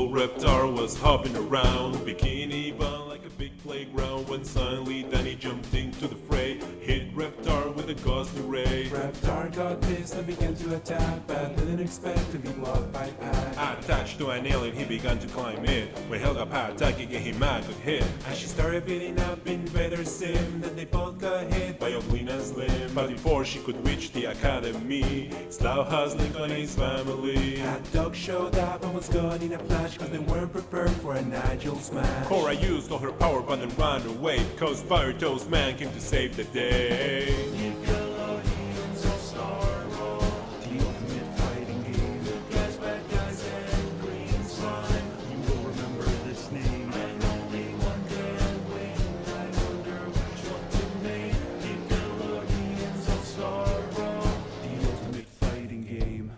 Little reptar was hopping around, bikini bun like a big playground, when suddenly Danny jumped into the fray, hit reptar with a ghostly ray. Reptar got pissed and began to attack, but didn't expect to be blocked by Pat. Attached to an alien, he began to climb it. When Helga Pat attacking him, Matt got hit. As she started beating up Invader Sim, then they both got hit by Oblina Slim. But before she could reach the academy, Slow hustling on his family. Cat Dog showed up and was gone in a flash, cause they weren't prepared for a Nigel smash. Cora used all her power but then ran away, cause Fire Toast Man came to save the day. Nickelodeon's All-Star Brawl, the ultimate fighting game. Good guys, bad guys, and green slime. You will remember this name. And only one can win. I wonder which one to name. Nickelodeon's All-Star Brawl, the ultimate fighting game.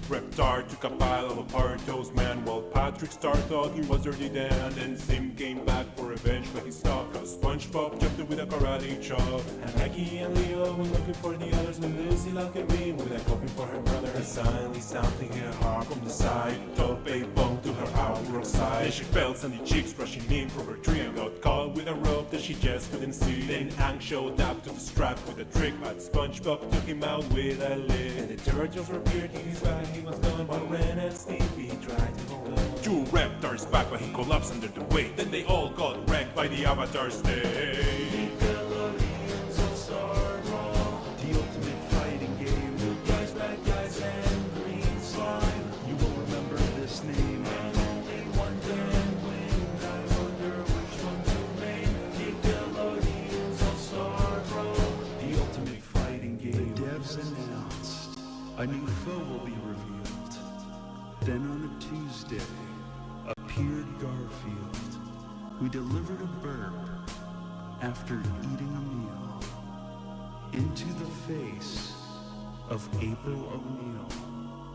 Reptar took a pile of a Fire Toast Man, while Patrick Star thought he was Dirty Dan. And then Sim came back for revenge like he saw, cause SpongeBob jumped in with a karate chop. And Maggie and Leo were looking for the others when Lucy looked at me with a copy for her brother. And suddenly something hit her from the side, took a bone to her outer side. Then she felt sandy cheeks rushing in from her tree and got caught with a rope that she just couldn't see. Then Hank showed up to distract with a trick, but SpongeBob took him out with a lick. And the turtles were appeared in his bag, he was gone, but Ren and Stimpy tried to hold on. Two Reptars back, but he collapsed under the weight. Then they all got wrecked by the Avatar's day. Nickelodeon's All-Star Brawl, the ultimate fighting game. Good guys, bad guys, and green slime. You will remember this name. And only one can win. I wonder which one to name. Nickelodeon's All-Star Brawl, the ultimate fighting game. The devs announced a new foe will be revealed. Then on a Tuesday, appeared Garfield, who delivered a burp after eating a meal into the face of April O'Neil,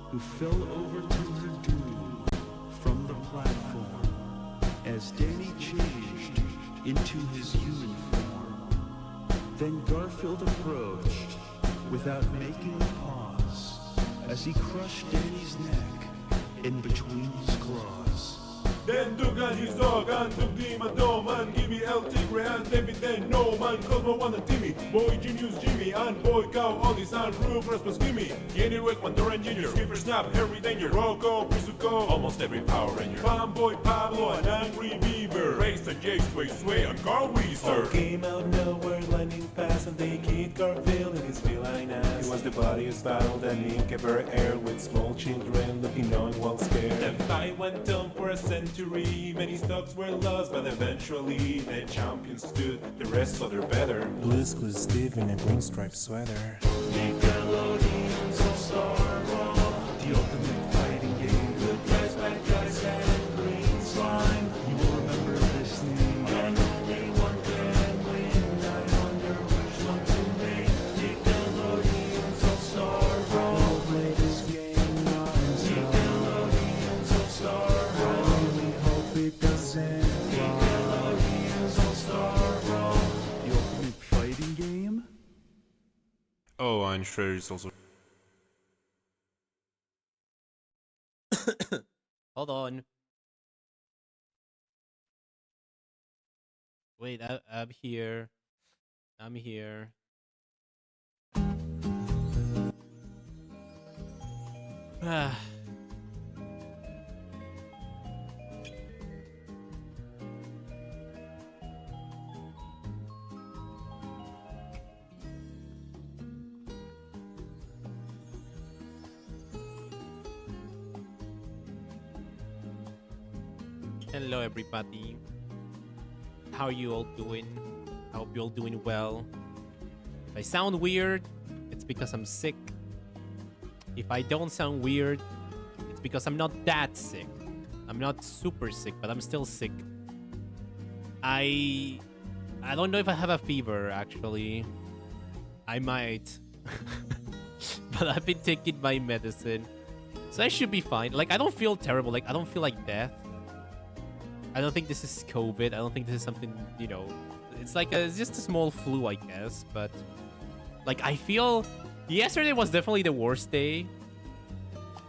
who fell over to her doom from the platform as Danny changed into his human form. Then Garfield approached without making a pause as he crushed Danny's neck in between his claws. Then took on his dog and took Dima Dome and Gibby El Tigre and David then no man Cosmo One and Timmy, Boy Genius Jimmy and Boy Cow Oldies and Rube Rasmus Gimme, Jenny Rickman, Doran Jr., Skipper Snap, Harry Danger, Rocco, Pisuko, almost every Power Ranger, Fanboy Pablo and Angry Beaver, Racer, Jake, Sway and Carl Weezer. All came out nowhere, lightning fast, and they kicked Garfield in his feline ass. He was the bloodiest battle that Nick ever aired, with small children looking on while scared. The fight went on for a century, many stocks were lost, but eventually the champion stood, the rest saw their better. Blues Clues Steve in a green striped sweater. Nickelodeon's All-Star Brawl, the ultimate fighting game. Good guys, bad guys, and green slime. You will remember this name. And only one can win. I wonder which one to name. Nickelodeon's All-Star Brawl. Play this game non-stop. Nickelodeon's All-Star Brawl. We hope it doesn't flop. Nickelodeon's All-Star Brawl, The ultimate fighting game? Oh, and Shredder's also. Hold on. Wait, I'm here. I'm here. Ah. Hello everybody. How are you all doing? I hope you're all doing well. If I sound weird, it's because I'm sick. If I don't sound weird, it's because I'm not that sick. I'm not super sick, but I'm still sick. I don't know if I have a fever actually. I might. But I've been taking my medicine. So I should be fine. Like I don't feel terrible. Like I don't feel like death. I don't think this is COVID. I don't think this is something, you know, it's like it's just a small flu, I guess. But Like, I feel yesterday was definitely the worst day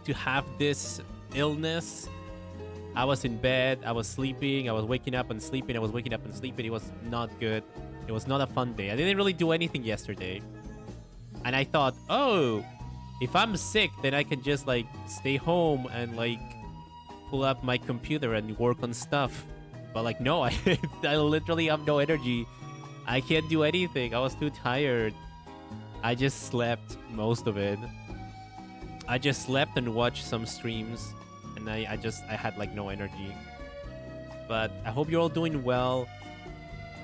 to have this illness. I was in bed, I was sleeping, I was waking up and sleeping, I was waking up and sleeping. It was not good. It was not a fun day. I didn't really do anything yesterday. And I thought, oh, if I'm sick, then I can just like stay home and like pull up my computer and work on stuff. But like, no, I literally have no energy. I can't do anything. I was too tired. I just slept most of it. I just slept and watched some streams, and I had like no energy. But I hope you're all doing well.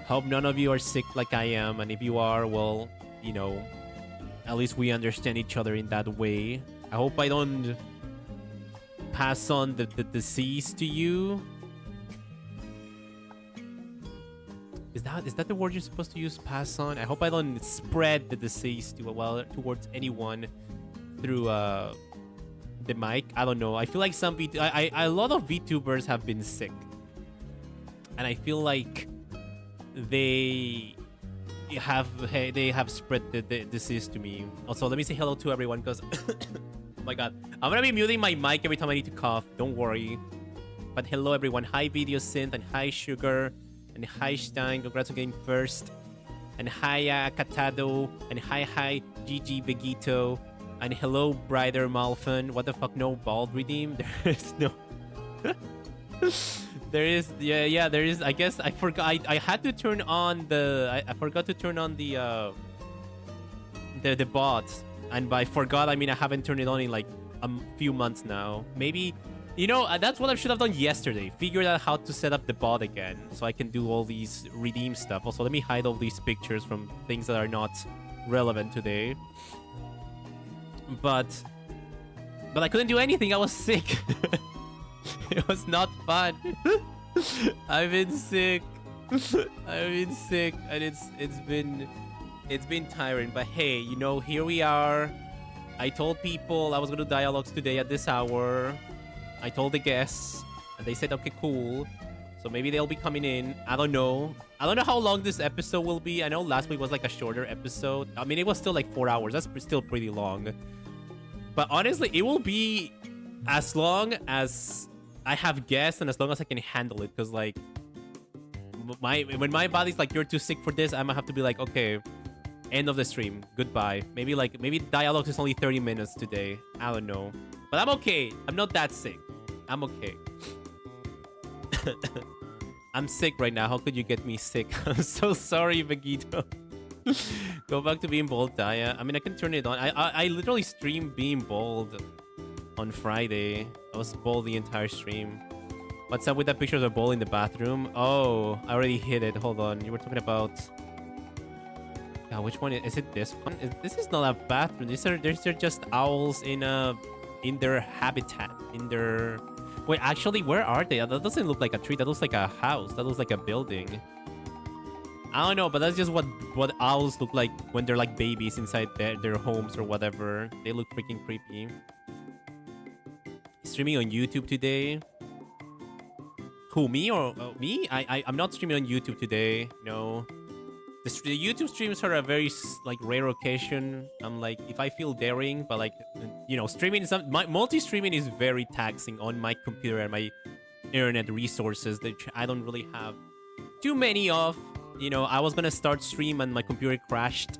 Hope none of you are sick like I am, and if you are, well, you know, at least we understand each other in that way. I hope I don't pass on the disease to you. Is that the word you're supposed to use? Pass on? I hope I don't spread the disease towards anyone through the mic. I don't know. I feel like a lot of VTubers have been sick, and I feel like they have spread the disease to me. Also, let me say hello to everyone because oh my god, I'm gonna be muting my mic every time I need to cough. Don't worry. But hello everyone. Hi Video Synth, and hi Sugar, and hi Stein. Congrats on getting first. And hi Catado, and hi GG Begito, and hello Brider Malfin. What the fuck? No bald redeem? There is no. There is, yeah, there is. I guess I forgot. I had to turn on the. I forgot to turn on the bots, and by forgot I mean I haven't turned it on in like a few months now. Maybe, you know, that's what I should have done yesterday. Figured out how to set up the bot again, so I can do all these redeem stuff. Also, let me hide all these pictures from things that are not relevant today. But I couldn't do anything. I was sick. It was not fun. I've been sick. I've been sick, and it's been tiring. But hey, you know, here we are. I told people I was gonna do dialogues today at this hour. I told the guests, and they said okay, cool. So maybe they'll be coming in. I don't know. I don't know how long this episode will be. I know last week was like a shorter episode. I mean, it was still like 4 hours. That's still pretty long. But honestly, it will be as long as I have guests and as long as I can handle it. Because like, when my body's like, you're too sick for this, I'm gonna have to be like, okay, end of the stream. Goodbye. Maybe Daiyalogues is only 30 minutes today. I don't know. But I'm okay. I'm not that sick. I'm okay. I'm sick right now. How could you get me sick? I'm so sorry, Vegito. Go back to being bold, Daya. I mean, I can turn it on. I literally streamed being bold on Friday. I was bold the entire stream. What's up with that picture of the bowl in the bathroom? Oh, I already hit it. Hold on. You were talking about... Yeah, which one? Is it this one? This is not a bathroom. These are just owls in their habitat. In their... Wait, actually, where are they? That doesn't look like a tree. That looks like a house. That looks like a building. I don't know, but that's just what owls look like when they're like babies inside their homes or whatever. They look freaking creepy. Streaming on YouTube today. Who, me or me? I'm not streaming on YouTube today. No. The YouTube streams are a very like rare occasion. I'm like, if I feel daring, but like, you know, streaming is multi-streaming is very taxing on my computer and my internet resources that I don't really have too many of. You know, I was gonna start stream and my computer crashed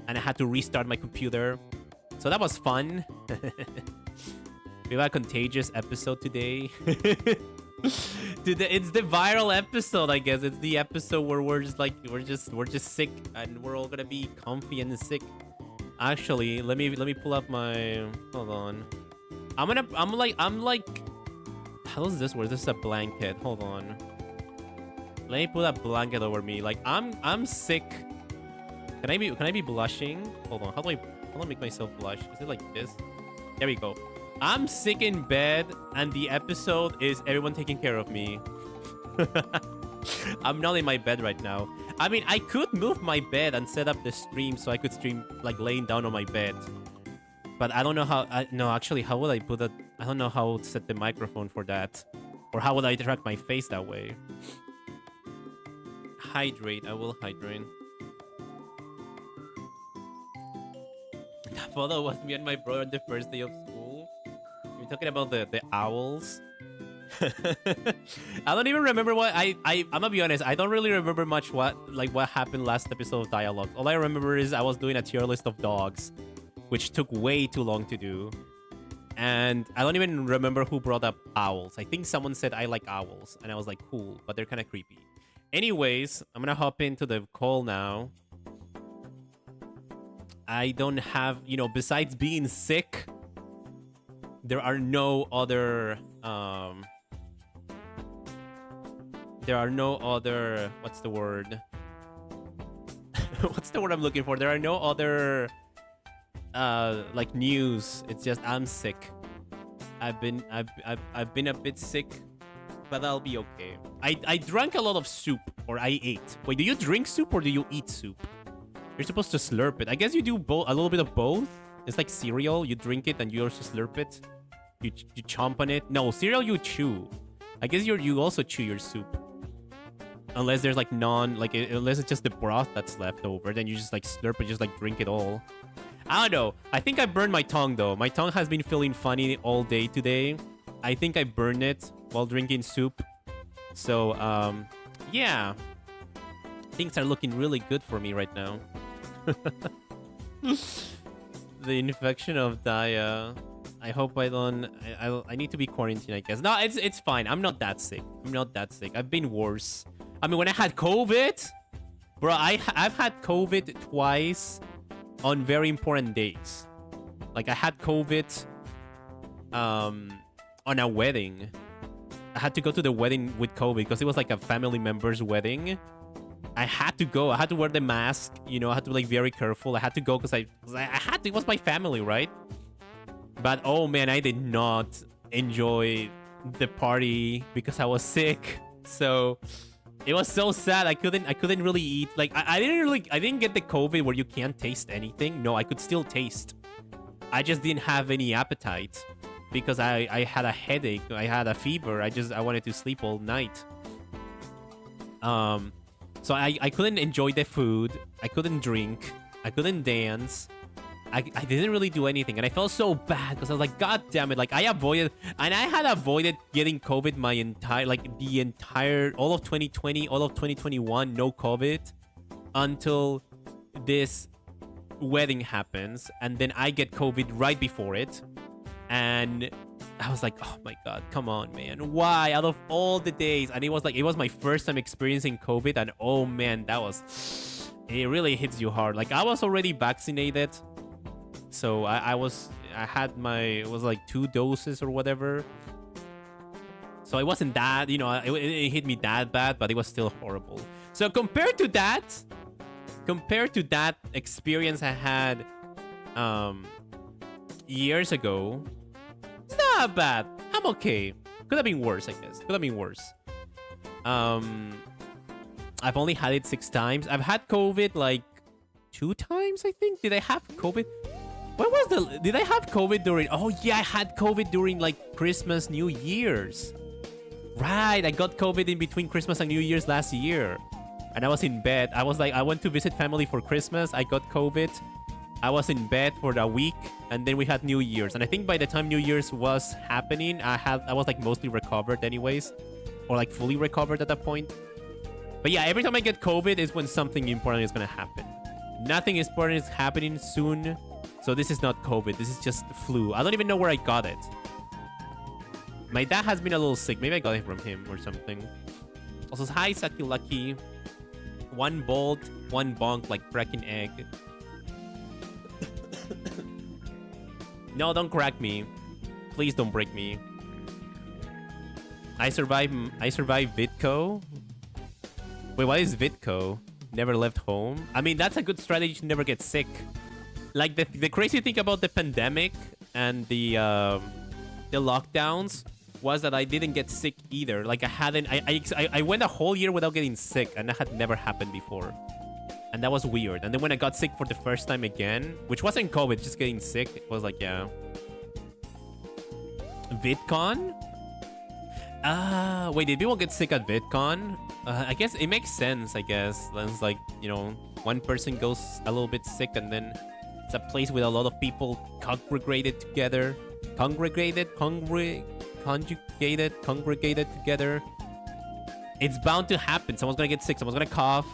and I had to restart my computer. So that was fun. We have a contagious episode today. Dude, it's the viral episode, I guess. It's the episode where we're just sick and we're all gonna be comfy and sick. Actually, let me pull up my, hold on. I'm like, how does this work? This is a blanket. Hold on. Let me put a blanket over me. Like I'm sick. Can I be blushing? Hold on. How do I make myself blush? Is it like this? There we go. I'm sick in bed, and the episode is everyone taking care of me. I'm not in my bed right now. I mean, I could move my bed and set up the stream so I could stream like laying down on my bed. But I don't know how. No, actually, how would I put it? I don't know how to set the microphone for that, or how would I track my face that way? Hydrate. I will hydrate. photo was me and my brother on the first day of school. You're talking about the owls. I don't even remember what I'm gonna be honest. I don't really remember much what happened last episode of Dialogue. All I remember is I was doing a tier list of dogs, which took way too long to do. And I don't even remember who brought up owls. I think someone said I like owls, and I was like, cool, but they're kind of creepy. Anyways, I'm gonna hop into the call now. I don't have, besides being sick, there are no other, what's the word? What's the word I'm looking for? There are no other, like news. It's just I'm sick. I've been a bit sick, but I'll be okay. I drank a lot of soup, or I ate. Wait, do you drink soup or do you eat soup? You're supposed to slurp it. I guess you do both, a little bit of both. It's like cereal. You drink it and you also slurp it. You chomp on it. No, cereal you chew. I guess you also chew your soup. Unless there's like unless it's just the broth that's left over, then you just like slurp it, just like drink it all. I don't know. I think I burned my tongue though. My tongue has been feeling funny all day today. I think I burned it while drinking soup. So, yeah. Things are looking really good for me right now. The infection of Daya. I hope I don't... I need to be quarantined, I guess. No, it's fine. I'm not that sick. I've been worse. I mean, when I had COVID... Bro, I've had COVID twice on very important days. Like, I had COVID on a wedding. I had to go to the wedding with COVID because it was like a family member's wedding. I had to go. I had to wear the mask. I had to be like very careful. I had to go because I had to. It was my family, right? But oh man, I did not enjoy the party because I was sick. So it was so sad. I couldn't really eat. Like I didn't get the COVID where you can't taste anything. No, I could still taste. I just didn't have any appetite because I had a headache. I had a fever. I wanted to sleep all night. So I couldn't enjoy the food. I couldn't drink. I couldn't dance. I didn't really do anything. And I felt so bad because I was like, God damn it. Like I had avoided getting COVID all of 2020, all of 2021, no COVID until this wedding happens. And then I get COVID right before it. And I was like, oh my God, come on, man. Why? Out of all the days. And it was my first time experiencing COVID. And oh man, it really hits you hard. Like I was already vaccinated. So it was like 2 doses or whatever. So it wasn't that, it hit me that bad, but it was still horrible. So compared to that experience I had years ago, it's not bad. I'm okay. Could have been worse, I guess. Could have been worse. I've only had it 6 times. I've had COVID like 2 times, I think. Did I have COVID? Did I have COVID during... Oh, yeah, I had COVID during, like, Christmas, New Year's. Right, I got COVID in between Christmas and New Year's last year. And I was in bed. I went to visit family for Christmas. I got COVID. I was in bed for a week. And then we had New Year's. And I think by the time New Year's was happening, I was, like, mostly recovered anyways. Or, like, fully recovered at that point. But yeah, every time I get COVID is when something important is going to happen. Nothing important is happening soon. So this is not COVID. This is just flu. I don't even know where I got it. My dad has been a little sick. Maybe I got it from him or something. Also, hi, Saki Lucky. 1 bolt, 1 bonk like cracking egg. No, don't crack me. Please don't break me. I survived Vitco. Wait, what is Vitco? Never left home? I mean, that's a good strategy to never get sick. Like, the crazy thing about the pandemic and the lockdowns was that I didn't get sick either. Like, I went a whole year without getting sick, and that had never happened before. And that was weird. And then when I got sick for the first time again, which wasn't COVID, just getting sick, it was like, yeah. VidCon? Wait, did people get sick at VidCon? I guess it makes sense, I guess. It's like, one person goes a little bit sick and then It's a place with a lot of people congregated together. Congregated together. It's bound to happen. Someone's gonna get sick. Someone's gonna cough.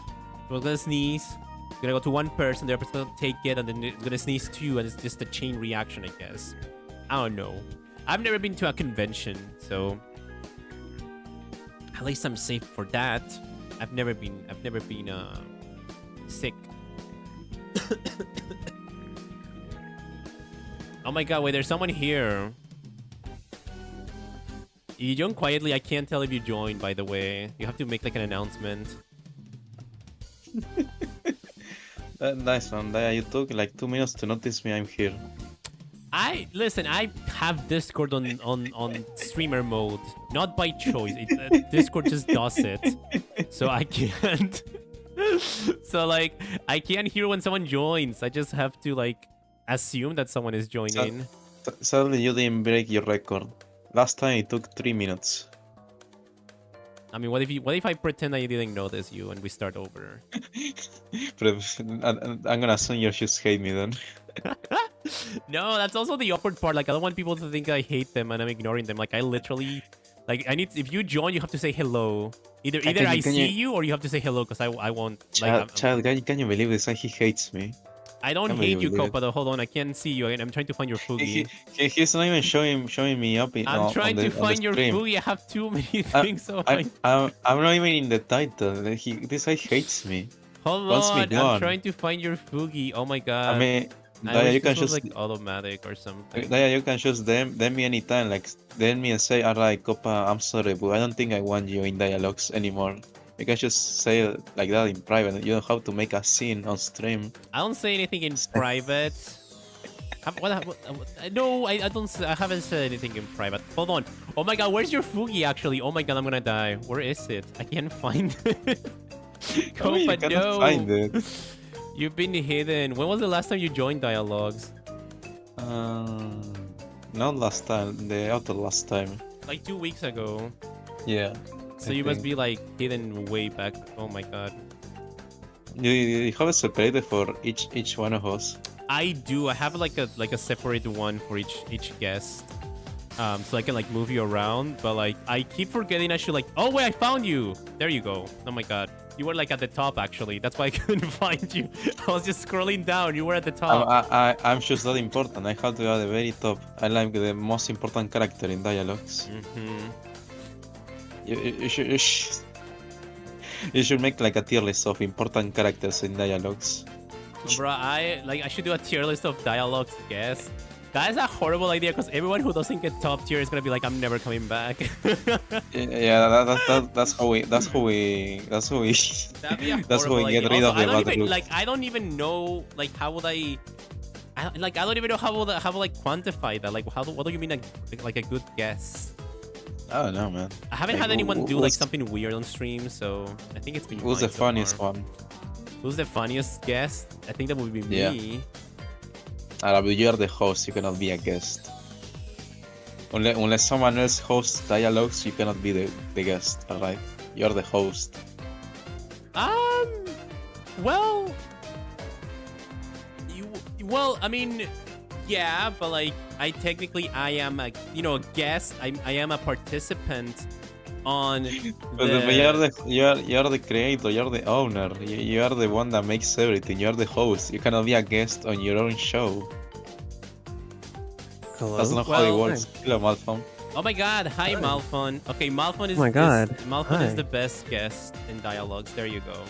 Someone's gonna sneeze. It's gonna go to one person. The other person's gonna take it, and then it's gonna sneeze too, and it's just a chain reaction, I guess. I don't know. I've never been to a convention, so at least I'm safe for that. I've never been sick. Oh my god, wait, there's someone here. You joined quietly. I can't tell if you joined, by the way. You have to make like an announcement. Nice one. You took like 2 minutes to notice me. I'm here. Listen, I have Discord on streamer mode, not by choice. Discord just does it, so I can't. So like, I can't hear when someone joins. I just have to like assume that someone is joining. Sadly, you didn't break your record. Last time it took 3 minutes. I mean, what if I pretend I didn't notice you and we start over? But I'm gonna assume you just hate me then. No, that's also the awkward part. Like, I don't want people to think I hate them and I'm ignoring them. Like, I literally, like, if you join, you have to say hello. Either I see you or you have to say hello, because I won't. Child, can you believe this? He hates me. I don't hate you, Copa, though. Hold on, I can't see you. I'm trying to find your Fugi. He's not even showing me up. I'm trying to find your Fugi. I have too many things. I'm not even in the title. This guy hates me. Hold on, I'm trying to find your Fugi. Oh my god. I mean, Daya, you can just like automatic or something. Daya, you can just DM me anytime. Like, DM me and say, "Alright, Copa, I'm sorry, but I don't think I want you in Dialogues anymore." You can just say it like that in private. You don't have to make a scene on stream. I don't say anything in private. No, I don't. I haven't said anything in private. Hold on. Oh my god, where's your Fugi actually? Oh my god, I'm gonna die. Where is it? I can't find it. Copa, no. Find it. You've been hidden. When was the last time you joined Dialogues? Not last time. The other last time. Like 2 weeks ago. Yeah. So you must be like hidden way back. Oh my god. You have it separated for each one of us. I do. I have like a separate one for each guest. So I can like move you around. But like I keep forgetting I should like. Oh wait, I found you. There you go. Oh my god. You were like at the top actually. That's why I couldn't find you. I was just scrolling down. You were at the top. I'm just that important. I have to be at the very top. I like the most important character in Dialogues. You should make like a tier list of important characters in Dialogues. Bro, I should do a tier list of Dialogues guests. That is a horrible idea, because everyone who doesn't get top tier is gonna be like, I'm never coming back. Yeah, that's how we get rid of the bad look. Like, I don't even know like how would I don't even know how will like quantify that. Like, what do you mean like a good guess? I don't know, man. I haven't had anyone do like something weird on stream, so I think it's been. Who's the funniest one? Who's the funniest guest? I think that would be me. But you are the host. You cannot be a guest. Unless someone else hosts Dialogues, you cannot be the guest. Alright, you're the host. Well, I mean, yeah, but like, I am a guest. I am a participant on. But you're the creator. You're the owner. You are the one that makes everything. You're the host. You cannot be a guest on your own show. Hello? That's not how it works. Hello, Malfon. Oh my god, hi Malfon. Okay, Malfon is is the best guest in Dialogues. There you go.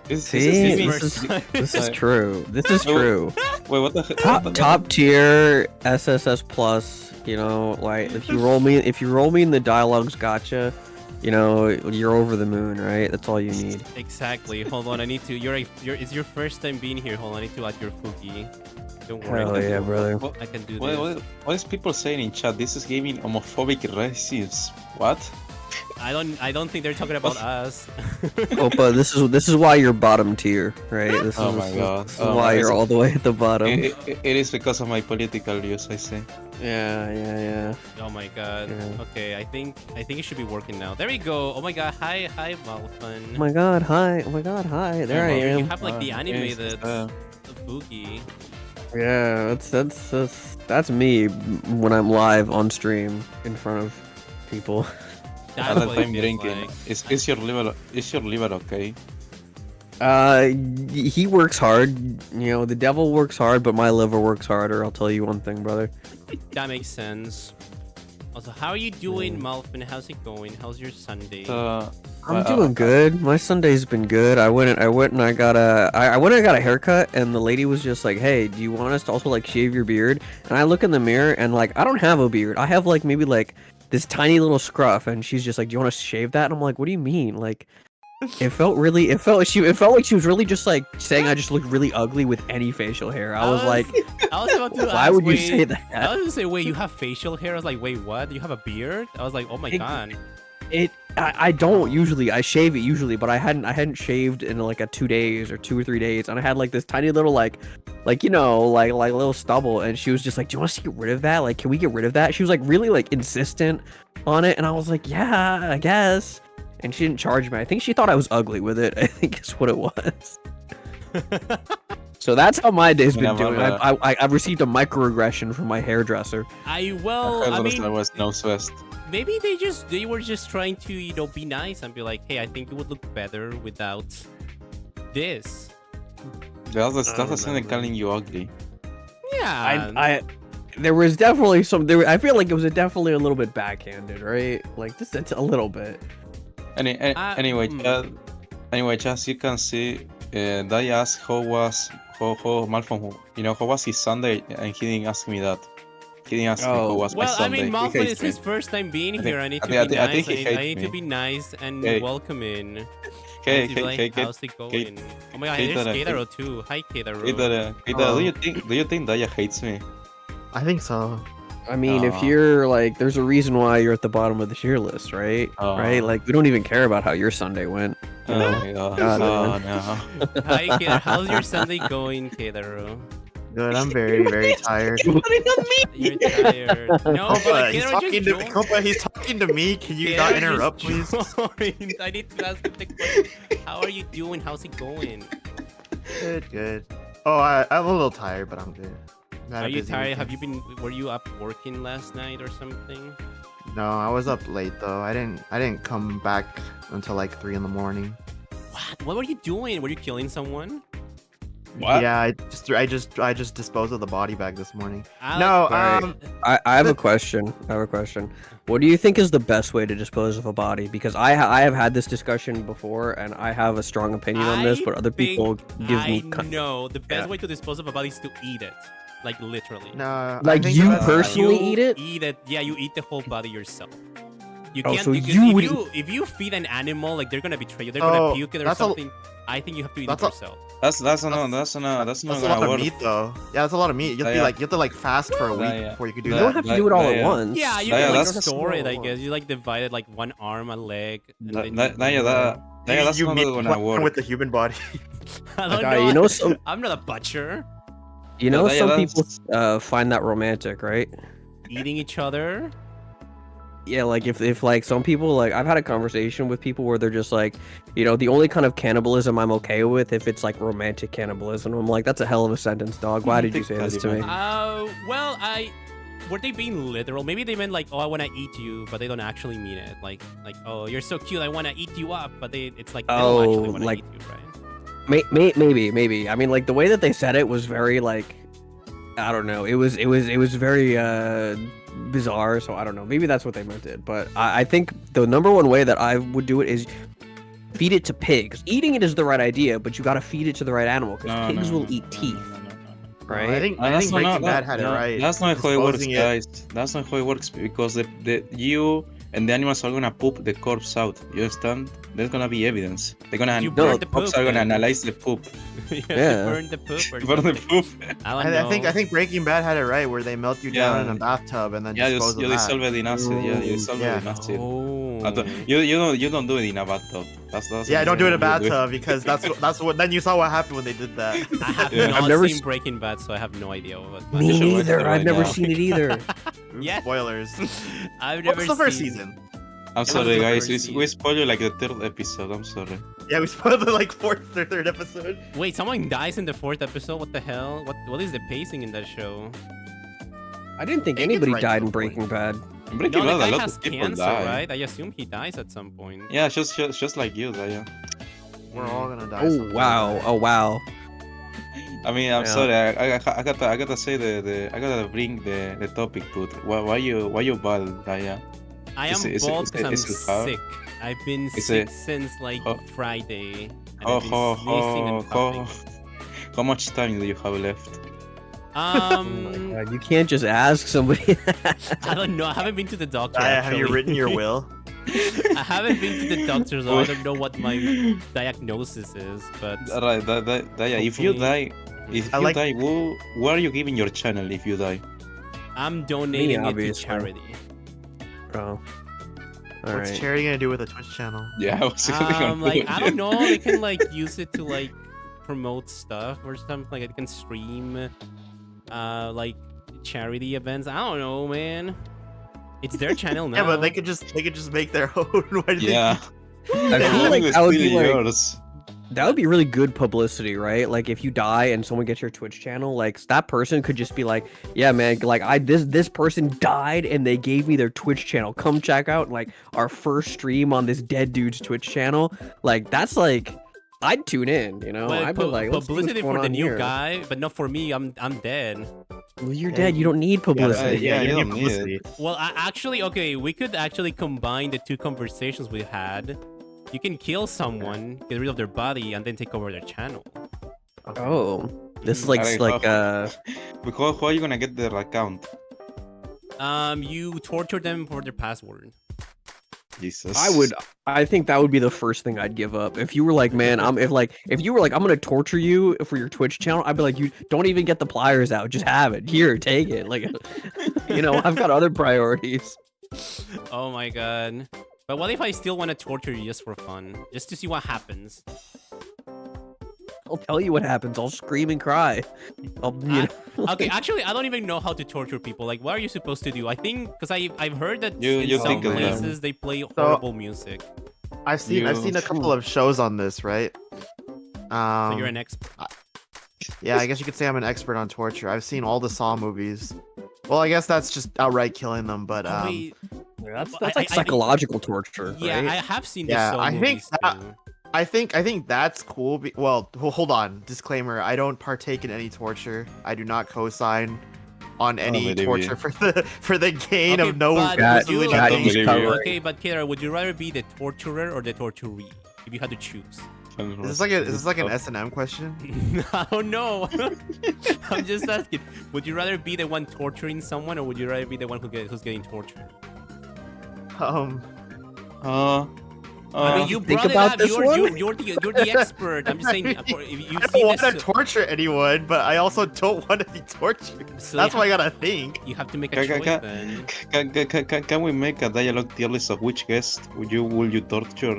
This is true. This is true. Wait, what the heck? Top tier SSS plus. You know, like if you roll me in the Dialogues gotcha, you know, you're over the moon, right? That's all you need. Exactly. Hold on, I need to. It's your first time being here. Hold on, I need to add your Fugi. Don't worry. Hell yeah, brother. I can do this. What is people saying in chat? This is giving homophobic racism. What? I don't think they're talking about us. Opa, this is why you're bottom tier, right? This is why you're all the way at the bottom. It is because of my political views, I say. Yeah. Oh my god. Yeah. Okay, I think it should be working now. There we go. Oh my god. Hi, Malfon. Oh my god, hi. There I am. You have like the animated the Fugi. Yeah, that's me when I'm live on stream in front of people. That's At that what it time feels drinking. like. Is your liver okay? He works hard. You know, the devil works hard, but my liver works harder. I'll tell you one thing, brother. That makes sense. Also, how are you doing, Malfin? How's it going? How's your Sunday? I'm doing good. My Sunday's been good. I went and I got a haircut, and the lady was just like, "Hey, do you want us to also like shave your beard?" And I look in the mirror, and like I don't have a beard. I have like maybe like this tiny little scruff, and she's just like, "Do you want to shave that?" And I'm like, "What do you mean?" Like, it felt like she was really just like saying I just looked really ugly with any facial hair. I was like, I was about to why ask, would you wait, say that? I was gonna say, wait, you have facial hair? I was like, wait, what? You have a beard? I was like, oh my god. I don't usually. I shave it usually, but I hadn't shaved in like 2 days or 2 or 3 days, and I had like this tiny little like you know like little stubble, and she was just like, "Do you want us to get rid of that? Like, can we get rid of that?" She was like really like insistent on it, and I was like, "Yeah, I guess." And she didn't charge me. I think she thought I was ugly with it. I think is what it was. So that's how my day's been doing. I've received a microaggression from my hairdresser. I mean, was no stressed. maybe they were just trying to, you know, be nice and be like, hey, I think you would look better without this. That's the same calling you ugly. Yeah. There was definitely I feel like it was definitely a little bit backhanded, right? Like just a little bit. Anyway, Chas, you can see, Dai asked how Malcolm, you know, how was his Sunday, and he didn't ask me that. He didn't ask me how was my Well, I Sunday. mean, He Malcolm, hates it's me. his first time being here. I need to I be think nice. he I hates need to me. be nice and Hey. welcoming. I Hey, need to be like, how's it going? Oh my god, hey, there's Tara, Keidaro too. Hi, Keidaro. do you think Daya hates me? I think so. I mean, if Aw. you're like, there's a reason why you're at the bottom of the tier list, right? Aw. Right? Like, we don't even care about how your Sunday went. You know? my god. God, Oh man. no. Hi, Keidaro. How's your Sunday going, Keidaro? Good. I'm very, very tired. You're tired. No, but Copa, like, he's Keidaro talking just to me. Copa, he's talking to me. Can you not interrupt, please? Joined. I need to ask him the question. How are you doing? How's it going? Good, good. Oh, I'm a little tired, but I'm good. Had a Are you busy tired? weekend. Were you up working last night or something? No, I was up late though. I didn't come back until like 3 in the morning. What? What were you doing? Were you killing someone? What? Yeah, I just disposed of the body bag this morning. I No, Alright. I have a question. What do you think is the best way to dispose of a body? Because I have had this discussion before, and I have a strong opinion on this, but other people give me. No, the best way to dispose of a body is to eat it. Like literally. no, I Like think you that's- personally You eat it? Eat it. Yeah, you eat the whole body yourself. You Oh, can't so because you would if you feed an animal, like they're gonna betray you, they're Oh, gonna puke it or that's a- something. I think you have to eat it that's a- yourself. That's not That's a gonna lot of work. meat though. Yeah, that's a lot of meat. You have to like fast for a week Yeah. before you can do You that. don't have to do it all at Yeah. once. Yeah, you Yeah, can like that's- store it. I small guess you like divide it like one arm, a leg, and then That's You not meat gonna one work. with the human body. I don't Guy, know. you know some I'm not a butcher. you know Yeah, some that's- people find that romantic, right? Eating each other. Yeah, like if like some people like I've had a conversation with people where they're just like, you know, the only kind of cannibalism I'm okay with if it's like romantic cannibalism. I'm like, that's a hell of a sentence, dog. Why did you say this to me? Well, were they being literal? Maybe they meant like, oh, I want to eat you, but they don't actually mean it. Like, oh, you're so cute, I want to eat you up, but it's like they don't actually want to like- eat you, right? Maybe. I mean, like the way that they said it was very like, I don't know. It was very bizarre. So I don't know. Maybe that's what they meant it. But I think the number one way that I would do it is feed it to pigs. Eating it is the right idea, but you got to feed it to the right animal because pigs will eat teeth, right? I think That's Breaking Bad had it right. That's not how it works, Disposing guys. That's not how it works because you and the animals are gonna poop the corpse out. You understand? There's gonna be evidence. They're gonna You the burn the cops poop, are gonna then. analyze the poop. You Yeah. have to burn the poop or Burn the something. poop. I don't know. I think Breaking Bad had it right where they melt you down in a bathtub and then Yeah, dispose you of that. dissolve it in acid. Yeah, you dissolve Yeah. it in acid. Oh. You don't do it in a bathtub. That's Yeah, don't do it in a what you bathtub because that's what. Then you saw what happened when they did that. I have Yeah. not I've never seen s- Breaking Bad, so I have no idea what. Me You should watch neither. it I've right never now. seen it either. Yeah. Spoilers. I've never What's the first seen- season? I'm was sorry, the guys. first We spoiled you like the third episode. I'm sorry. Yeah, we spoiled the like fourth or third episode. Wait, someone dies in the 4th episode? What the hell? What is the pacing in that show? I didn't think It gets anybody right to died the in Breaking Bad. In Breaking No, the Bad, a guy lot has of people cancer, die. right? I assume he dies at some point. Yeah, just like you, Daya. We're all gonna die. Oh someday. wow! Oh wow! I mean, I'm Yeah. sorry. I gotta say I gotta bring the topic, but why you bald, Daya? I am Is it- bald is it- because I'm is it hard? sick. I've been Is sick it- since like Oh. Friday. And Oh, I've been sneezing and coughing. how much time do you have left? God, you can't just ask somebody. I don't know. I haven't been to the doctor. Have you actually. written your will? I haven't been to the doctor, so I don't know what my diagnosis is. But Alright, Daya, if you Hopefully- die, if I you like- die, who are you giving your channel if you die? I'm donating it to obviously. charity. Oh. All What's right. charity gonna do with a Twitch channel? Yeah, I was gonna Like do I it. don't know. They can like use it to like promote stuff or something. Like they can stream, like charity events. I don't know, man. It's their channel now. Yeah, but they could just make their own. Why do Yeah. I Yeah, feel like it's that would still be like yours. that would be really good publicity, right? Like if you die and someone gets your Twitch channel, like that person could just be like, "Yeah, man, like this person died and they gave me their Twitch channel. Come check out like our first stream on this dead dude's Twitch channel." Like that's like I'd tune in, you know. Well, I'd be like, "Let's see what's publicity going for the on new here." guy, but not for me. I'm dead. Well, you're Yeah, dead. You don't need publicity. Yeah, you you don't need need it. publicity. Well, actually, okay, we could actually combine the two conversations we had. You can kill someone, get rid of their body, and then take over their channel. Oh, this is like Alright, like Because how are you gonna get their account? You torture them for their password. Jesus. I think that would be the first thing I'd give up. If you were like, man, if you were like, I'm gonna torture you for your Twitch channel, I'd be like, you don't even get the pliers out, just have it. Here, take it. Like, you know, I've got other priorities. Oh my god. But what if I still want to torture you just for fun? Just to see what happens? I'll tell you what happens. I'll scream and cry. Okay, actually, I don't even know how to torture people. Like, what are you supposed to do? I think, because I've heard that You in some think of them. places they play horrible music. I've seen a couple of shows on this, right? So you're an expert. Yeah, I guess you could say I'm an expert on torture. I've seen all the Saw movies. Well, I guess that's just outright killing them, but Oh, wait, That's I- like I- psychological torture, yeah, right? I have seen the Yeah, Saw I think movies that- too. I think that's cool. Well, hold on. Disclaimer: I don't partake in any torture. I do not co-sign on any believe torture you. for the gain Okay, of no. but That- would you, absolutely that nothing. is believe you. covered. okay, but Kira, would you rather be the torturer or the torturee if you had to choose? Is this like an S&M question? I don't know. I'm just asking. Would you rather be the one torturing someone, or would you rather be the one who's getting tortured? I mean, you think brought about it up. this one? You're the expert. I'm just saying. If I you've don't seen want to this, torture anyone, but I also don't want to be tortured. so That's you what I gotta think. you have to make a choice then. Can we make a dialogue tier list of which guest will you torture?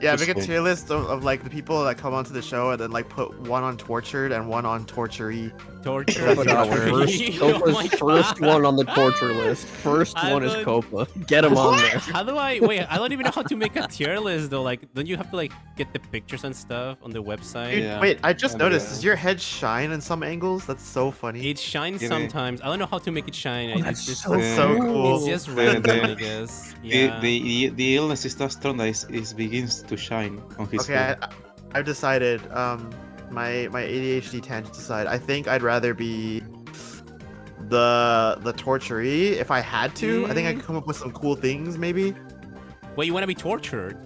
Yeah, Just make a wait. tier list of like the people that come onto the show, and then like put one on tortured and one on torturee. Torture. But, torturee. Copa's Oh my first God. one on the torture list. First I one is don't- Copa. Get him on there. How do I wait? I don't even know how to make a tier list though. Like, don't you have to like get the pictures and stuff on the website? Dude, Yeah. wait, I just And, noticed. uh, Does your head shine in some angles? That's so funny. It shines Give me- sometimes. I don't know how to make it shine. Oh, It's that's just so so cool. It's just The- random, the- I guess. Yeah. The illness is that strong that it begins to shine on his Okay, head. I've decided. My ADHD tangent aside, I think I'd rather be the torturee if I had to. I think I could come up with some cool things, maybe. Wait, you want to be tortured?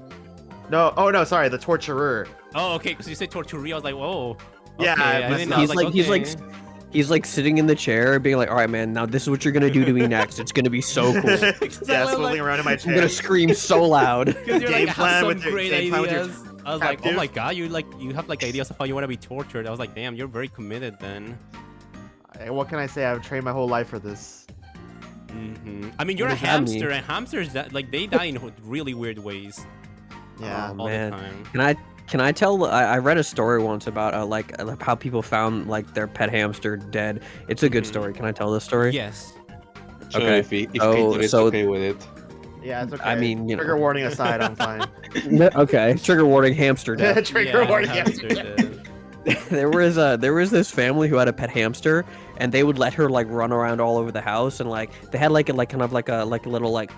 No, oh no, sorry, the torturer. Oh, okay. Because you said torturee, I was like, whoa. Yeah, Okay, I I messed didn't- up. I was He's okay. he's like sitting in the chair, being like, "All right, man, now this is what you're gonna do to me next. It's gonna be so cool. I'm Yeah, like- swiveling around in my chair. gonna scream so loud." Because you're Game like, I plan have some with your- great game plan with your ideas. I was like, oh captive. my god, you have like ideas of how you want to be tortured. I was like, damn, you're very committed then. What can I say? I've trained my whole life for this. I mean, you're What a does that mean? hamster, and hamsters like they die in really weird ways Yeah. Oh, all man. the time. Can I tell? I read a story once about how people found like their pet hamster dead. It's a good story. Can I tell this story? Yes. Sure, Okay, if so- Gator is so- okay with it. Yeah, it's okay. I mean, you trigger know. warning aside, I'm fine. Okay, trigger warning, hamster death. trigger Yeah, warning. hamster death. there was this family who had a pet hamster, and they would let her like run around all over the house, and like they had like a little like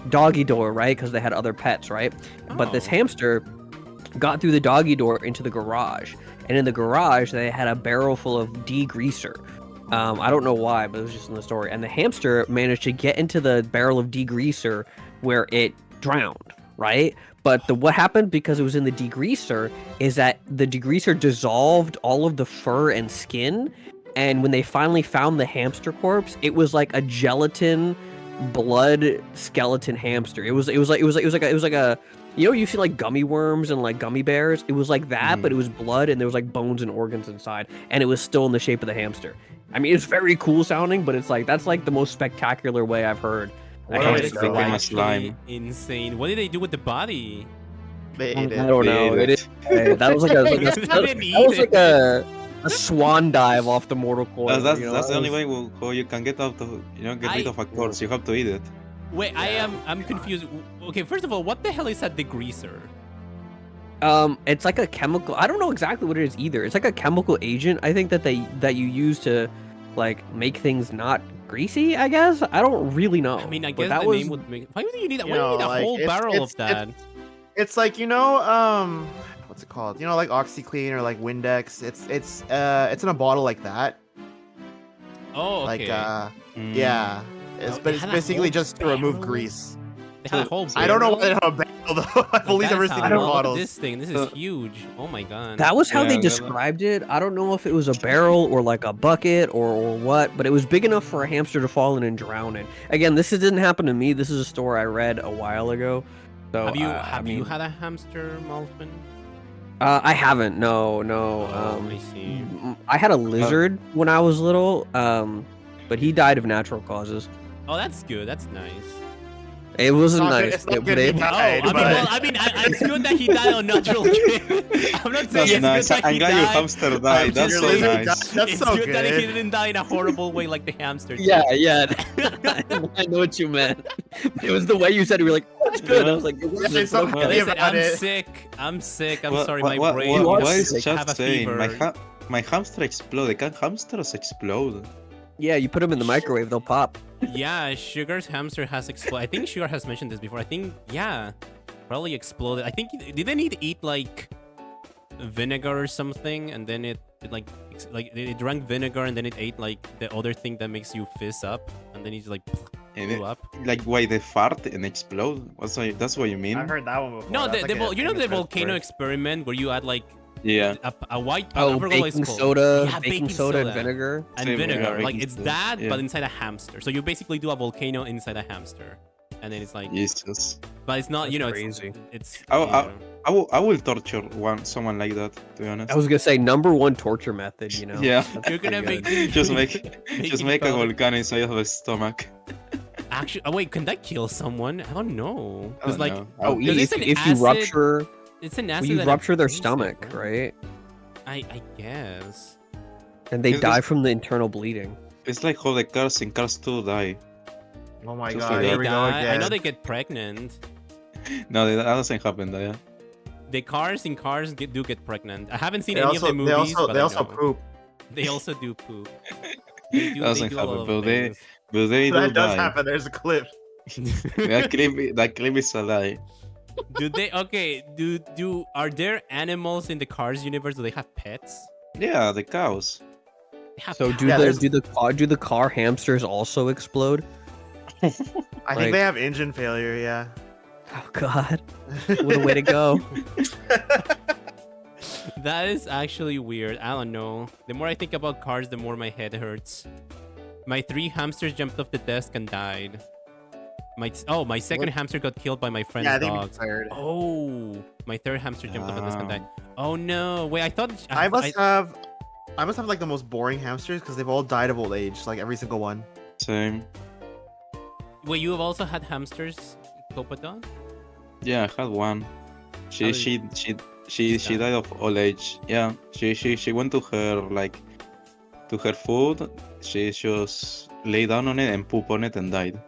doggy door, right? Because they had other pets, right? But this Oh. hamster got through the doggy door into the garage, and in the garage they had a barrel full of degreaser. I don't know why, but it was just in the story. And the hamster managed to get into the barrel of degreaser where it drowned, right? But what happened because it was in the degreaser is that the degreaser dissolved all of the fur and skin. And when they finally found the hamster corpse, it was like a gelatin blood skeleton hamster. It was like a, you know, you see like gummy worms and like gummy bears. It was like that, but it was blood and there was like bones and organs inside, and it was still in the shape of the hamster. I mean, it's very cool sounding, but it's like that's like the most spectacular way I've heard. a What a way hamster to Became go. die. a slime. Insane. What did they do with the body? They I ate it. don't know. They They ate didn't. That was like a, They didn't eat like a swan dive off the mortal coil. That's you know? that's the That only was- way how you can get out of get rid I- of a corpse. You have to eat it. Wait, I'm confused. Okay, first of all, what the hell is a degreaser? It's like a chemical. I don't know exactly what it is either. It's like a chemical agent. I think that you use to, like, make things not greasy. I guess I don't really know. I mean, I But guess that the was name would make. Why would you need that? You Why do you know, need a like, whole it's- barrel it's- of that? It's like, what's it called? You know, like OxyClean or like Windex. It's in a bottle like that. Oh, Like okay. yeah. Oh, But they it's had a basically whole just to remove barrel? grease. They had a whole. I don't know why they barrel? have a barrel though. I've only That ever is seen how- it in look at bottles. This thing. This is huge. Oh my god. That was how Yeah, they that- described it. I don't know if it was a barrel or like a bucket or what, but it was big enough for a hamster to fall in and drown in. Again, didn't happen to me. This is a story I read a while ago. So have you I have you mean, had a hamster, Malfin? I haven't. No. Oh, I see. I had a lizard when I was little. But he died of natural causes. Oh, that's good. That's nice. It wasn't not good- nice. it's not but good it- he Oh, died, I mean, it's good that he died on natural kill. I'm not saying That's it's nice. good that I'm he glad your died. hamster died. That's Your so lizard nice. died. That's It's so good that he good. didn't die in a horrible way like the hamster did. yeah. I know what you meant. It was the way you said it. You were like, "That's good." I was like, "It wasn't." it's so Okay. funny Listen, about I'm it. sick. I'm sick. I'm What- sorry, what- my what- brain. what- You what are is sick. have a just saying? fever. My hamster exploded. Can hamsters explode? Yeah, you put them in the microwave, they'll pop. Yeah, Sugar's hamster has exploded. I think Sugar has mentioned this before. I think, yeah, probably exploded. I think, didn't he eat like vinegar or something, and then it it drank vinegar, and then it ate like the other thing that makes you fizz up, and then he's like And blew up. Like why they fart and explode? That's what you mean? I've heard that one before. No, That's like a you know the famous volcano story. experiment where you add like Yeah. a white I forgot what it's baking called. soda, Yeah, baking soda and vinegar. and Same, yeah, vinegar. Like baking it's soda, that, yeah. but inside a hamster. So you basically do a volcano inside a hamster, and then it's like, Jesus. but it's not. That's You know, crazy. it's. I- you know. I will torture someone like that. To be honest. I was gonna say #1 torture method, you know. Yeah. That's You're gonna pretty make good. this just make a powder. volcano inside of the stomach. Actually, oh wait, can that kill someone? I don't know. I Because don't like, know. Oh, Because if, it's an if you acid- rupture, it's an well, acid. you that rupture their increases, stomach, right? right? I guess. And they It's die just- from the internal bleeding. It's like how the cars in Cars 2 die. Oh my Just god, like They here we go die. again. I know they get pregnant. No, that doesn't happen. Yeah. The cars in Cars do get pregnant. I haven't seen They any also, of the movies, but they I also know. poop. They also do poop. They Doesn't do a happen, lot of but they- things. But they do That does die. happen. There's a clip. That clip is a lie. Do they? Okay. Are there animals in the Cars universe? Do they have pets? Yeah, the cows. They have So do Yeah, the there's- do the car hamsters also explode? I Like- think they have engine failure. Yeah. Oh God, what a way to go! That is actually weird. I don't know. The more I think about cars, the more my head hurts. My 3 hamsters jumped off the desk and died. My second hamster got killed by my friend's Yeah, I think dog. I'm tired. Oh, my 3rd hamster jumped off the desk and died. Oh no! Wait, I thought I must have like the most boring hamsters because they've all died of old age, like every single one. Same. Wait, you have also had hamsters, Copadon? Yeah, I had one. How did- She died of old age. Yeah, she went to her food. She just lay down on it and poop on it and died.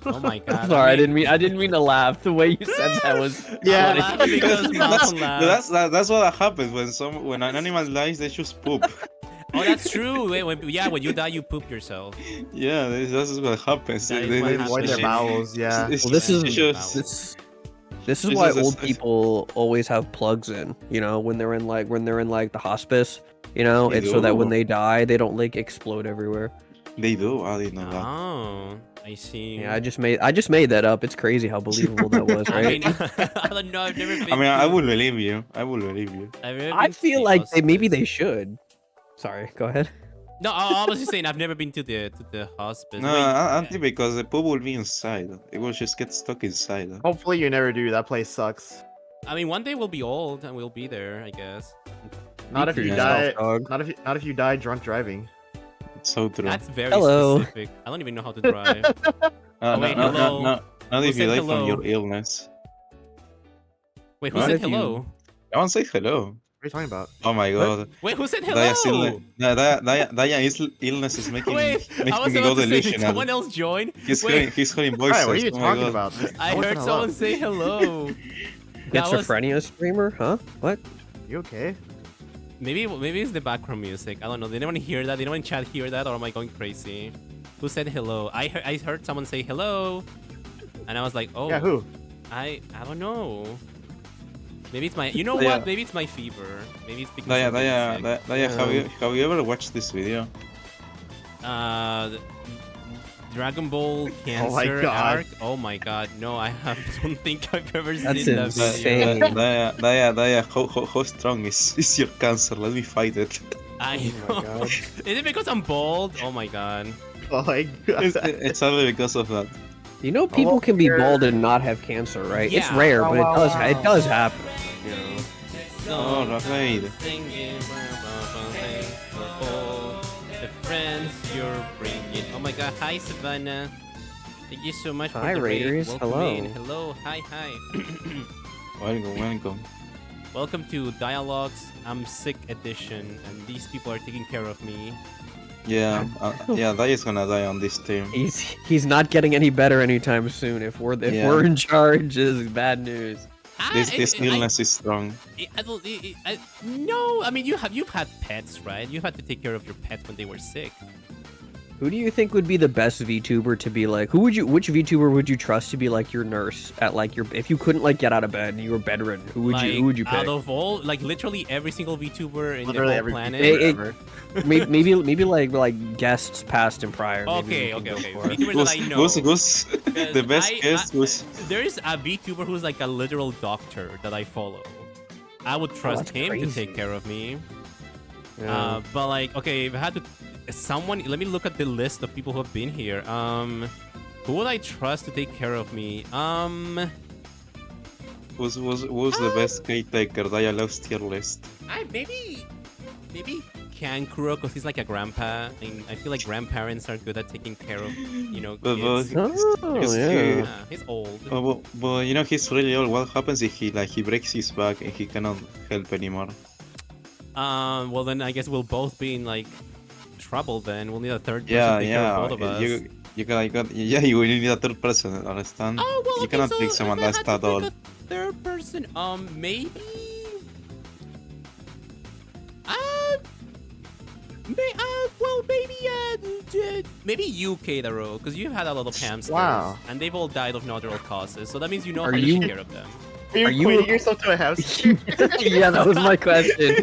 Oh my god. Sorry, I didn't mean to laugh. The way you said that was Yeah. I'm laughing because Malcolm laughed. That's what happens when an animal dies. They just poop. Oh, that's true. When you die, you poop yourself. Yeah, that's what happens. That is They- what they- happens. Void their they- bowels, yeah. it's- Well, this it's is just- this is It's why just- old it's- people always have plugs in. You know, when they're in like the hospice. You know, They it's so that when do. they die, they don't like explode everywhere. They do. I didn't know that. Oh, I see. Yeah, I just made that up. It's crazy how believable that was, I right? mean, I don't know. I've never been. I mean, I to- would believe you. I would believe you. I've never I been to feel the like maybe hospice. they should. Sorry, go ahead. No, I was just saying I've never been to the hospice. No, Wait, I think because the poop will be inside. It will just get stuck inside. Hopefully you never do. That place sucks. I mean, one day we'll be old and we'll be there, I guess. Not if Speak you for die. yourself, dog. Not if you die drunk driving. It's so true. That's very Hello. specific. I don't even know how to drive. Oh, wait, hello. Not Who if you said die hello? from your illness. Wait, who What said if you- hello? I want to say hello. What are you talking about? Oh my god. Wait, who said Daya's hello? illness is making Wait, I making was me go about to say, did delusional. someone else join? He's Wait, hearing voices. Alright, what are you oh my talking god. about? I No one's heard gonna someone laugh. say hello. That was- Schizophrenia streamer, huh? What? You okay? Maybe it's the background music. I don't know. Did anyone hear that? Did anyone in chat hear that, or am I going crazy? Who said hello? I heard someone say hello, and I was like, oh. Yeah, who? I don't know. Maybe it's my. You know Yeah. what? Maybe it's my fever. Maybe it's because. Daya, I'm really Daya, sick. Daya, have you ever watched this video? Uh, Dragon Ball Cancer my God. arc. Oh my god, no! Don't think I've ever That's seen that insane. video. Daya, how strong is your cancer? Let me fight it. I Oh my know. God. Is it because I'm bald? Oh my god. Oh my god. It's only because of that. You know, people can be bald and not have cancer, right? It's Yeah. rare, but it does happen. You know. Oh, Rafael. Singing the friends you're bringing. Oh my god, hi Savannah. Thank you so much Hi, for the raid. Raiders. Welcome Hello. in. Hello, hi. Welcome. Welcome to Dialogues. I'm sick edition, and these people are taking care of me. Yeah, Daya's gonna die on this team. He's not getting any better anytime soon. If Yeah. we're in charge, is bad news. This illness is strong. No, I mean you've had pets, right? You had to take care of your pets when they were sick. Who do you think would be the best VTuber to be like? Which VTuber would you trust to be like your nurse at like your if you couldn't like get out of bed and you were bedridden? Who would you pick? Out of all, like literally every single VTuber in Literally the whole every planet. VTuber ever. maybe like guests past and prior. maybe Okay. we can go for. VTubers that I know. Who's the best guest was There is a VTuber who's like a literal doctor that I follow. I would trust that's him to crazy. take care of me. Yeah. But like, okay, if I had to, someone, let me look at the list of people who have been here. Who would I trust to take care of me? who's the best caretaker? Daiyalogues tier list. Maybe Kankuro, because he's like a grandpa, and I feel like grandparents are good at taking care of, But kids. he's- yeah. He's old. but you know he's really old. What happens if he breaks his back and he cannot help anymore? Well then I guess we'll both be in like trouble. Then we'll need a third person Yeah, to take care of yeah. both of us. You will need a third person. Understand? Oh well, You okay, so cannot take someone if I that's had to that old. pick a third person, maybe. Well, maybe you, Keitaro, because you've had a lot of hamsters, Wow. and they've all died of natural causes. So that means you know Are how to you- take care of them. Are you Are you- equating yourself to a house? Yeah, that was my question.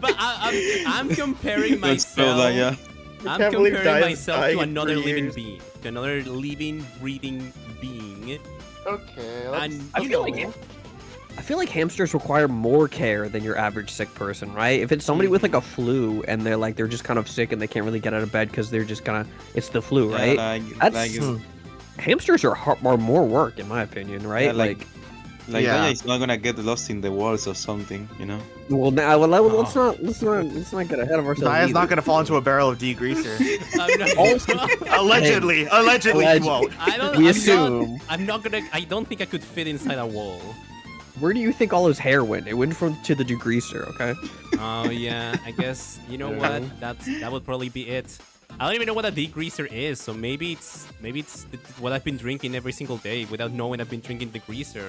But I'm comparing Let's go, myself. Daya. I'm can't believe comparing Daya's myself dying to in another 3 living years. being, to another living, breathing being, Okay. and I you feel know. like I feel like hamsters require more care than your average sick person, right? If it's somebody with like a flu and they're just kind of sick and they can't really get out of bed because they're just kind of it's the flu, right? That's hamsters are more work in my opinion, right? Yeah, like Yeah. Daya is not gonna get lost in the walls or something, you know? well, now let's not get ahead of ourselves. Daya's not either. gonna fall into a barrel of degreaser. I'm not, Allegedly, he won't. I don't. We I'm assume. Not, I'm not gonna. I don't think I could fit inside a wall. Where do you think all his hair went? It went to the degreaser, okay? Oh yeah. I guess you know Yeah. what? That would probably be it. I don't even know what a degreaser is, so maybe it's what I've been drinking every single day without knowing I've been drinking degreaser.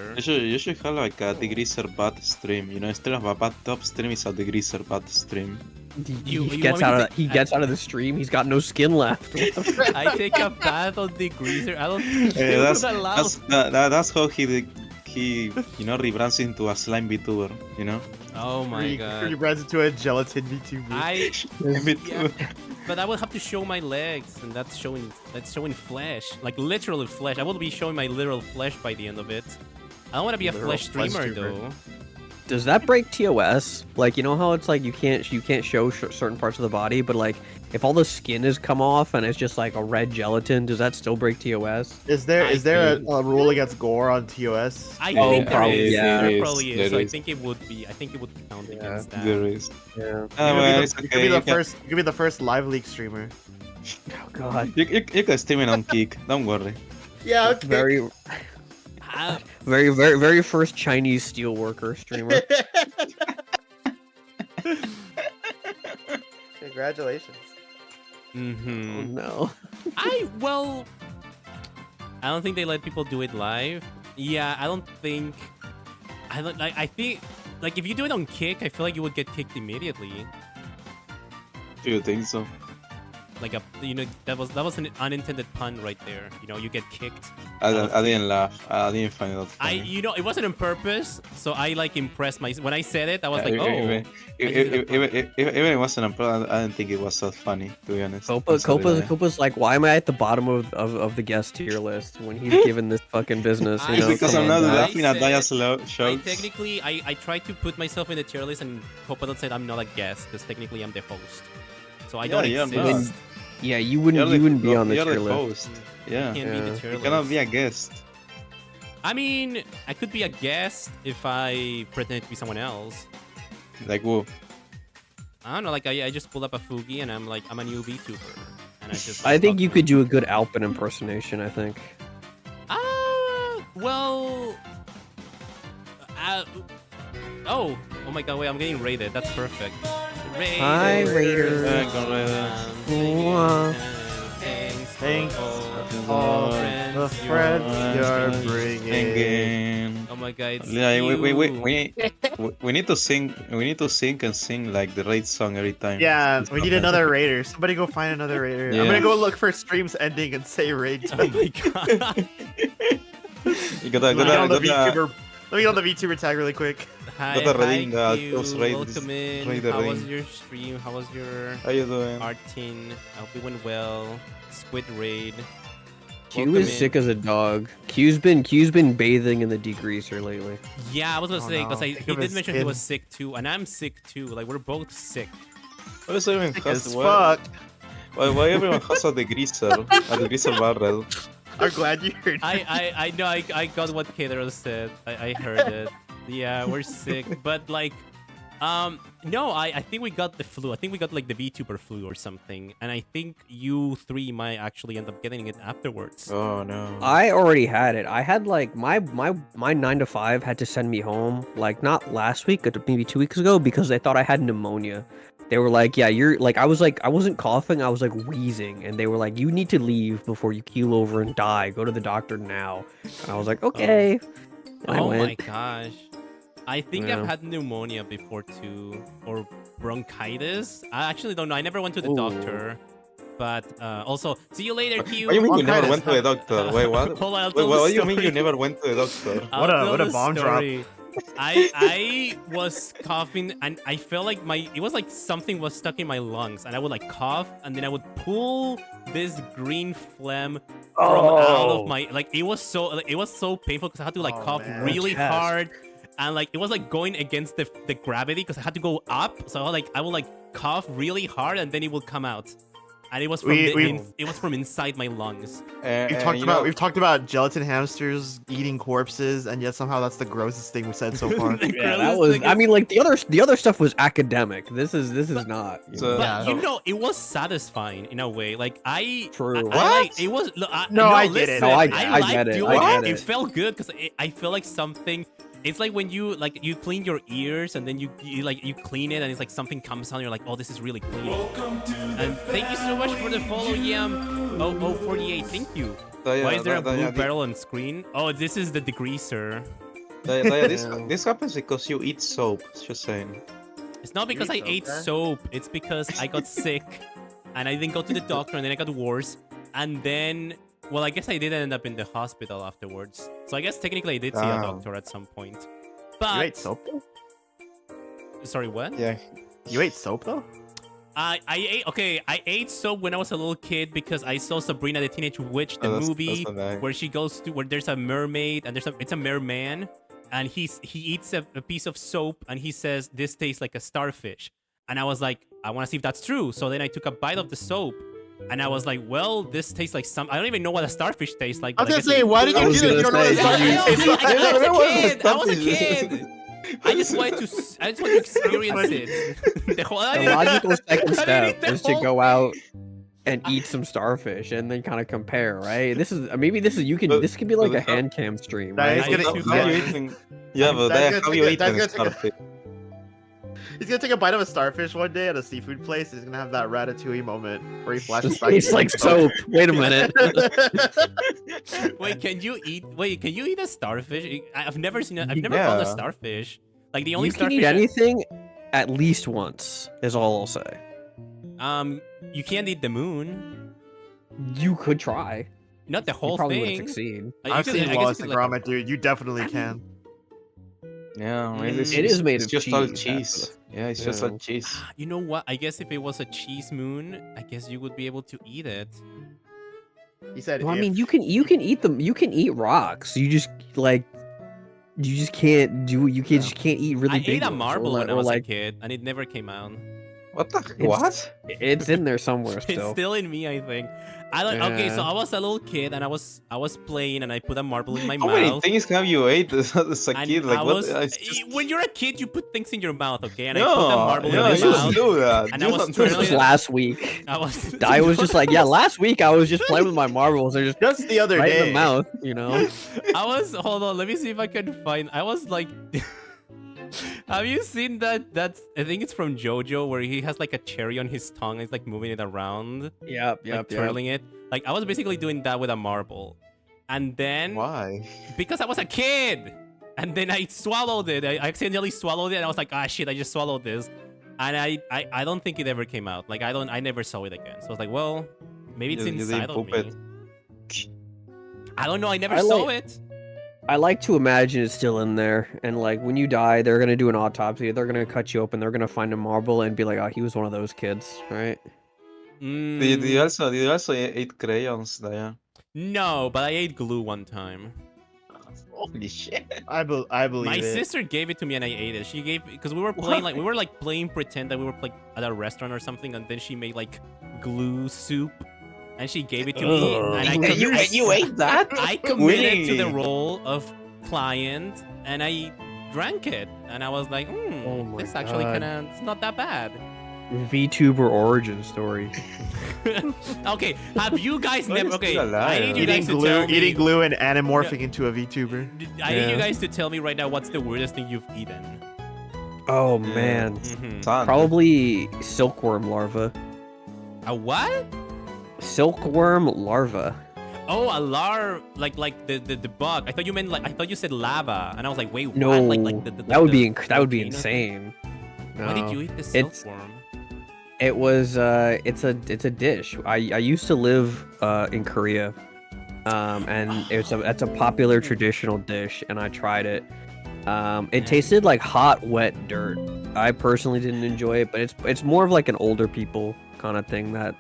You should have like a degreaser bath stream. You know, instead of a bathtub stream, it's a degreaser bath stream. He gets out of the stream. He's got no skin left. I take a bath on degreaser. I don't. That's how he rebrands into a slime VTuber. You know. Oh my god. He runs into a gelatin VTuber. Yeah, but I will have to show my legs, and that's showing flesh, like literal flesh. I will be showing my literal flesh by the end of it. I don't want to be a flesh streamer though. Does that break TOS? Like, you know how it's like you can't show certain parts of the body, but like if all the skin has come off and it's just like a red gelatin, does that still break TOS? Is there a rule against gore on TOS? I think there is. Yeah. There probably is. So I think it would be. I think it would count against that. There is. Yeah. You could be the first live league streamer. Oh god. You can stream it on Kick. Don't worry. Yeah, okay. Very first Chinese steel worker streamer. Congratulations. Mm-hmm. Oh no. I don't think they let people do it live. Yeah, I think like if you do it on Kick, I feel like you would get kicked immediately. Do you think so? Like that was an unintended pun right there. You know, you get kicked. I didn't laugh. I didn't find it funny. It wasn't on purpose. So I like impressed when I said it. I was like, even it wasn't on purpose. I didn't think it was that funny, to be honest. Copa's like, why am I at the bottom of the guest tier list when he's given this fucking business? You know, because I'm not laughing at Daya's shows. Technically, I try to put myself in the tier list, and Copa said I'm not a guest because technically I'm the host. So I don't exist. Yeah, you wouldn't be on the tier list. Yeah. You cannot be a guest. I mean, I could be a guest if I pretend to be someone else. Like who? I don't know, like I just pulled up a Fugi and I'm like, I'm a new VTuber. And I think you could do a good Alpin impersonation, I think. Well... oh my god, wait, I'm getting raided. That's perfect. Hi, Raiders. Thanks for all the friends you're bringing. Oh my god. Yeah, we need to sing. We need to sing and sing like the raid song every time. Yeah, we need another raider. Somebody go find another raider. Yeah. I'm gonna go look for streams ending and say raid. Oh my god. You gotta Let me get on the VTuber tag really quick. Hi, redeem hi, the those Q. raids. Welcome in. Raid the How was ring. your stream? How was your How you doing? art team? I hope it went well. Squid raid. Q Welcome is in. sick as a dog. Q's been bathing in the degreaser lately. Yeah, I was gonna say because he Think of did his mention he skin. was sick too, and I'm sick too. Like we're both sick. Why is everyone As has fuck. why everyone has a degreaser? A degreaser barrel. I'm glad you heard. I know I got what Kader said. I heard it. Yeah, we're sick, but like, no, I think we got the flu. I think we got like the VTuber flu or something, and I think you three might actually end up getting it afterwards. Oh no. I already had it. I had like my 9 to 5 had to send me home like not last week, but maybe 2 weeks ago because they thought I had pneumonia. They were like, yeah, you're like, I wasn't coughing, I was like wheezing, and they were like, you need to leave before you keel over and die. Go to the doctor now. And I was like, okay. And I Oh went. my gosh. I think Yeah. I've had pneumonia before too, or bronchitis. I actually don't know. I never went to the Ooh. doctor. But also, see you later, Q. What do you mean you never Bronchitis. went to the doctor? Wait, what? Hold on, I'll Wait, tell what the do you mean you story. never went to the doctor? I'll What a- tell what a the bomb drop. story. I was coughing and I felt like it was like something was stuck in my lungs, and I would like cough and then I would pull this green phlegm from out of my it was so painful because I had to like Oh, cough man. really Chest. hard, and like it was like going against the gravity because I had to go up, so I would cough really hard and then it would come out. And it was from it was from inside my lungs. We've talked about gelatin hamsters eating corpses, and yet somehow that's the grossest thing we said so far. Yeah, that was. I mean, like the other stuff was academic. This is not. you So- know? But Yeah. you know, it was satisfying in a way. Like True. it was. No, I get listen, it. No, I liked get it. doing I get It it. felt good because I feel like something It's like when you clean your ears and then you clean it and it's like something comes out and you're like, oh, this is really clean. And thank you so much for the follow, Yam. Oh, 48. Thank you. Why is there a blue barrel on screen? Oh, this is the degreaser. This happens because you eat soap. Just saying. It's not because I ate soap. It's because I got sick and I didn't go to the doctor and then I got worse. And then, well, I guess I did end up in the hospital afterwards. So I guess technically I did see a doctor at some point. But You ate soap though? Sorry, what? Yeah. You ate soap though? I ate soap when I was a little kid because I saw Sabrina the Teenage Witch, the movie where she goes to where there's a mermaid and it's a merman and he eats a piece of soap and he says this tastes like a starfish. And I was like, I want to see if that's true. So then I took a bite of the soap. And I was like, well, this tastes like some... I don't even know what a starfish tastes like. I was gonna say, why did you do that? You don't know what a starfish tastes like. I was a kid. I just wanted to experience it. The logical second step is to go out and eat some starfish and then kind of compare, right? This could be like a hand cam stream, right? Yeah, but have you eaten starfish? He's gonna take a bite of a starfish one day at a seafood place. He's gonna have that ratatouille moment where he flashes back. Tastes like soap. Wait a minute. Wait, can you eat a starfish? I've never seen it. I've never found a starfish. Like the only you starfish. You can eat anything at least once. Is all I'll say. You can't eat the moon. You could try. Not the whole you probably thing. Would succeed. I've seen Wallace and Gromit, dude. You definitely can. Yeah, it is made of just all cheese. Yeah, it's just all cheese. You know what? I guess if it was a cheese moon, I guess you would be able to eat it. He said. Well, I mean, you can eat them. You can eat rocks. You just can't do. You can't just can't eat really big. I ate a marble when I was a kid, and it never came out. What the? What? It's in there somewhere still. It's still in me, I think. I don't. Okay, so I was a little kid and I was playing and I put a marble in my mouth. How many things have you ate as a kid? Like when you're a kid, you put things in your mouth, okay? And I put a marble in my mouth. Do that. And this was last week. I was just like, yeah, last week I was just playing with my marbles. They're just the other day in the mouth, you know. Hold on, let me see if I can find. I was like. Have you seen that? I think it's from JoJo where he has like a cherry on his tongue and he's like moving it around. Yep. Twirling it. Like I was basically doing that with a marble. And then why? Because I was a kid. And then I swallowed it. I accidentally swallowed it and I was like, ah shit, I just swallowed this. And I don't think it ever came out. Like I never saw it again. So I was like, well, maybe it's inside of me. I don't know, I never saw it. I like to imagine it's still in there, and like when you die, they're gonna do an autopsy. They're gonna cut you open. They're gonna find a marble and be like, "Oh, he was one of those kids, right?" Did you also eat crayons, Daya? No, but I ate glue one time. Holy shit! I believe my sister gave it to me and I ate it. She gave because we were playing playing pretend that we were like at a restaurant or something, and then she made like glue soup. And she gave it to me, and you ate that? I committed to the role of client, and I drank it, and I was like, this actually it's not that bad. VTuber origin story. Okay, have you guys never? Okay, I need you eating guys to tell me. Eating glue and anamorphing into a VTuber. I need you guys to tell me right now what's the weirdest thing you've eaten. Oh man, probably silkworm larva. A what? Silkworm larva. Oh, a like the bug. I thought you meant I thought you said lava, and I was like, wait, no, what? Like that would be insane. No. Why did you eat the silkworm? It was it's a dish. I used to live in Korea, and it's a popular traditional dish, and I tried it. It tasted like hot, wet dirt. I personally didn't enjoy it, but it's more of like an older people kind of thing that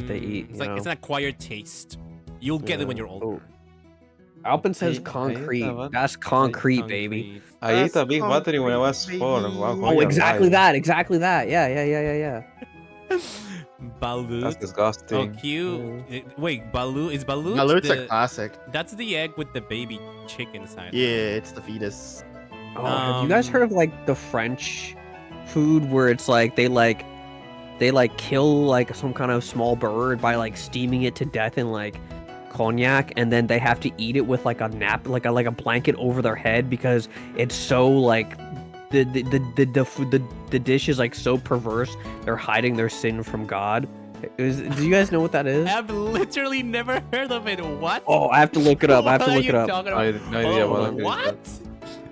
they eat. It's it's an acquired taste. You'll get it when you're older. Alpin says concrete. That's concrete, baby. I ate a big battery when I was 4. Oh, exactly that. Yeah. Balut. That's disgusting. Oh, cute. Wait, Balut is Balut? Balut's a classic. That's the egg with the baby chicken inside. Yeah, it's the fetus. Oh, have you guys heard of like the French food where it's like they kill like some kind of small bird by like steaming it to death in like cognac, and then they have to eat it with like a like a blanket over their head because it's so like the dish is like so perverse. They're hiding their sin from God. Do you guys know what that is? I've literally never heard of it. What? Oh, I have to look it up. I have to What look are it you up. talking I about? have no idea what it is. What?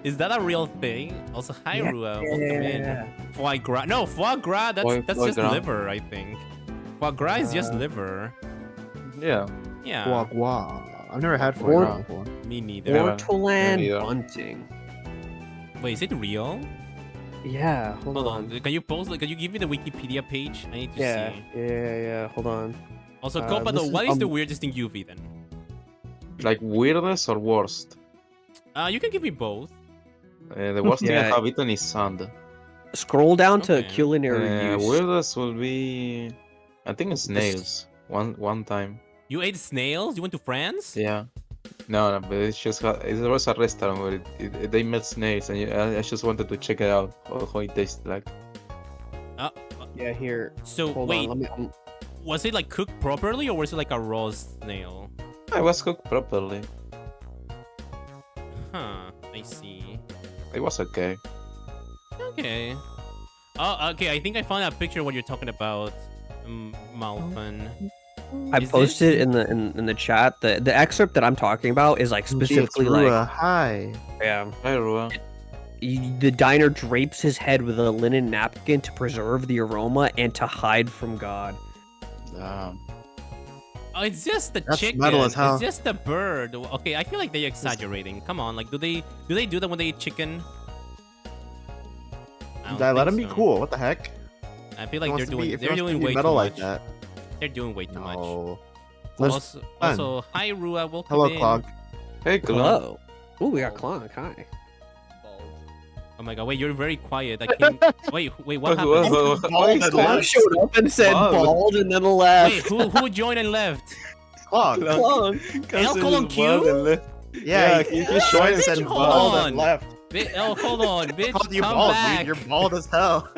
Is that a real thing? Also, hi, Rua. Welcome Yeah. in. Foie gras. No, foie gras. That's Foie just gras. liver, I think. Foie gras is just liver. Yeah. Yeah. Guau guau. I've never had foie Or- gras before. Me neither. Never. Ortolan neither. bunting. Wait, is it real? Yeah, hold Hold on. on. Can you post? Can you give me the Wikipedia page? I need to Yeah, see. yeah. Hold on. Also, Uh, Copa, this though, is, what is the um, weirdest thing you've eaten? Like weirdest or worst? You can give me both. The worst thing I Yeah. have eaten is sand. Scroll down to Okay. culinary use. Weirdest will be, I think it's snails. One time. You ate snails? You went to France? Yeah. No, but it's just there was a restaurant where they made snails, and I just wanted to check it out how it tastes like. Yeah, here. So Hold wait, on. was it like cooked properly or was it like a raw snail? It was cooked properly. Huh. I see. It was okay. Okay. Oh, okay. I think I found a picture of what you're talking about, Malfan. I Is posted this- in the chat. The excerpt that I'm talking about is like specifically like Hi. yeah. Hi, Rua. The diner drapes his head with a linen napkin to preserve the aroma and to hide from God. Damn. Oh, it's just the That's chicken. metal as hell. It's just the bird. Okay, I feel like they're exaggerating. Come on, like do they do that when they eat chicken? I don't Did I let him think be so. cool? What the heck? I feel He like wants to be- if he they're wants to doing be way too metal much. like that. They're doing way too much. No. Let's- Also, hi Rua, welcome Hello, in. Clog. Hey, Clon. Hello. Oh, we got Clonk. Hi. Oh my god, wait, you're very quiet. I can't. wait, what Who- happened? why is Bald that? and showed up and said Wow. bald and then left. Wait, who joined and left? Clog. Clonk. El Colon Q? Yeah, he he joined and said Hold bald on. and left. Oh, hold on, bitch, Called you come bald, back. dude. You're bald as hell.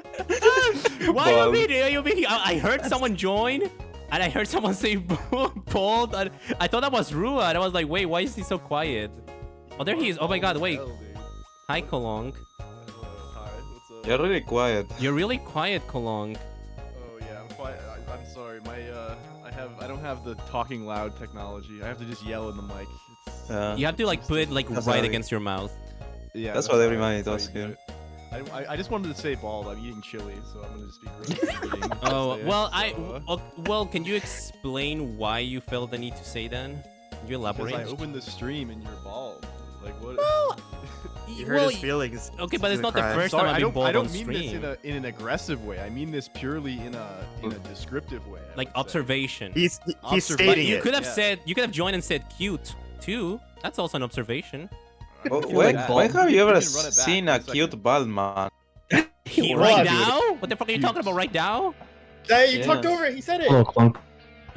Why Bald. you mean? I heard someone join, and I heard someone say bald, and I thought that was Rua, and I was like, wait, why is he so quiet? Oh, there he is. Oh my god, wait. Hi, Kolong. You're really quiet. You're really quiet, Kolong. Oh yeah, I'm quite. I'm sorry. I don't have the talking loud technology. I have to just yell in the mic. It's, You have to like put it like That's right how against your mouth. yeah, That's what every how- man that's how does you do here. it. I just wanted to say bald. I'm eating chili, so I'm gonna just be gross. eating Oh instead, well, so, well, can you explain why you felt the need to say that? Can you because elaborate? I opened the stream and you're bald. Like what? Well, You hurt his feelings. Okay, but He's it's not gonna the cry. first Sorry, time I've I been don't. bald I don't on mean stream. this in an aggressive way. I mean this purely in a descriptive way. I Like would say. observation. He's Observ- stating But you it. could have yeah. said, you could have joined and said cute too. That's also an observation. Oh, feel when, like when bald- have you You ever can run it back seen in a a second. cute bald man? Right dude. now? What the fuck are you talking about right now? Hey, you Yeah. talked over it. He said it.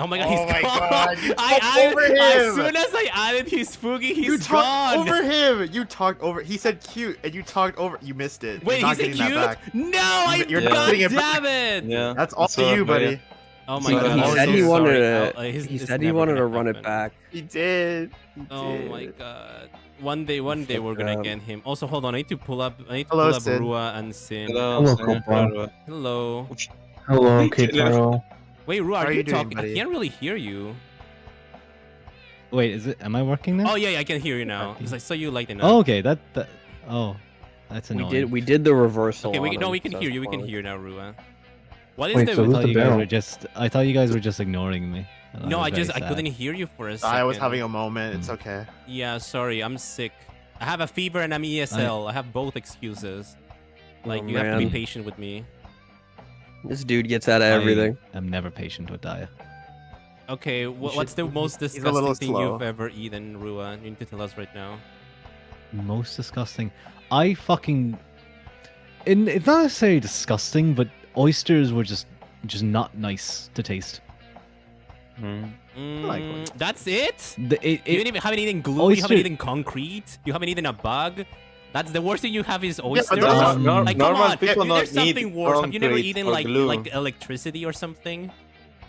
Oh my god, Oh he's my gone. God, you I talked added, over as him. soon as I added his Foogie, You he's talked gone. over him. You talked over. He said cute, and you talked over. You missed it. Wait, You're he not said getting that cute? back. No, I You're not god getting it back. damn it. Yeah. That's all so to you, bad. buddy. Oh my He god, said I'm he so wanted sorry. to- He He said he wanted to run it back. He did. He Oh did. my god. One day we're gonna job. get him. Also, hold on, I need to pull up Hello, pull up Sin. Rua and Sin. Hello, Hello, sir. Cobra. Hello. Hello, Kitaro. Wait, Rua, How are are you you doing, talking? I buddy? can't really hear you. Wait, is it? Am I working now? Oh yeah, I can hear you now. Because I saw you like enough. Oh, okay. Oh, that's We annoying. we did the reversal. Okay, on no, him, we can so hear it's you. We can fine. hear you now, Rua. What is Wait, the? so I thought thought you guys bell? were just. I thought you guys were just ignoring me. And No, was I very I sad. couldn't hear you for a second. I was having a moment. It's okay. Yeah, sorry, I'm sick. I have a fever and I'm ESL. I have both excuses. Like, Oh, you have to be man. patient with me. This dude gets out of everything. I'm never patient with Daya. Okay, what's the most a disgusting little thing slow. you've ever eaten, Rua? You need to tell us right now. Most disgusting. I fucking. It's not necessarily disgusting, but oysters were just not nice to taste. Hmm. That's it? The, it, You it, haven't eaten glue, you haven't oyster- eaten concrete, you haven't eaten a bug? That's the worst thing you have is but oysters? that's like, come normal on, people there's don't something need worse. Have you never concrete eaten or like glue. electricity or something?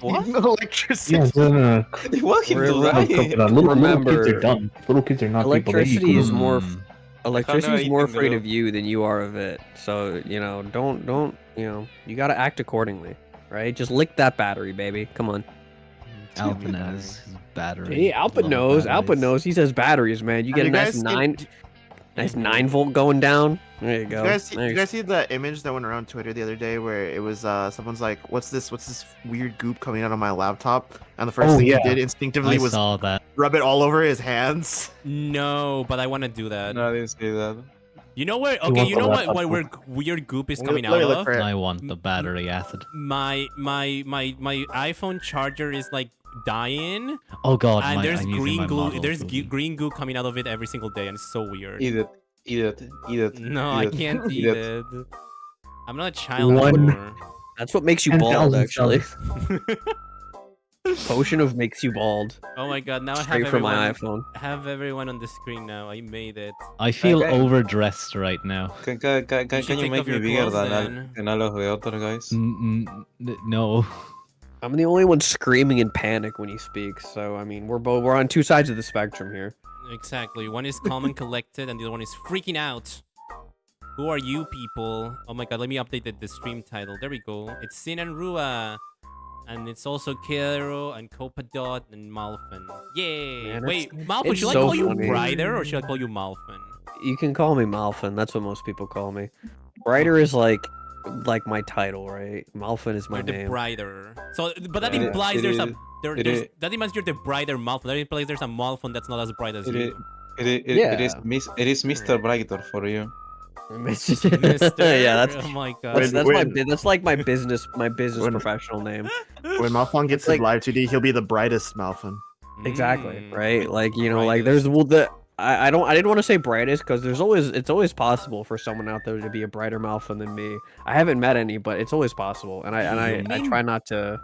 What? Electricity. Yeah, then, You want him to Re- die? little kids Remember, are dumb. Little kids are not electricity people. is more. Hmm. Electricity is more eating afraid the- of you than you are of it. So don't you gotta act accordingly, right? Just lick that battery, baby. Come on. Alpinez, his battery. Hey, Alpha love knows. Alpha batteries. knows. He says batteries, man. You Have get a you nice guys seen- nine, nice Mhm. 9-volt going down. There you go. You guys, see, you Nice. guys see the image that went around Twitter the other day where it was someone's like, what's this weird goop coming out of my laptop? And the first Oh, thing yeah. he did instinctively I was saw that. rub it all over his hands. No, but I want to do that. No, I didn't see that. You know where? You Okay, want you the know what? laptop What book? weird goop is Let coming me out look of? for it. I want the battery acid. My iPhone charger is like dying, Oh god, and there's I'm using green my glue. model There's movie. green goo coming out of it every single day, and it's so weird. Eat it. Eat it. Eat it. No, eat I it. can't Eat eat it. it. I'm not a child One- anymore. That's what makes you bald, 10,000 actually. subs. Potion of makes you bald. Oh my god! Now I have Straight from everyone. my iPhone. Have everyone on the screen now. I made it. I feel Okay. overdressed right now. Can should you take make off me your bigger clothes then. than all of the other guys? No. I'm the only one screaming in panic when he speaks. So I mean, we're on two sides of the spectrum here. Exactly. One is calm and collected, and the other one is freaking out. Who are you people? Oh my god, let me update the stream title. There we go. It's Sin and Rua. And it's also Kero and Copadot and Malfin. Yay! Man, Wait, it's- Malfin, it's should I so call you funny. Brider or should I call you Malfin? You can call me Malfin. That's what most people call me. Brighter is like my title, right? Malfin is my You're the name. Brider. So, but that Yeah, implies it there's is- a that implies you're the Brighter Malfin. That implies there's a Malfin that's not as bright as It you. is, it is Mr. Brighter for you. Mister? Yeah, that's Oh my god. that's like my business When- professional name. When Malfon gets It's like- his live 2D, he'll be the brightest Malfon. Exactly, Mm. right? Like like there's I didn't want to say brightest because it's always possible for someone out there to be a brighter Malfin than me. I haven't met any, but it's always possible, and I mean- try not to.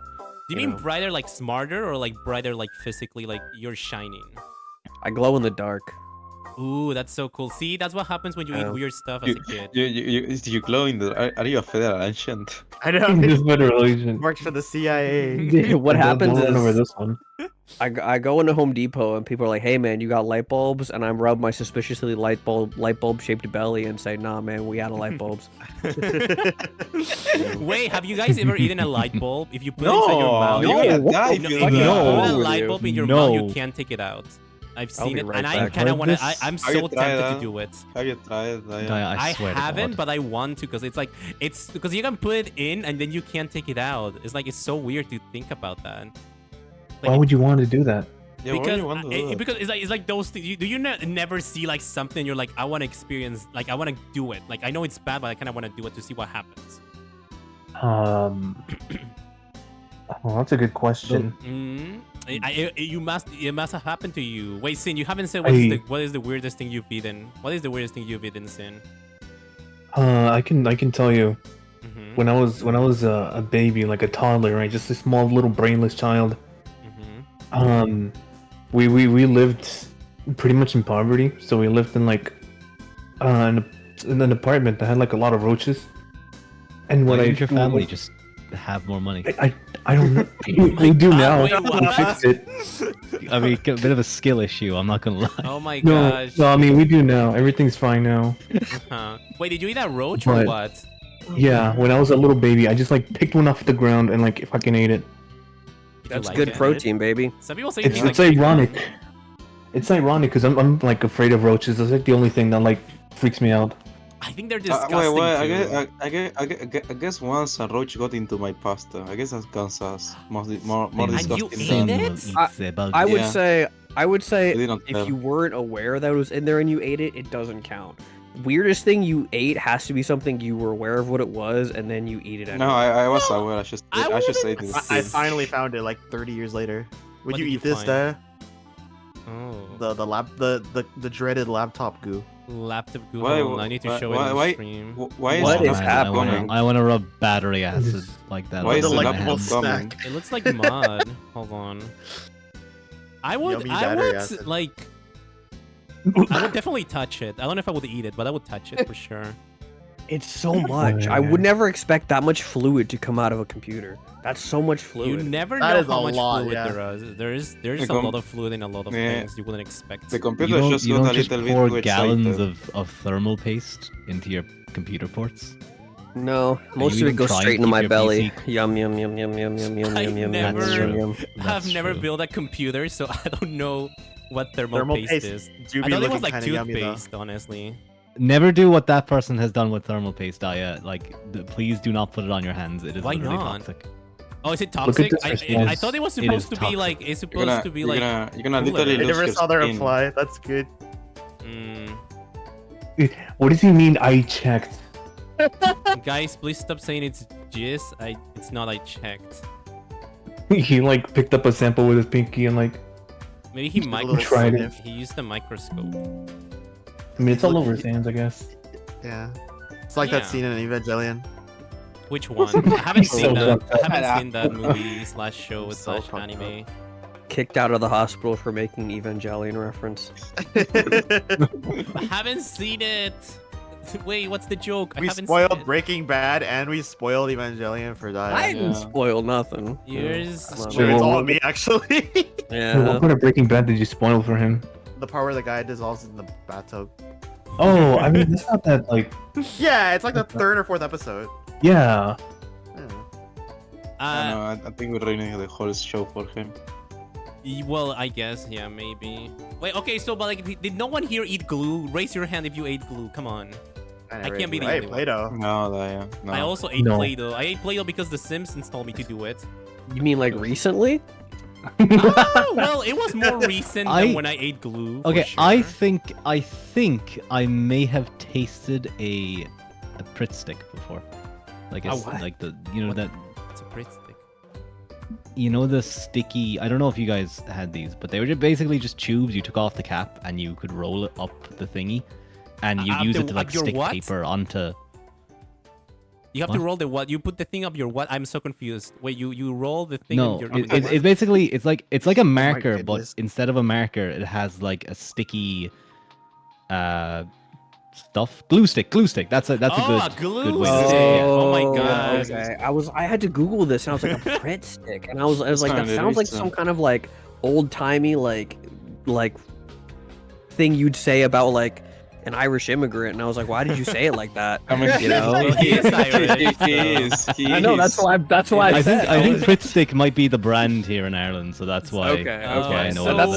Do you you mean know. brighter like smarter or like brighter like physically like you're shining? I glow in the dark. Ooh, that's so cool. See, that's what happens when you eat Yeah. weird stuff as a kid. You glow in the. Are you a federal ancient? I know. This federal agent. Worked for the CIA. What Don't happens run over is this one. I go into Home Depot and people are like, "Hey man, you got light bulbs?" And I rub my suspiciously light bulb shaped belly and say, "Nah, man, we out of light bulbs." Wait, have you guys ever eaten a light bulb? If you put it No, inside your mouth, you're No, gonna what die the if you fuck do is that. wrong put a with light you? bulb in your mouth, you No. can't take it out. I've I'll seen be it, right and I back. kind of Like want to. this? I'm Have you so tried tempted to that? do it. Have you tried? I swear to haven't, God. but I want to because it's like it's because you can put it in and then you can't take it out. It's like it's so weird to think about that. Like, Why would you want to do that? Yeah, why because do you want to do that? because it's like those things. Do you never see like something? You're like, I want to experience. Like I want to do it. Like I know it's bad, but I kind of want to do it to see what happens. Well, that's a good question. Mm-hmm. It must have happened to you. Wait, Sin, you haven't said I- what is the weirdest thing you've eaten? What is the weirdest thing you've eaten, Sin? I can tell you. Mm-hmm. When I was a baby, like a toddler, right, just a small little brainless child. Mm-hmm. We lived pretty much in poverty, so we lived in like in an apartment that had like a lot of roaches. And Why what didn't your family just have more money? I don't know. We do now. wait, what? We fixed it. I mean, a bit of a skill issue. I'm not gonna lie. Oh my No, gosh. no, I mean we do now. Everything's fine now. Huh. Wait, did you eat that roach or But- what? Yeah, when I was a little baby, I just like picked one off the ground and like fucking ate it. Did you That's like good it? protein, baby. Some people say It's like ironic. It's ironic because I'm like afraid of roaches. That's like the only thing that like freaks me out. I think they're disgusting wait. too. I guess once a roach got into my pasta. I guess that counts as more And you disgusting ate than. it? I would Yeah. say I didn't if tell. you weren't aware that it was in there and you ate it, it doesn't count. Weirdest thing you ate has to be something you were aware of what it was and then you eat it anyway. No, I was aware. I just I say wouldn't this. I finally found it like 30 years later. Would What you did you eat this, find? Dad? Oh. The dreaded laptop goo. Laptop Google. Why- I need to why- show it why- on why- the stream. Why What is is that happening? I want to rub battery acid like that. Why on is the the my delectable laptop hands. coming? It looks like mud. Hold on. I Yummy battery would acid. I would definitely touch it. I don't know if I would eat it, but I would touch it for sure. It's so much. I would never expect that much fluid to come out of a computer. That's so much fluid. You never That know is how a much lot, fluid yeah. there is. There's a lot of fluid in a lot of Yeah. things you wouldn't expect. The You computer don't, just you got don't a just little bit pour too gallons excited. of thermal paste into your computer ports. No, most you of it even goes try and straight into keep my your belly. PC Yum yum yum yum yum yum yum I've yum yum never- yum yum yum. I've That's never true. built a computer, so I don't know what thermal, Thermal paste paste is. do I be thought it was looking like kinda yummy, though. toothpaste, honestly. Never do what that person has done with thermal paste, Daya. Like, please do not put it on your hands. It is Why literally not? toxic. Oh, is it Look at toxic? this I response. thought it was It supposed is to be toxic. like it's You're supposed gonna, to be you're like. gonna, you're gonna cooler. literally I lose never your saw the skin. reply. That's good. What does he mean? I checked. Guys, please stop saying it's jizz. It's not. I checked. He like picked up a sample with his pinky and like. Maybe he little tried microscope. it. He used the microscope. I mean, it's all over his hands, I guess. Yeah. It's like Yeah. that scene in Evangelion. Which one? I haven't So seen that. fucked up. I haven't seen that movie slash show So slash fucked anime. Kicked out of the hospital for making Evangelion reference. I haven't seen it. Wait, what's the joke? I We haven't spoiled seen it. Breaking Bad and we spoiled Evangelion for I that. didn't Yeah. spoil nothing. Yours. Come on, Sure, Wait, it's what- all me actually. Yeah. What part of Breaking Bad did you spoil for him? The part where the guy dissolves in the bathtub. Oh, I mean, it's not that like. Yeah, it's like the third or fourth episode. Yeah. Yeah. I know, I think we're ruining the whole show for him. Well, I guess, yeah, maybe. Wait, okay, so, but like, did no one here eat glue? Raise your hand if you ate glue. Come on. never can't be ate the I ate only one. Play-Doh. No, Daya, no. I also ate No. Play-Doh. I ate Play-Doh because The Simpsons told me to do it. You mean like recently? Oh, well, it was more recent I- than when I ate glue. for Okay, sure. I think I may have tasted a Pritt stick before. Like A it's what? like the that It's a Pritt stick. the sticky. I don't know if you guys had these, but they were basically just tubes. You took off the cap and you could roll it up the thingy, and you Up use the- it to like up your stick what? paper onto. You have to What? roll the what? You put the thing up your what? I'm so confused. Wait, you roll the thing No, up your... it's basically it's like a marker, but goodness. instead of a marker, it has like a sticky stuff. Glue stick. That's a Oh, good a glue good way to stick. say it. Oh my yeah, God. okay. I had to Google this and I was like a Pritt stick, and I was like, that kinda sounds like recent. some kind of like old timey like thing you'd say about like an Irish immigrant, and I was like, why did you say it like that? I mean, You know? He is Irish, he is. He I know is. that's why I said. I think Pritt stick might be the brand here in Ireland, so that's why. Okay, that's okay. why I know so, about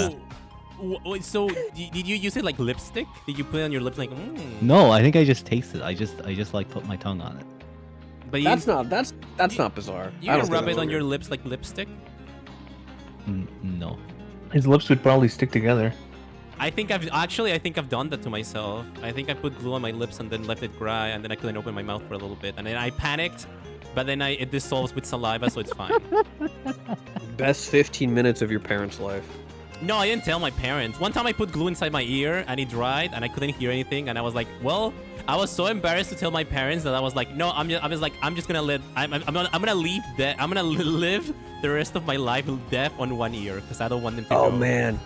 that. wait, so did you use it like lipstick? Did you put it on your lips like? No, I think I just tasted. I just like put my tongue on it. But That's not bizarre. You I can don't rub think it on that's your lips like lipstick. No. His lips would probably stick together. I think I've done that to myself. I think I put glue on my lips and then left it dry, and then I couldn't open my mouth for a little bit, and then I panicked, but then it dissolves with saliva, so it's fine. Best 15 minutes of your parents' life. No, I didn't tell my parents. One time I put glue inside my ear and it dried and I couldn't hear anything, and I was like, well, I was so embarrassed to tell my parents that I was like, no, I'm just gonna live. I'm gonna leave that. I'm gonna live the rest of my life deaf on one ear because I don't want them to Oh know. man.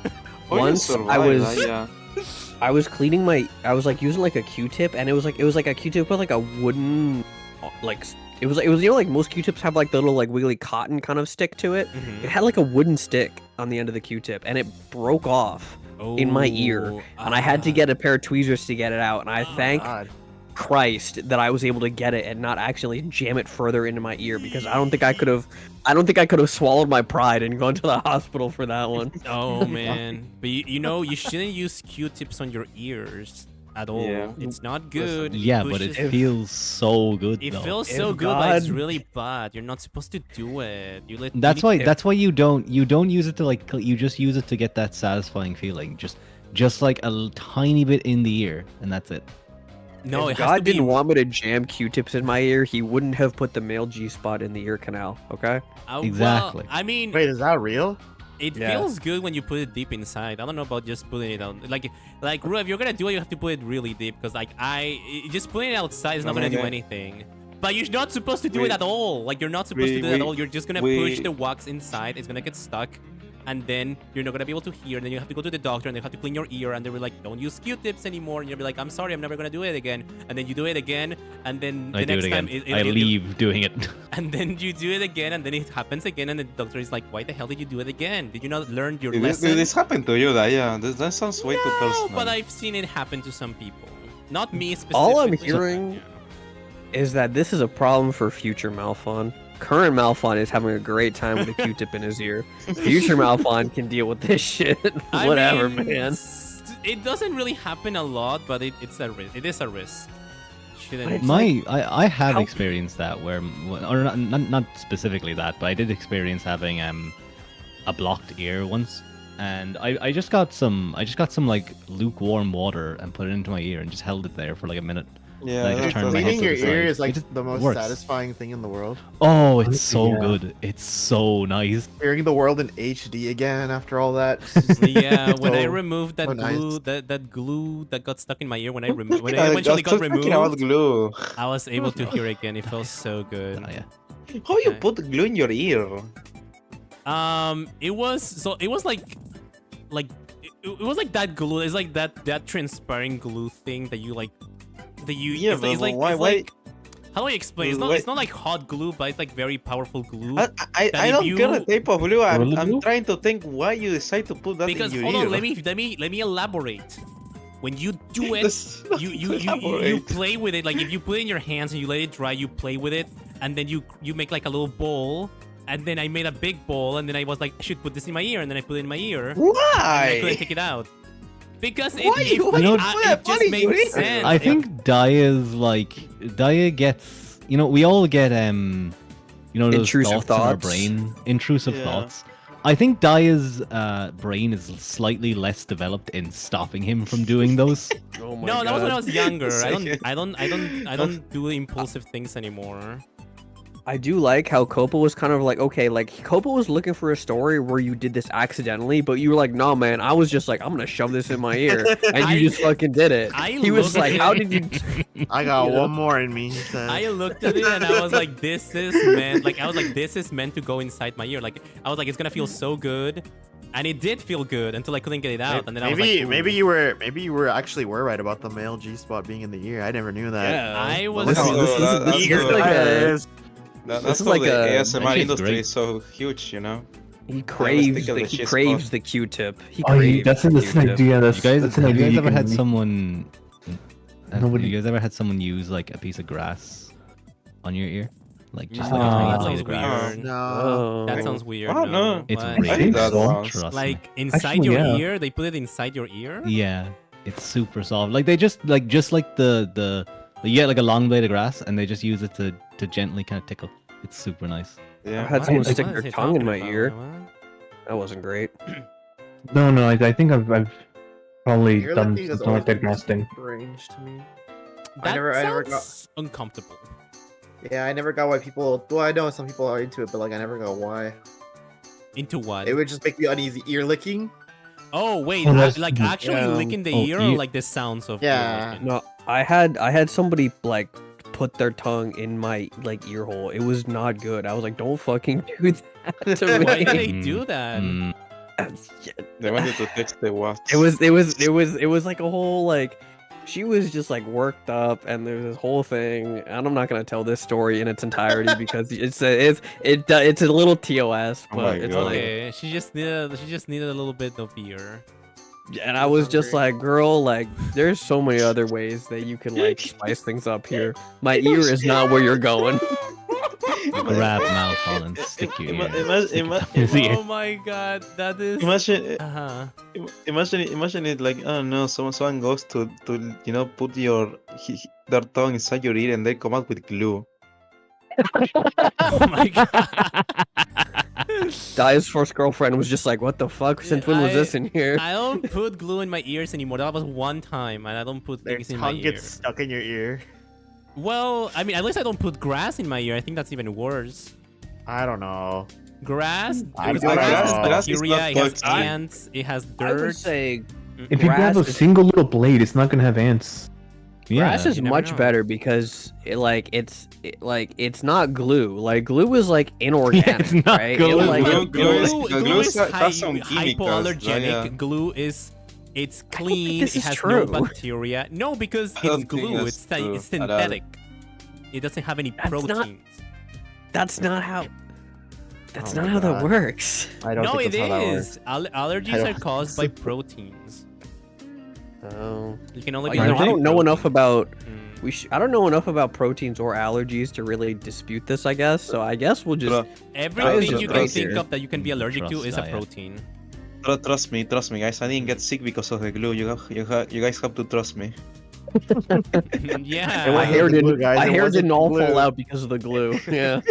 Oh, you Once I survived, was Daya. I was cleaning my I was like using like a Q-tip, and it was like a Q-tip with like a wooden like it was you know like most Q-tips have like the little like wiggly cotton kind of stick to it. Mhm. It had like a wooden stick on the end of the Q-tip, and it broke off in my ear, Oh, and I had to get a pair of tweezers to get it out, and I thank God. Christ that I was able to get it and not actually jam it further into my ear, because I don't think I could have swallowed my pride and gone to the hospital for that one. Oh man, but you know you shouldn't use Q-tips on your ears at all. Yeah. It's not good. Yeah, but it pushes- feels so good It though. feels so If good, but it's God- really bad. You're not supposed to do it. You That's need why. to- That's why you don't use it to like. You just use it to get that satisfying feeling. Just like a tiny bit in the ear, and that's it. No, If it has to God be. didn't want me to jam Q-tips in my ear, he wouldn't have put the male G-spot in the ear canal, okay? Exactly. Well, I mean, Wait, is that real? it Yeah. feels good when you put it deep inside. I don't know about just putting it on. Like Ru, if you're gonna do it, you have to put it really deep. Because just putting it outside is not gonna do anything. But you're not supposed to do it at all. Like you're not supposed to do it at all. You're just gonna push the wax inside. It's gonna get stuck. and then you're not gonna be able to hear, and then you have to go to the doctor, and they have to clean your ear, and they were like, don't use Q-tips anymore, and you'll be like, I'm sorry, I'm never gonna do it again, and then you do it again, and then the I do next it time again. I leave doing it. and then you do it again, and then it happens again, and the doctor is like, why the hell did you do it again? Did you not learn your Did lesson? this happen to you, Daya? That sounds way too No, personal. but I've seen it happen to some people. Not me specifically. All I'm but- hearing is that this is a problem for future Malphon. Current Malphon is having a great time with a Q-tip in his ear. Future Malphon can deal with this shit. I Whatever, mean, man. It doesn't really happen a lot, but it's a risk. It is a risk. Shouldn't. I have how- experienced that where, or not specifically that, but I did experience having a blocked ear once, and I just got some like lukewarm water and put it into my ear and just held it there for like a minute. Yeah, Like, that's turn my head Cleaning to your the side. ear is It like just the most works. satisfying thing in the world. Oh, it's so Yeah. good. It's so nice. Hearing the world in HD again after all that. Yeah, when I So- removed that so nice. glue, that glue that got stuck in my ear, when I when Yeah, I eventually just got talking about removed, glue. I was able to hear again. It felt so good. Oh, yeah. How you Okay. put glue in your ear? It was like it was like that glue. It's like that transparent glue thing that you like. That you Yeah, it's, but it's like why? it's like how do I explain? It's not Why- it's not like hot glue, but it's like very powerful glue. I That I if don't get the you- type of glue. I'm Glue? trying to think why you decide to put that Because in your hold ear. on, let me elaborate. When you do it, That's not you elaborate. play with it. Like if you put it in your hands and you let it dry, you play with it, and then you make like a little bowl. And then I made a big bowl, and then I was like, I should put this in my ear, and then I put it in my ear. And I couldn't Why? take it out. Because Why it you put it that just funny, you makes idiot? sense. I think Daya gets, we all get those Intrusive thoughts in our thoughts. brain, intrusive Yeah. thoughts. I think Daya's brain is slightly less developed in stopping him from doing those. Oh my No, that was when I was younger. Second. I don't do impulsive things anymore. I do like how Copa was kind of like, okay, like Copa was looking for a story where you did this accidentally, but you were like, nah, man, I was just like, I'm gonna shove this in my ear, and you just fucking did it. He was looked like, at how it- did you? I got You know? one more in me. He said. I looked at it and I was like, this is meant. Like I was like, this is meant to go inside my ear. Like I was like, it's gonna feel so good, and it did feel good until I couldn't get it out, and then I was like, maybe you were actually right about the male G spot being in the ear. I never knew that. Yeah. I was. This is- Oh, this is- that- this that's is good. like a- That's This is how like the a- ASMR That shit's industry great. is so huge, you know. He craves stick the of the shit Q-tip. He Oh, craves that's the an Q-tip. idea. That's, You guys, that's an have you idea. guys ever can had make. someone? Nobody- You guys ever had someone use like a piece of grass on your ear, like just like No. a tiny That blade sounds of grass? weird. No. Oh. That sounds weird. Oh, no. It's What? really I did that so. once. Trust me. Like inside Actually, your yeah. ear, they put it inside your ear. Yeah, it's super soft. Like they just like the you get like a long blade of grass and they just use it to gently kind of tickle. It's super nice. I Yeah. had someone I- stick What is their he tongue in talking my about? ear. What? That wasn't great. No, I think I've probably Ear done licking has something like always that grass thing. strange to me. That I never got. sounds uncomfortable. Yeah, I never got why people. Well, I know some people are into it, but like I never got why. Into what? It would just make me uneasy. Ear licking. Oh wait, Oh, that's- like actually Yeah. licking the Oh, ear, or ear- like the sounds of Yeah. licking? No, I had somebody like put their tongue in my like ear hole. It was not good. I was like, don't fucking do that to Why did me. they do that? Mm. They wanted to text the what? It was like a whole like she was just like worked up and there's this whole thing and I'm not gonna tell this story in its entirety because it's a little TOS, Oh but my it's God. like Okay, she just needed a little bit of ear. and I was just like, girl, like there's so many other ways that you can like spice things up here. My ear is not where you're going. Grab Malphon and stick your ear. Oh my god, that is. Imagine, Uh-huh. imagine it like, oh no, someone goes to put their tongue inside your ear and they come out with glue. Oh my god. Dai's first girlfriend was just like, what the fuck? Since when was this in here? I don't put glue in my ears anymore. That was one time, and I don't put Their things in my tongue ear. gets stuck in your ear. Well, I mean, at least I don't put grass in my ear. I think that's even worse. I don't know. Grass? I Because don't grass know. has Grass is bacteria, not it has toxic. ants, it has I would dirt. say If you grab a Grass is- single little blade, it's not gonna have ants. Grass is You never much know. better because it's not glue. Like glue is like inorganic, It's not right? glue. It, like, Glue is has some chemicals, hypoallergenic. yeah. Glue is it's think clean. this It is has true. no bacteria. No, because I it's don't think glue. that's It's true it's at all. synthetic. It doesn't have any That's not- proteins. that's not how. That's Oh not my how that God. works. I don't No, think it that's how that works. is. Allergies don't are think caused so. by proteins. Oh, You can only I be don't allergic know to enough about. Mm. I don't know enough about proteins or allergies to really dispute this. I guess so. I guess we'll just. Everything you can trust think here. of that you can be allergic to Trust is a diet. protein. Trust me, guys. I didn't get sick because of the glue. You guys have to trust me. Yeah. And my Because hair of the glue, didn't. guys, My it hair wasn't didn't the all fall glue. out because of the glue. Yeah.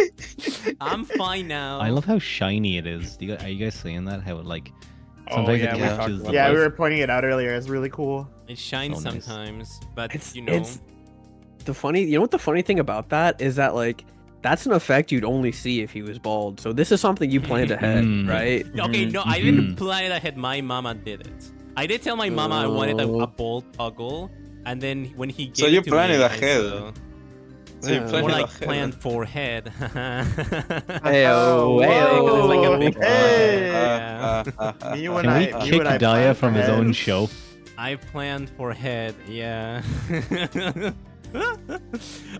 I'm fine now. I love how shiny it is. Are you guys seeing that? How it like Oh, sometimes yeah, it we talked catches about the Yeah, we buzz. were pointing it out earlier. It's really cool. It shines So nice. sometimes, but It's you know. it's the funny. You know what the funny thing about that is that like that's an effect you'd only see if he was bald. So this is something you planned ahead, Mm. right? Okay, no, I Mhm. didn't plan it ahead. My mama did it. I did tell my mama I wanted a Oh. bald toggle, and then when he gave So you it to planned me, it I ahead. saw- So you Yeah. planned more it like ahead. planned forehead. Hey-o, Yeah, 'cause it's like a big hey. forehead, Me yeah. when Can we I- me kick when I Daya planned from his ahead. own show? I planned forehead, yeah.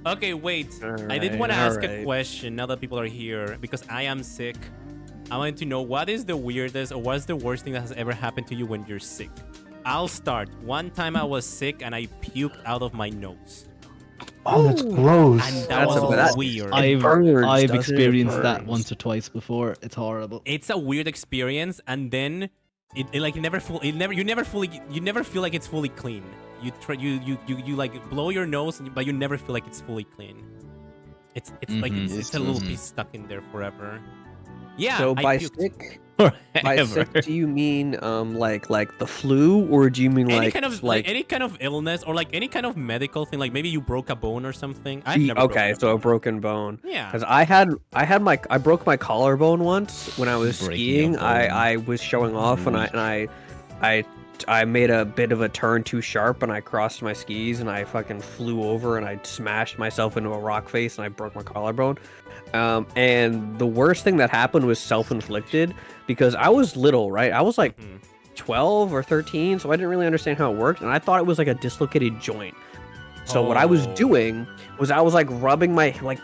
Okay, wait. I did want to ask a question now that people are here because I am sick. I wanted to know what is the weirdest or what's the worst thing that has ever happened to you when you're sick. I'll start. One time I was sick and I puked out of my nose. Oh, that's gross. And that That's was that- weird. I've burns, I've doesn't it? experienced that Burns. once or twice before. It's horrible. It's a weird experience, and then it like never full. It never you never feel like it's fully clean. You try you like blow your nose, but you never feel like it's fully clean. It's like Mhm. it's a little Mhm. piece stuck in there forever. Yeah. So I by puked. sick, by Forever. sick, do you mean like the flu, or do you mean Any like kind of like any kind of illness or like any kind of medical thing, like maybe you broke a bone or something. I've never broken okay, a so a bone. broken bone. Yeah. Because I broke my collarbone once when I was Breaking a skiing. bone. I was showing off and I made a bit of a turn too sharp and I crossed my skis and I fucking flew over and I smashed myself into a rock face and I broke my collarbone. And the worst thing that happened was self-inflicted because I was little, right? I was like Mhm. 12 or 13, so I didn't really understand how it worked and I thought it was like a dislocated joint. So what I was Oh. doing was I was like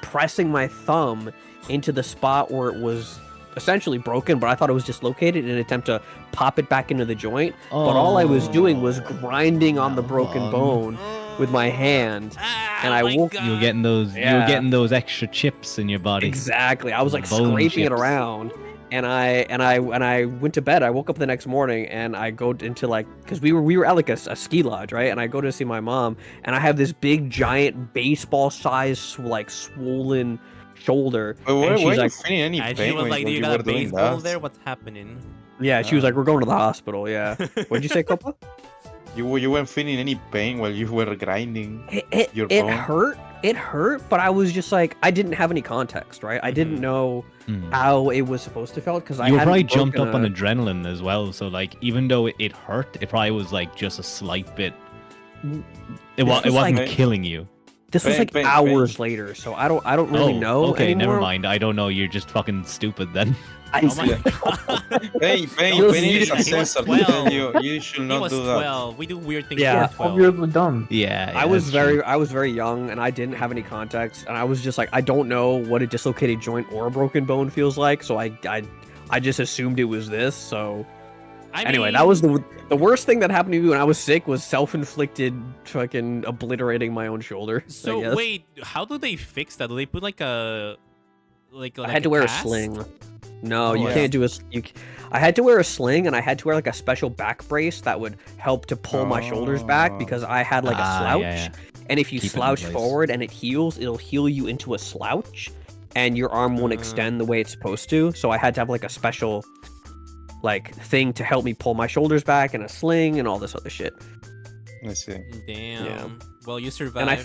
pressing my thumb into the spot where it was essentially broken, but I thought it was dislocated in an attempt to pop it back into the joint. But all I was doing was grinding on the broken bone with my hand. And I woke You were getting those. You were Yeah. getting those extra chips in your body. exactly. I was like Bone scraping it chips. around. And I went to bed. I woke up the next morning and I go into like because we were at like a ski lodge, right? And I go to see my mom and I have this big giant baseball size like swollen shoulder. But and were she's you like, feeling any And she pain was when like, "Do you you got were a doing baseball that? there? What's happening?" yeah, she was like, we're going to the hospital. Yeah. What'd you say, Copa? You weren't feeling any pain while you were grinding. It Your it bone? hurt. It hurt, but I was just like, I didn't have any context, right? I didn't know Hmm. how it was supposed to feel because I You hadn't probably jumped broken up on a- adrenaline as well. So like, even though it hurt, it probably was like just a slight bit. It This was wasn't like- killing you. This was Pain, like pain, hours pain. later, so I don't really know. Okay, never anymore. mind. I don't know. You're just fucking stupid then. I, Oh my god. Pain Don't is need a it. He was sensor to 12. tell you should He not was do that. 12. We do weird things. Yeah. when Yeah, we're 12 years were dumb. Yeah, I was very young and I didn't have any context and I was just like I don't know what a dislocated joint or a broken bone feels like, so I just assumed it was this. So anyway, that was the worst thing that happened to me when I was sick was self-inflicted fucking obliterating my own shoulder. I So guess. wait, how do they fix that? Do they put like a I had to wear cast? a sling. No, Oh, you yeah. can't do I had to wear a sling and I had to wear like a special back brace that would help to pull my shoulders back Oh. because I had like a slouch. yeah, yeah. And if you Keep it in slouch place. forward and it heals, it'll heal you into a slouch and your arm won't extend the way it's supposed to. So I had to have like a special like thing to help me pull my shoulders back and a sling and all this other shit. I see. Damn. Well, you survived. And I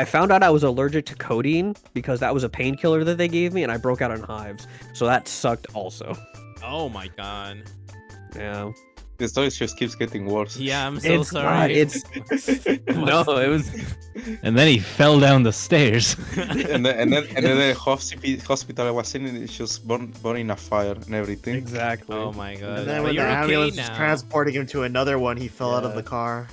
found out I was allergic to codeine because that was a painkiller that they gave me and I broke out in hives. So that sucked also. Oh my god. Yeah. The story just keeps getting worse. Yeah, I'm so It's sorry. It's no, it was. And then he fell down the stairs. and then the hospital I was in, it just burned in a fire and everything. Exactly. Oh my god. And then But when the you're okay ambulance was now. transporting him to another one, he fell out of Yeah. the car.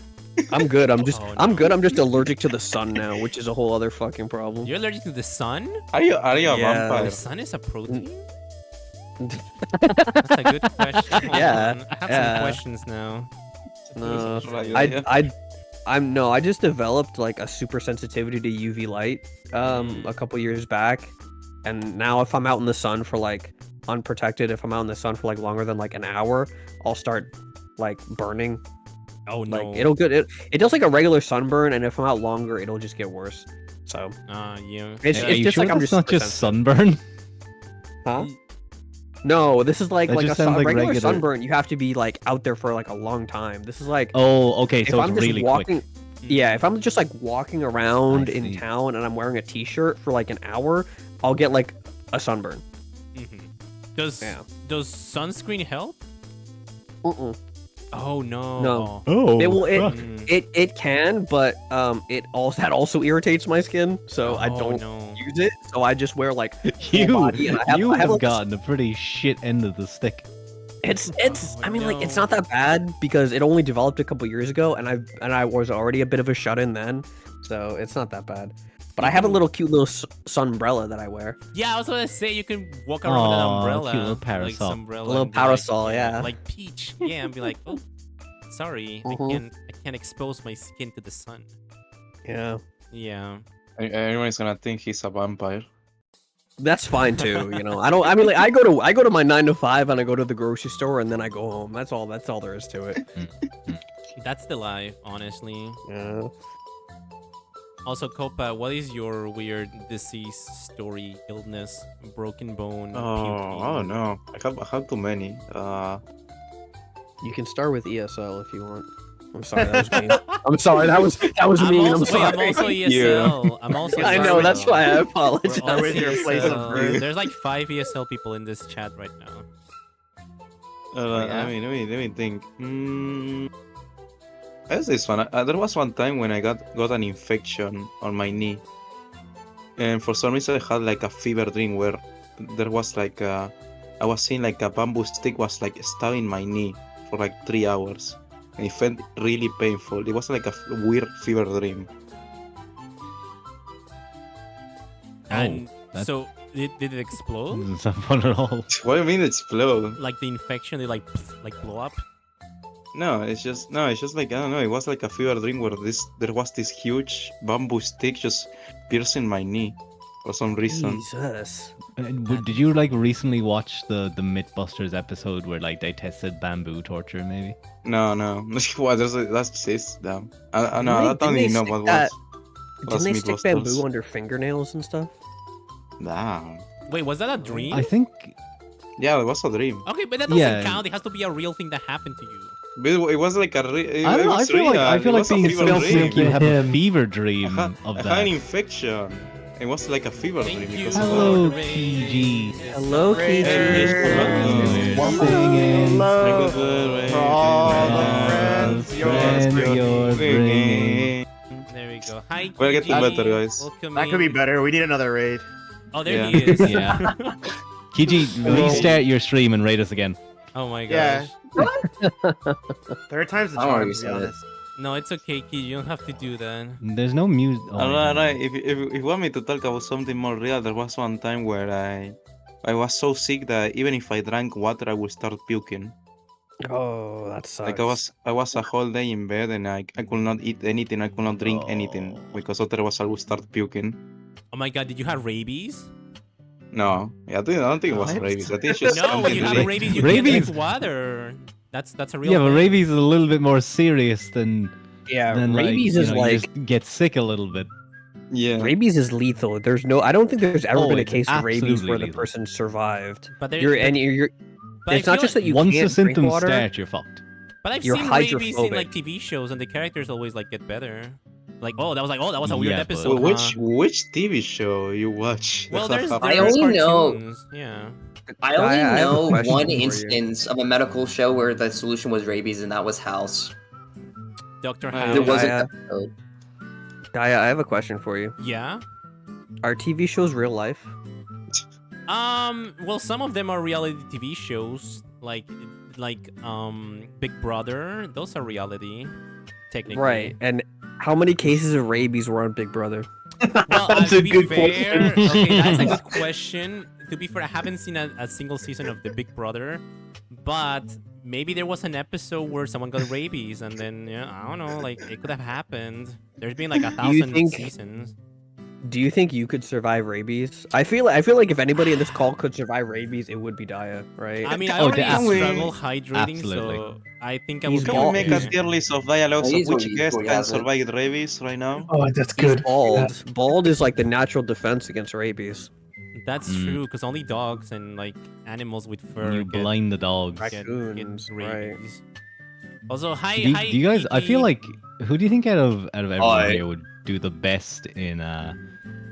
I'm good. I'm just. Oh, I'm no. good. I'm just allergic to the sun now, which is a whole other fucking problem. You're allergic to the sun? Are you a Yeah. vampire? The sun is a protein? That's a good question. Hold Yeah, on. I have yeah. some questions now. No, Right, yeah. I just developed like a super sensitivity to UV light a couple years back, and now if I'm out in the sun for like unprotected, if I'm out in the sun for like longer than like an hour, I'll start like burning. Oh no. Like it does like a regular sunburn, and if I'm out longer, it'll just get worse. So Yeah. it's Are you just sure like I'm that's just not super just sensitive. sunburn? Huh? No, this is like That like a just sounds like regular regular- sunburn. You have to be like out there for like a long time. This is like Oh, okay, if so I'm it's just really walking. quick. Yeah, if I'm just like walking around I in see. town and I'm wearing a t-shirt for like an hour, I'll get like a sunburn. Does Yeah. does sunscreen help? Uh-uh. Oh no. No. Oh, It will. Mm. It can, but that also irritates my skin, so I Oh, don't no. use it. So I just wear like You, full body, and I you have have like, gotten a pretty shit end of the stick. It's Oh, I mean like it's no. not that bad because it only developed a couple years ago, and I was already a bit of a shut-in then, so it's not that bad. But I have a little cute little sunbrella that I wear. Yeah, I was gonna say you can walk around with an Aw, umbrella. cute little Like parasol. umbrella A little and be like, parasol, yeah. Like Peach. Yeah, and be like, oh, sorry, Mhm. I can't expose my skin to the sun. Yeah. Yeah. Everyone's gonna think he's a vampire. That's fine too, you know. I mean like I go to my 9 to 5 and I go to the grocery store and then I go home. That's all there is to it. That's the life, honestly. Yeah. Also, Copa, what is your weird disease story, illness, broken bone? Oh, I don't know. I have too many. You can start with ESL if you want. I'm sorry, that was mean. I'm sorry, that was mean. I'm Also, wait, sorry. I'm also ESL. I'm also. I know, that's why I apologize. We're all with your place of ESL. birth. There's like 5 ESL people in this chat right now. Yeah. Let me think. There's this one. There was one time when I got an infection on my knee, and for some reason I had like a fever dream where there was like I was seeing like a bamboo stick was like stabbing my knee for like 3 hours, and it felt really painful. It was like a weird fever dream. And that- so, did it explode? Doesn't sound fun at all. What do you mean explode? Like the infection, they like blow up? No, it's just like I don't know. It was like a fever dream where there was this huge bamboo stick just piercing my knee for some reason. Jesus. Did you like recently watch the Mythbusters episode where like they tested bamboo torture? Maybe. No. What? That's just damn. I know. I Didn't don't they even know stick what that- was. Didn't they stick Mythbusters. bamboo under fingernails and stuff? Damn. Wait, was that a dream? I think. Yeah, it was a dream. Okay, but that doesn't Yeah. count. It has to be a real thing that happened to you. But it was like a. I don't know. I feel like being so sick you have a fever dream I of had an that. infection. It was like a fever Thank dream you. because of Hello, that. PG. Hello, Hey, Hello, singing. Hello. Hello. For all the friends you're bringing. There we go. Hi, We're getting Kiji. better, guys. Welcome That could be in. better. We need another raid. Oh, there Yeah. he is. Yeah. Kiji, restart your stream and rate us again. Oh my Yeah. gosh. There are times the I'm already charm, to be sad. honest. No, it's okay, Kiji. You don't have to do that. There's no music. Alright. If you want me to talk about something more real, there was one time where I was so sick that even if I drank water, I would start puking. Oh, that sucks. Like I was a whole day in bed and I could not eat anything, I could not drink anything because otherwise I would start puking. Oh my god, did you have rabies? No, I don't think it was What? rabies. I think it's just No, when something you have really- rabies, you Rabies- can't drink water. That's a real Yeah, but thing. rabies is a little bit more serious than Yeah, than rabies like, is you know, you like just get sick a little bit. Yeah. rabies is lethal. I don't think there's ever Oh, been a it's case of rabies absolutely where the lethal. person survived. But there, You're but I it's not feel just that you Once can't the symptoms drink water. start, you're fucked. But I've you're seen rabies in hydrophobic. like TV shows, and the characters always like get better. Like, oh, that was a weird Yeah, but- episode. Which TV show you watch? Well, there's I there's only know- cartoons. Yeah. I only I have a know question one for you. instance of a medical show where the solution was rabies, and that was House. Dr. Hey, House. There was an Daya, episode. Daya, I have a question for you. Yeah. Are TV shows real life? Well, some of them are reality TV shows, like Big Brother. Those are reality, technically. Right. And how many cases of rabies were on Big Brother? Well, That's to a be good fair, question. okay, that's a good question. To be fair, I haven't seen a single season of the Big Brother, but maybe there was an episode where someone got rabies, and then I don't know, like it could have happened. There's been like 1,000 think- seasons. Do you think you could survive rabies? I feel like if anybody in this call could survive rabies, it would be Daya, right? I mean, I Oh, already definitely. struggle hydrating, Absolutely. so I think I He's would Can be we bald. make a okay. tier list of dialogues He's of which already guest fully can has it. survive rabies right now? Oh, that's He's good. bald. Bald is like the natural defense against rabies. That's Mm. true, because only dogs and like animals with fur You get, blind the dogs. get Raccoons, right. rabies. Also, hi, Do you, hi. do you guys? I feel Kiki. like who do you think out of everyone Hi. here would do the best in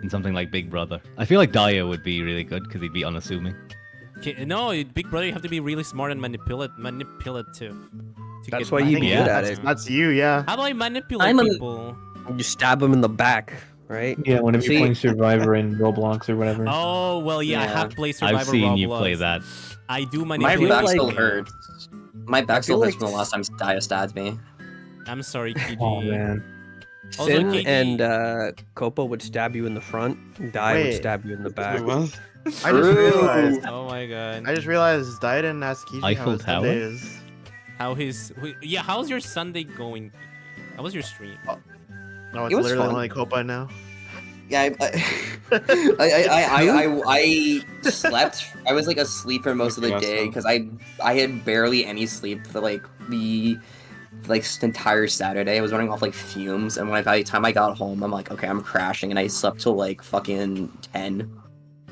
something like Big Brother? I feel like Daya would be really good because he'd be unassuming. No, Big Brother, you have to be really smart and manipulative. To That's get why you'd be Yeah. good at it. That's you, yeah. How do I manipulate I'm a- people? You stab them in the back, right? Yeah, whenever See- you're playing Survivor in Roblox or whatever. Oh, well, yeah, I Yeah. have played Survivor I've seen you Roblox. play that. I do My manipulate back like- still people. hurts. My back still feel hurts like from the last time Daya stabbed me. I'm sorry, Kiji. Oh man. Also, Sin Kiki- and Copa would stab you in the front. Dai would Wait. stab you in the back. Well, I just realized. Oh my god. Daya didn't ask Kiji how Eiffel his Tower? Sunday is. Yeah, how's your Sunday going? How was your stream? No, it's It was literally fun. only Copa now. Yeah, I slept. I was like asleep for most of the Okay, day awesome. because I had barely any sleep for like the entire Saturday. I was running off like fumes, and by the time I got home, I'm like, okay, I'm crashing, and I slept till like fucking 10.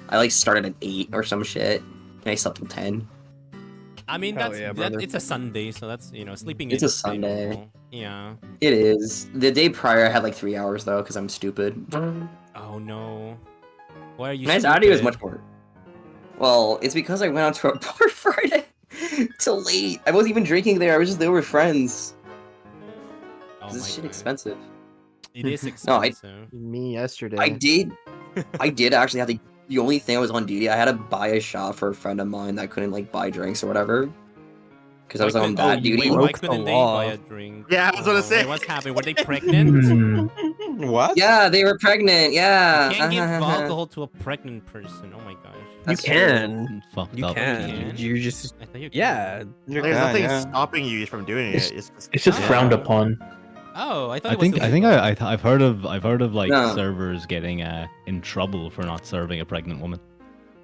I like started at 8 or some shit, and I slept till 10. I mean, Hell that's yeah, brother. it's a Sunday, so that's sleeping. It's in a is pretty Sunday. normal. Yeah. It is. The day prior, I had like 3 hours though, because I'm stupid. Oh no. Why are you? My Saturday was stupid? much more. Well, it's because I went out to a bar Friday till late. I wasn't even drinking there. I was just there with friends. Oh This my shit God. expensive. It is No, I- expensive. Me yesterday. I did actually have to. The only thing I was on duty, I had to buy a shot for a friend of mine that couldn't like buy drinks or whatever. Because I was on that duty. Wait, why Broke the couldn't they law. buy a drink? Yeah, I was gonna say. Wait, what's happening? Were they pregnant? Hmm. what? Yeah, they were pregnant. Yeah. You can't give alcohol to a pregnant person. Oh my gosh. You That's true. can. Fucked You up. can. can? You're just I thought you yeah. You There's can, nothing yeah. stopping you from doing it. It's just, It's just Ah. frowned upon. Oh, I thought I it was think illegal. I've heard of like No. servers getting in trouble for not serving a pregnant woman.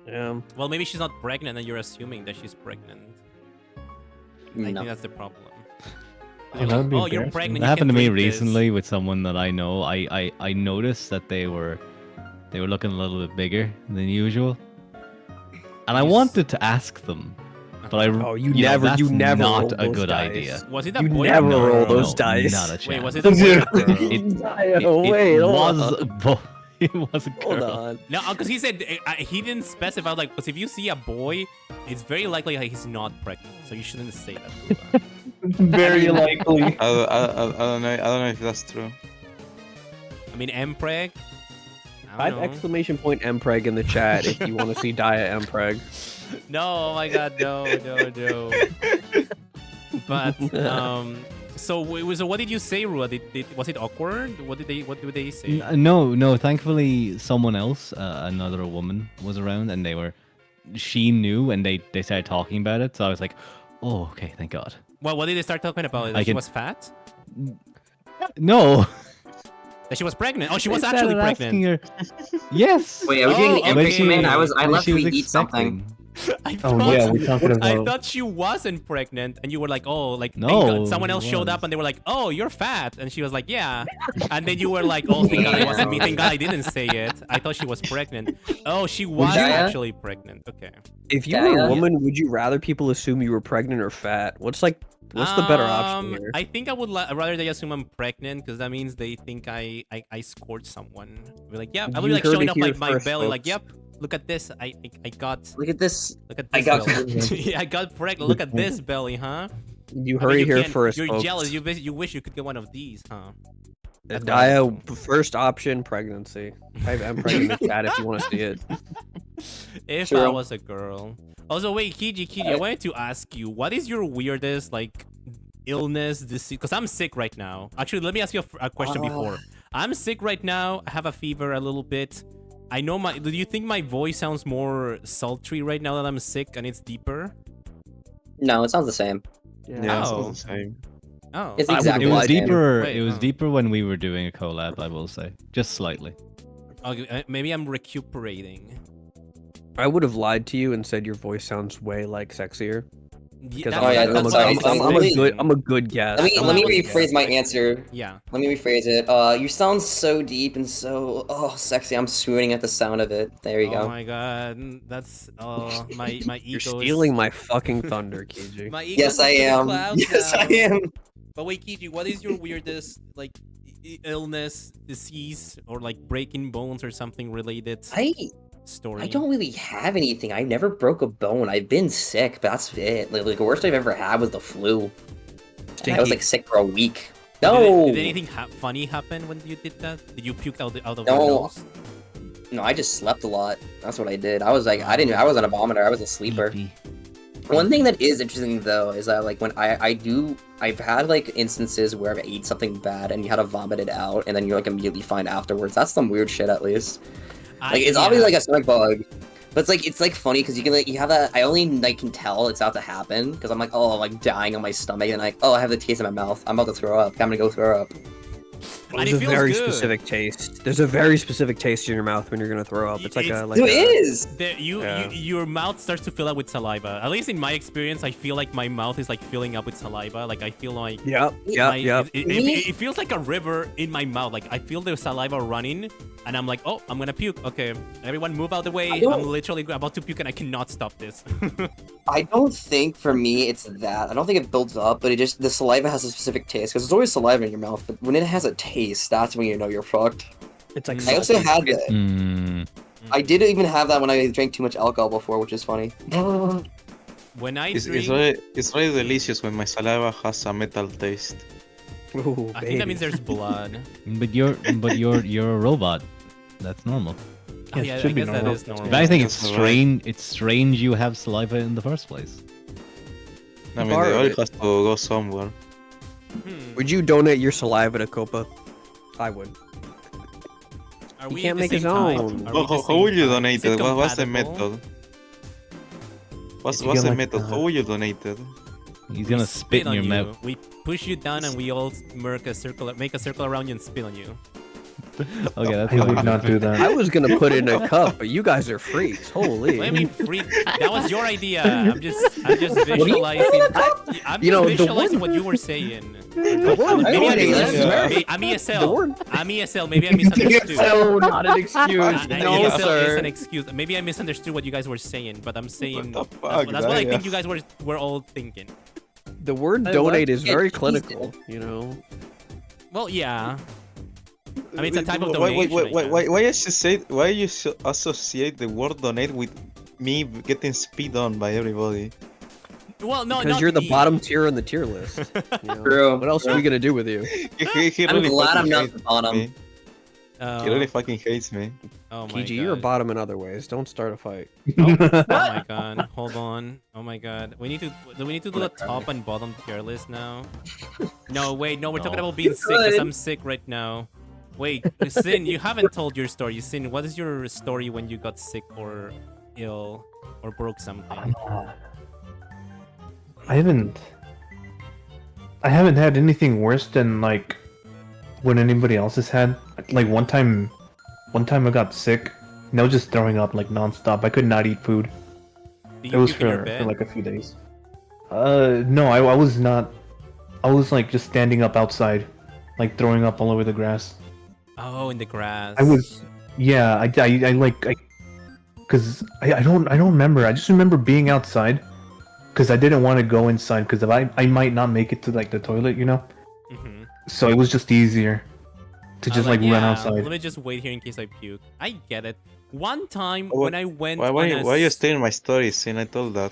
Yeah. Well, maybe she's not pregnant, and you're assuming that she's pregnant. I No. think that's the problem. Yeah, that would be Oh, you're embarrassing. pregnant. That you happened to can me drink this. recently with someone that I know. I noticed that they were looking a little bit bigger than usual, and I You s- wanted to ask them, but I Oh, you know, never- you that's never roll not a those good dice. idea. Was it a You boy or never girl? roll No, those dice. Not a chance. Wait, was it a boy or a girl? It was a girl. Hold on. No, because he said he didn't specify. Like, because if you see a boy, it's very likely that he's not pregnant. So you shouldn't say that. Very likely. I don't know. I don't know if that's true. I mean, Mpreg. I Type don't know. exclamation point Mpreg in the chat if you want to see Daya Mpreg. No, oh my God, no. But so what did you say, Rua? Was it awkward? What did they say? No. Thankfully, someone else, another woman, was around, and she knew, and they started talking about it. So I was like, oh, okay, thank God. Well, what did they start talking about? I That she can- was fat? No. That she was pregnant? Oh, she They was actually started asking pregnant. her- Yes. Wait, are we Oh, doing okay. everything, man? I When left she was to eat something. expecting. I Oh thought, yeah, we're talking I about. thought she wasn't pregnant, and you were like, "Oh, like thank No, God." Someone else she showed was. up, and they were like, "Oh, you're fat," and she was like, "Yeah," and then you were like, "Oh, thank God it wasn't me. Thank God I didn't say it. I thought she was pregnant. Oh, she was you- actually pregnant. Okay. If you were Yeah. a woman, would you rather people assume you were pregnant or fat? What's the better option here? I think I would rather they assume I'm pregnant because that means they think I scored someone. Be like, yeah, I would be You like heard showing it up here like my first, belly, like, folks. yep, Look at this. I got. Look at this. Look at I this. got- belly. Yeah, I got pregnant. Look at this belly, huh? You I mean, heard you it here can't- first, You're folks. jealous. You wish you could get one of these, huh? That's Dia, awesome. first option, pregnancy. I'm pregnant with Cat if you want to see it. If True. I was a girl. Also, wait, Kiji, I wanted to ask you, what is your weirdest like illness, disease? Because I'm sick right now. Actually, let me ask you a question before. I'm sick right now. I have a fever a little bit. I know my. Do you think my voice sounds more sultry right now that I'm sick and it's deeper? No, it sounds the same. Yeah, it's Oh. all the same. Oh. It's I would've exactly It the was same. deeper. Wait, It was oh. deeper when we were doing a collab. I will say, just slightly. Okay, maybe I'm recuperating. I would have lied to you and said your voice sounds way like sexier. Because Oh, yeah, I'm, that's sorry. I'm a good guess. Let me That's let me what I was rephrase my guessing. answer. Yeah. Let me rephrase it. You sound so deep and so sexy. I'm swooning at the sound of it. There you Oh go. my god, that's my ego. You're stealing my fucking thunder, Kiji. My ego. Yes, I am. Yes, I am. But wait, Kiji, what is your weirdest like illness, disease, or like breaking bones or something related story? I don't really have anything. I never broke a bone. I've been sick, but that's it. Like the worst I've ever had was the flu. And I was like sick for a week. No. Did anything funny happen when you did that? Did you puke out of your No. nose? No, I just slept a lot. That's what I did. I was like, I wasn't a vomiter. I was a sleeper. One thing that is interesting though is that like when I've had like instances where I've ate something bad and you had to vomit it out and then you're like immediately fine afterwards. That's some weird shit at least. Like it's obviously like a stomach bug, but it's like funny because you can like you have that. I only like can tell it's about to happen because I'm like like dying on my stomach and like I have the taste in my mouth. I'm about to throw up. I'm gonna go throw up. There's a very specific taste. There's a very specific taste in your mouth when you're gonna throw up. It's like a like. There is. Your mouth starts to fill up with saliva. At least in my experience, I feel like my mouth is like filling up with saliva. Like I feel like Yep. It feels like a river in my mouth. Like I feel the saliva running, and I'm like, oh, I'm gonna puke. Okay, everyone move out the way. I'm literally about to puke, and I cannot stop this. I don't think for me it's that. I don't think it builds up, but the saliva has a specific taste because there's always saliva in your mouth. But when it has a taste, that's when you know you're fucked. It's like I also had that. Mm. I did even have that when I drank too much alcohol before, which is funny. When I It's drink, really delicious when my saliva has a metal taste. Ooh, I think that means there's blood. But you're a robot. That's normal. Oh, yeah, I guess that is normal. If anything, it's That's alright. strange. It's strange you have saliva in the first place. I mean, the oil has to go somewhere. Would you donate your saliva to Copa? I would. Are He we can't at the make his same time? own. Are we the How same will you time? donate Is it it? What's the compatible? method? What's You the get like method? How will you donate it? He's We gonna spit in on your you. mouth. We push you down and we all make a circle around you and spit on you. Okay, that's I how would you not do that. I was gonna put it in a cup, but you guys are freaks. Holy. What do you mean freak? That was your idea. I'm just visualizing. I'm You know, just the visualizing word- what you were saying. The word Maybe I donate is misunderstood. very- I'm The ESL. word- I'm ESL. Maybe I misunderstood. No, not an excuse. No, ESL is sir. an excuse. Maybe I misunderstood what you guys were saying, but I'm saying What the that's, fuck, that's what I think Daya? you guys were all thinking. The word I donate love is it. very It's clinical, you know. Well, yeah. I mean, it's a type of Why- donation. I guess. Why you associate the word donate with me getting spit on by everybody? Well, no, Because not you're the me. bottom tier on the tier list. You know? True. What else are we gonna do with you? He I'm really glad I'm fucking not hates the bottom. me. He really fucking hates me. Oh my PG, god. you're a bottom in other ways. Don't start a fight. Oh my god. Hold on. Oh my god. We need to do the top and bottom tier list now? No, wait, no, we're talking No. about being sick because could. I'm sick right now. Wait, Sin, you haven't told your story. Sin, what is your story when you got sick or ill or broke something? I haven't had anything worse than like what anybody else has had. Like one time I got sick and I was just throwing up like nonstop. I could not eat food. Did It was puke in your for bed? like a few days. No, I was not. I was like just standing up outside, like throwing up all over the grass. Oh, in the grass. I was, yeah, I because I don't remember. I just remember being outside, because I didn't want to go inside because I might not make it to like the toilet, you know. Mhm. So it was just easier to just like, run yeah, outside. Let me just wait here in case I puke. I get it. One time Why- when I went Why, on why, a why are you s- stealing my stories? Since I told that.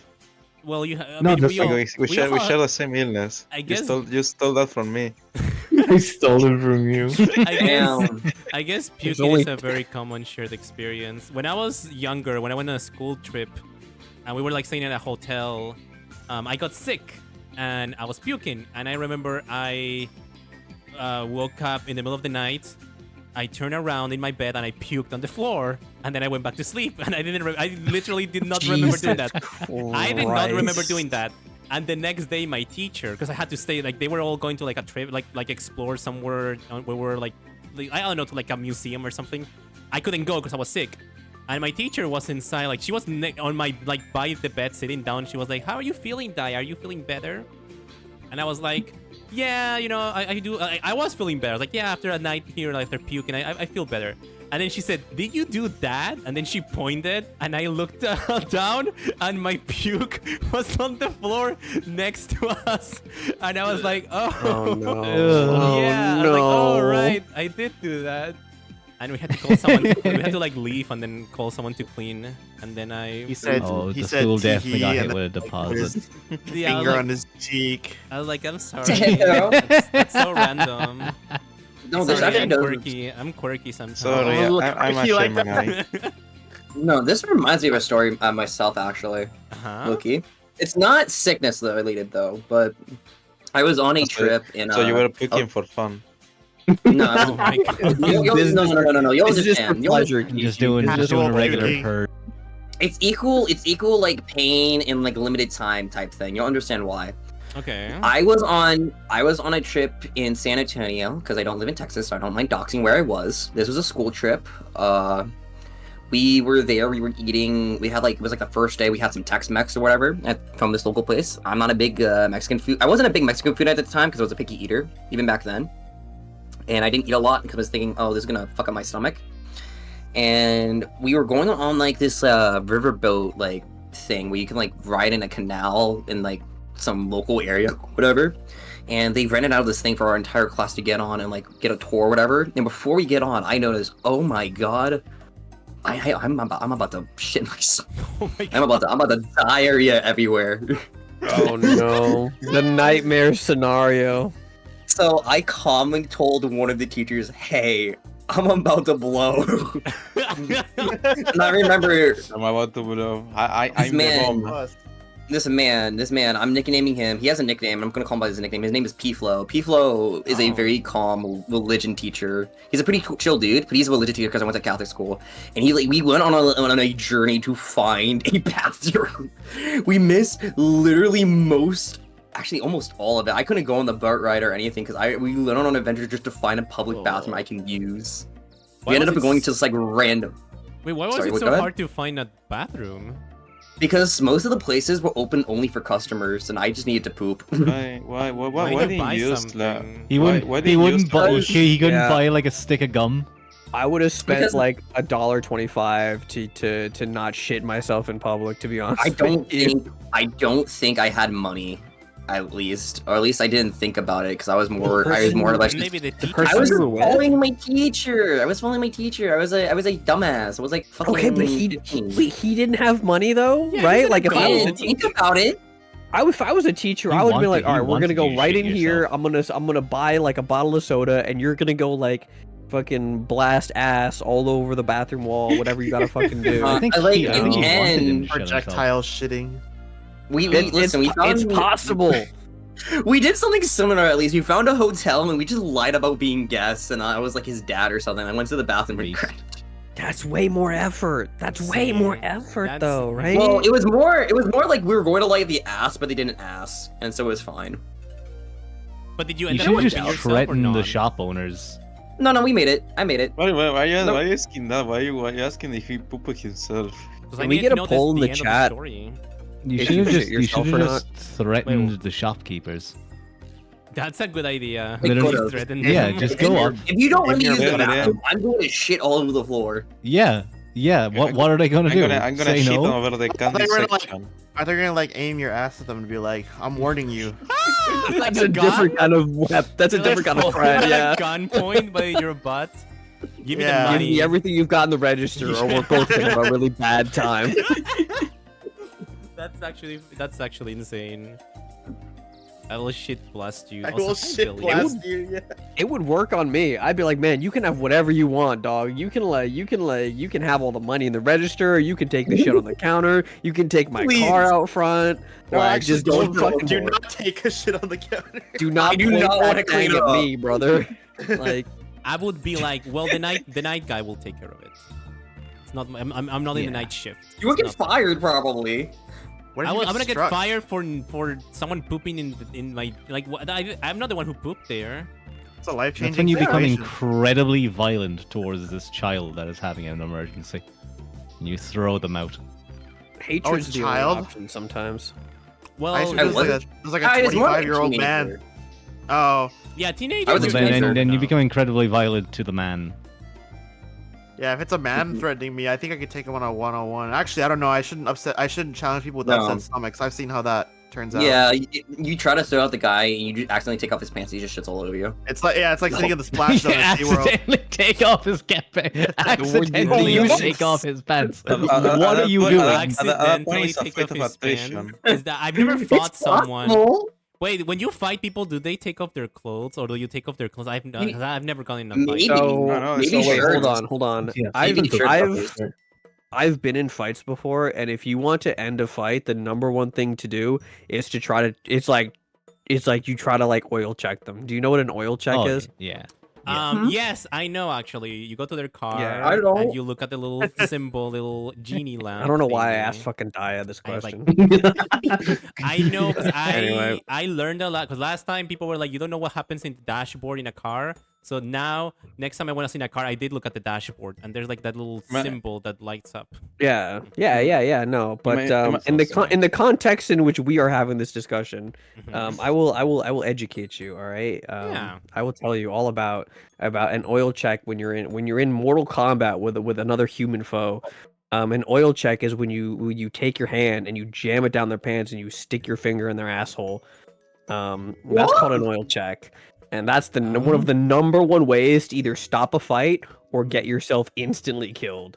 well, you. I No, mean, that's we like- all, we share all- the same illness. I guess- You stole that from me. I stole it from you. I guess. Damn. I guess There's puking only- is a very common shared experience. When I was younger, when I went on a school trip, and we were like staying at a hotel, I got sick and I was puking. And I remember I woke up in the middle of the night. I turned around in my bed and I puked on the floor, and then I went back to sleep. And I didn't. I literally did not remember doing that. I did not remember doing that. And the next day, my teacher, because I had to stay, like they were all going to like a trip, like explore somewhere. We were like I don't know, to like a museum or something. I couldn't go because I was sick. And my teacher was inside, like she was on my like by the bed sitting down. She was like, "How are you feeling, Dai? Are you feeling better?" And I was like, "Yeah, you know, I do. I was feeling better." I was like, "Yeah, after a night here, like after puking, I feel better." And then she said, "Did you do that?" And then she pointed, and I looked down, and my puke was on the floor next to us. And I was like, "Oh, no. yeah." Oh, I was like, "Oh, no. right, I did do that." And we had to call someone. We had to like leave and then call someone to clean. And then He said Oh, he the said school definitely got tee-hee, hit and with a then, like, put his deposit. Yeah, I was finger like- on his cheek. I was like, "I'm sorry." Damn. That's so random. No, there's Sorry, actually I'm no. quirky. I'm quirky sometimes. Sorry, Oh, I'm quirky like a Gemini. No, this reminds me of a story myself actually. Huh? Loki. It's not sickness though related though, but I was on a So- trip in. So you were puking for fun. No, Oh my god. no. You'll It's just for understand. You'll pleasure. Just doing a Casual regular puking. purge. It's equal like pain in like limited time type thing. You'll understand why. Okay. I was on a trip in San Antonio because I don't live in Texas, so I don't mind doxing where I was. This was a school trip. We were there. We were eating. We had like it was like the first day. We had some Tex-Mex or whatever from this local place. I'm not a big Mexican food. I wasn't a big Mexican food at the time because I was a picky eater even back then, and I didn't eat a lot because I was thinking, oh, this is gonna fuck up my stomach. And we were going on like this riverboat like thing where you can like ride in a canal in like some local area, whatever. And they rented out this thing for our entire class to get on and like get a tour, or whatever. And before we get on, I noticed, oh my god, I'm about to shit myself. Oh my I'm god. about to diarrhea everywhere. Oh no. The nightmare scenario. So I calmly told one of the teachers, "Hey, I'm about to blow." And I remember I'm about to blow. I'm the man- bomb. this man, I'm nicknaming him. He has a nickname. I'm gonna call him by his nickname. His name is P-Flow. P-Flow is a very calm religion teacher. He's a pretty chill dude, but he's a religion teacher because I went to Catholic school. And we went on a journey to find a bathroom. We missed literally almost all of it. I couldn't go on the boat ride or anything because we went on an adventure just to find a public bathroom I can use. Why We ended was up it going to just like random. Wait, why was Sorry, it what, so go ahead? hard to find a bathroom? Because most of the places were open only for customers, and I just needed to poop. Why Why didn't buy you use something? He why wouldn't. didn't He you wouldn't use buy. those? He couldn't Yeah. buy like a stick of gum. I would have spent Because- like $1.25 to not shit myself in public, to be honest. I don't with you. think I had money, at least, or at least I didn't think about it because I was more or less. Maybe the teacher. I was person you were with? following my teacher. I was a dumbass. I was like fucking. Okay, but he 15. didn't have money though, Yeah, right? he's Like if I was a And think about it. if I was a teacher, He I would be wanted- like, all right, he we're gonna wanted go you to right shit in here. yourself. I'm gonna buy like a bottle of soda, and you're gonna go like fucking blast ass all over the bathroom wall, whatever you gotta fucking do. Uh, I think I like- he, in I think the he wanted him end, to shit himself. Projectile shitting. Listen. We found it's possible. We did something similar at least. We found a hotel and we just lied about being guests, and I was like his dad or something. I went to the bathroom and Beast. crashed. That's way more effort. That's way more effort, That's- though, right? Well, it was more like we were going to light the ass, but they didn't ask, and so it was fine. But did you You end up should wiping just yourself or threaten the not? shop owners. No, we made it. I made it. Why No. are you asking that? Why are you asking if he pooped himself? 'Cause I Can we needed get to a know poll in the end of chat? story. You If should you have shit just. You yourself should or have just threatened the shopkeepers. That's a good idea. Literally- Just threaten Yeah, them. just go up. If you don't let me If use you're the there, bathroom, I'm going to shit all over the floor. Yeah, Yeah, what are they gonna do? I'm gonna Say shit no? over the candy section. Are they gonna like aim your ass at them and be like, "I'm warning you"? Like That's a different kind of That's a You're different kind of like friend. at Yeah. a gunpoint by your butt. Give me Yeah. the Give money. me everything you've got in the register, or we're both gonna have a really bad time. That's actually insane. I will shit blast you. I Also, will hi, shit Billy. blast you. Yeah. It would work on me. I'd be like, man, you can have whatever you want, dog. You can have all the money in the register. You can take the shit on the counter. You can take my Please. car out front. No, Like, actually, just don't fucking do work. not take a shit on the counter. Do not I do point not that wanna clean thing at up. me, brother. Like, I would be like, well, the night guy will take care of it. It's not. I'm not in the night shift. You would It's get not- fired probably. What if I'm you gonna get struck? fired for someone pooping in my like. I'm not the one who pooped there. It's a life-changing That's when you become situation. incredibly violent towards this child that is having an emergency. And you throw them out. hatred's it's a the only child? option sometimes. Well, I assume I it was like wasn't- a, it was like Ah, a it's more like a 25-year-old man. teenager. Oh, yeah, teenagers. I was are expecting different Then you now. become incredibly violent to the man. yeah. If it's a man threatening me, I think I could take him on a one-on-one. Actually, I don't know. I shouldn't challenge people with No. upset stomachs. I've seen how that turns out. Yeah, you try to throw out the guy and you just accidentally take off his pants. He just shits all over you. It's like sitting in the splash zone at SeaWorld. accidentally take off his accidentally you take off his pants. At What that are you point- doing? at that point, Accidentally it's a take fate off of his attrition. Is that I've never fought someone. Possible. Wait, when you fight people, do they take off their clothes or do you take off their clothes? I've never gotten in a fight. Maybe. So, No, it's Maybe always- shirts. hold on. Yeah, maybe shirts. I've been in fights before, and if you want to end a fight, the number one thing to do is to try to. It's like you try to like oil check them. Do you know what an oil check Oh, is? yeah. Yes, I know actually. You go to their car Yeah. I know. and you look at the little symbol, little genie lamp. I don't know why I thingy. asked fucking Daya this I was like- question. I know because Anyway. I learned a lot because last time people were like, you don't know what happens in the dashboard in a car. So now, next time I want to see in a car, I did look at the dashboard and there's like that little Ma- symbol that lights up. Yeah. No, but Am I- in the context in which we are having this discussion, Mhm. I will educate you. All right. Yeah. I will tell you all about an oil check when you're in Mortal Kombat with another human foe. An oil check is when you take your hand and you jam it down their pants and you stick your finger in their asshole. That's called an oil check. And that's one of the number one ways to either stop a fight or get yourself instantly killed.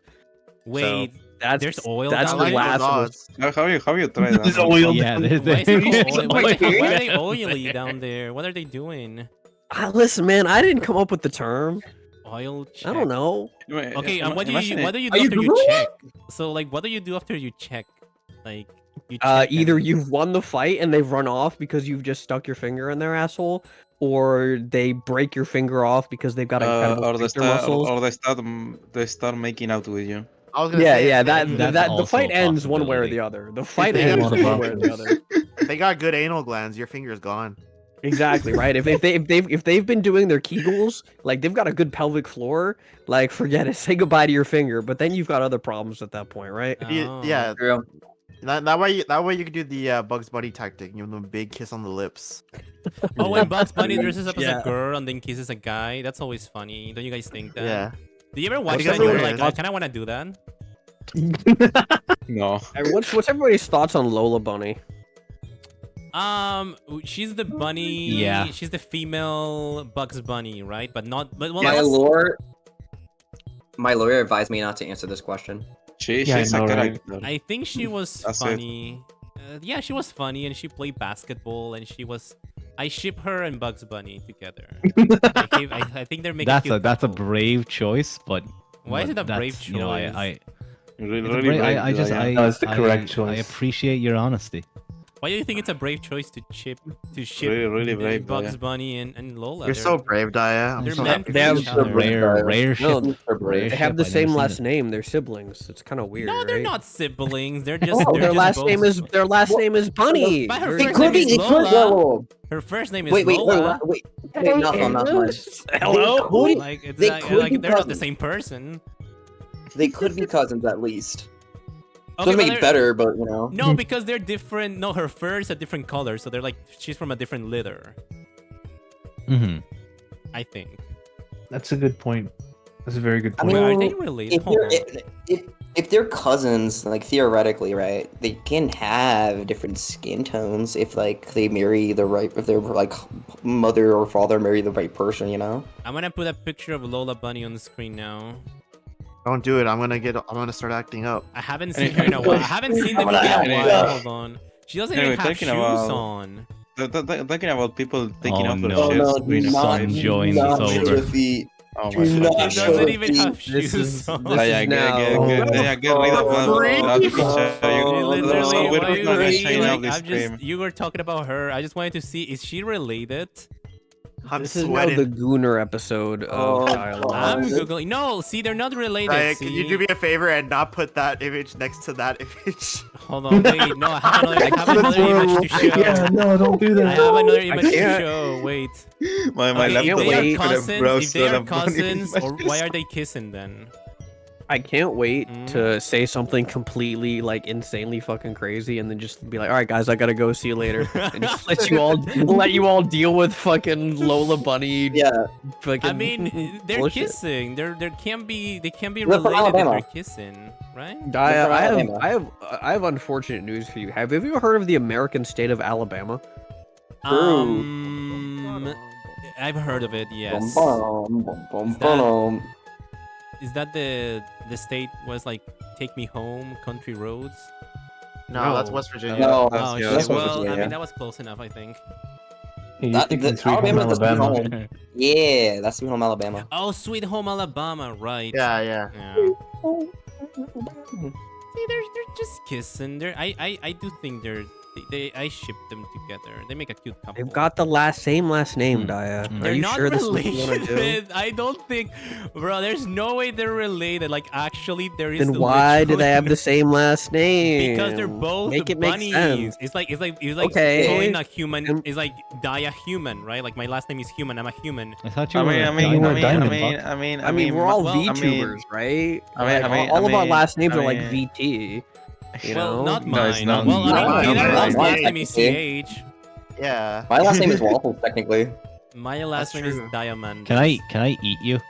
Wait, That's there's oil That's down the there? I like those last. odds. How you try that? There's oil. Yeah, why, is there's it why are Wait. they oily down there? What are they doing? Listen, man, I didn't come up with the term. Oil check. I don't know. Okay, and what do Imagine you it- what do you Are do you after you Googling check? So like, what do you do after you check? Like, you check Either and- you've won the fight and they've run off because you've just stuck your finger in their asshole, or they break your finger off because they've got incredible or sphincter muscles. they start making out with you. I was gonna Yeah, say, yeah, if that That's the also fight a ends one way or possibility. the other. The fight they ends got- one way or the other. if they got good anal glands, your finger's gone. Exactly right. If they've been doing their Kegels, like they've got a good pelvic floor, like forget it. Say goodbye to your finger. But then you've got other problems at that point, right? Oh. Yeah, True. that way you could do the Bugs Bunny tactic. Give them a big kiss on the lips. Oh, when Bugs Bunny dresses up as Yeah. a girl and then kisses a guy, that's always funny. Don't you guys think that? Yeah. Do you ever watch because that and you were everyone like, is. I kind of want to do that? No. What's everybody's thoughts on Lola Bunny? She's the bunny. Yeah. She's the female Bugs Bunny, right? But not. But well, My that's- lawyer advised me not to answer this question. She's Yeah, I a know, right? character. I think she was That's it. funny. Yeah, she was funny, and she played basketball, and she was. I ship her and Bugs Bunny together. I think they're making. That's a couple. brave choice, but Why is but it a brave that's, You know, choice? Really, it's a really brave- brave, I just yeah. No, it's the correct I choice. appreciate your honesty. Why do you think it's a brave choice to ship Really, really brave, Bugs yeah. Bunny and Lola? You're so brave, Daya. I'm They're so meant happy. for They have each It's a other. rare No, ship. Rare They have ship, the I've same never last seen it. name. They're siblings. It's kind of weird. No, they're right? not siblings. They're just. Oh, they're their just last both- name is Bunny. But her Very first name is It could- Lola. Her first name is Wait, Lola. wait. Not much. Hello? They could, Like it's They like, could like be they're not the cousins. same person. they could be cousins at least. Okay, Doesn't but make they're- it better, but you know. No, because they're different. No, her fur is a different color, so they're like she's from a different litter. Mm-hmm. I think. That's a good point. That's a very good I point. mean, Are they related? if Hold they're on. if they're cousins, like theoretically, right? They can have different skin tones if like they marry the right, if their like mother or father marry the right person, you know. I'm gonna put a picture of Lola Bunny on the screen now. Don't do it. I'm gonna start acting up. I haven't seen her in a while. I haven't seen the movie in a while. Hold on. She doesn't Anyway, even have talking shoes about- on. Talking about people taking Oh off their no, shirts do during a not- fight. Sun joins us not show over. the feet. Oh Do my not fucking She show god. doesn't the even have feet. shoes This on. is Yeah, now. get rid of that picture. You literally, We're why you not being showing like, off this I'm just, stream. you were talking about her. I just wanted to see, is she related? I'm This is now sweating. the Gooner episode of Dialogue. I'm googling. No, see, they're not related. Ryan, See? can you do me a favor and not put that image next to that image? Hold on, wait. No, I have another image to show. Yeah, no, don't do I that. have another image to can't- show. Wait. My Okay, if laptop they are wait. cousins, if they are Lola Bunny cousins, or images. why are they kissing then? I can't wait Mm. to say something completely like insanely fucking crazy and then just be like, all right guys, I gotta go, see you later. And just let you all deal with fucking Lola Bunny. Yeah, Fucking I mean, they're bullshit. kissing. They can't be They're from related if Alabama. they're kissing, right? I have unfortunate news for you. Have you ever heard of the American state of Alabama? I've heard of it. Yes. Bum, bum, bum, bum. Is that the state was like Take Me Home, Country Roads? No, that's No. West Virginia. No, Oh yeah, shit. that's West Well, I Virginia. mean that was close enough, I think. You're That- thinking the- Sweet Home Alabama's the Sweet Alabama. Home. Yeah, that's Sweet Home Alabama. Oh, Sweet Home Alabama, right? Yeah, yeah. Yeah. See, they're just kissing. I do think I ship them together. They make a cute couple. They've got the same last name, Mm. Daya. Mm. Are They're you not sure this is what you want to do? related. I don't think, bro. There's no way they're related. Like actually, there is. Then why do literally- they have the same last name? Because they're both Make it make bunnies. sense. It's like Okay. calling a human. Um, It's like Daya human, right? Like my last name is human. I'm a human. I thought you I were. mean, a I mean, diamond I mean, I fuck. mean, I mean, we're all well, VTubers, right? I mean, Like, I mean, all I of our mean, last names I are like mean- VT. You Well, know? not No, it's mine. not. Well, I No, mean, no, Taylor's no, last no, name is technically. CH. Yeah. My last name is Waffle, technically. My last That's name is true. Diamond. Can I eat you?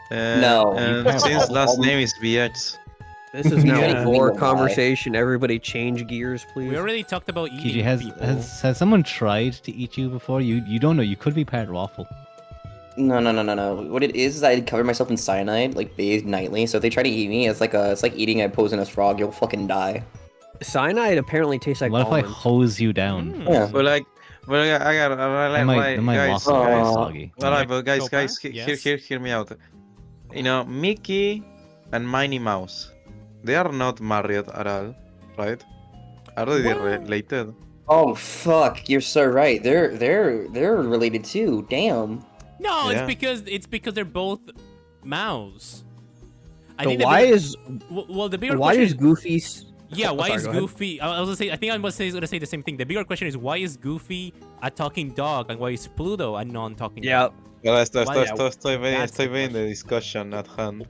No. Since last name is BX. This is now Yeah. a war Why? conversation. Everybody change gears, please. We already talked about eating Kiji, has, people. has someone tried to eat you before? You don't know. You could be part waffle. No. What it is I cover myself in cyanide, like bathed nightly. So if they try to eat me, it's like eating a poisonous frog. You'll fucking die. Cyanide apparently tastes like What if I almonds. hose you down? Hmm. Yeah. But I got Then my guys. waffle Oh. is soggy. But guys, Copa? Yes. hear me out. You know, Mickey and Minnie Mouse, they are not married at all, right? Are they related? Oh fuck, you're so right. They're related too. Damn. No, Yeah. it's because they're both mouse. I So think the why bigger- is well the bigger why question is Goofy? yeah, why sorry, is go ahead. Goofy? I was gonna say. I think I was gonna say the same thing. The bigger question is why is Goofy a talking dog and why is Pluto a non-talking Yeah. dog? Well, Why- estoy That's the viendo the discussion at hand.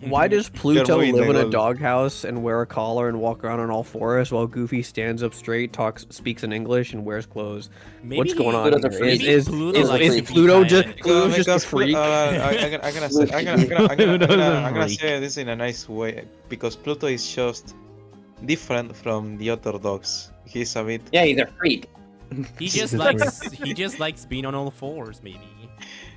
Why does Pluto muy live in a legal. doghouse and wear a collar and walk around on all fours while Goofy stands up straight, speaks in English, and wears clothes? Maybe What's going on? Pluto's a here? freak. Is Pluto is, likes is to be Pluto just giant. Pluto's just a Because freak? I'm Pluto's a gonna freak. say this in a nice way because Pluto is just different from the other dogs. He's a bit. Yeah, he's a freak. He just likes being on all fours. Maybe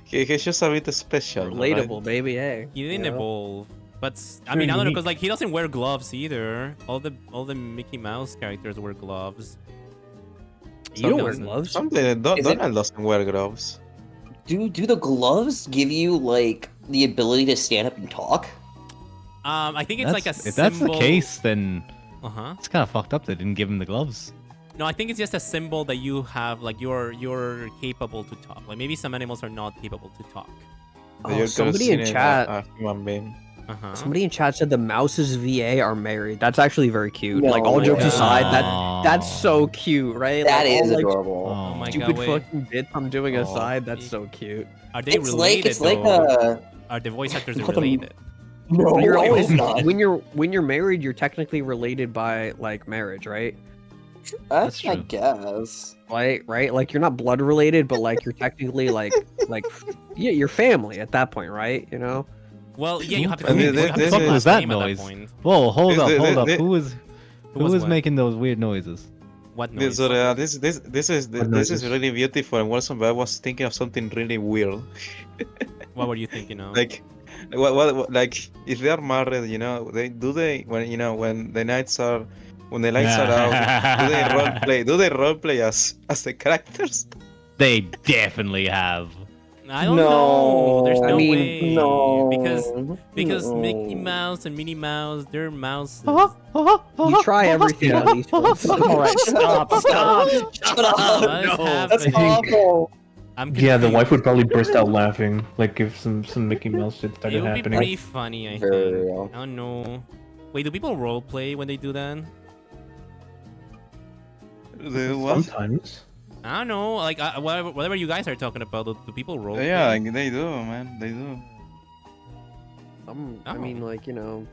He's just a bit special. Relatable, baby. Hey. he didn't You know? evolve. But I Very mean, I don't know unique. because like he doesn't wear gloves either. All the Mickey Mouse characters wear gloves. You don't wear doesn't. gloves. Something Is it- Donald doesn't wear gloves. Do the gloves give you like the ability to stand up and talk? I think it's like a if symbol. that's the case, then Uh huh. it's kind of fucked up. They didn't give him the gloves. No, I think it's just a symbol that you have, like you're capable to talk. Like maybe some animals are not capable to talk. Oh, You're somebody in considered chat. a human being. Uh huh. Somebody in chat said the mouses VA are married. That's actually very cute. No, like all my jokes God. aside, that's so cute, right? That like, all, is like, adorable. Oh my stupid god, wait. fucking bits I'm doing Oh. aside. That's so cute. Are they It's like related? it's like though? a Are the voice actors What the- related? no, When you're, always not. when you're married, you're technically related by like marriage, right? That's I true. guess. Right? Like you're not blood related, but like you're technically like yeah, you're family at that point, right? You know? Well, yeah, you have to. And You this- have to this come is- last was that game at noise? point. Whoa, hold This- up, this- hold up. this- Who was what? making those weird noises? What noise? This is noises? really beautiful and wholesome, but I was thinking of something really weird. What were you thinking of? Like, what like if they are married, they when the nights are when the lights are out, do they role play? Do they role play as the characters? They definitely have. I don't know. There's no I mean, way. no. Because No. Mickey Mouse and Minnie Mouse, they're mouses. You try everything at least once. All right, stop. Shut up. What is That's happening? awful. I'm Yeah, the confused. wife would probably burst out laughing, like if some Mickey Mouse shit It started would be happening. pretty funny, I Very think. real. I don't know. Wait, do people roleplay when they do that? Sometimes. I don't know. Like, whatever you guys are talking about, do people roleplay? Yeah, like, they do, man. They do. I mean, like, you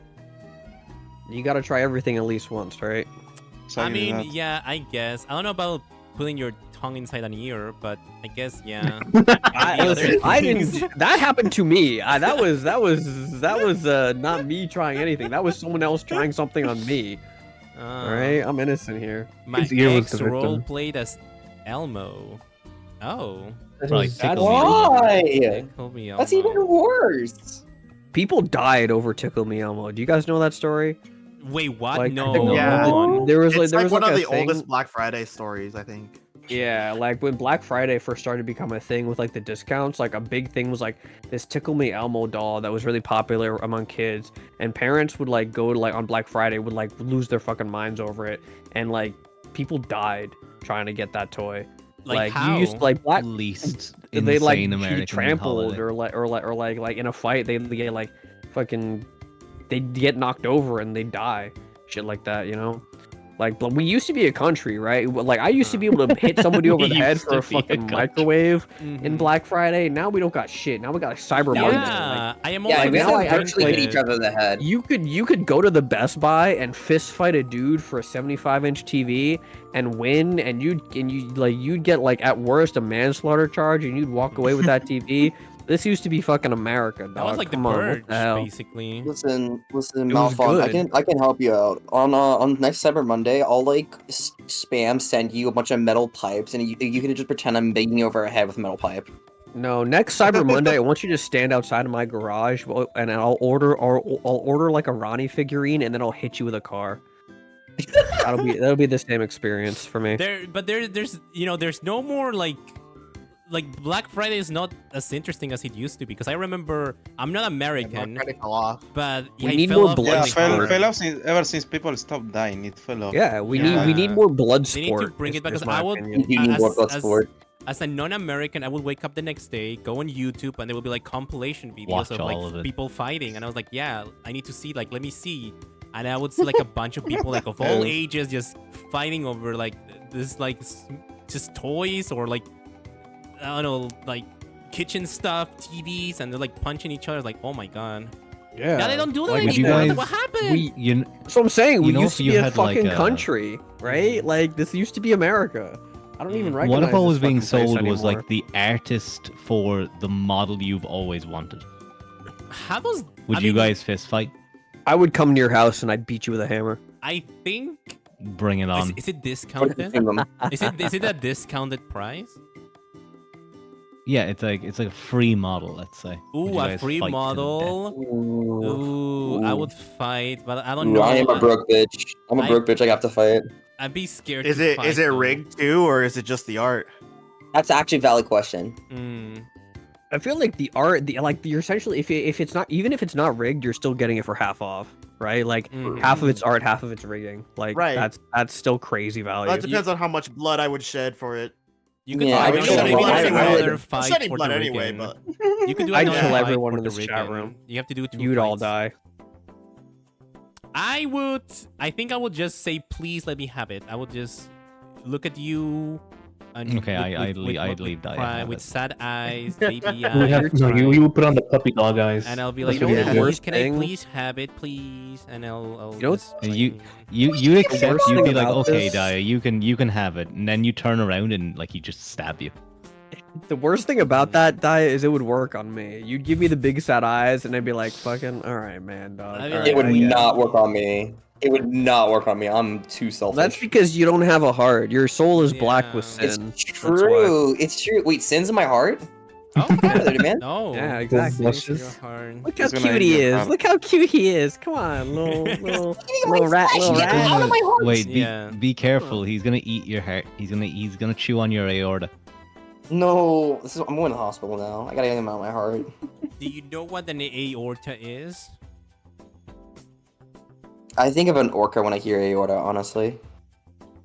gotta try everything at least once, right? I Exactly mean, that. yeah, I guess. I don't know about putting your tongue inside an ear, but I guess, yeah. I didn't. That happened to me. That was not me trying anything. That was someone else trying something on me. All right, I'm innocent here. My His ear was ex the victim. role played as Elmo. Oh. Probably That's tickle me. Why? Tickle me, That's Elmo. even worse. People died over Tickle Me Elmo. Do you guys know that story? Wait, what? Like, No. Yeah. Hold on. There was It's there like was one like of a the thing- oldest Black Friday stories, I think. Yeah, like when Black Friday first started to become a thing with like the discounts, like a big thing was like this Tickle Me Elmo doll that was really popular among kids, and parents would like go to like on Black Friday would like lose their fucking minds over it, and like people died trying to get that toy. Like, you how? used to, like Black Least they like insane be American trampled holiday. or like in a fight they get like fucking they get knocked over and they die, shit like that, Like, but we used to be a country, right? Like, I used to be able to hit somebody over the We head used for a to be a fucking country. microwave in Mhm. Black Friday. Now we don't got shit. Now we got like Cyber Monday. Yeah, I am also Yeah, we now have I to virtually hit actually- each other in the head. You could go to the Best Buy and fist fight a dude for a 75-inch TV and win, and you'd get like at worst a manslaughter charge, and you'd walk away with that TV. This used to be fucking America, dog. That was like Come the on, what Purge, the hell? basically. Listen, It was Malphon, good. I can help you out. On next Cyber Monday, I'll like spam send you a bunch of metal pipes, and you can just pretend I'm beating you over a head with a metal pipe. No, next Cyber Monday, I want you to stand outside of my garage, and I'll order like a Ronnie figurine, and then I'll hit you with a car. That'll be the same experience for me. There's no more like Black Friday is not as interesting as it used to be, because I remember I'm not American, Black Friday fell off. but We I need fell more off blood Yeah, really sport. hard. fell off ever since people stopped dying. It fell off. Yeah, we Yeah. need more blood They need sport. to bring it back, is because my I would, opinion. You need more blood sport. as a non-American, I would wake up the next day, go on YouTube, and there would be like compilation videos Watch of all like of it. people fighting, and I was like, yeah, I need to see, like, let me see, and I would see like a bunch of people like of all ages just fighting over like this like just toys or like I don't know, like kitchen stuff, TVs, and they're like punching each other. Like, oh my god. Yeah. Now they don't do that Like, would you anymore. guys- What happened? You So I'm saying we know, used if to you be a had, like, fucking a- country, right? Like this used to be America. I don't even recognize. what if what was this being fucking place sold was anymore. like the artist for the model you've always wanted? How does Would I you mean, guys fist fight? I would come to your house and I'd beat you with a hammer. I think Bring it on. is it discounted? is it a discounted price? Yeah, it's like a free model, let's say. Would Ooh, you a guys free fight to the model. Ooh, Ooh, I would fight, but I don't know. I am a broke bitch. I'm a broke bitch. I have to fight. I'd be scared. Is to it fight, is it though. rigged too, or is it just the art? That's actually a valid question. Mm. I feel like the art, you're essentially if it's not even if it's not rigged, you're still getting it for half off, right? Like Mhm. half of it's art, half of it's rigging. Like Right. that's still crazy value. Well, that depends on how much blood I would shed for it. You could Yeah, I I would would maybe say maybe I there's would- another I'm fight shedding for blood the anyway, rigging. but You could do I'd another kill fight everyone for in the this chat rigging. room. You have to do two You'd all fights. die. I think I would just say, please let me have it. I would just look at you. And Okay, I'd leave that, yeah, have with it. sad eyes, baby You eyes. you would put on the puppy dog eyes. And I'll be That's like, what you know you the do. worst can I thing? please have it, please? And I'll You know, just, And like, you accept. worst You'd thing be like, about okay, this- Daya, you can have it, and then you turn around and like he just stab you. The worst thing about that diet is it would work on me. You'd give me the big sad eyes, and I'd be like, "Fucking, all right, man, dog." I mean, all like, It would right, I guess." not work on me. It would not work on me. I'm too selfish. That's because you don't have a heart. Your soul is black with Yeah. sin. It's That's why. true. It's true. Wait, sin's in my heart? Oh, Get out of there, man. no. Yeah, exactly. Thanks for your heart. Look how He's gonna cute eat he your is. heart. Look how cute he is. Come on, little rat, little Get rat. out of my heart. Wait, Yeah. be careful. He's gonna eat your heart. He's gonna chew on your aorta. No, I'm going to the hospital now. I gotta get him out of my heart. Do you know what an aorta is? I think of an orca when I hear aorta, honestly.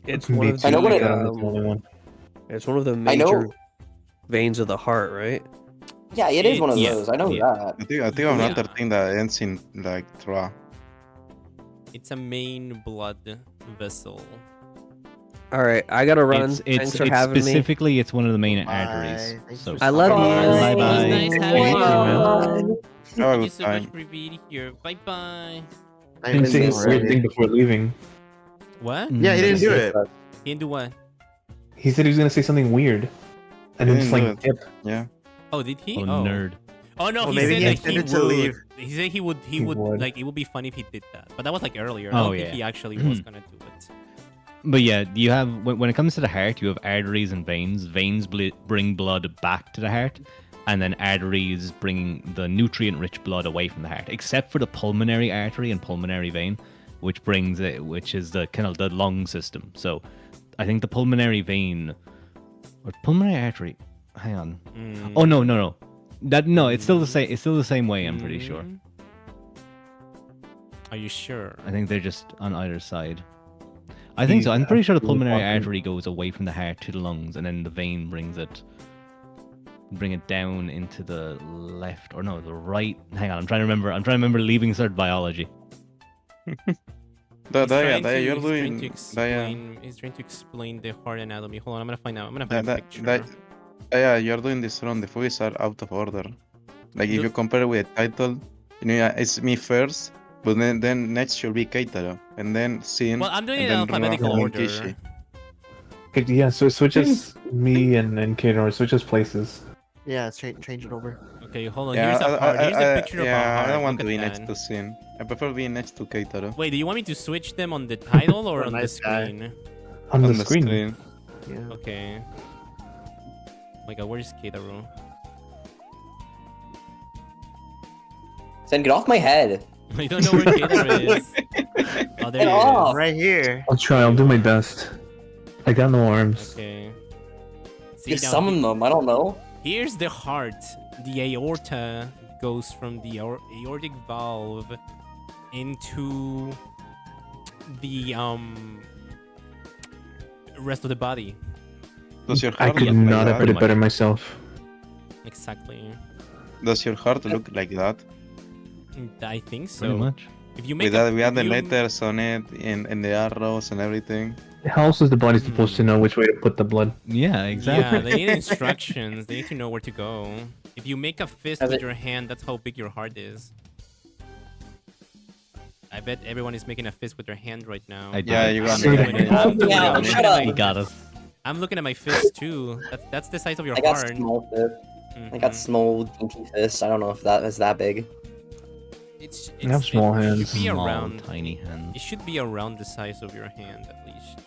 It's Me one of too. I know what it- That's the only one. It's one of the I know- major veins of the heart, right? Yeah, it is one of Yeah. those. I know Yeah. that. I think Yeah. another thing that ends in like tra. It's a main blood vessel. All right, I gotta run. It's Thanks for it's having me. specifically it's one of the main Bye. arteries. Thanks So for I love stopping you. by. Bye bye. Nice having you. Have a Thank you good so much time. for being here. Bye bye. I Didn't miss say him a weird already. thing before leaving. What? Yeah, he didn't do it. He didn't do what? He said he was gonna say something weird, and He then just didn't like do dip. Yeah. Oh, did he? Oh, nerd. Oh no, Well, he maybe said he that he intended to would. leave. He said he would. He He would. would. Like it would be funny if he did that. But that was like earlier. I Oh, don't think yeah. he actually was gonna do it. But yeah, you have when it comes to the heart, you have arteries and veins. Veins bring blood back to the heart, and then arteries bring the nutrient-rich blood away from the heart. Except for the pulmonary artery and pulmonary vein, which is the kind of the lung system. So, I think the pulmonary vein or pulmonary artery. Hang on. Oh no. It's still the same. It's still the same way. I'm pretty sure. Mm. Are you sure? I think they're just on either side. I think so. I'm pretty sure the pulmonary artery goes away from the heart to the lungs, and then the vein bring it down into the left or no, the right. Hang on, I'm trying to remember leaving cert biology. Daya, you're doing. He's trying to explain the heart anatomy. Hold on, I'm gonna find out. I'm gonna find a picture. Daya, you're doing this wrong. The focus are out of order. Like if you compare it with the title, it's me first, but then next should be Keitaro, and then Sin. Well, I'm doing and it in then alphabetical Rona, order. Kishi. Okay, yeah, so it switches me and Kato, it switches places. Yeah, let's change it over. Okay, hold on. Yeah, Here's a heart. Here's a picture of a yeah, heart. I don't want Look to at be next that. to Sin. I prefer being next to Keitaro. Wait, do you want me to switch them on the title or on the Nice guy. screen? On the screen. Yeah. Okay. Oh my god, where's Keitaro? Sen, get off my head. I don't know where Keitaro is. Oh, there Get he off. is. Right here. I'll try, I'll do my best. I got no arms. Okay. See, You now summon them. I don't know. here's the heart. The aorta goes from the aortic valve into the rest of the body. Does your I heart could look not like have put that? it better myself. Exactly. Does your heart look like that? I think so. Pretty much. If you make With that, we have if the you- letters on it and the arrows and everything. How else is the body supposed to know which way to put the blood? Yeah, exactly. Yeah, they need instructions. They need to know where to go. If you make a fist Has with it- your hand, that's how big your heart is. I bet everyone is making a fist with their hand right now. I did. Yeah, you got I'm me. doing it. I'm doing it. Yeah, I'm shut looking at up. my- He got us. I'm looking at my fist too. That's the size of your I got heart. small fist. I got Mhm. small dinky fists. I don't know if that is that big. It's, I have small it hands. should be Small, around. tiny hands. It should be around the size of your hand at least.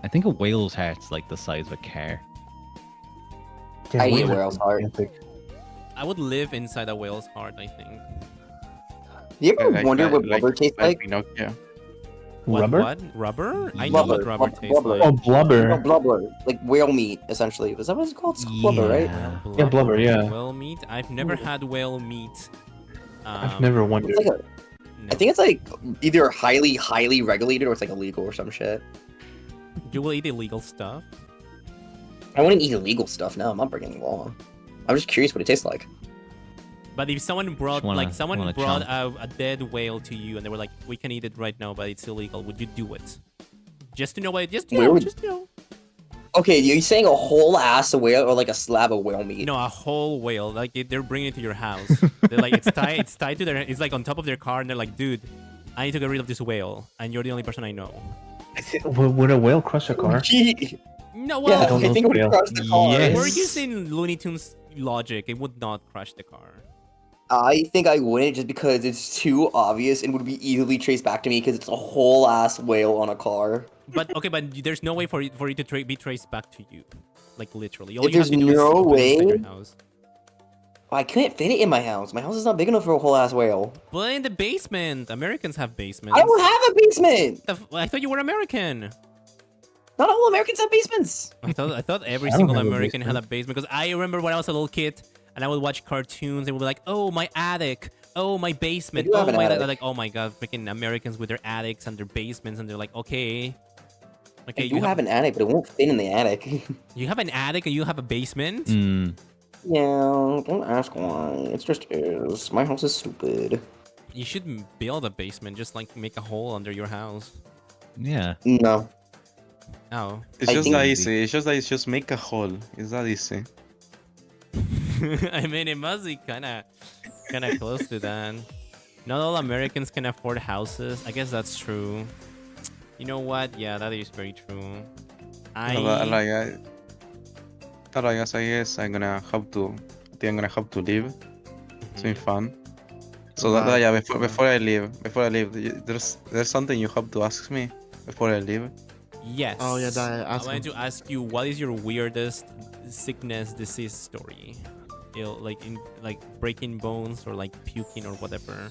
I think a whale's heart's like the size of a car. Yeah, I where's eat it? whale's heart. I would live inside a whale's heart. I think. You ever Like- wonder like- what like- rubber tastes like like? Pinocchio. What? Rubber? What? Rubber? I know what Blubber. rubber tastes Blubber. like. Oh, blubber. No, blubber. Like whale meat, essentially. Is that what it's called? It's called blubber, right? Yeah, blubber, yeah. Whale meat? I've never had whale meat. I've never wondered. It's like a, No. I think it's like either highly regulated or it's like illegal or some shit. You will eat illegal stuff. I wouldn't eat illegal stuff. No, I'm not breaking the law. I'm just curious what it tastes like. But if someone brought wanna- someone wanna brought chomp. a dead whale to you and they were like, we can eat it right now, but it's illegal, would you do it? Just to know what? Just to Where know. would- Just to know. Okay, you're saying a whole ass of whale or like a slab of whale meat? No, a whole whale. Like they're bringing it to your house. They're like, it's tied. It's tied to their. It's like on top of their car, and they're like, dude, I need to get rid of this whale, and you're the only person I know. Would a whale crush a car? No, Yeah, well, don't I know think it would scale. crush the car. Yes. we're using Looney Tunes logic. It would not crash the car. I think I wouldn't just because it's too obvious and would be easily traced back to me because it's a whole ass whale on a car. But okay, but there's no way for it to be traced back to you, like literally. All If you have there's to do is no open inside your way? house. I couldn't fit it in my house. My house is not big enough for a whole ass whale. But in the basement, Americans have basements. I don't have a basement. I thought you were American. Not all Americans have basements. I thought every I don't single have a American had a basement. basement because I remember when I was a little kid and I would watch cartoons and would be like, "Oh, my attic. Oh, my basement. I do have Oh an my attic. like, oh my god, freaking Americans with their attics and their basements and they're like, okay, I do have an attic, but it won't fit in the attic. you have an attic and you have a basement. Mm. Yeah, don't ask why. It just is. My house is stupid. You should build a basement, just like make a hole under your house. Yeah. No. Oh, It's I just think- that easy. It's just that it's just make a hole. It's that easy. I mean it must be kind of close to that. Not all Americans can afford houses. I guess that's true. You know what? Yeah, that is very true. I I guess I'm gonna have to. I think I'm gonna have to leave. It's been fun. So Bye. yeah, before I leave, there's something you have to ask me before I leave. Yes. Oh, yeah, I ask wanted him. to ask you, what is your weirdest sickness, disease story? Like breaking bones or like puking or whatever.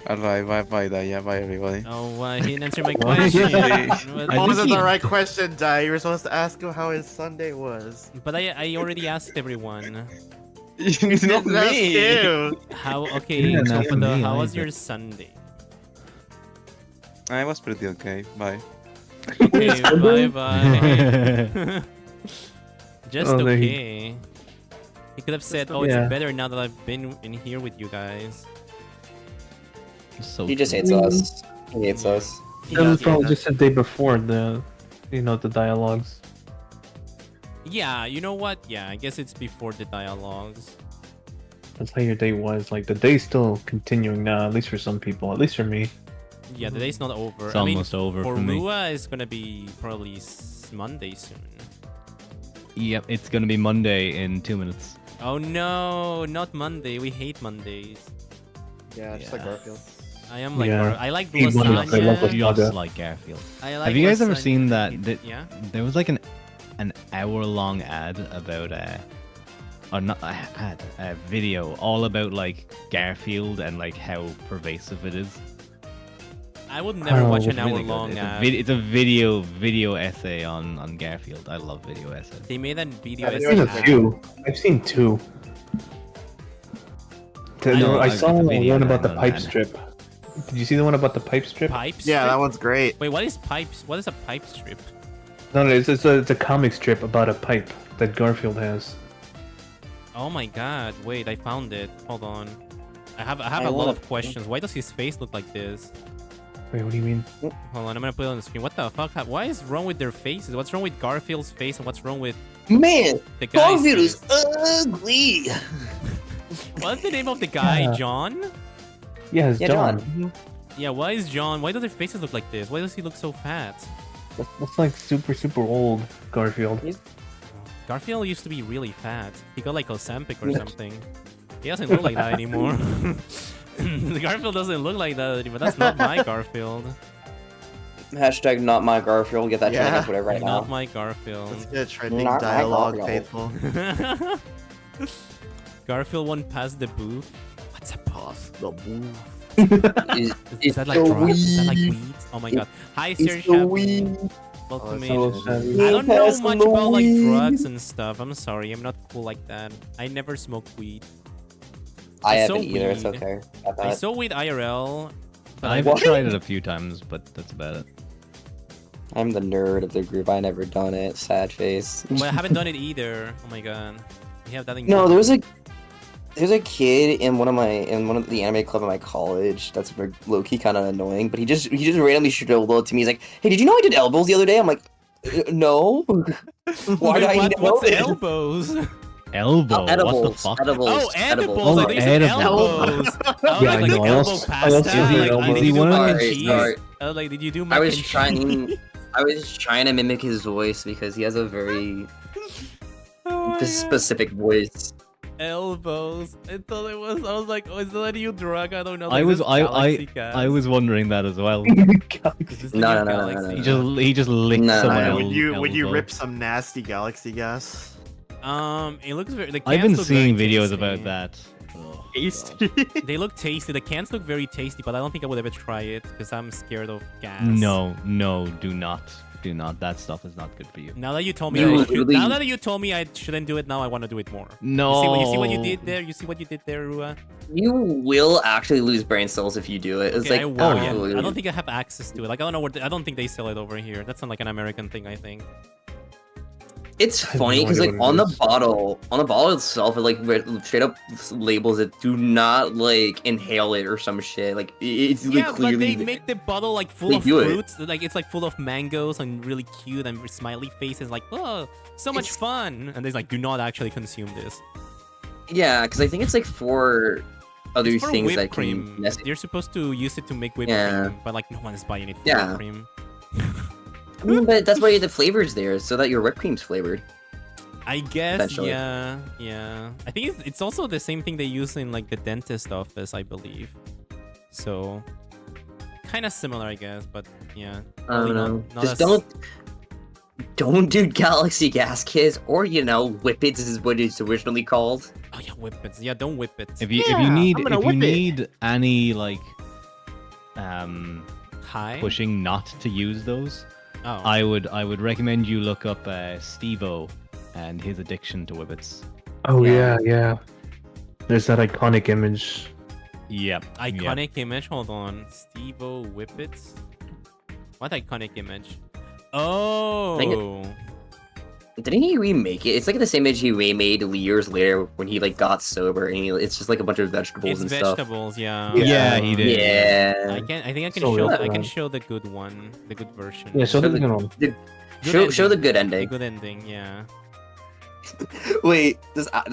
Alright, bye, Daya, bye everybody. Oh, he didn't answer my What? question. That but, wasn't the right question, Dai. You were supposed to ask him how his Sunday was. but I already asked everyone. It's not Didn't ask me. you. How okay? didn't So, ask but, me how was either. your Sunday? I was pretty okay. Bye. Okay, bye bye. Just Oh, there he- okay. He could have said, "Oh, it's Yeah. better now that I've been in here with you guys." So He just true. hates us. He hates us. He That was does, probably yeah. just the day before the dialogues. Yeah, you know what? Yeah, I guess it's before the dialogues. That's how your day was. Like the day's still continuing now, at least for some people, at least for me. Yeah, the day's not over. It's I mean, almost over for for me. Rua, it's gonna be probably Monday soon. Yep, it's gonna be Monday in 2 minutes. Oh no, not Monday. We hate Mondays. Yeah, just like Yeah. Garfield. I am like, Yeah. I like Hate Mondays. I love lasagna. it. Just Saga. like Garfield. I like Have you guys ever lasagna. seen that? Yeah. There was like an hour-long ad about or not a ad, a video all about like Garfield and like how pervasive it is. I would never Oh, watch it's an Really hour-long good. ad. It's a video essay on Garfield. I love video essays. They made a video. I've I've essay seen a ad. few. I've seen two. know, I like, saw the one video about the on pipe that. strip. Did you see the one about the pipe strip? Pipes. Yeah, that one's great. Wait, what is pipes? What is a pipe strip? No, it's a comic strip about a pipe that Garfield has. Oh my god! Wait, I found it. Hold on. I have I a lot wanna- of questions. Why does his face look like this? Wait, what do you mean? Hold on, I'm gonna put it on the screen. What the fuck? Why is wrong with their faces? What's wrong with Garfield's face and what's wrong with Man, the guy's Garfield is face? ugly. What's the name of the guy? Yeah. John? Yeah, it's Yeah, John. John. Yeah, why is John? Why do their faces look like this? Why does he look so fat? That's like super old Garfield. Garfield used to be really fat. He got like Ozempic or something. He doesn't look like that anymore. Garfield doesn't look like that anymore. That's not my Garfield. Hashtag not my Garfield. Get that Yeah. trending on Twitter right Not now. my Garfield. Let's get a trending Not my dialogue, Garfield. faithful. Garfield won past the booth. What's a Off the move. Is that like so drugs? Is that like weed. weed? Oh my god. Hi, It's Sir so Shabu. weed. Welcome Oh, in. it's so sad. I don't know Pass much the about like weed. drugs and stuff. I'm sorry. I'm not cool like that. I never smoke weed. I It's so haven't either. It's weed. okay. Got I that. saw weed IRL. But I've What? tried it a few times, but that's about it. I'm the nerd of the group. I never done it. Sad face. But I haven't done it either. Oh my god. We have that in No, common. there's a kid in one of the anime club at my college that's low key kind of annoying. But he just randomly shriveled it to me. He's like, "Hey, did you know I did elbows the other day?" I'm like, "No." Why do I need to know What's this? elbows? Elbow. Edibles. What the fuck? Edibles. Oh, edibles. Oh, I thought you said edibles. elbows. Oh, Yeah, like, I like know. I elbow also- I pasta. also did Like, elbows. did Is he you do one of mac the- and Sorry, cheese? sorry. Like, did you do I mac was and trying. cheese? I was trying to mimic his voice because he has a very specific voice. Elbows. I thought it was. I was like, oh, is that a new drug? I don't know. I Like, was this I Galaxy Gas? I was wondering that as well. Is this the No, new no, no, no, Galaxy no, Gas? He just licked No. someone Yeah, else's Would you elbow. rip some nasty galaxy gas? It looks very. The I've cans been look seeing very videos tasty. about that. Oh, Tasty. They look tasty. The cans look very tasty, but I don't think I would ever try it because I'm scared of gas. No, do not. That stuff is not good for you. Now that you told me, You I should, literally- now that you told me I shouldn't do it, now I want to do it more. No. You see what you did there? You see what you did there, Rua? You will actually lose brain cells if you do it. It's Okay, I like, will. absolutely. I don't think I have access to it. Like I don't know where. I don't think they sell it over here. That's not like an American thing. I think. It's have funny no because idea like what it on the is. bottle itself, it like straight up labels it. Do not like inhale it or some shit. Like it's like, Yeah, but clearly. they make the bottle like full They of do it. fruits. Like it's like full of mangoes and really cute and smiley faces. Like oh, so much It's- fun. And they like do not actually consume this. Yeah, because I think it's like for other It's for things whipped that cream. can mess. You're supposed to use it to make whipped Yeah. cream, but like no one is buying it for Yeah. whipped cream. I mean, but that's why the flavor's there, so that your whipped cream's flavored. I guess, Eventually. yeah. I think it's also the same thing they use in like the dentist office, I believe. So, kind of similar, I guess. But yeah, I probably don't know. not Just as- don't do Galaxy Gas Kids, or Whippets is what it's originally called. Oh yeah, whip it. Yeah, don't whip it. If you Yeah, I'm gonna whip it. need any like Hi. pushing not to use those, Oh. I would recommend you look up Steve-O and his addiction to whippets. Oh Yeah. yeah. There's that iconic image. Yep. Iconic image. Hold on. Steve-O Whippets. What iconic image? Oh. Didn't he remake it? It's like the same image he remade years later when he like got sober, and it's just like a bunch of vegetables It's and stuff. vegetables. Yeah. Yeah, he did. Yeah. I think I can So show. good, I can man. show the good one, the good version. Yeah, show Show the the- good one. Show the good The ending. good ending. Yeah. Wait,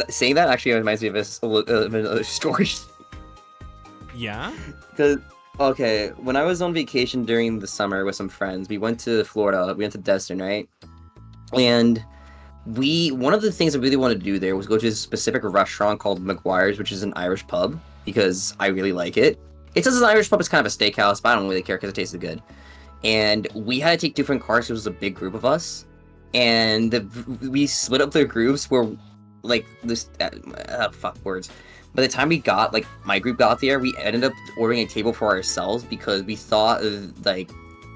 saying that actually reminds me of a story. Yeah. Because okay, when I was on vacation during the summer with some friends, we went to Florida. We went to Destin, right? And one of the things I really wanted to do there was go to a specific restaurant called McGuire's, which is an Irish pub, because I really like it. It says it's an Irish pub, it's kind of a steakhouse, but I don't really care because it tasted good. And we had to take different cars because it was a big group of us. And we split up the groups where, like, this, fuck words. By the time we got, like, my group got there, we ended up ordering a table for ourselves because we thought, like,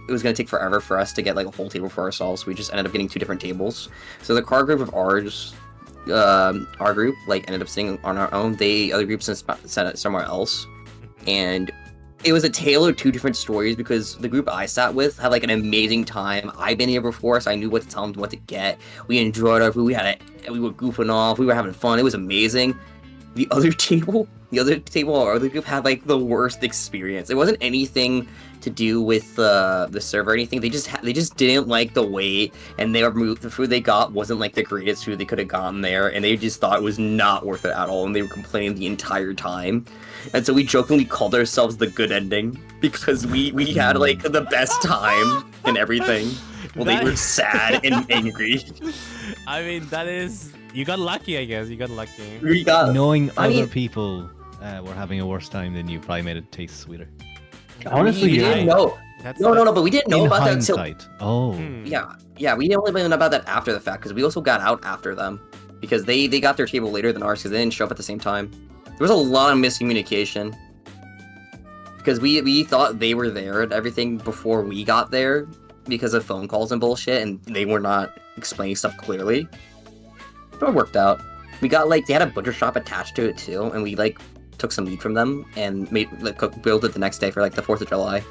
it was going to take forever for us to get, like, a whole table for ourselves. So we just ended up getting 2 different tables. So the car group of ours, our group, like, ended up sitting on our own. The other group sat somewhere else. And it was a tale of 2 different stories because the group I sat with had, like, an amazing time. I'd been here before, so I knew what to tell them, what to get. We enjoyed our food. We were goofing off. We were having fun. It was amazing. The other table, our other group had like the worst experience. It wasn't anything to do with the server or anything. They just didn't like the wait, and the food they got wasn't like the greatest food they could have gotten there, and they just thought it was not worth it at all, and they were complaining the entire time. And so we jokingly called ourselves the good ending because we had like the best time and everything. Well, they were sad and angry. I mean, that is. You got lucky, I guess. You got lucky. We got Knowing I other mean- people were having a worse time than you probably made it taste sweeter. Honestly, we yeah. didn't know. That's No, but we didn't know In about that until hindsight. Oh. Yeah, we didn't only know about that after the fact because we also got out after them because they got their table later than ours because they didn't show up at the same time. There was a lot of miscommunication because we thought they were there and everything before we got there because of phone calls and bullshit, and they were not explaining stuff clearly. But it worked out. We got like they had a butcher shop attached to it too, and we like took some meat from them and made grilled it the next day for like the 4th of July.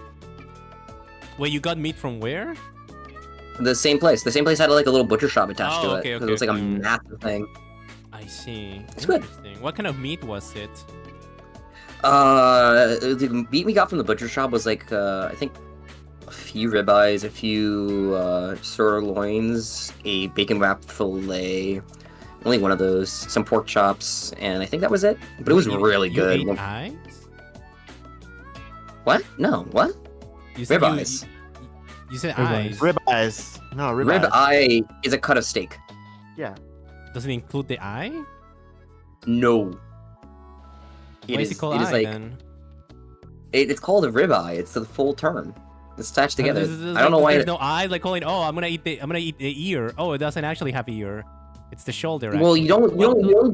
Wait, you got meat from where? The same place. The same place had like a little butcher shop attached Oh, to it. okay, 'Cause it was like a okay. massive thing. I see. It's good. Interesting. What kind of meat was it? The meat we got from the butcher shop was like I think a few ribeyes, a few sirloins, a bacon wrapped fillet, only one of those, some pork chops, and I think that was it. But it was really You good. ate eyes? What? No, what? You said Ribeyes. You said Rib eyes. Ribeyes. No, ribeyes. Rib eye is a cut of steak. Yeah. Does it include the eye? No. Why is it called it eye is like then? it's called a rib eye. It's the full term. It's attached together. There's I don't know why. There's no eye. Like calling. Oh, I'm gonna eat the ear. Oh, it doesn't actually have ear. It's the shoulder. Well, actually.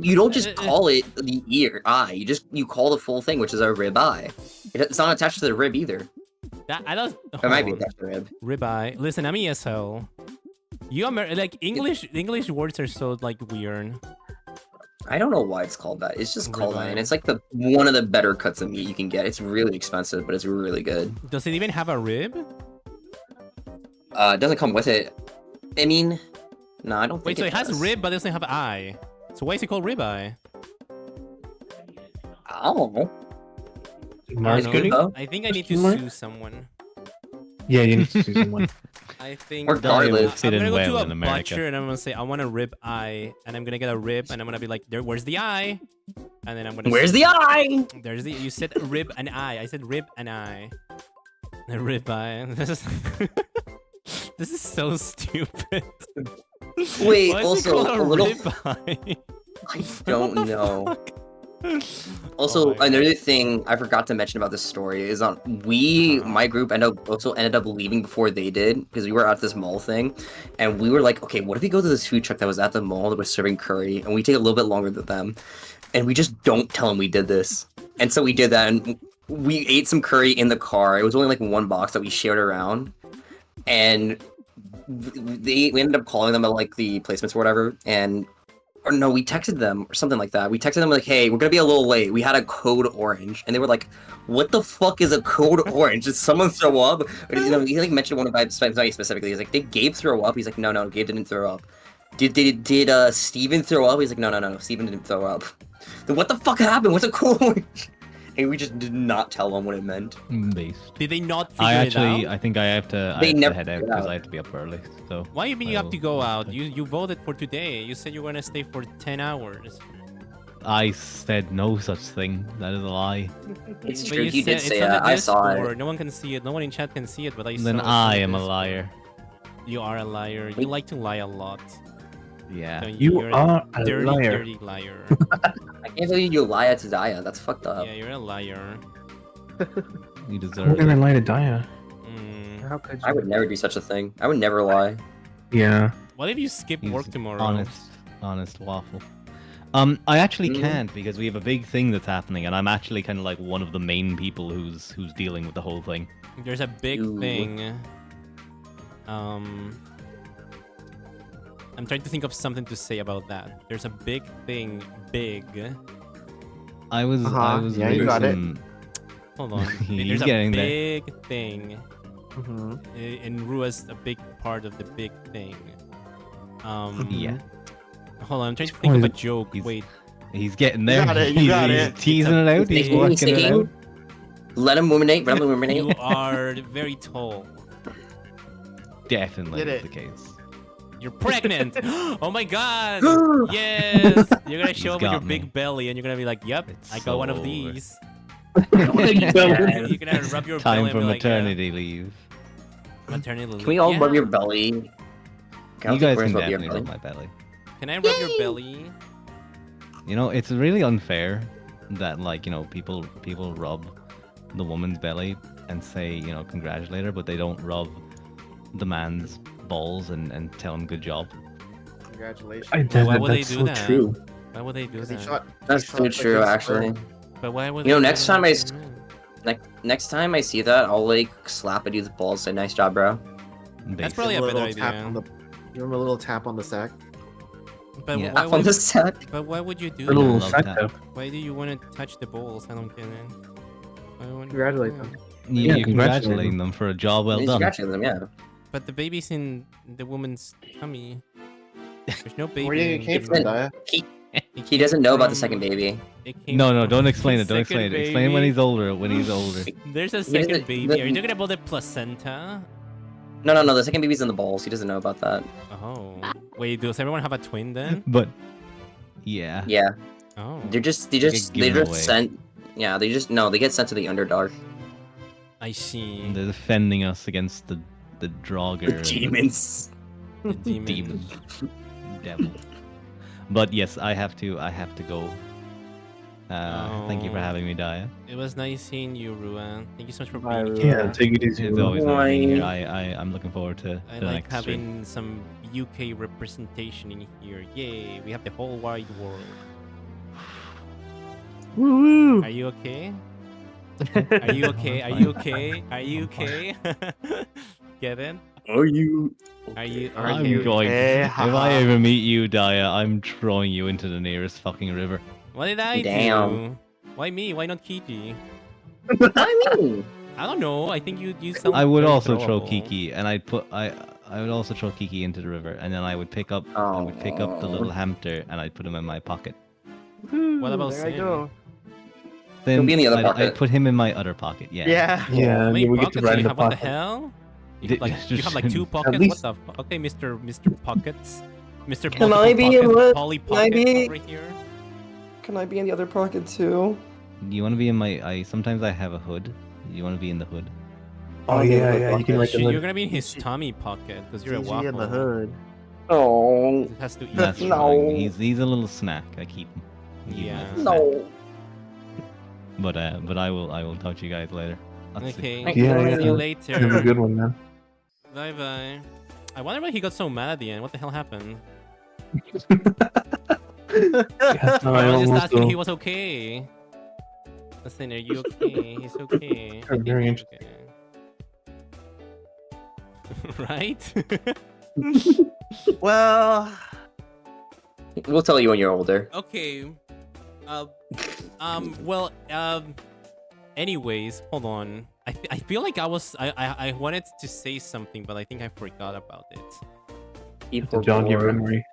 you don't just call it the ear eye. You call the full thing, which is a rib eye. It's not attached to the rib either. I don't. It might be attached to the rib. Rib eye. Listen, I'm ESL. Like English words are so like weird. I don't know why it's called that. It's just called that, and it's like one of the better cuts of meat you can get. It's really expensive, but it's really good. Does it even have a rib? It doesn't come with it. I mean, no, I don't think. Wait, so it has does. rib, but it doesn't have eye. So why is it called rib eye? I don't know. Mark, It's good though. I think I need to Mark? sue someone. Yeah, you need to see someone. I think Regardless. I'm gonna go well to a in America. butcher and I'm gonna say I want a rib eye, and I'm gonna get a rib, and I'm gonna be like, where's the eye? And then I'm gonna. Where's the eye? There's the. You said rib and eye. I said rib and eye. The rib eye. This is so stupid. Wait, Why is it also called a little. rib eye? I don't know. Also, another thing I forgot to mention about this story is my group ended up leaving before they did because we were at this mall thing, and we were like, okay, what if we go to this food truck that was at the mall that was serving curry, and we take a little bit longer than them, and we just don't tell them we did this, and so we did that, and we ate some curry in the car. It was only like one box that we shared around, and we ended up calling them at like the placements or whatever, or no, we texted them or something like that. We texted them like, hey, we're gonna be a little late. We had a code orange. And they were like, what the fuck is a code orange? Did someone throw up? Or, he like mentioned one of my specifically. He's like, did Gabe throw up? He's like, no, Gabe didn't throw up. Did Steven throw up? He's like, no, Steven didn't throw up. Then what the fuck happened? What's a code orange? And we just did not tell them what it meant. Based. Did they not figure it out? I think I have to head out because I have to be up early. So. Why do you mean you have to go out? You voted for today. You said you were gonna stay for 10 hours. I said no such thing. That is a lie. It's But true. You did it's say on the that. I saw Discord. it. No one can see it. No one in chat can see it, but I saw Then it on I the am a Discord. liar. You are a liar. You like to lie a lot. Yeah. So You you're are a dirty, liar. dirty liar. I can't believe you lie to Daya. That's fucked up. Yeah, you're a liar. You I'm deserve gonna it. lie to Daya. Mm. How could you? I would never do such a thing. I would never lie. Yeah. What if you skip He's work tomorrow? Honest waffle. I actually can't because we have a big thing that's happening, and I'm actually kind of like one of the main people who's dealing with the whole thing. There's a big Ooh. thing. I'm trying to think of something to say about that. There's a big thing. Big. I was Yeah, you reading got it. some- Hold on. He's There's a getting there. big thing. Mm-hmm. And Rua's a big part of the big thing. Yeah. Hold on, I'm trying to think of a joke. He's- Wait. He's getting there. got it, you He's, got he's it. teasing it out. He's Singing, working it singing. out. Let him ruminate. Let him ruminate. You are very tall. Definitely Get is it. the case. You're pregnant. Oh my god. Yes. You're gonna show up with your got me. big belly, and you're gonna be like, "Yep, It's I got so one of over. these." Yeah. You're gonna rub your belly Time and for be like, "Yeah, maternity leave. maternity leave." Can we all Yeah. rub your belly? Can You guys can rub your definitely belly? rub my belly. Can I rub your belly? You know, it's really unfair that people rub the woman's belly and say congratulate her, but they don't rub the man's balls and tell him good job. Congratulations. I did Why that. would they That's do so that? true. Why would they do Because he that? shot. That's he shot so like true, his actually. sperm. But why would You know, they do next time that? next time I see that, I'll like slap a dude's balls. Say, "Nice job, bro." That's Basic. probably a Give him better little tap idea. on the- Give him a little tap on the sack. But Yeah. why Up on would? the set. But why would you do A little that? love sack that. tap. Why do you want to touch the balls? I don't get it. Why would- Congratulate yeah. them. Yeah, You're congratulating them for a job well done. Congratulate them, yeah. But the baby's in the woman's tummy. There's no baby. Where do you in came the- from, Daya? He doesn't know about the from- second baby. It came No, from don't explain the it. Don't second explain it. Explain when baby. he's older. When he's older. There's a doesn't- second baby. the- Are you talking about the placenta? No, the second baby's in the balls. He doesn't know about that. Oh. Wait, does everyone have a twin then? But yeah. Yeah, Oh. they get just given away. sent. Yeah, they get sent to the underdark. I see. They're defending us against the the Draugr. Demons. The demon. Demon. Devil. But yes, I have to go. Thank you for Oh. having me, Daya. It was nice seeing you, Ruan. Thank you so much for Bye, being Ruan. here. Yeah, take it easy. It's bro. always nice being here. Bye. I'm looking forward to I the like next stream. having some UK representation in here. Yay, we have the whole wide world. Woo! Are you okay? Are you okay? Are you okay? Are you okay? Kevin? Are you? Are you I'm okay? going. okay? If I ever meet you, Daya, I'm throwing you into the nearest fucking river. What did I Damn. do? Why me? Why not Kiki? I mean, I don't know. I think you sound I would very also throw throwable. Kiki, and I would also throw Kiki into the river, and then I would pick up the little hamster, and I'd put him in my pocket. What about there I Sin? go. Then be in the other I'd pocket. put him in my other pocket. Yeah. Yeah. Yeah, How many yeah, we get pockets to do ride you in the have? What the pocket. hell? You Did- have like two pockets? least- What the okay, Mr. Pockets? Mr. Can Multiple I be in Pockets, what? Polly Can I Pockets be- over here? can I be in the other pocket too? You want to be in my? Sometimes I have a hood. You want to be in the hood? Oh I'll be in yeah, the yeah, you can ride the You're hood. gonna be in his tummy pocket because you're a GG waffle. in the hood. Oh, It has to eat. That's No. fine. He's a little snack. I keep him. I keep him Yeah. as a snack. no. But I will talk to you guys later. Let's see. Okay. Yeah, See yeah. you Have a later. good one, man. Bye bye. I wonder why he got so mad at the end. What the hell happened? Yeah, no, I was just almost asking if do. he was okay. Listen, are you okay? He's okay. I Oh, think very he's okay. Right? Well, We'll tell you when you're older. Okay. Well, anyways, hold on. I feel like I wanted to say something, but I think I forgot about it. To jog your memory.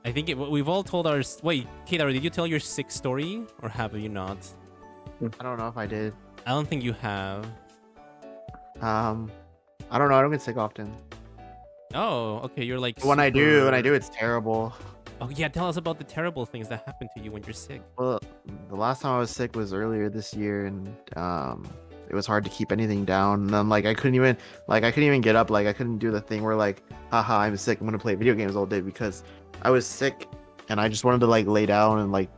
I think we've all told our... Wait, Keidaro, did you tell your sick story? Or have you not? I don't know if I did. I don't think you have. I don't know. I don't get sick often. Oh, okay, you're like... When I super- do, it's terrible. Oh yeah, tell us about the terrible things that happen to you when you're sick. Well, the last time I was sick was earlier this year, and it was hard to keep anything down. And then I couldn't even get up. Like I couldn't do the thing where haha, I'm sick. I'm gonna play video games all day because I was sick, and I just wanted to lay down and lay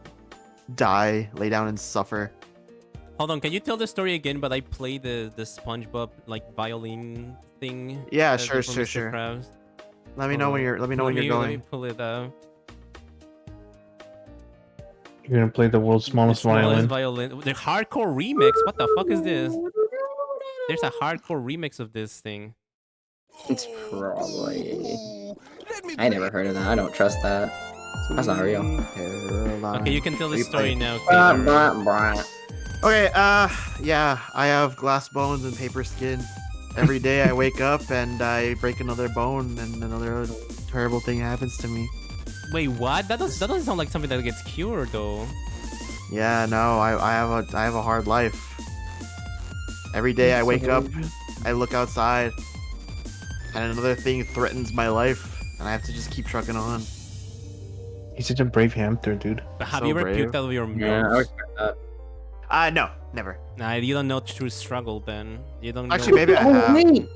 down and suffer. Hold on, can you tell the story again? But I play the SpongeBob violin thing. Yeah, for sure. Mr. Krabs. Let me know when you're. Let me know when you're Let me going. pull it up. You're gonna play the world's smallest violin. The hardcore remix. What the fuck is this? There's a hardcore remix of this thing. It's probably. I never heard of that. I don't trust that. That's not real. Okay, you can tell the We story play- now. Blah, Keidaro. blah, blah. Okay, yeah, I have glass bones and paper skin. Every day I wake up and I break another bone and another terrible thing happens to me. Wait, what? That doesn't sound like something that gets cured though. Yeah, no, I have a hard life. Every day I wake up, I look outside, and another thing threatens my life, and I have to just keep trucking on. He's such a brave hamster, dude. But have So you ever brave. puked out of your Yeah, I nose? respect that. No, never. Nah, you don't know true struggle then. You don't Actually, know. maybe I Oh have. wait!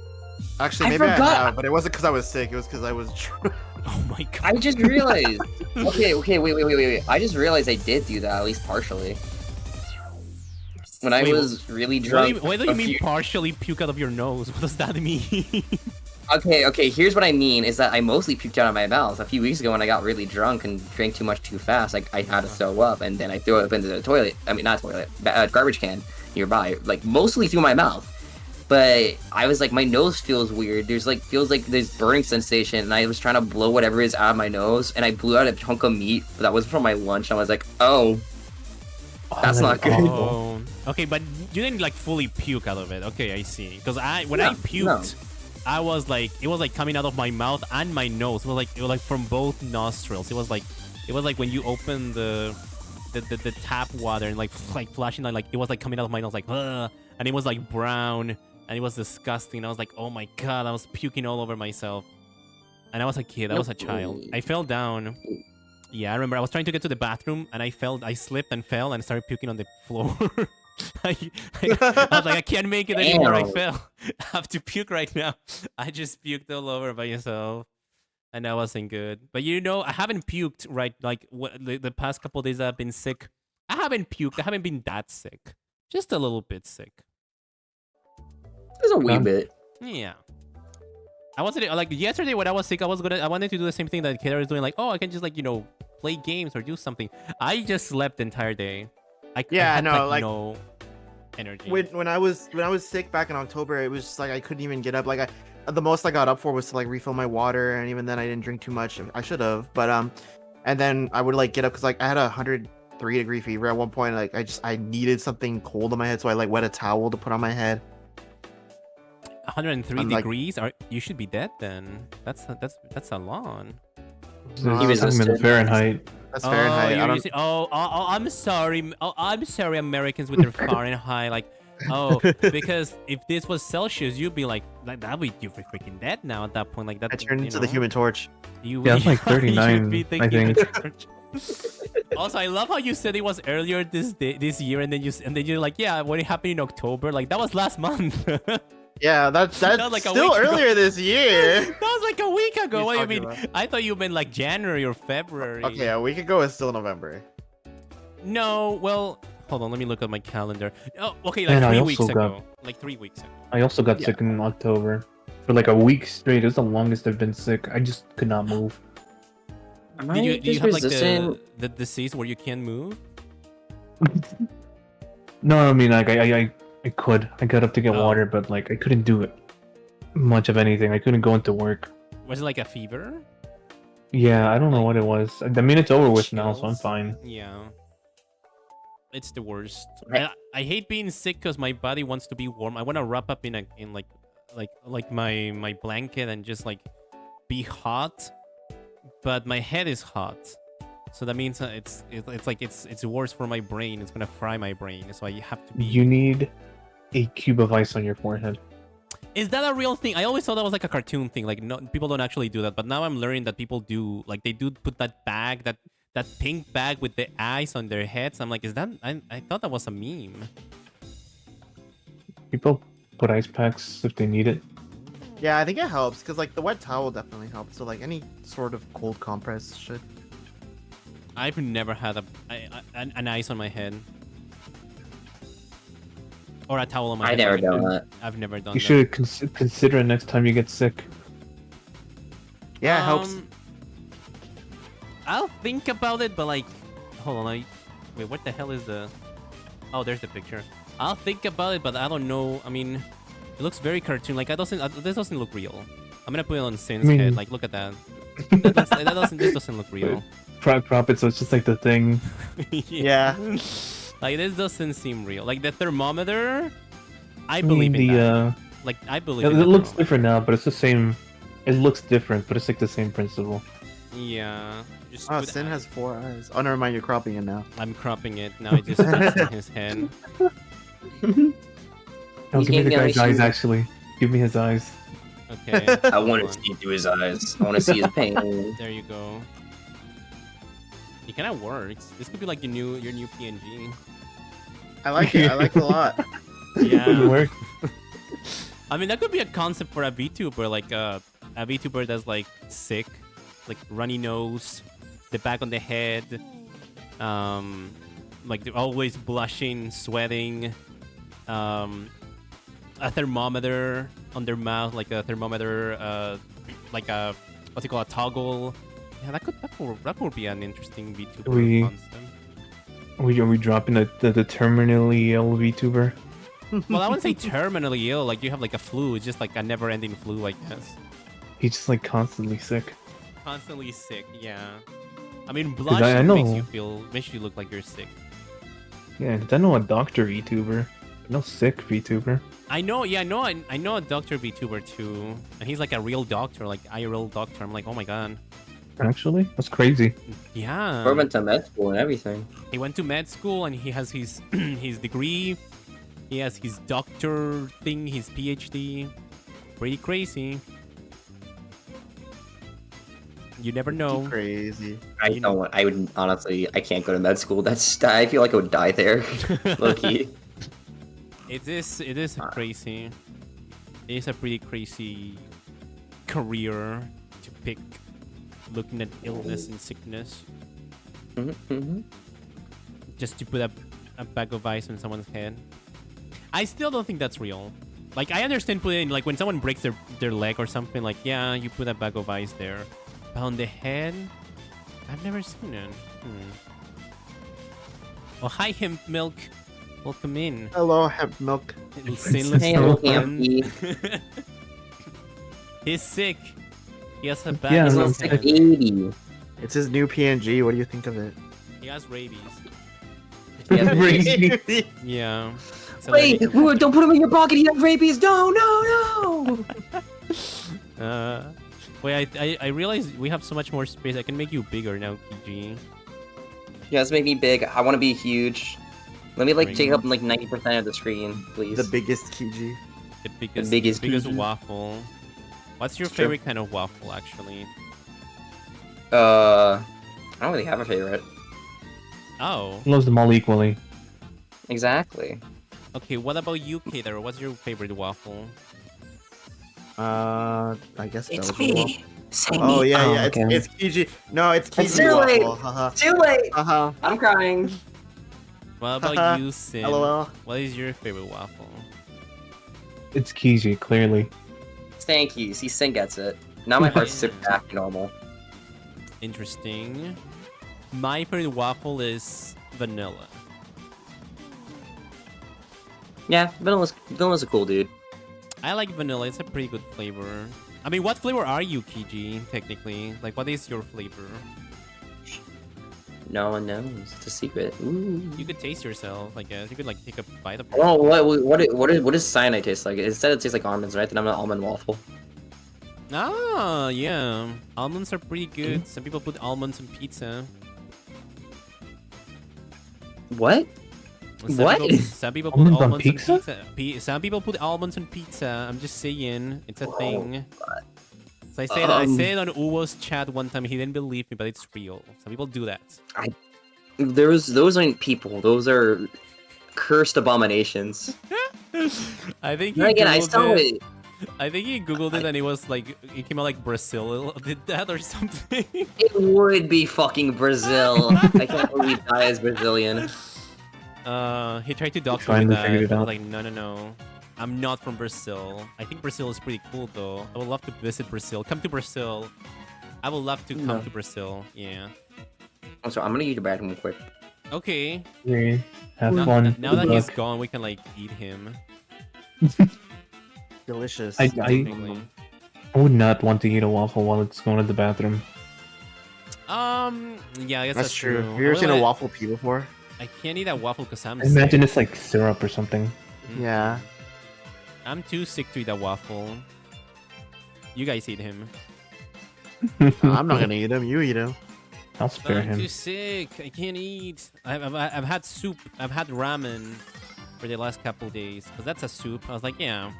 Actually, I maybe I forgot. have, but it wasn't because I was sick. It was because I was. Oh my god. I just realized. Okay, wait. I just realized I did do that, at least partially. When I Wait, was really drunk. What do you a mean few- partially puke out of your nose? What does that mean? Okay, here's what I mean is that I mostly puked out of my mouth. A few weeks ago when I got really drunk and drank too much too fast, I had to throw up, and then I threw it up into the toilet. I mean, not toilet, garbage can nearby, mostly through my mouth. But I was like, my nose feels weird. Feels like there's burning sensation, and I was trying to blow whatever is out of my nose, and I blew out a chunk of meat that was from my lunch. I was like, oh, that's not good. Oh. Okay, but you didn't fully puke out of it. Okay, I see. Because when I puked, I was it was coming out of my mouth and my nose. It was from both nostrils. It was like when you open the tap water and flashing it was coming out of my nose ugh, and it was brown and it was disgusting. I was like, oh my god, I was puking all over myself. And I was a kid. I was a child. I fell down. Yeah, I remember I was trying to get to the bathroom and I slipped and fell and started puking on the floor. I was like, I can't make it anymore. I Damn. fell. I have to puke right now. I just puked all over by myself, and that wasn't good. But you know, I haven't puked right like the past couple days I've been sick. I haven't puked. I haven't been that sick. Just a little bit sick. There's a wee bit. Yeah. I wasn't like yesterday when I was sick. I wanted to do the same thing that Killer is doing. Like, oh, I can just like play games or do something. I just slept the entire day. I had, no energy. When I was sick back in October, it was just like I couldn't even get up. Like the most I got up for was to like refill my water, and even then I didn't drink too much. I should have, but and then I would like get up because like I had 103-degree fever at one point. Like I needed something cold on my head, so I like wet a towel to put on my head. 103 degrees? You should be dead then. That's a lot. I'm Fahrenheit. That's Fahrenheit. I'm sorry. I'm sorry, Americans with their Fahrenheit. Like, because if this was Celsius, you'd be like that would you're freaking dead now at that point. Like that. I turned into the Human Torch. Yeah, it's like 39. I think. Also, I love how you said it was earlier this year, and then you're like, yeah, when it happened in October, like that was last month. Yeah, that's like still earlier this year. That was like a week ago. What do you mean? I thought you meant like January or February. Okay, a week ago is still November. No, well, hold on. Let me look at my calendar. Oh, okay, like 3 weeks ago. Like 3 weeks ago. I also got sick in October. For like a week straight. It's the longest I've been sick. I just could not move. Do you have like the disease where you can't move? No, I mean like I could. I got up to get water, but like I couldn't do it much of anything. I couldn't go into work. Was it like a fever? Yeah, I don't know what it was. I mean, it's over with now, so I'm fine. Yeah. It's the worst. I hate being sick because my body wants to be warm. I want to wrap up in my blanket and just like be hot, but my head is hot. So that means it's worse for my brain. It's gonna fry my brain. So I have to be. You need a cube of ice on your forehead. Is that a real thing? I always thought that was like a cartoon thing. Like no, people don't actually do that. But now I'm learning that people do. Like they do put that bag, that pink bag with the ice on their heads. I'm like, is that? I thought that was a meme. People put ice packs if they need it. Yeah, I think it helps because like the wet towel definitely helps. So like any sort of cold compress should. I've never had an ice on my head. Or a towel on my head. I never done that. I've never done that. You should consider it next time you get sick. Yeah, it helps. I'll think about it, but like... Hold on, wait, what the hell is the... Oh, there's the picture. I'll think about it, but I don't know. I mean, it looks very cartoon. Like, this doesn't look real. I'm gonna put it on Sin's head. Like, look at that. This doesn't look real. Prop it so it's just like the thing. Yeah. Like this doesn't seem real. Like the thermometer, I believe in that. Like I believe. It looks different now, but it's the same. It looks different, but it's like the same principle. Yeah. Sin has 4 eyes. Oh, never mind. You're cropping it now. I'm cropping it now. It just fits in his head. No, give me the guy's eyes. Actually, give me his eyes. Okay. I want to see through his eyes. I want to see his pain. There you go. It kind of works. This could be like your new PNG. I like it. I like it a lot. Yeah. Work. I mean, that could be a concept for a VTuber, like a VTuber that's like sick, like runny nose, the back on the head, like they're always blushing, sweating, a thermometer on their mouth, like a thermometer, like a what's it called, a toggle. Yeah, that could be an interesting VTuber concept. Are we dropping the terminally ill VTuber? Well, I wouldn't say terminally ill. Like you have like a flu. It's just like a never-ending flu, I guess. He's just like constantly sick. Constantly sick, yeah. I mean, blushing makes you look like you're sick. Yeah, I know a doctor VTuber. No sick VTuber. I know a doctor VTuber too, and he's like a real doctor, like IRL doctor. I'm like, oh my god. Actually, that's crazy. Yeah. He went to med school and everything. He went to med school and he has his his degree. He has his doctor thing, his PhD. Pretty crazy. You never know. Crazy. I would honestly, I can't go to med school. I feel like I would die there. Low key. It is crazy. It is a pretty crazy career to pick, looking at illness and sickness. Just to put a bag of ice on someone's head. I still don't think that's real. Like, I understand putting, like, when someone breaks their leg or something, like, yeah, you put a bag of ice there. But on the head, I've never seen it. Oh, hi, Hemp Milk. Welcome in. Hello, Hemp Milk. Sinless Hey, girlfriend. He's sick. He has a bag Yeah, in no, his I'm head. It's his new PNG. What do you think of it? He has rabies. Rabies. Yeah. So Wait, don't put him in your pocket. He has rabies. No. Wait, I realize we have so much more space. I can make you bigger now, PG. Yeah, let's make me big. I want to be huge. Let me take up like 90% of the screen, please. The biggest Kiji. The biggest biggest waffle. What's your favorite kind of waffle, actually? I don't really have a favorite. Oh. Loves them all equally. Exactly. Okay, what about you, Kader? What's your favorite waffle? I guess It's Belgian waffle. me. Say Oh me. yeah, yeah. okay. It's Kiji. No, it's Kiji It's too late. waffle. Haha. Too late. Haha. I'm crying. What about you, Sin? LOL. What is your favorite waffle? It's Kiji, clearly. Thank you. See, Sin gets it. Now my heart's super back to normal. Interesting. My favorite waffle is vanilla. Yeah, vanilla's a cool dude. I like vanilla. It's a pretty good flavor. I mean, what flavor are you, Kiji, technically? Like, what is your flavor? No one knows. It's a secret. Ooh. You could taste yourself, I guess. You could, like, take a bite of it. Oh, what does cyanide taste like? It said it tastes like almonds, right? Then I'm an almond waffle. Ah, yeah. Almonds are pretty good. Some people put almonds on pizza. What? Some people put Almonds on almonds on pizza? pizza. Some people put almonds on pizza. I'm just saying, it's a thing. So I said on Uwo's chat one time. He didn't believe me, but it's real. Some people do that. Those aren't people. Those are cursed abominations. I think. Then again, I saw it. I think he googled it and it was like it came out like Brazil did that or something. It would be fucking Brazil. I can't believe I is Brazilian. He tried to dox me Trying with to that. figure it I was out. like, no. I'm not from Brazil. I think Brazil is pretty cool though. I would love to visit Brazil. Come to Brazil. I would love to come to Brazil. Yeah. I'm sorry, I'm gonna use the bathroom real quick. Okay. Yeah. Have Now, fun. now that Good he's luck. gone, we can like eat him. Delicious. I Technically. would not want to eat a waffle while it's going to the bathroom. Yeah, I guess That's true. true. Have you ever seen a Otherwise, waffle pee before? I can't eat that waffle because I'm I imagine sick. it's like syrup or something. Yeah. I'm too sick to eat that waffle. You guys eat him. I'm not gonna eat him. You eat him. I'll spare I'm him. too sick. I can't eat. I've had soup. I've had ramen for the last couple days. Because that's a soup. I was like, yeah.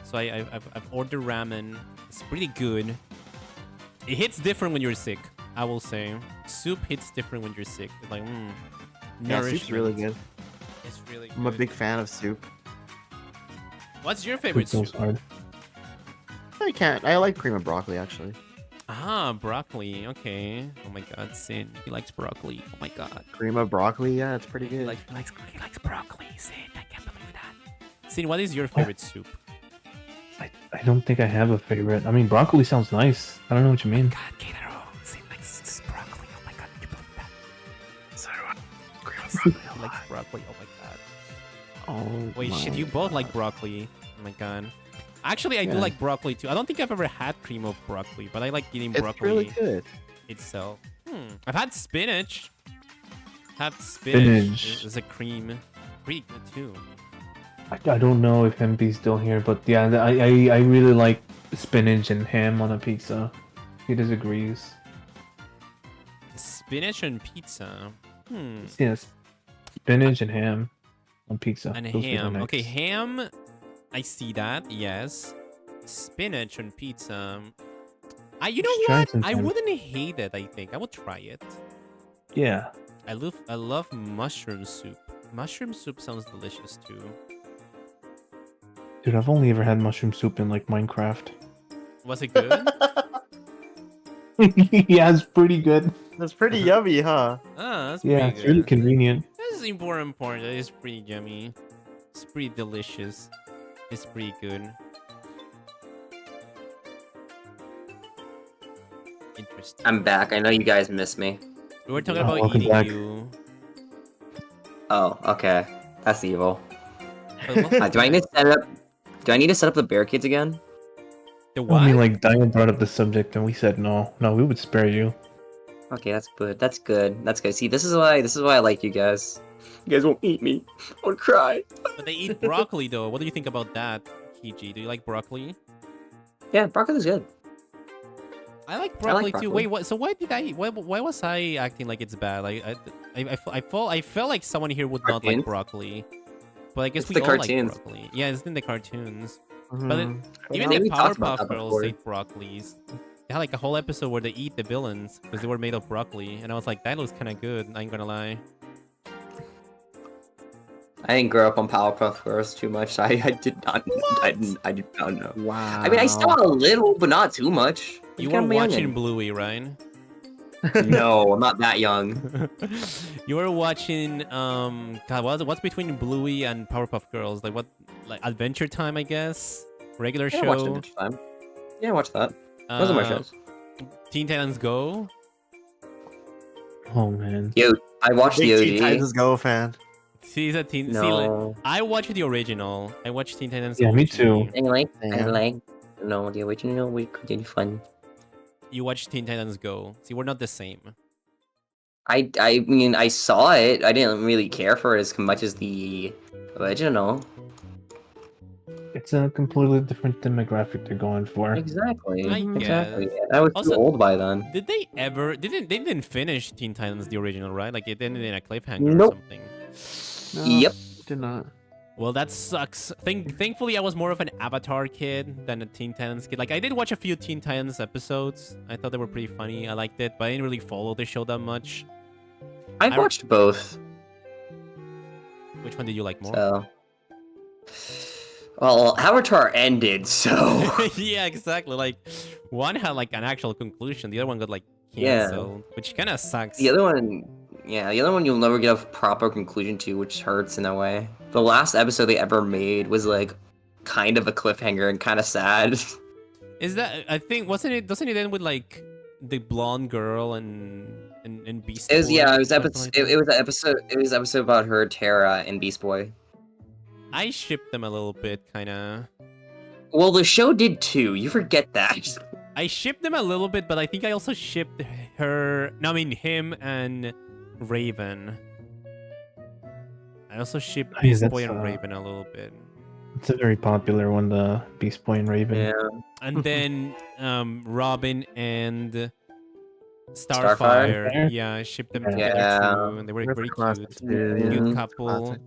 So I've ordered ramen. It's pretty good. It hits different when you're sick, I will say. Soup hits different when you're sick. It's like, Yeah, soup's really good. It's really good. I'm a big fan of soup. What's your favorite Soup goes soup? hard. I like cream of broccoli actually. Ah, broccoli. Okay. Oh my god, Sin. He likes broccoli. Oh my god. Cream of broccoli, yeah, it's pretty He good. likes broccoli. Sin, I can't believe that. Sin, what is your favorite soup? I don't think I have a favorite. I mean, broccoli sounds nice. I don't know what you mean. God, Kato. Sin likes broccoli. Oh my god, can you believe that? So do I. Cream of He broccoli. likes broccoli. Oh my god. Oh Wait, my shit, you both like broccoli. Oh my god. Actually, I do Yeah. like broccoli too. I don't think I've ever had cream of broccoli, but I like eating It's broccoli really good. itself. I've had spinach. Had spinach. Spinach. As a cream. Pretty good too. I don't know if MP's still here, but yeah, I really like spinach and ham on a pizza. He disagrees. Spinach and pizza. Yes, spinach and ham on pizza. And Those are the ham. next. Okay, ham. I see that. Yes. Spinach on pizza. You know Just try it what? I sometime. wouldn't hate it. I think I would try it. Yeah. I love mushroom soup. Mushroom soup sounds delicious too. Dude, I've only ever had mushroom soup in like Minecraft. Was it good? Yeah, it's pretty good. That's pretty yummy, huh? Ah, that's Yeah, pretty it's really good. convenient. This is important part. That is pretty yummy. It's pretty delicious. It's pretty good. Interesting. I'm back. I know you guys miss me. We were talking Oh, about welcome eating back. you. Oh, okay. That's evil. But what- Do I need to set up? Do I need to set up the barricades again? The what? I mean, like, Diane brought up the subject and we said no. No, we would spare you. Okay, that's good. That's good. That's good. See, this is why I like you guys. You guys won't eat me. I would cry. But they eat broccoli though. What do you think about that, Kiji? Do you like broccoli? Yeah, broccoli's good. I like broccoli, too. broccoli. Wait, what? So why did I? Why was I acting like it's bad? Like I felt like someone here would not like Cartoons? broccoli. But I guess It's we the all cartoons. like broccoli. Yeah, it's in the cartoons. But Mhm. even Yeah, the we talked about Powerpuff that Girls before. ate broccolis. They had like a whole episode where they eat the villains because they were made of broccoli, and I was like, that looks kind of good. I ain't gonna lie. I didn't grow up on Powerpuff Girls too much. So I did not. I did not know. Wow. I mean, I saw a little, but not too much. You Kinda were watching youngin'. Bluey, right? No, I'm not that young. You were watching God, what's between Bluey and Powerpuff Girls? Like what? Like Adventure Time, I guess. Regular Yeah, I watched show. Adventure Time. Yeah, I watched that. Those are my shows. Teen Titans Go. Oh, man. Yo, I watched Big Teen the OG. Titans Go fan. See, No. I watched the original. I watched Teen Titans. Yeah, me OG. too. I Damn. like. No, the original we pretty fun. You watched Teen Titans Go. See, we're not the same. I mean, I saw it. I didn't really care for it as much as the original. It's a completely different demographic they're going for. Exactly. I Exactly. guess. I was Also- too old by then. Did they ever? They didn't finish Teen Titans the original, right? Like it ended in a cliffhanger Nope. or something. No, Yep. Did not. Well, that sucks. Thankfully, I was more of an Avatar kid than a Teen Titans kid. Like, I did watch a few Teen Titans episodes. I thought they were pretty funny. I liked it, but I didn't really follow the show that much. I've I- watched both. Which one did you like more? So. Well, Avatar ended, so. Yeah, exactly. Like, one had like an actual conclusion. The other one got like Yeah. canceled, which kind of sucks. The other one, yeah, the other one you'll never get a proper conclusion to, which hurts in a way. The last episode they ever made was like kind of a cliffhanger and kind of sad. Is that? I think wasn't it? Doesn't it end with like the blonde girl and Beast? It was Boy yeah, or it was something episode. like that? It was an episode. It was an episode about her, Terra, and Beast Boy. I shipped them a little bit, kind of. Well, the show did too. You forget that. I shipped them a little bit, but I think I also shipped her. No, I mean him and Raven. I also shipped Yeah, Beast that's, Boy and Raven a little bit, It's a very popular one, the Beast Boy and Raven. Yeah. and then Robin and Starfire? Starfire. Yeah, I shipped them together Yeah. too, and they were That's very classic cute, too, yeah. cute couple. Classic.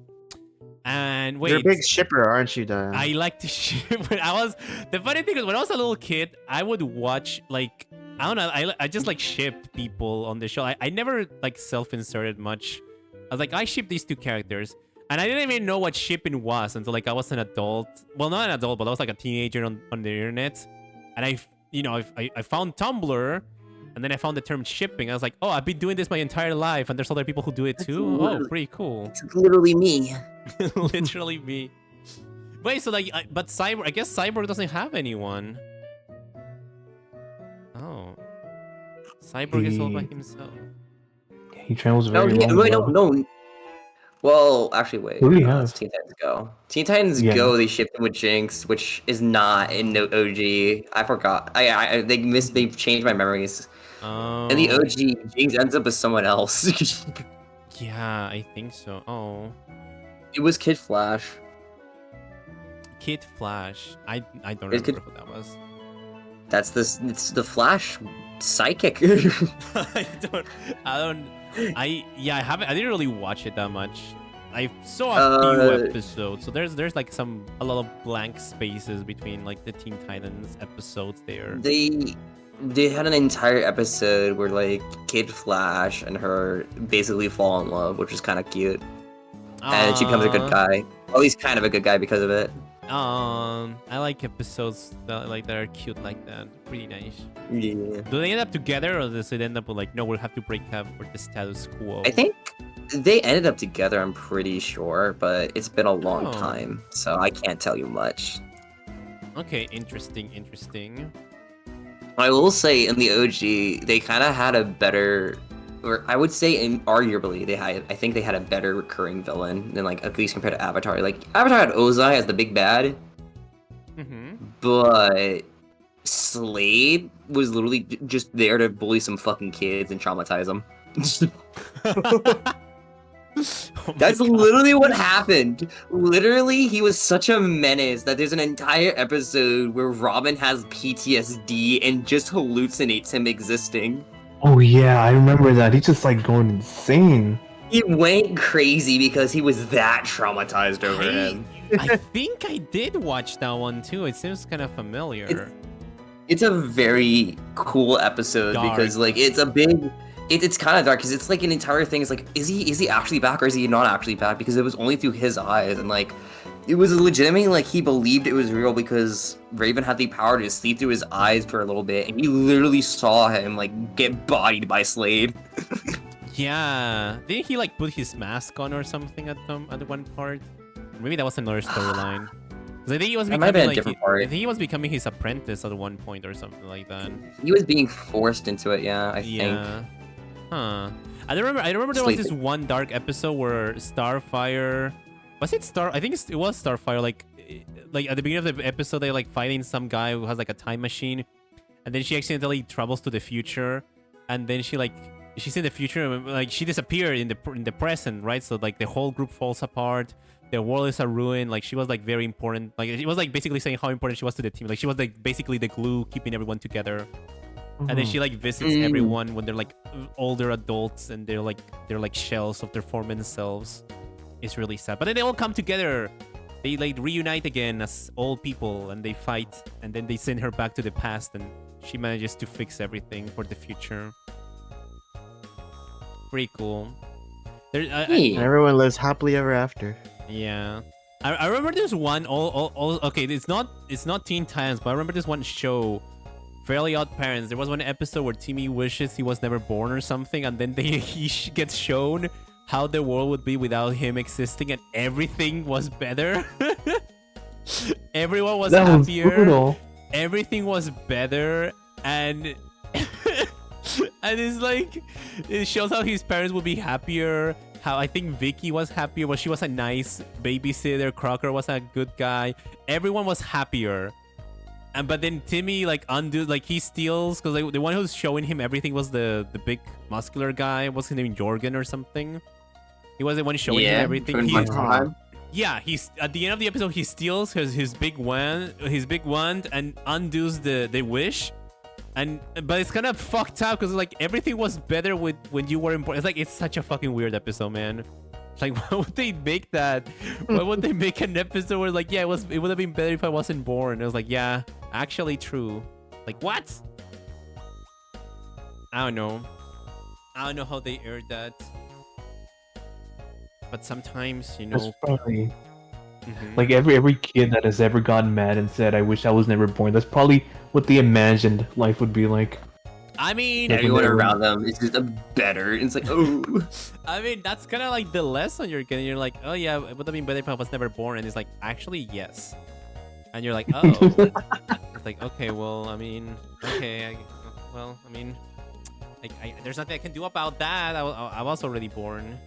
And You're a wait, big shipper, aren't you, Diane? I like to ship. When I was the funny thing is when I was a little kid, I would watch like I don't know. I just like ship people on the show. I never like self-inserted much. I was like I ship these two characters, and I didn't even know what shipping was until like I was an adult. Well, not an adult, but I was like a teenager on the internet, and I found Tumblr. And then I found the term shipping. I was like, oh, I've been doing this my entire life, and there's other people who do it too. Oh, pretty cool. It's literally me. Literally me. Wait, so like, but Cyborg, I guess Cyborg doesn't have anyone. Oh. Cyborg is all by himself. He travels No, very long. wait, though. no. Well, actually, wait. Who do you no, have? it's Teen Titans Go. Teen Titans Yeah. Go. They shipped him with Jinx, which is not in the OG. I forgot. They changed my memories. Oh. In the OG, Jinx ends up with someone else. Yeah, I think so. Oh. It was Kid Flash. Kid Flash. I don't It's remember who that was. That's this. It's the Flash psychic. I don't. I didn't really watch it that much. I saw a few episodes, so there's like a lot of blank spaces between like the Teen Titans episodes there. They had an entire episode where like Kid Flash and her basically fall in love, which is kind of cute. And she becomes a good guy. Well, he's kind of a good guy because of it. I like episodes that are cute like that. Pretty nice. Yeah. Do they end up together, or does it end up with like, no, we'll have to break up for the status quo? I think they ended up together, I'm pretty sure, but it's been a long Oh. time, so I can't tell you much. Okay, interesting. I will say in the OG, they kind of had a better, or I would say arguably I think they had a better recurring villain than like at least compared to Avatar. Like Avatar had Ozai as the big bad, but Slade was literally just there to bully some fucking kids and traumatize them. Oh That's my God. literally what happened. Literally, he was such a menace that there's an entire episode where Robin has PTSD and just hallucinates him existing. Oh yeah, I remember that. He's just like going insane. He went crazy because he was that traumatized over him. I think I did watch that one too. It seems kind of familiar. It's a very cool episode because Dark. like it's a big. It's kind of dark because it's like an entire thing. It's like, is he actually back or is he not actually back? Because it was only through his eyes, and like, it was legitimately like he believed it was real because Raven had the power to see through his eyes for a little bit, and he literally saw him like get bodied by Slade. Yeah, didn't he like put his mask on or something at one part? Maybe that was another storyline. 'Cause I think he was That might have been becoming a different part. I think he was becoming his apprentice at one point or something like that. He was being forced into it, yeah. I think. Yeah. Huh. I remember there was this one dark episode where Starfire, was it Star? I think it was Starfire. Like at the beginning of the episode, they like fighting some guy who has like a time machine, and then she accidentally travels to the future, and then she's in the future, and like she disappeared in the present, right? So like the whole group falls apart. The world is a ruin. Like she was like very important. Like it was like basically saying how important she was to the team. Like she was like basically the glue keeping everyone together. And then she like visits everyone when they're like older adults and they're like shells of their former selves. It's really sad. But then they all come together. They like reunite again as old people and they fight. And then they send her back to the past and she manages to fix everything for the future. Pretty cool. And everyone lives happily ever after. Yeah. I remember there's one okay, it's not Teen Titans, but I remember this one show, Fairly Odd Parents. There was one episode where Timmy wishes he was never born or something, and then he gets shown how the world would be without him existing, and everything was better. Everyone was happier. Was brutal. Everything was better, and and it's like it shows how his parents would be happier. How I think Vicky was happier. Well, she was a nice babysitter. Crocker was a good guy. Everyone was happier. But then Timmy like undoes, like he steals, because like, the one who's showing him everything was the big muscular guy. What's his name, Jorgen or something? He was the one showing him everything. He's at the end of the episode he steals his big wand and undoes the wish. But it's kind of fucked up because like everything was better when you were important. It's like it's such a fucking weird episode, man. Like, why would they make that? Why would they make an episode where like, yeah, it would have been better if I wasn't born? It was like, yeah, actually true. Like, what? I don't know how they aired that. But sometimes, you know, That's probably like every kid that has ever gotten mad and said, "I wish I was never born." That's probably what they imagined life would be like. I mean, everyone around them is just better. It's like, oh. I mean, that's kind of like the lesson you're getting. You're like, oh yeah, it would have been better if I was never born. And it's like, actually, yes. And you're like, oh. It's like, okay, well, I mean, okay, there's nothing I can do about that. I was already born.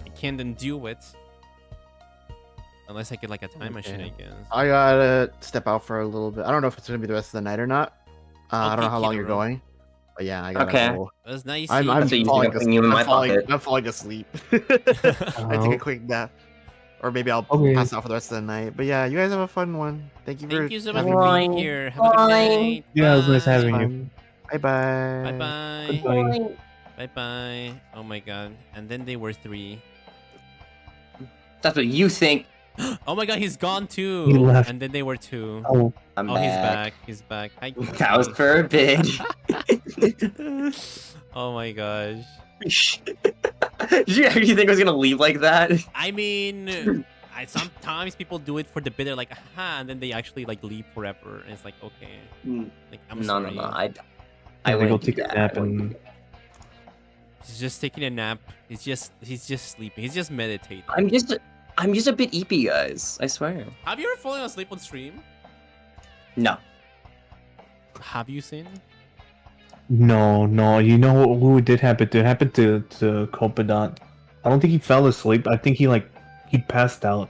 I can't undo it. Unless I get like a time machine, I guess. I gotta step out for a little bit. I don't know if it's gonna be the rest of the night or not. I don't know how long you're going. But yeah, I gotta go. That was nice. I'm falling asleep. I take a quick nap. Or maybe I'll pass out for the rest of the night. But yeah, you guys have a fun one. Thank you Thank you so much for being here. Have a good night. Yeah, it was nice having you. Bye-bye. Bye-bye. Bye-bye. Oh my god. And then they were 3. That's what you think. Oh my god, he's gone too. He left. And then they were 2. Oh, I'm back. He's back. Hi, that was for a bit. Oh my gosh. Did you actually think I was gonna leave like that? I mean, sometimes people do it for the bit. They're like, aha, and then they actually like leave forever. And it's like, okay, like I'm No, sorry. no, no. Yeah, I they go wouldn't do take a that. nap I wouldn't do and that. He's just taking a nap. He's just sleeping. He's just meditating. I'm just a bit eepy, guys. I swear. Have you ever fallen asleep on stream? No. Have you seen? no. You know who it did happen to? It happened to Copadot. I don't think he fell asleep. I think he passed out.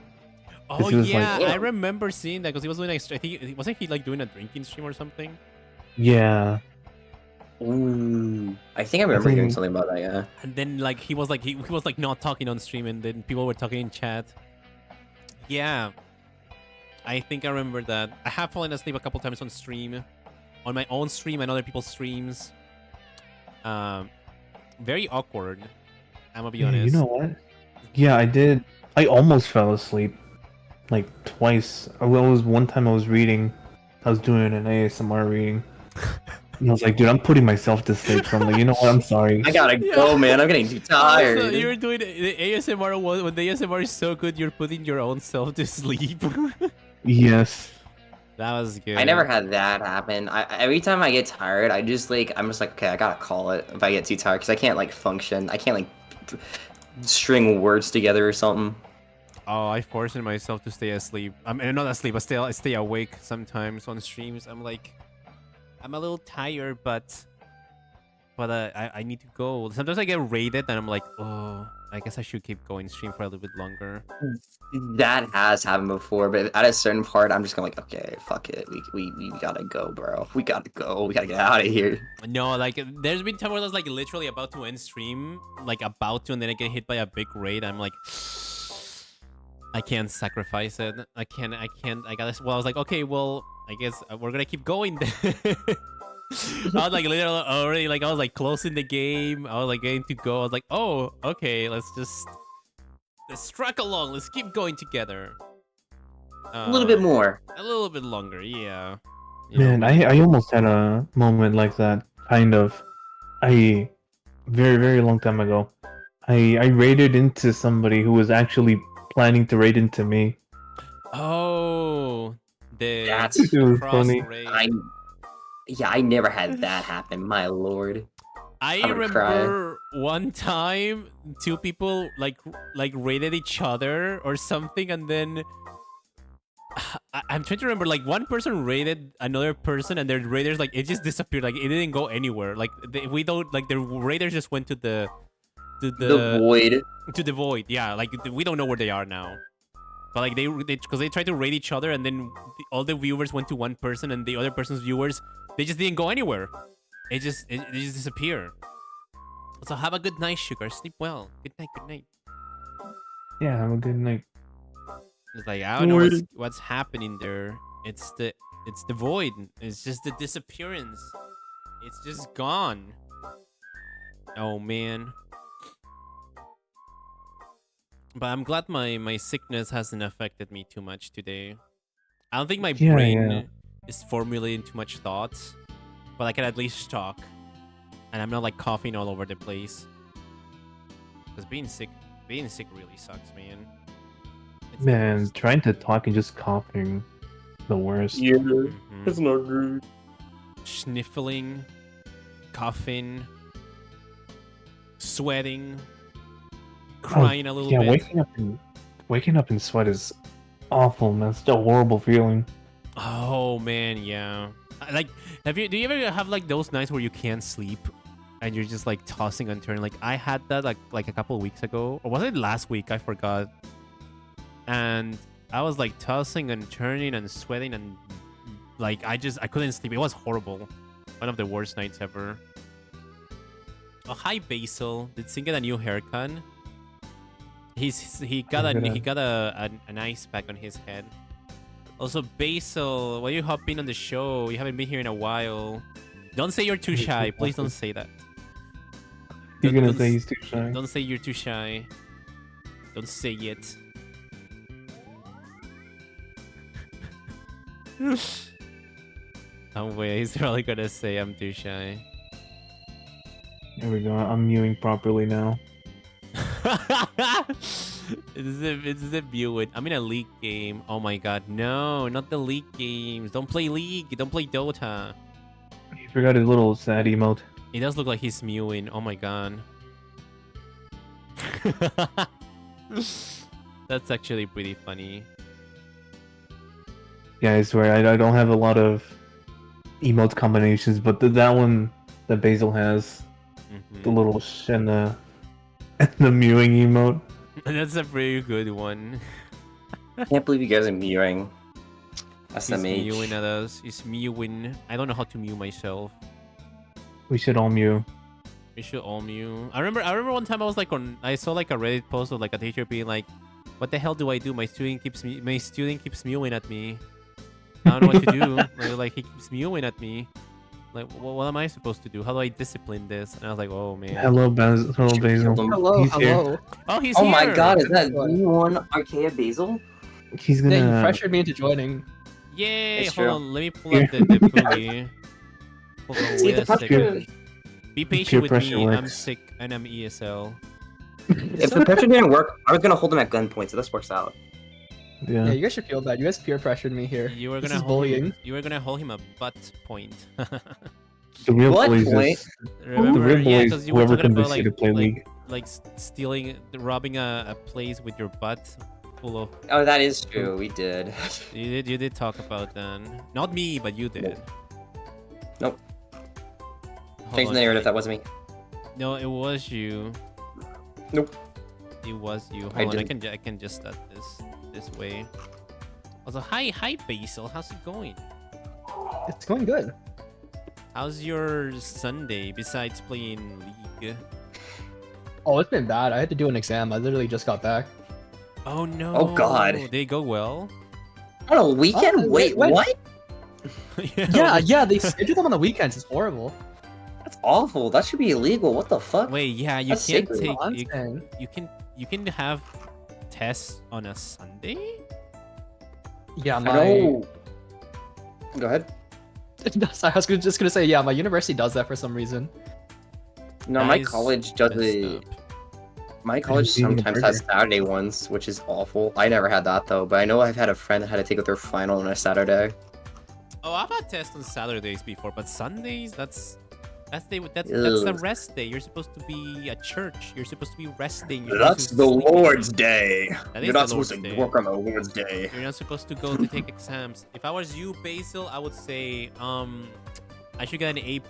Oh he was yeah, like- I remember seeing that because he was doing. I think wasn't he like doing a drinking stream or something? Yeah. Ooh. I think I remember hearing think- something about that. Yeah. And then like he was like not talking on stream, and then people were talking in chat. Yeah, I think I remember that. I have fallen asleep a couple times on stream, on my own stream and other people's streams. Very awkward. I'm gonna be honest. You know what? Yeah, I did. I almost fell asleep, like twice. One time I was reading. I was doing an ASMR reading. And I was like, dude, I'm putting myself to sleep. So I'm like, you know what? I'm sorry. I gotta go, man. I'm getting too tired. Also, you're doing the ASMR when the ASMR is so good, you're putting your own self to sleep. Yes. That was good. I never had that happen. Every time I get tired, I'm just like, okay, I gotta call it if I get too tired because I can't like function. I can't like string words together or something. Oh, I forced myself to stay asleep. I mean, not asleep, but I stay awake sometimes on streams. I'm like, I'm a little tired, but I need to go. Sometimes I get raided, and I'm like, oh, I guess I should keep going stream for a little bit longer. That has happened before, but at a certain part, I'm just going like, okay, fuck it. We gotta go, bro. We gotta go. We gotta get out of here. No, like there's been time where I was like literally about to end stream, like about to, and then I get hit by a big raid. I'm like, I can't sacrifice it. I can't. I gotta. Well, I was like, okay, well, I guess we're gonna keep going then. I was like literally already like I was like closing the game. I was like getting to go. I was like, oh, okay, let's track along. Let's keep going together. A little bit more. A little bit longer, yeah. You Man, know, I almost had a moment like that. Kind of. Very, very long time ago. I raided into somebody who was actually planning to raid into me. Oh, That's It was cross funny. raid. I never had that happen. My lord. I I would cry. remember one time two people like raided each other or something, and then I'm trying to remember. Like one person raided another person, and their raiders like it just disappeared. Like it didn't go anywhere. Like we don't like the raiders just went to the void. to the void. Yeah, like we don't know where they are now. But like they because they tried to raid each other, and then all the viewers went to one person, and the other person's viewers they just didn't go anywhere. They just disappear. So have a good night, Sugar. Sleep well. Good night. Good night. Yeah, have a good night. It's like I don't know what's happening there. It's the void. It's just the disappearance. It's just gone. Oh man. But I'm glad my sickness hasn't affected me too much today. I don't think my brain is formulating too much thoughts, but I can at least talk. And I'm not like coughing all over the place. Because being sick really sucks, man. It's the Man, worst. trying to talk and just coughing, the worst. Mhm. not good. Sniffling, coughing, sweating, crying a little Yeah, bit. waking up in sweat is awful, man. It's a horrible feeling. Oh man, yeah. Like, do you ever have like those nights where you can't sleep and you're just like tossing and turning? Like I had that like a couple of weeks ago, or was it last week? I forgot. And I was like tossing and turning and sweating and like I couldn't sleep. It was horrible. One of the worst nights ever. Oh hi Basil. Did Sin get a new haircut? He got an ice pack on his head. Also, Basil, why you hopping on the show? You haven't been here in a while. Don't say you're too shy. Please don't say that. You're gonna Don't say s- he's too shy. Don't say you're too shy. Don't say it. Oh wait, he's probably gonna say I'm too shy. There we go. I'm mewing properly now. It's the Buick. I'm in a League game. Oh my god, no, not the League games. Don't play League. Don't play Dota. You forgot his little sad emote. It does look like he's mewing. Oh my god. That's actually pretty funny. Yeah, I swear I don't have a lot of emote combinations, but that one that Basil has, the little and the mewing emote. That's a pretty good one. Can't believe you guys are mewing. He's SMH. mewing at us. He's mewing. I don't know how to mew myself. We should all mew. We should all mew. I remember one time I saw like a Reddit post of like a teacher being like, "What the hell do I do? My student keeps mewing at me. I don't know what to do. Like he keeps mewing at me. Like what am I supposed to do? How do I discipline this?" And I was like, "Oh man." Hello, Basil. Hello, He's here. Hello. Oh, he's Oh here. my god, is that V1 Archaea Basil? He's gonna. Yeah, you pressured me into joining. Yay! It's Hold true. on, let me pull up the boogie. Hold on, See, wait the a second. pressure. Be Peer patient with pressure me. I'm works. sick and I'm ESL. If the pressure didn't work, I was gonna hold him at gunpoint, so this works out. Yeah, Yeah. you guys should feel bad. You guys peer pressured me here. You were This gonna is hold bullying. him. You were gonna hold him a butt point. The real What bullies point? is Remember? the real Yeah, bullies. because you were Whoever talking about convinced you to play League. like stealing, robbing a place with your butt full of. Oh, that is true. We did. You did talk about that. Not me, but you did. Nope. Hold Change on. the narrative. That wasn't me. No, it was you. Nope. It was you. I Hold on, didn't. I can just start this way. Also, hi Basil. How's it going? It's going good. How's your Sunday besides playing League? Oh, it's been bad. I had to do an exam. I literally just got back. Oh no. Oh, God. Did it go well? On a weekend? Wait, wait. what? Yeah, they schedule them on the weekends. It's horrible. That's awful. That should be illegal. What the fuck? Wait, yeah, you That's can't sacred. take Nonsense. you can have tests on a Sunday? Yeah, I my. know. Go ahead. I was just gonna say, yeah, my university does that for some reason. No, That my is college does messed it. up. My college eating a sometimes has burger. Saturday ones, which is awful. I never had that though, but I know I've had a friend that had to take out their final on a Saturday. Oh, I've had tests on Saturdays before, but Sundays, that's the Ugh. rest day. You're supposed to be at church. You're supposed to be resting. You're That's supposed the to sleep. Lord's Day. That You're is not the supposed Lord's to Day. work on the Lord's Day. You're not supposed to go to take exams. If I was you, Basil, I would say I should get an A+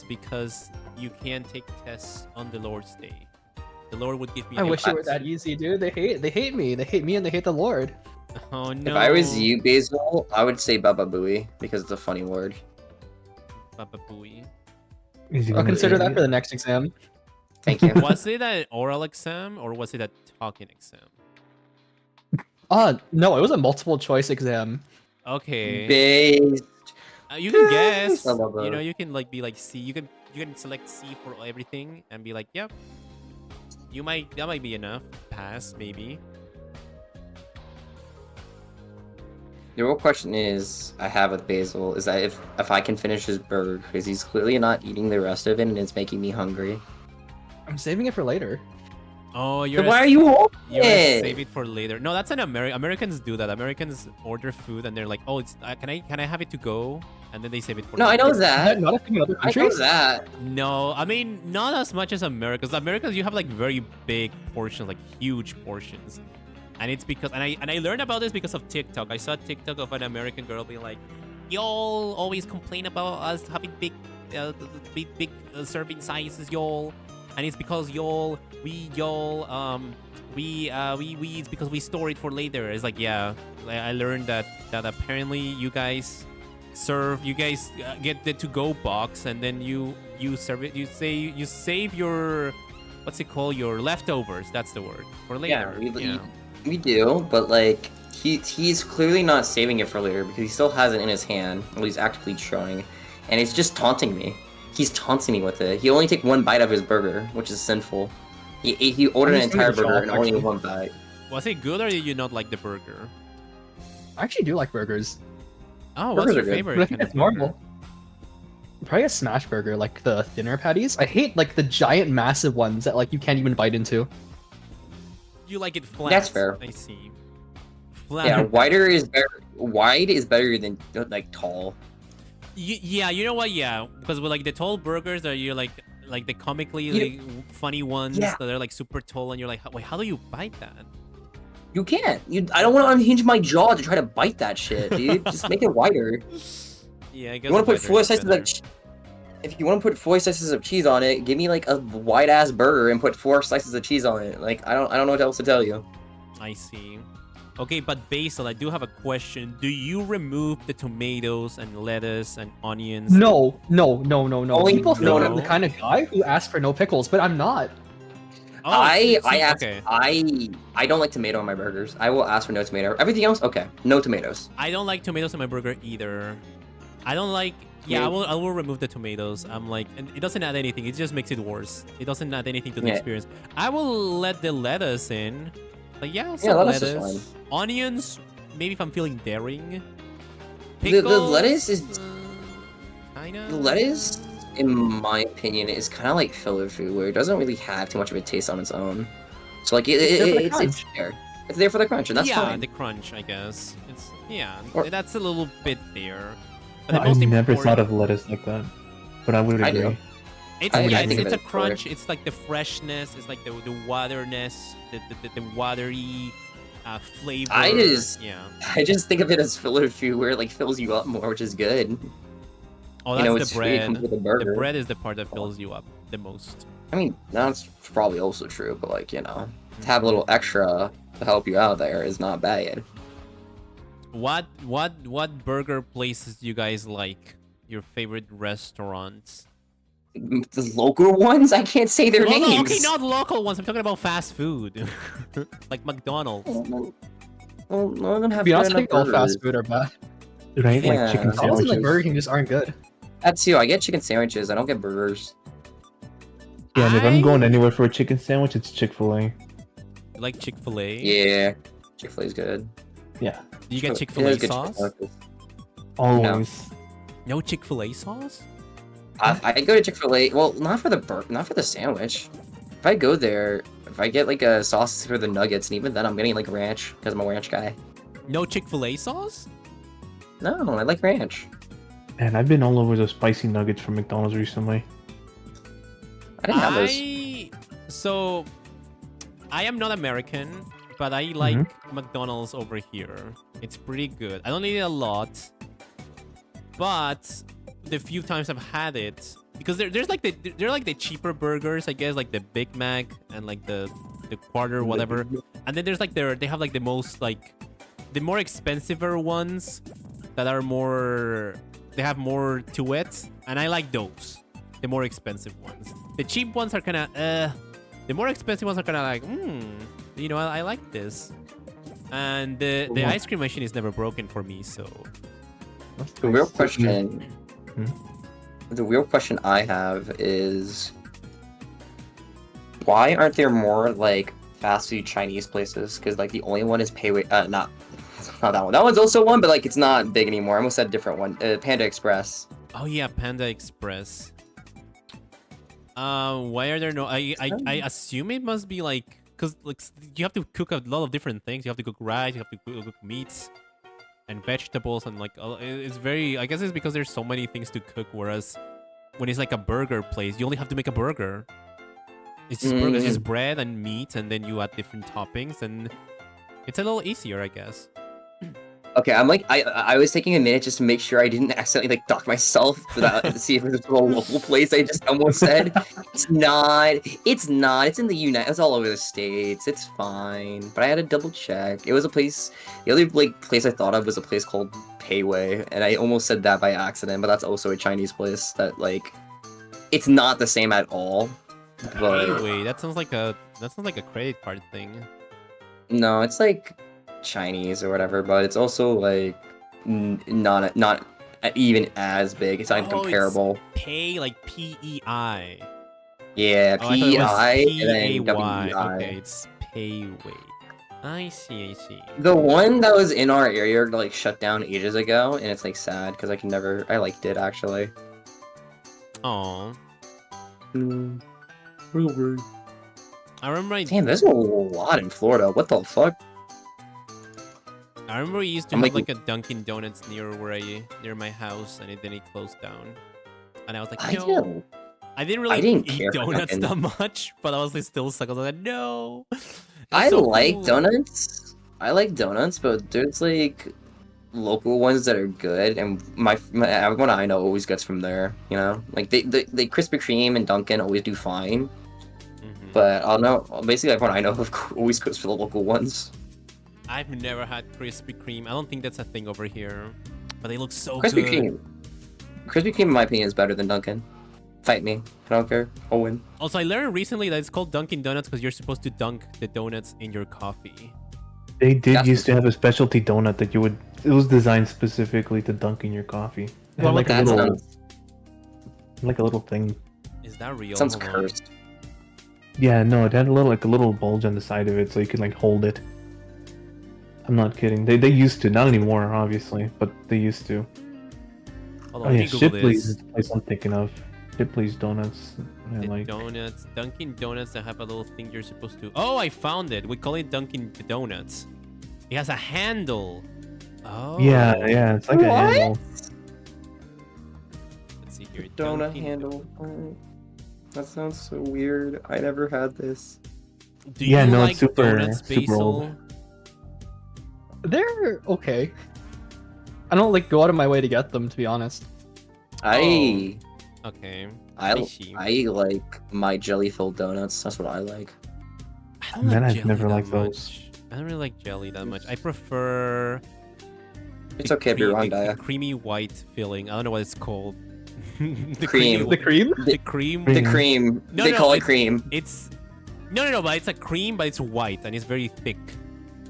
because you can't take tests on the Lord's Day. The Lord would give me. I an wish it were that's- that easy, dude. They hate me. They hate me and they hate the Lord. Oh no. If I was you, Basil, I would say Baba Booey because it's a funny word. Baba Booey. Is he I'll gonna consider say that it? for the next exam. Thank you. Was it an oral exam or was it a talking exam? No, it was a multiple choice exam. Okay. Based. You can guess. I love You know, that. you can like be like C. You can select C for everything and be like, yep. That might be enough. Pass maybe. The real question is, I have with Basil, is that if I can finish his burger, because he's clearly not eating the rest of it, and it's making me hungry. I'm saving it for later. Oh, you're. Then why are you holding You're gonna it? save it for later. No, that's an Americans do that. Americans order food and they're like, oh, it's can I have it to go? And then they save it for. No, I later. know that. Not a thing in other I know countries. that. No, I mean not as much as Americans. Americans, you have like very big portions, like huge portions, and it's because and I learned about this because of TikTok. I saw a TikTok of an American girl being like, "Y'all always complain about us having big serving sizes, y'all." And it's because we it's because we store it for later. It's like, yeah, I learned that apparently you guys get the to-go box and then you serve it. You save your what's it called, your leftovers. That's the word, for later. We do, but like he's clearly not saving it for later because he still has it in his hand while he's actively showing, and it's just taunting me. He's taunting me with it. He only take one bite of his burger, which is sinful. He ordered an entire burger and only one bite. Was it good or did you not like the burger? I actually do like burgers. Oh, what's Burgers your are good. favorite? But I think kind it's of burger? normal. Probably a smash burger, like the thinner patties. I hate like the giant, massive ones that like you can't even bite into. You like it flat. That's fair. I see. Flat. Yeah, wide is better than like tall. Yeah, you know what? Yeah, because with like the tall burgers are you like the comically like, funny ones that are like super tall, and you're like, wait, how do you bite that? You can't. I don't want to unhinge my jaw to try to bite that shit, dude. Just make it wider. Yeah, I guess. You want to put 4 slices of if you want to put 4 slices of cheese on it, give me like a wide ass burger and put 4 slices of cheese on it. Like I don't know what else to tell you. I see. Okay, but Basil, I do have a question. Do you remove the tomatoes and lettuce and onions? No. Only People think no. I'm the kind of guy who asks for no pickles, but I'm not. Oh, I don't like tomato on my burgers. I will ask for no tomato. Everything else, okay, no tomatoes. I don't like tomatoes on my burger either. I don't like. Yeah, I will remove the tomatoes. I'm like, and it doesn't add anything. It just makes it worse. It doesn't add anything to the experience. I will let the lettuce in. Like lettuce is fine. Onions, maybe if I'm feeling daring. Pickles, the lettuce is kinda. The lettuce, in my opinion, is kind of like filler food, where it doesn't really have too much of a taste on its own. So like it's there. It's there for the crunch, and that's fine. Yeah, the crunch, I guess. It's that's a little bit there. But I never thought of lettuce like that, but I would agree. I do. It's a crunch. It's like the freshness. It's like the waterness, the watery flavor. I just think of it as filler food, where it like fills you up more, which is good. Oh, that's the bread. The bread is the part that fills you up the most. I mean, that's probably also true, but like to have a little extra to help you out there is not bad. What burger places do you guys like? Your favorite restaurants? The local ones? I can't say their names. No, okay, not local ones. I'm talking about fast food, like McDonald's. Well, no, to be honest, I think all fast food are bad. Dude, I eat like chicken sandwiches. Like Burger King just aren't good. That too. I get chicken sandwiches. I don't get burgers. Yeah, and if I'm going anywhere for a chicken sandwich, it's Chick-fil-A. You like Chick-fil-A? Yeah, Chick-fil-A is good. Yeah. Do you get Chick-fil-A sauce? Always. No Chick-fil-A sauce? I go to Chick-fil-A. Well, not for the sandwich. If I go there, if I get like a sauce for the nuggets, and even then I'm getting like ranch because I'm a ranch guy. No Chick-fil-A sauce? No, I like ranch. Man, I've been all over the spicy nuggets from McDonald's recently. I didn't have those. So, I am not American, but I like McDonald's over here. It's pretty good. I don't eat it a lot, but the few times I've had it, because they're like the cheaper burgers, I guess, like the Big Mac and like the quarter whatever, and then there's like they have like the most like the more expensiver ones that are more, they have more to it, and I like those, the more expensive ones. The cheap ones are kind of the more expensive ones are kind of like I like this, and the ice cream machine is never broken for me, so. The real question. The real question I have is, why aren't there more like fast food Chinese places? Because like the only one is not that one. That one's also one, but like it's not big anymore. I almost said a different one. Panda Express. Oh yeah, Panda Express. Why are there no? I assume it must be like, because like you have to cook a lot of different things. You have to cook rice. You have to cook meats and vegetables, and like it's very, I guess it's because there's so many things to cook, whereas when it's like a burger place, you only have to make a burger. It's just burgers, it's just bread and meat, and then you add different toppings, and it's a little easier, I guess. Okay, I'm like, I was taking a minute just to make sure I didn't accidentally like dock myself to see if it was a local place. I just almost said it's not. It's in the It's all over the States. It's fine. But I had to double check. It was a place. The other like place I thought of was a place called Payway, and I almost said that by accident. But that's also a Chinese place that like, it's not the same at all. But Payway, that sounds like a credit card thing. No, it's like Chinese or whatever, but it's also like not even as big. It's not even comparable. It's pay like PEI. Yeah, PEI and then PAY. WEI. Okay, it's Payway. I see. The one that was in our area like shut down ages ago, and it's like sad because I liked it actually. Oh. I remember. Damn, there's a lot in Florida. What the fuck? I remember we used to I'm have like- like a Dunkin' Donuts near my house, and then it closed down. And I was like, I no. didn't. I didn't really didn't eat care for donuts Dunkin'. that much, but I was like still stuck. I was like, no. I It's so like cool. donuts. I like donuts, but there's like local ones that are good, and everyone I know always gets from there. You know, like they Krispy Kreme and Dunkin' always do fine, Mhm. but I'll know basically everyone I know always goes for the local ones. I've never had Krispy Kreme. I don't think that's a thing over here, but they look so Krispy good. Kreme, Krispy Kreme, in my opinion, is better than Dunkin'. Fight me, I don't care. I'll win. Also, I learned recently that it's called Dunkin' Donuts because you're supposed to dunk the donuts in your coffee. They did That's used to have a specialty donut that you would. It was designed specifically to dunk in your coffee. It had Well, like a that little, sounds thing. Is that real? sounds Hold on. cursed. Yeah, no, it had a little bulge on the side of it, so you could like hold it. I'm not kidding. They used to, not anymore, obviously, but they used to. Hold Oh on, let yeah, me Google Shipley's this. is the place I'm thinking of. Shipley's Donuts. I The like. donuts, Dunkin' Donuts that have a little thing you're supposed to. Oh, I found it. We call it Dunkin' Donuts. It has a handle. Oh. Yeah, yeah, it's like a handle. Let's see here. Donut Dunkin' handle. That sounds so weird. I never had this. Do Yeah, you no, like it's super- donuts, super old. Basil? They're okay. I don't like go out of my way to get them, to be honest. I Okay. I see. I like my jelly filled donuts. That's what I like. I don't Man, like I've jelly never that liked those. much. I don't really like jelly that much. I prefer. It's the okay if you're wrong, the Daya. creamy white filling. I don't know what it's called. the Cream. The cream? The cream. The cream. No, they no, call it it's- cream. It's no, but it's a cream, but it's white and it's very thick,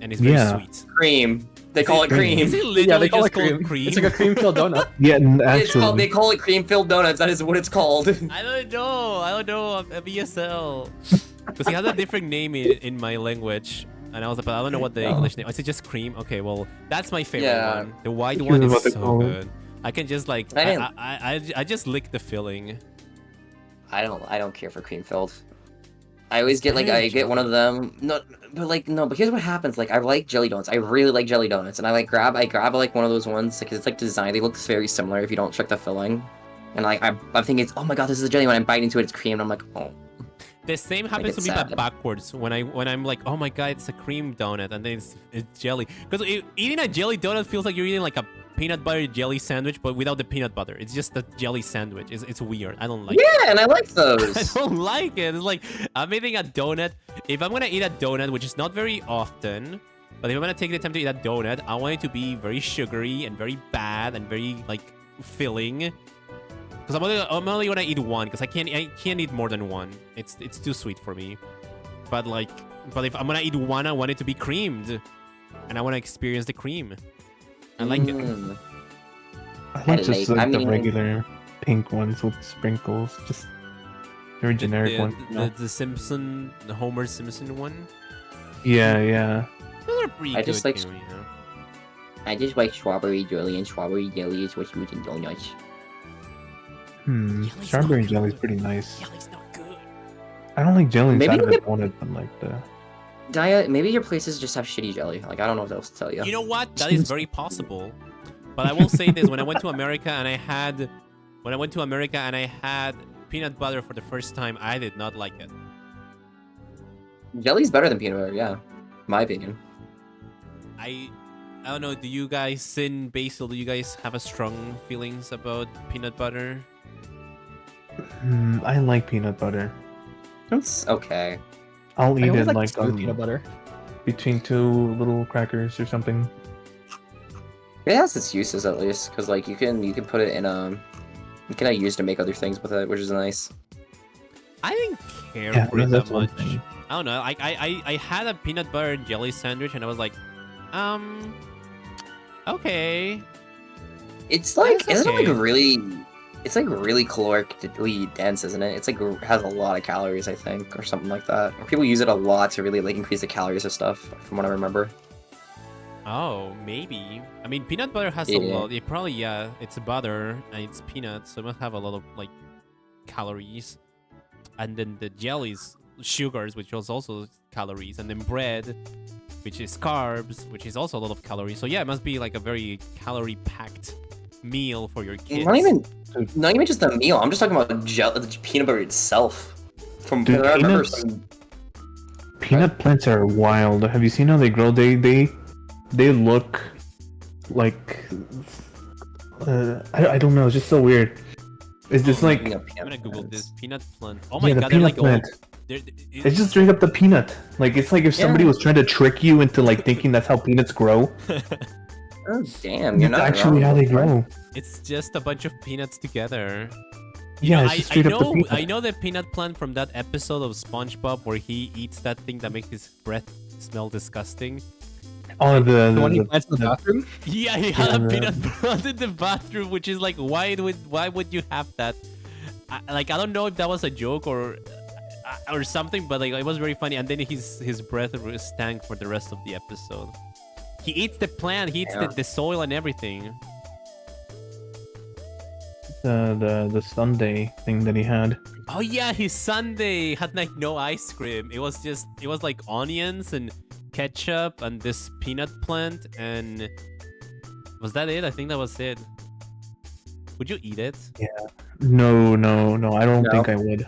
and it's very Yeah. sweet. Cream. They call it cream. Is it literally Yeah, they call just it cream. called cream? It's like a cream filled donut. Yeah, It's called. They actually. call it cream filled donuts. That is what it's called. I don't know. I'm a BSL. Because he has a different name in my language. And I was like, but I don't know what the English name. I said just cream. Okay, well, that's my favorite Yeah. one. The white He one was is about to so call it. good. I can just like I didn't- I just lick the filling. I don't care for cream filled. I always get like Very I get one of them. No, but here's what happens. Like I like jelly donuts. I really like jelly donuts, and I grab like one of those ones because it's like designed. They look very similar if you don't check the filling. And like I'm thinking, it's, oh my god, this is a jelly. When I bite into it, it's cream. And I'm like, oh. The same happens to it's me, but sad. backwards. When I'm like, oh my god, it's a cream donut, and then it's jelly. Because eating a jelly donut feels like you're eating like a peanut butter jelly sandwich, but without the peanut butter. It's just a jelly sandwich. It's weird. I don't like it. Yeah, and I like I those. don't like it. It's like I'm eating a donut. If I'm gonna eat a donut, which is not very often, but if I'm gonna take the time to eat a donut, I want it to be very sugary and very bad and very like filling. Because I'm only gonna eat one because I can't eat more than one. It's too sweet for me. But if I'm gonna eat one, I want it to be creamed, and I want to experience the cream. I like it. I like just like- like I the mean- regular pink ones with sprinkles. Just very generic the, ones. you know? the Homer Simpson one. Yeah. Those are pretty I good just like- too, you know? I just like strawberry jelly, and strawberry jelly is what's used in donuts. Jelly's Strawberry not jelly's good. pretty nice. Jelly's not good. I don't like jelly Maybe inside of we a donut, but like the. Daya, maybe your places just have shitty jelly. Like I don't know what else to tell you. You know what? That is very possible. But I will say this: when I went to America and I had peanut butter for the first time, I did not like it. Jelly's better than peanut butter. Yeah, my opinion. I don't know. Do you guys, Sin, Basil, do you guys have a strong feelings about peanut butter? I like peanut butter. It's okay. I'll I eat always it like like smooth peanut butter. between two little crackers or something. It has its uses at least, because like you can put it in you can use to make other things with it, which is nice. I didn't care Yeah, for it that that's one much. thing. I don't know. I had a peanut butter and jelly sandwich, and I was like, okay. It's like That's isn't it okay. like really? It's like really calorically dense, isn't it? It's like has a lot of calories, I think, or something like that. Or people use it a lot to really like increase the calories of stuff, from what I remember. Oh, maybe. I mean, peanut butter has a Yeah. lot. It probably, yeah, it's butter and it's peanuts, so it must have a lot of like calories. And then the jellies sugars, which is also calories, and then bread, which is carbs, which is also a lot of calories. So yeah, it must be like a very calorie-packed meal for your kids. Not even just the meal. I'm just talking about the peanut butter itself. Dude, I remember peanut plants are wild. Have you seen how they grow? They look like I don't know. It's just so weird. It's just like I'm gonna Google this peanut plant. Oh my the god, they're peanut like plant. It's just straight up the peanut. Like it's like if somebody was trying to trick you into like thinking that's how peanuts grow. Oh damn, you're It's not actually wrong. how they grow. It's just a bunch of peanuts together. Yeah, it's just straight up the peanut. I know the peanut plant from that episode of SpongeBob where he eats that thing that makes his breath smell disgusting. Oh, The one he plants in the bathroom? Yeah, he had a peanut plant in the bathroom, which is like, why would you have that? I don't know if that was a joke or something, but like it was very funny. And then his breath stank for the rest of the episode. He eats the plant, he eats the soil and everything. The Sunday thing that he had. Oh yeah, his sundae had like no ice cream. It was like onions and ketchup and this peanut plant, and was that it? I think that was it. Would you eat it? Yeah. No. I don't think I would.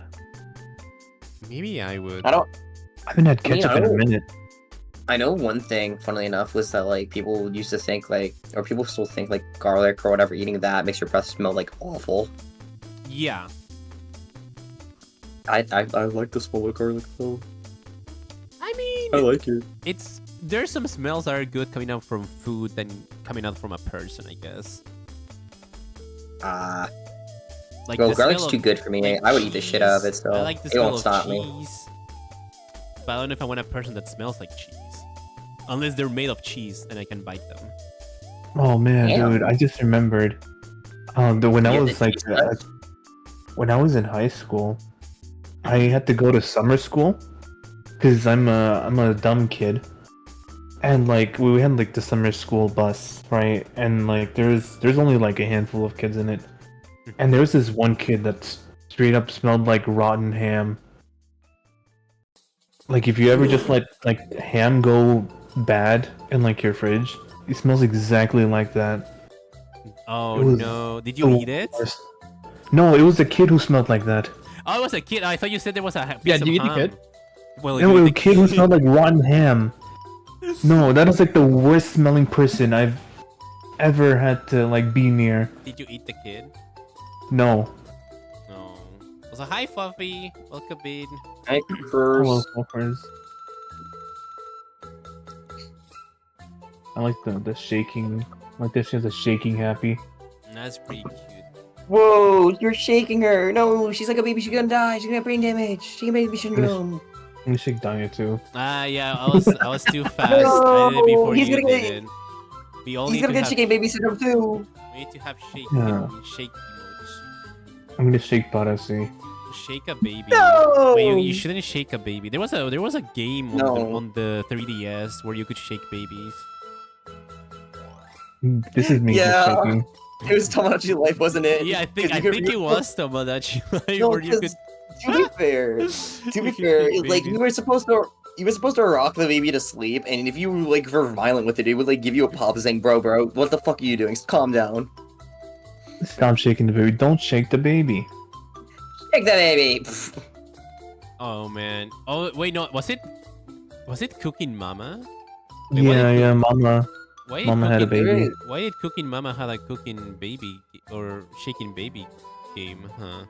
Maybe I would. I haven't had ketchup in a minute. I know one thing, funnily enough, was that like people used to think like, or people still think like garlic or whatever, eating that makes your breath smell like awful. Yeah. I like the smell of garlic though. I mean, I like it. There's some smells that are good coming out from food than coming out from a person, I guess. Like well, the garlic's smell too of, good for me. like, I would eat the shit out of it, so I like the it smell won't of stop me. cheese. But I don't know if I want a person that smells like cheese. Unless they're made of cheese and I can bite them. Oh man, Damn. dude, I just remembered. When I was like, when I was in high school, I had to go to summer school because I'm a dumb kid, and like we had like the summer school bus, right? And like there's only like a handful of kids in it, and there was this one kid that straight up smelled like rotten ham. Like if you ever just let like ham go bad in like your fridge, it smells exactly like that. Oh no! Did you eat it? No, it was a kid who smelled like that. Oh, it was a kid. I thought you said there was a piece Yeah, of do you eat the ham. kid? Well, No, you it was eat a kid who smelled like rotten ham. No, that was like the worst smelling person I've ever had to like be near. Did you eat the kid? No. No. It was a hi, Fluffy. Welcome in. Hi, Hello, Fluffers. I like the shaking. Like this, she has a shaking happy. That's pretty cute. Whoa, you're shaking her. No, she's like a baby. She's gonna die. She's gonna have brain damage. She's gonna baby syndrome. I'm gonna shake Danya too. Yeah, I was too fast. I did it before he's you gonna did get- it. We all He's need gonna to get have, shaking baby syndrome too. we need to have shake Yeah. emotes. I'm gonna shake Barasi. Shake a baby. No! Wait, you shouldn't shake a baby. There was a game No. on the 3DS where you could shake babies. This is me Yeah. just shaking. It was Tomodachi Life, wasn't it? Yeah, I 'Cause think you could- it was Tomodachi Life No, where you 'cause could. to be fair, like Babies. you were supposed to rock the baby to sleep, and if you like were violent with it, it would like give you a pop saying, "Bro, what the fuck are you doing? Calm down." Stop shaking the baby. Don't shake the baby. Take the baby. Oh man. Oh wait, no. Was it Cooking Mama? Wait, why Yeah, did yeah, Mama. Why did Mama had a Cooking- baby. Why did Cooking Mama have a cooking baby or shaking baby game? Huh?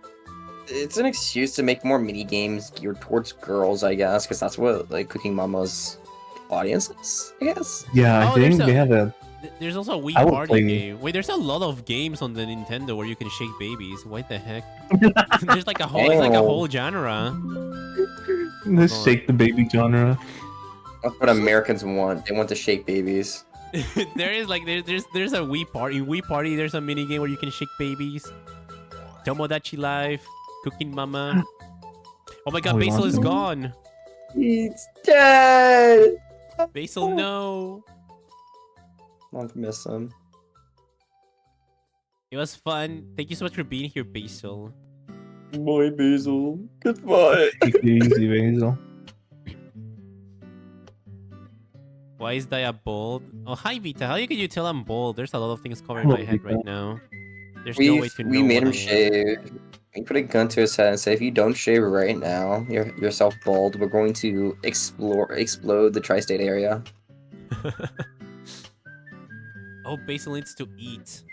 It's an excuse to make more mini games geared towards girls, I guess, because that's what like Cooking Mama's audience is, I guess. Yeah, I Oh, there's think they have a. There's also a Wii I would Party play- game. Wait, there's a lot of games on the Nintendo where you can shake babies. What the heck? There's like a whole, it's like a Damn. whole genre. This on. shake the baby genre. That's what Americans want. They want to shake babies. There is like there's a Wii Party. In Wii Party, there's a mini game where you can shake babies. Tomodachi Life, Cooking Mama. Oh my God, Oh, we Basil lost is him? gone. It's dead. Basil, no. I miss him. It was fun. Thank you so much for being here, Basil. Boy, Basil. Goodbye. Take it easy, Basil. Why is Daya bald? Oh, hi Vita. How can you tell I'm bald? There's a lot of things covering Hello, my head Vita. right now. There's no way to We know made what him I am. shave. We put a gun to his head and say, if you don't shave right now, yourself bald, we're going to explode the tri-state area. Oh, Basil needs to eat.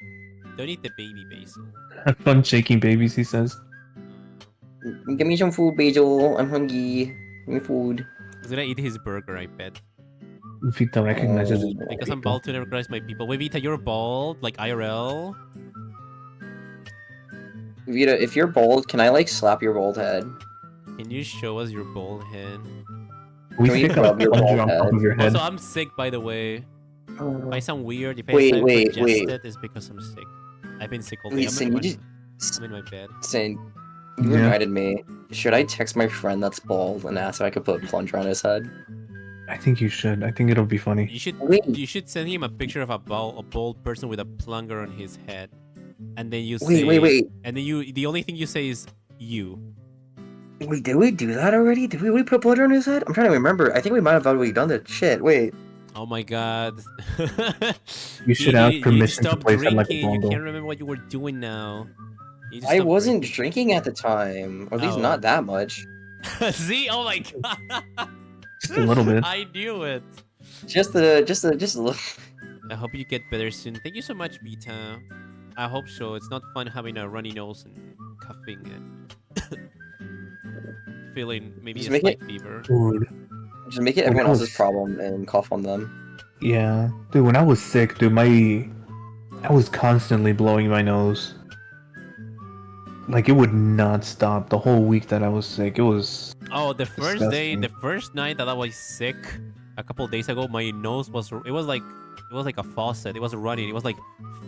Don't eat the baby Basil. Have fun shaking babies, he says. Give me some food, Basil. I'm hungry. Give me food. He's gonna eat his burger, I bet. Vita recognizes his Because I'm bald to never recognize my people. Wait, Vita, you're bald? Like IRL? Vita, if you're bald, can I like slap your bald head? Can you show us your bald head? We Can we stick a rub your plunger bald on top head? of your head. Also, I'm sick, by the way. If I sound weird, if I Wait, sound wait. congested, it's because I'm sick. I've been sick all day. Listen, I'm in my bed. Listen, you reminded me. Should I text my friend that's bald and ask if I could put a plunger on his head? I think you should. I think it'll be funny. You should send him a picture of a bald person with a plunger on his head, and then you say, wait. and then the only thing you say is you. Wait, did we do that already? Did we put plunger on his head? I'm trying to remember. I think we might have already done that. Shit, wait. Oh my god. You should have permission to stop place it like a drinking. You bongo. can't remember what you were doing now. You just I stop wasn't drinking at the time, or at least Oh. not that much. drinking. See? Oh my god. Just a little bit. I knew it. Just a little. I hope you get better soon. Thank you so much, Vita. I hope so. It's not fun having a runny nose and coughing and feeling maybe Just a make slight it- fever. Dude. Just make it When everyone I was- else's problem and cough on them. Yeah. Dude, when I was sick, dude, I was constantly blowing my nose. Like, it would not stop the whole week that I was sick. It was... Oh, the first day, disgusting. the first night that I was sick, a couple of days ago, my nose was it was like a faucet. It was running. It was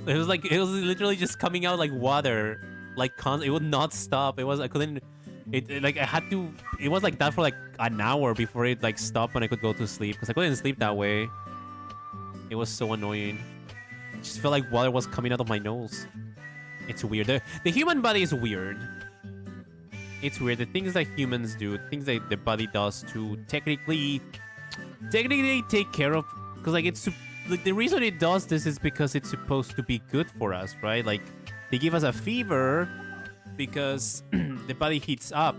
literally just coming out like water, like it would not stop. I couldn't. Like I had to. It was like that for like an hour before it like stopped and I could go to sleep because I couldn't sleep that way. It was so annoying. It just felt like water was coming out of my nose. It's weird. The human body is weird. It's weird. The things that humans do, things that the body does to technically take care of, because like it's like the reason it does this is because it's supposed to be good for us, right? Like they give us a fever because the body heats up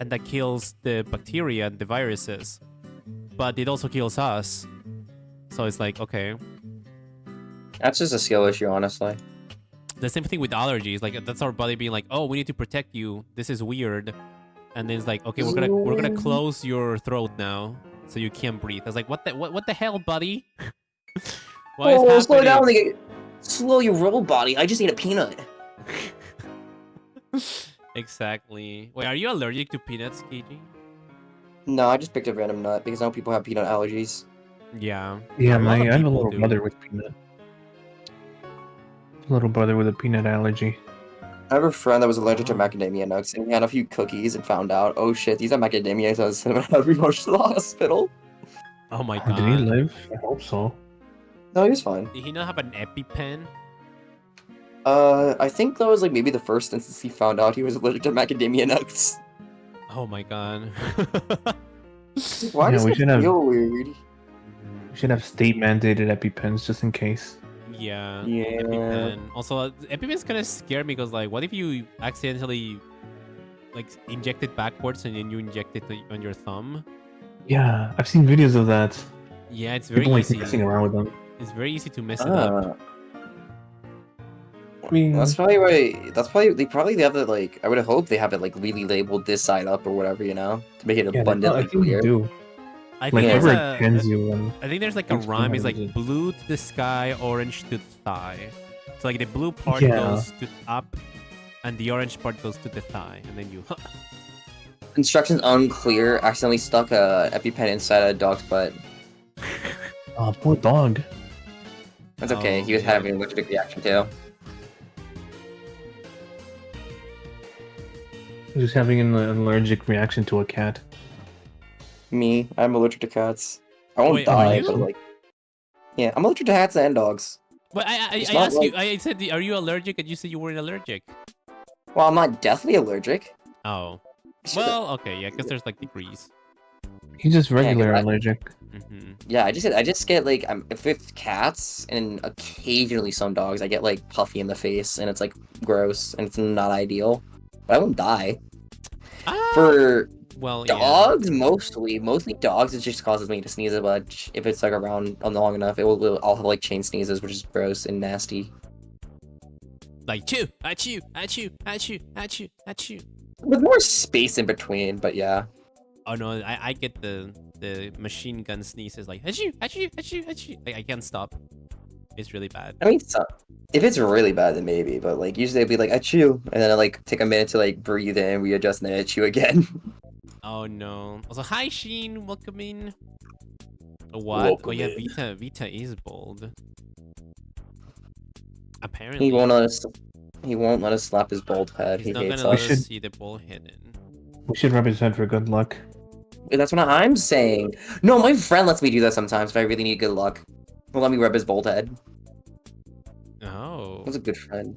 and that kills the bacteria and the viruses, but it also kills us. So it's like, okay. That's just a skill issue, honestly. The same thing with allergies. Like that's our body being like, oh, we need to protect you. This is weird. And then it's like, okay, we're gonna close your throat now so you can't breathe. I was like, what the hell, buddy? What is happening? Slow down, slow your roll, body. I just ate a peanut. Exactly. Wait, are you allergic to peanuts, KG? No, I just picked a random nut because I know people have peanut allergies. Yeah. Yeah, A lot of I have a people little do. brother with peanut. Little brother with a peanut allergy. I have a friend that was allergic to macadamia nuts, and he had a few cookies and found out, oh shit, these are macadamia nuts, so I had to be rushed to the hospital. Oh my Oh, god. did he live? I hope so. No, he was fine. Did he not have an EpiPen? I think that was like maybe the first instance he found out he was allergic to macadamia nuts. Oh my god. Why Yeah, does we it should have- feel weird? We should have state mandated EpiPens just in case. Yeah. Yeah. EpiPen. Also, EpiPen's kind of scare me because, like, what if you accidentally, like, inject it backwards and then you inject it on your thumb? Yeah, I've seen videos of that. Yeah, it's very People like easy. messing around with them. It's very easy to mess it up. I mean, That's probably why. That's probably they have it like. I would hope they have it like really labeled this side up or whatever, you know, to make it yeah, abundantly I think clear. they do. I Like, think there's whoever a, attends you and I think there's like a thinks rhyme. It's somebody like is- blue to the sky, orange to the thigh. So like the blue part Yeah. goes to up, and the orange part goes to the thigh, and then you. Instructions unclear. Accidentally stuck a EpiPen inside a dog's butt. Oh, poor dog. That's okay. Oh, He was yeah. having an allergic reaction too. Just having an allergic reaction to a cat. Me, I'm allergic to cats. I won't Wait, are die, you? but like, yeah, I'm allergic to cats and dogs. But It's I not asked you. like- I said, are you allergic? And you said you weren't allergic. Well, I'm not deathly allergic. Oh. Well, okay, yeah, because there's like degrees. He's just regular I- allergic. Yeah, I just get like if it's cats and occasionally some dogs, I get like puffy in the face and it's like gross and it's not ideal. But I won't die. For Well, dogs, mostly dogs, it just causes me to sneeze a bunch. If it's like around long enough, I'll have like chain sneezes, which is gross and nasty. Like chew, achoo, achoo, achoo, achoo, achoo. With more space in between, but yeah. Oh no, I get the machine gun sneezes like achoo, achoo, achoo, achoo. Like I can't stop. It's really bad. I mean, if it's really bad, then maybe. But like usually I'd be like achoo, and then I like take a minute to like breathe in, readjust, and then achoo again. Oh no. Also, hi Sheen, welcome in. What? Oh yeah, Vita is bold. Apparently. He won't let us. He won't let us slap his bald head. He's He not hates gonna let us. us see the ball hidden. We should rub his head for good luck. That's what I'm saying. No, my friend lets me do that sometimes if I really need good luck. He'll let me rub his bald head. Oh. That's a good friend.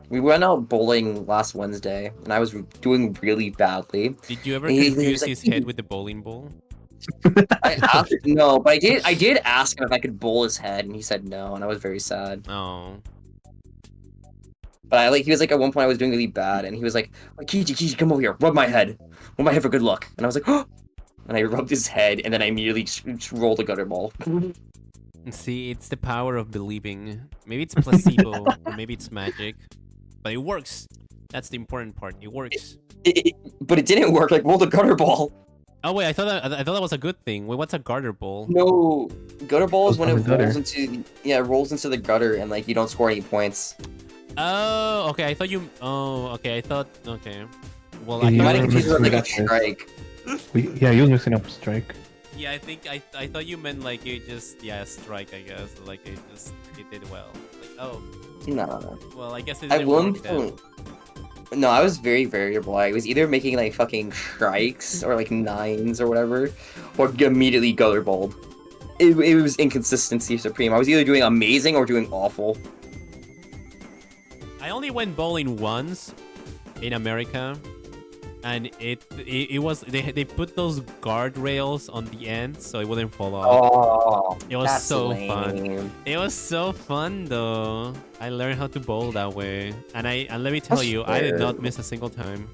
We went out bowling last Wednesday, and I was doing really badly. Did you ever And he confuse was like, his head with the bowling ball? No, but I did ask him if I could bowl his head, and he said no, and I was very sad. Oh. But he was like, at one point I was doing really bad, and he was like, Kiji, come over here, rub my head for good luck. And I was like, oh! And I rubbed his head, and then I immediately just rolled a gutter ball. See, it's the power of believing. Maybe it's placebo, or maybe it's magic. But it works. That's the important part. It works. But it didn't work. Like, rolled a gutter ball. Oh wait, I thought that was a good thing. Wait, what's a garter ball? No, gutter ball is when it gutter. rolls into the gutter, and like you don't score any points. Oh, okay. I thought you. Oh, okay. I thought. Okay. Well, Yeah, I you You thought. might have confused it with like a Mixing it up. strike. Yeah, he was mixing up a strike. Yeah, I think I thought you meant like you just strike. I guess like it did well. Like oh. No. Well, I guess it At didn't one work then. point, no, I was very variable. I was either making like fucking strikes or like nines or whatever, or immediately gutter balled. It was inconsistency supreme. I was either doing amazing or doing awful. I only went bowling once in America, and it was they put those guardrails on the end so it wouldn't fall off. Oh, It was that's so lame. fun. It was so fun though. I learned how to bowl that way, and let me tell That's you, I did fair. not miss a single time.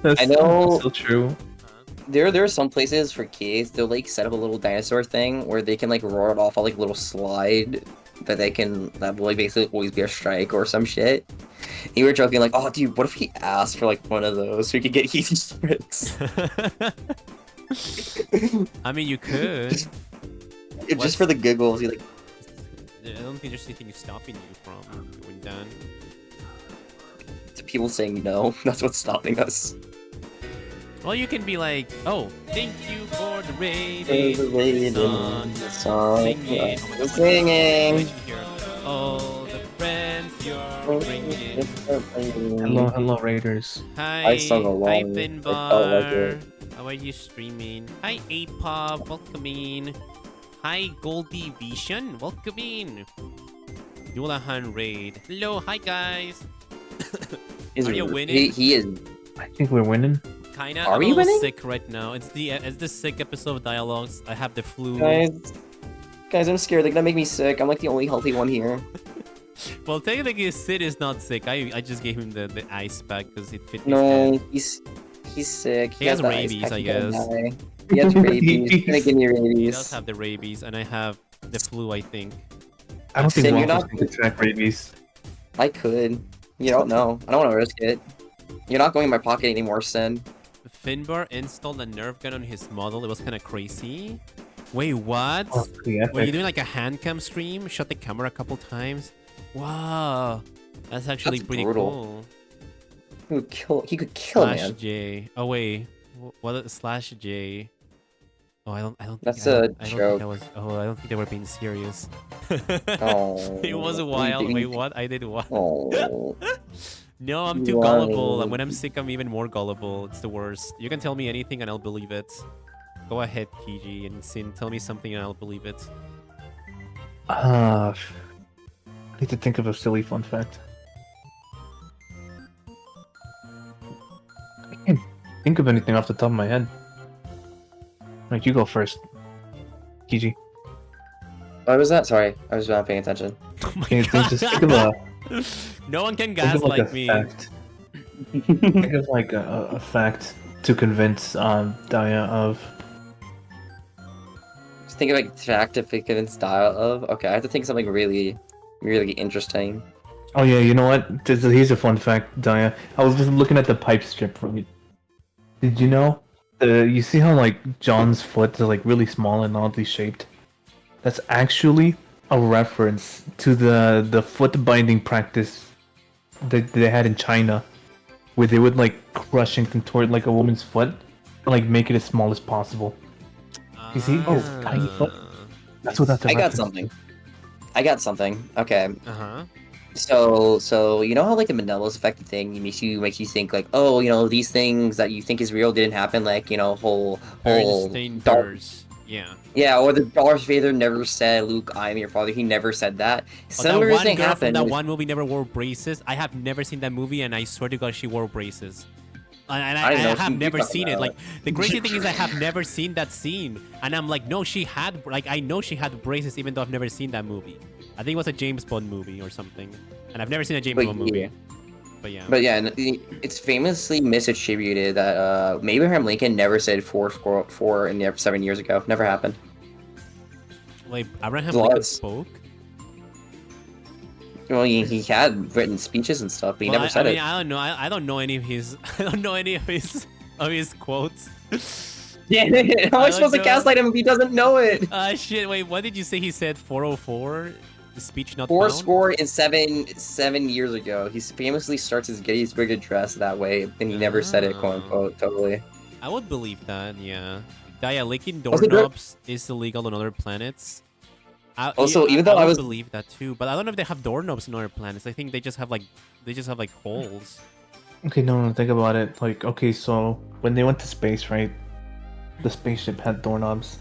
That's I know. still true. There are some places for kids. They'll like set up a little dinosaur thing where they can like roar it off a like little slide that will like basically always be a strike or some shit. And we were joking like, oh dude, what if he asked for like one of those so we could get easy strikes? I mean, you could. Just for the giggles. You like, I don't think there's anything stopping you from doing that. to people saying no. That's what's stopping us. Well, you can be like, oh, thank you for the rating song. Sing it. Oh my God, Singing. I should hear all the friends you're bringing. Hello, Raiders. Hi, I sung along. hi I felt like Finbar. it. How are you streaming? Hi Apop, welcome in. Hi Goldie Vision, welcome in. Dulahan Raid. Hello, hi guys. Are you winning? He is. I think we're winning. Kinda. Are I'm we a little winning? sick right now. It's the sick episode of Dialogues. I have the flu. Guys, I'm scared. They're gonna make me sick. I'm like the only healthy one here. Well, technically, Sid is not sick. I just gave him the ice pack because it fit his No, head. he's sick. He has the ice rabies, pack, I he's gonna guess. die. He has rabies. He's gonna give me He does rabies. have the rabies, and I have the flu, I think. I don't think Sid, one you're of us not- can track rabies. I could. You don't know. I don't want to risk it. You're not going in my pocket anymore, Sin. Finbar installed a Nerf gun on his model. It was kind of crazy. Wait, what? Oh, pretty Were you epic. doing like a hand cam stream? Shut the camera a couple times? Wow. That's actually That's pretty brutal. cool. He could kill a Slash man. J. Oh wait. What slash J? Oh, I don't think That's I don't- a I don't think joke. that was I don't think they were being serious. Oh, It was wild. Wait, what? I did what? Oh. No, I'm too Why? gullible. And when I'm sick, I'm even more gullible. It's the worst. You can tell me anything and I'll believe it. Go ahead, PG and Sin. Tell me something and I'll believe it. I need to think of a silly fun fact. think of anything off the top of my head. Like, you go first. Kiji. What was that? Sorry, I was not paying attention. Just think of a... No one can Think of like gaslight a me. fact. Think of like a fact to convince Daya of. Just think of like factificant style of. Okay, I have to think of something really, really interesting. Oh yeah, you know what? Here's a fun fact, Daya. I was just looking at the pipe strip from it. Did you know? You see how like John's foot is like really small and oddly shaped? That's actually a reference to the foot binding practice that they had in China, where they would like crush and contort like a woman's foot and like make it as small as possible. You see? Oh, tiny foot. That's what that's a I got reference something. I got something. Okay. Uh-huh. So you know how like the Mandela's effect thing makes you think like, oh, you know, these things that you think is real didn't happen, like, you know, whole Ernestine Durs. Yeah. Yeah, or the Darth Vader never said, "Luke, I am your father." He never said that. Similar that one thing girl from happened. that one movie never wore braces. I have never seen that movie, and I swear to God, she wore braces. And I have never seen it. Like, the crazy thing is I have never seen that scene. And I'm like, no, she had, like, I know she had braces even though I've never seen that movie. I think it was a James Bond movie or something. And I've never seen a James Bond movie. But yeah, and it's famously misattributed that Abraham Lincoln never said 4 in 7 years ago. Never happened. Like, Abraham Lincoln spoke? Well, he had written speeches and stuff, but he never said it. I don't know. I don't know any of his. I don't know any of his quotes. Yeah, how am I supposed to gaslight him if he doesn't know it? Shit. Wait, what did you say? He said 404. The speech not Four found? score in 7 years ago. He famously starts his Gettysburg Address that way, and he never said it, quote unquote. Totally. I would believe that. Yeah. Licking doorknobs is illegal on other planets. Even though I I would was believe that too, but I don't know if they have doorknobs on other planets. I think they just have like holes. Okay, no, think about it. Like, okay, so when they went to space, right? The spaceship had doorknobs.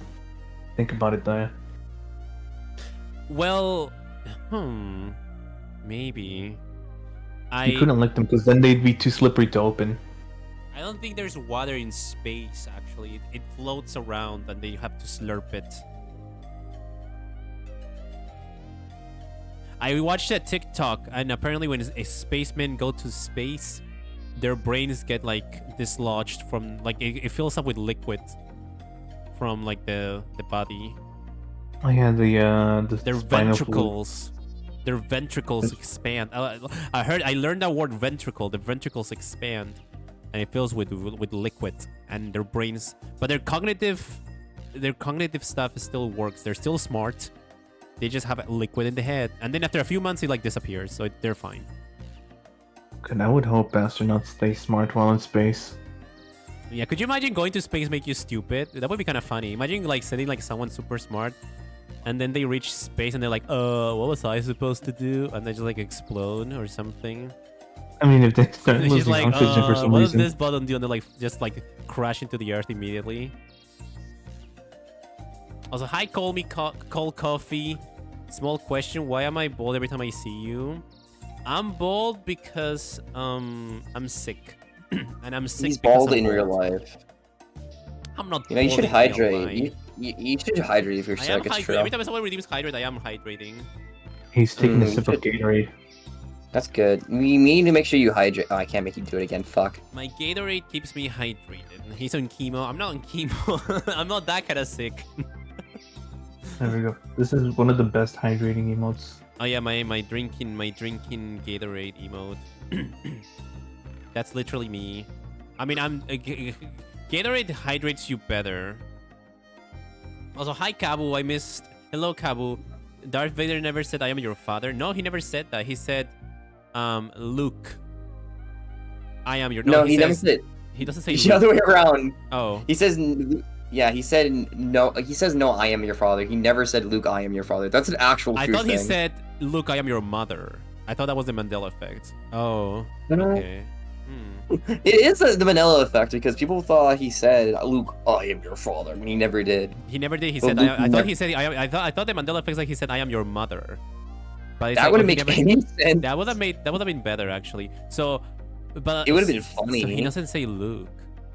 Think about it, Daya. Well, maybe. You couldn't lick them because then they'd be too slippery to open. I don't think there's water in space. Actually, it floats around, and they have to slurp it. I watched a TikTok, and apparently when a spacemen go to space, their brains get like dislodged from like it fills up with liquid from like the body. Oh yeah, their ventricles. Their ventricles expand. I learned that word ventricle. The ventricles expand, and it fills with liquid, and their brains. But their cognitive stuff still works. They're still smart. They just have liquid in the head, and then after a few months, it like disappears, so they're fine. And I would hope astronauts stay smart while in space. Yeah, could you imagine going to space make you stupid? That would be kind of funny. Imagine like sending like someone super smart, and then they reach space and they're like, what was I supposed to do? And they just like explode or something. I mean, if they start losing like, oxygen for some what reason. does this button do? And they like just like crash into the earth immediately. Also, hi, Cold Coffee. Small question: why am I bald every time I see you? I'm bald because I'm sick, and I'm sick. He's bald in real life. I'm not. You know, you should bald in real hydrate. life. You should hydrate if you're sick. It's true. Every time someone redeems hydrate, I am hydrating. He's taking a sip of Gatorade. That's good. We need to make sure you hydrate. Oh, I can't make you do it again. Fuck. My Gatorade keeps me hydrated. He's on chemo. I'm not on chemo. I'm not that kind of sick. There we go. This is one of the best hydrating emotes. Oh yeah, my drinking Gatorade emote. That's literally me. I mean, Gatorade hydrates you better. Also, hi Kabu. I missed. Hello Kabu. Darth Vader never said I am your father. No, he never said that. He said, Luke, I am your. No, he never said. He doesn't say. It's the other way around. Oh. He says. Yeah, he said no. He says no. I am your father. He never said Luke. I am your father. That's an actual. I true thought thing. he said Luke. I am your mother. I thought that was the Mandela effect. Oh. Okay. It is the Mandela effect because people thought he said Luke. I am your father when he never did. He never did. He said. I thought he said. I thought the Mandela effect like he said I am your mother. But that wouldn't make any sense. That would have been better actually. So, but it would have been funny. So he doesn't say Luke.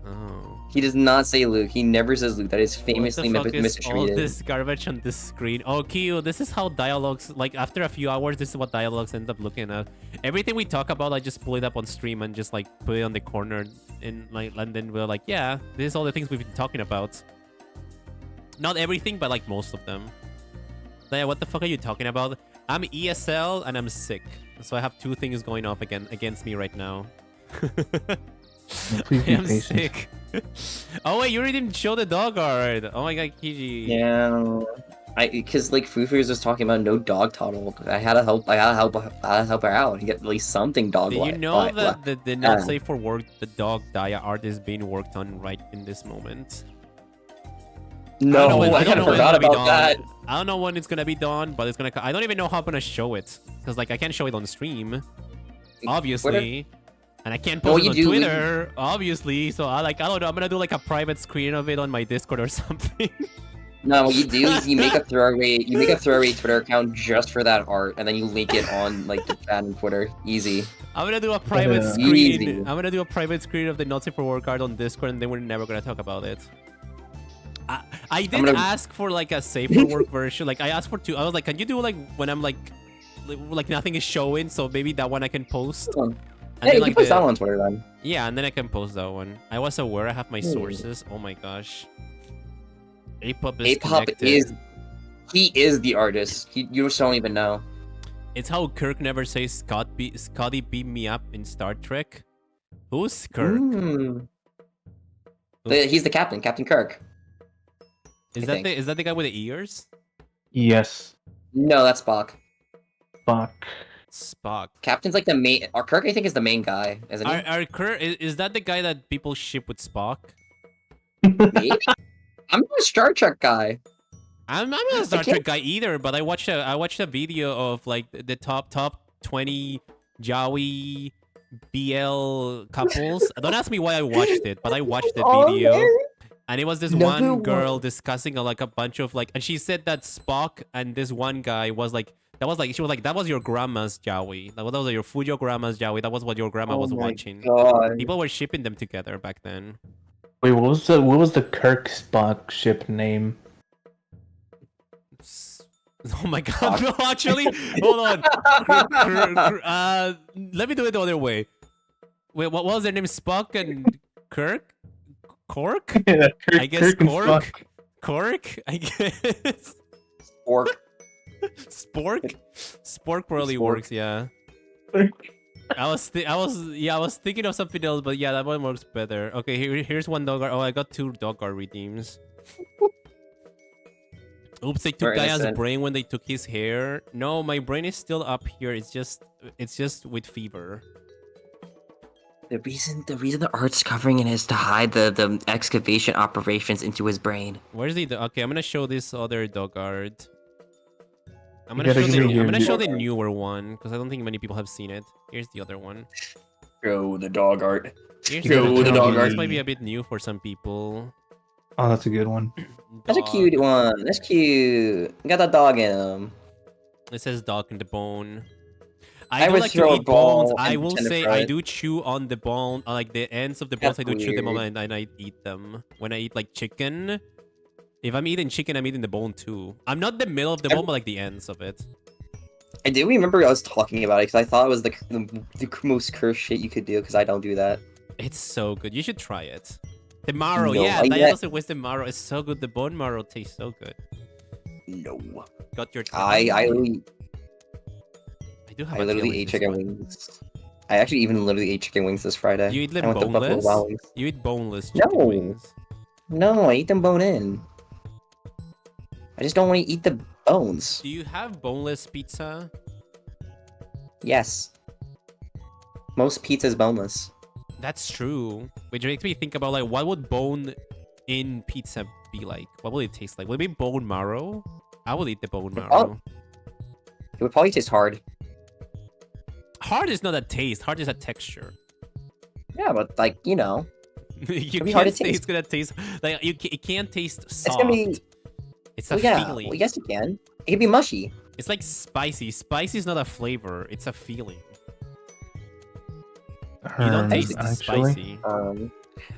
Oh. He does not say Luke. He never says Luke. That is famously what the fuck is all mistreated. this garbage on this screen? Oh, Kyo, this is how dialogues, like after a few hours, this is what dialogues end up looking at. Everything we talk about, I just pull it up on stream and just like put it on the corner, and then we're like, yeah, this is all the things we've been talking about. Not everything, but like most of them. Daya, what the fuck are you talking about? I'm ESL and I'm sick, so I have two things going off against me right now. Please be I'm patient. sick. Oh wait, you already didn't show the dog art. Oh my god, Kiji. Yeah, because like Fufu was talking about no dog tunnel. I had to help her out and get at least something dog. Did you know that the not safe for work, the dog Daya art is being worked on right in this moment? No, I kind of forgot about that. I don't know when it's gonna be done, but it's gonna. I don't even know how I'm gonna show it because like I can't show it on stream, obviously. And I can't post it on Twitter, obviously. So I don't know. I'm gonna do like a private screen of it on my Discord or something. No, what you do is you make a throwaway Twitter account just for that art, and then you link it on like the chat and Twitter. Easy. I'm gonna do a private screen. I'm gonna do a private screen of the not safe for work art on Discord, and then we're never gonna talk about it. I did ask for like a safe for work version. Like I asked for two. I was like, can you do like when I'm like nothing is showing? So maybe that one I can post. And yeah, you can post that one on Twitter then. Yeah, and then I can post that one. I was aware I have my sources. Oh my gosh. Apop is he is the artist. You just don't even know. It's how Kirk never says Scotty beat me up in Star Trek. Who's Kirk? He's the captain, Captain Kirk. Is that the guy with the ears? Yes. No, that's Spock. Spock. Captain's like the main. Or Kirk, I think, is the main guy, isn't he? Kirk, is that the guy that people ship with Spock? Maybe. I'm not a Star Trek guy. I'm not a Star Trek guy either, but I watched a video of like the top 20 Jawi BL couples. Don't ask me why I watched it, but I watched the video. And it was this one girl discussing like a bunch of like, and she said that Spock and this one guy was like, she was like, that was your grandma's Jawi. That was your Fujo grandma's Jawi. That was what your grandma was watching. God. People were shipping them together back then. Wait, what was the Kirk Spock ship name? Oh my god, no, actually, hold on. Let me do it the other way. Wait, what was their name? Spock and Kirk? Cork? Yeah, I guess Kirk Cork? Cork? I guess. Spork. Spork? Spork probably works, yeah. I was thinking of something else, but yeah, that one works better. Okay, here's one dog art. Oh, I got two dog art redeems. Oops, they took Daya's brain when they took his hair. No, my brain is still up here. It's just with fever. The reason the art's covering it is to hide the excavation operations into his brain. Where's the okay? I'm gonna show this other dog art. I'm gonna show the newer one because I don't think many people have seen it. Here's the other one. Show the dog art. Show the dog art. This might be a bit new for some people. Oh, that's a good one. That's a cute one. That's cute. Got a dog in him. It says dog in the bone. I do like to eat bones. I will say I do chew on the bone, like the ends of the bones. I do chew them on and I eat them. When I eat like chicken, if I'm eating chicken, I'm eating the bone too. I'm not the middle of the bone, but like the ends of it. I do remember I was talking about it because I thought it was the most cursed shit you could do because I don't do that. It's so good. You should try it. The marrow, no, yeah, Daiyalogues with the marrow is so good. The bone marrow tastes so good. No. Got your. I literally ate chicken wings. I actually even literally ate chicken wings this Friday. You eat them boneless? You eat boneless chicken wings? No, I eat them bone in. I just don't want to eat the bones. Do you have boneless pizza? Yes. Most pizza is boneless. That's true. Which makes me think about like what would bone in pizza be like? What would it taste like? Would it be bone marrow? I would eat the bone marrow. It would probably taste hard. Hard is not a taste. Hard is a texture. Yeah, but like you know, you can't say it's gonna taste like it can't taste soft. It's gonna be. It's a feeling. Well, yes, it can. It can be mushy. It's like spicy. Spicy is not a flavor. It's a feeling. You don't taste spicy.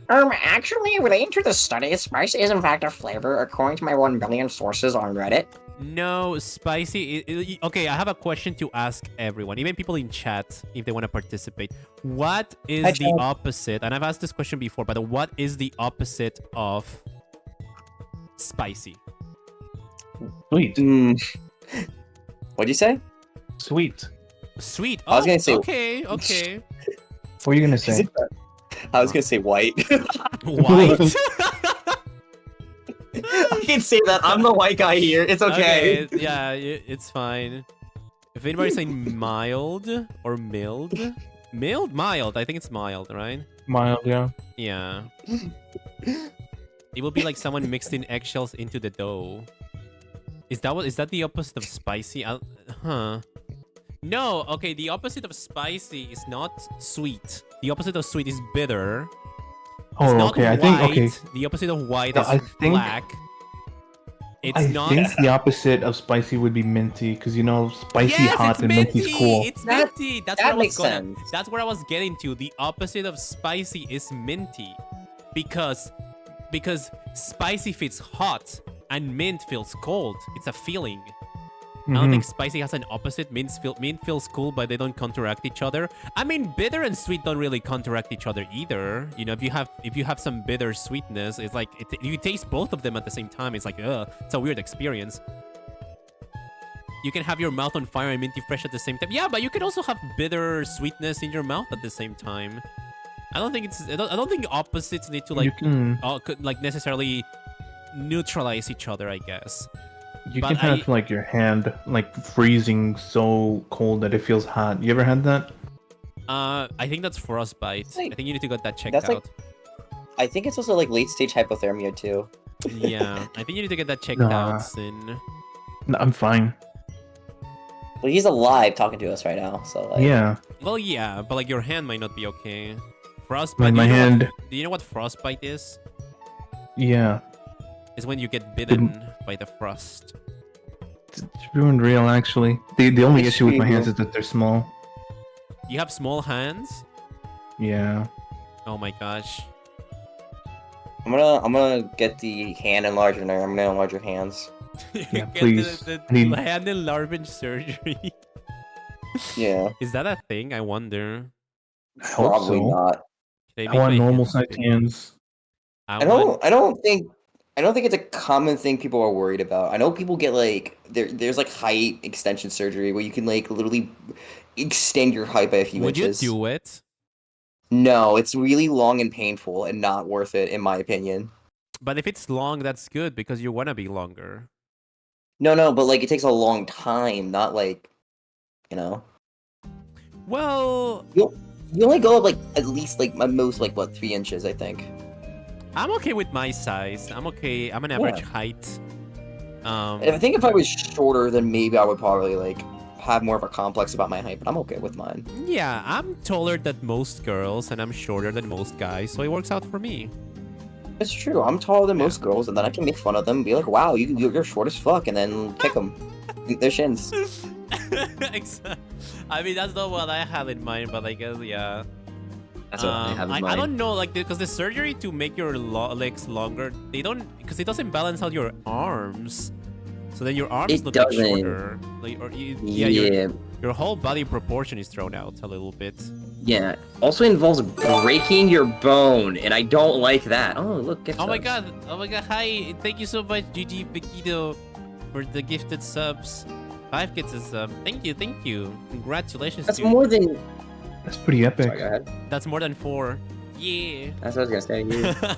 Actually, relating to the study, spice is in fact a flavor, according to my 1 million sources on Reddit. No, spicy. Okay, I have a question to ask everyone, even people in chat, if they want to participate. What is the opposite? And I've asked this question before, but what is the opposite of spicy? Sweet. What'd you say? Sweet. Sweet. I was gonna say. Okay. What are you gonna say? I was gonna say white. White. I can say that. I'm the white guy here. It's okay. Yeah, it's fine. If anybody's saying mild or mild, mild. I think it's mild, right? Mild, yeah. Yeah. It will be like someone mixed in eggshells into the dough. Is that the opposite of spicy? Huh. No, okay, the opposite of spicy is not sweet. The opposite of sweet is bitter. Oh, it's not okay. white. I think okay. The opposite of white No, is I think, black. It's I not. think the opposite of spicy would be minty, because you know, spicy Yes, hot it's and minty. minty's cool. It's minty. That's that what I was makes gonna. sense. That's where I was getting to. The opposite of spicy is minty, because spicy feels hot and mint feels cold. It's a feeling. I don't think spicy has an opposite. Mint feels cool, but they don't counteract each other. I mean, bitter and sweet don't really counteract each other either. You know, if you have some bitter sweetness, it's like you taste both of them at the same time. It's like, it's a weird experience. You can have your mouth on fire and minty fresh at the same time. Yeah, but you can also have bitter sweetness in your mouth at the same time. I don't think opposites need to like necessarily neutralize each other, I guess. You can have like your hand like freezing so cold that it feels hot. You ever had that? I think that's frostbite. I think you need to get that checked That's out. I think it's also like late stage hypothermia too. Yeah, I think you need to get that checked out, Sin. No, I'm fine. Well, he's alive talking to us right now, so like. Yeah. Well, yeah, but like your hand might not be okay. Frostbite. My hand. Do you know what frostbite is? Yeah. Is when you get bitten by the frost. It's ruined real, actually. The only issue with my hands is that they're small. You have small hands? Yeah. Oh my gosh. I'm gonna get the hand enlarger. I'm gonna enlarge your hands. Yeah, Get please. The I need- hand enlargement surgery. Yeah. Is that a thing? I wonder. I hope Probably so. not. They I make want my normal hands sized big. hands. I don't think it's a common thing people are worried about. I know people get like there's like height extension surgery where you can like literally extend your height by a few Would inches. you do it? No, it's really long and painful and not worth it in my opinion. But if it's long, that's good because you want to be longer. No, but like it takes a long time, not like, you know. Well, you only go up like at least like at most like what 3 inches, I think. I'm okay with my size. I'm okay. I'm an average height. I think if I was shorter, then maybe I would probably like have more of a complex about my height, but I'm okay with mine. Yeah, I'm taller than most girls and I'm shorter than most guys, so it works out for me. It's true. I'm taller than most girls, and then I can make fun of them and be like, "Wow, you're short as fuck," and then kick them, eat their shins. I mean, that's not what I have in mind, but I guess yeah. That's what I have in mind. I don't know, like, because the surgery to make your legs longer, because it doesn't balance out your arms. So then your arms look like shorter. Like, your whole body proportion is thrown out a little bit. Yeah. Also involves breaking your bone, and I don't like that. Oh, look, gift Oh my subs. god. Oh my god. Hi. Thank you so much, GG Paquito, for the gifted subs. 5 gifted subs. Thank you. Congratulations. That's dude. more than. That's pretty epic. Sorry, go ahead. That's more than 4. Yeah. That's what I was gonna say. Yeah.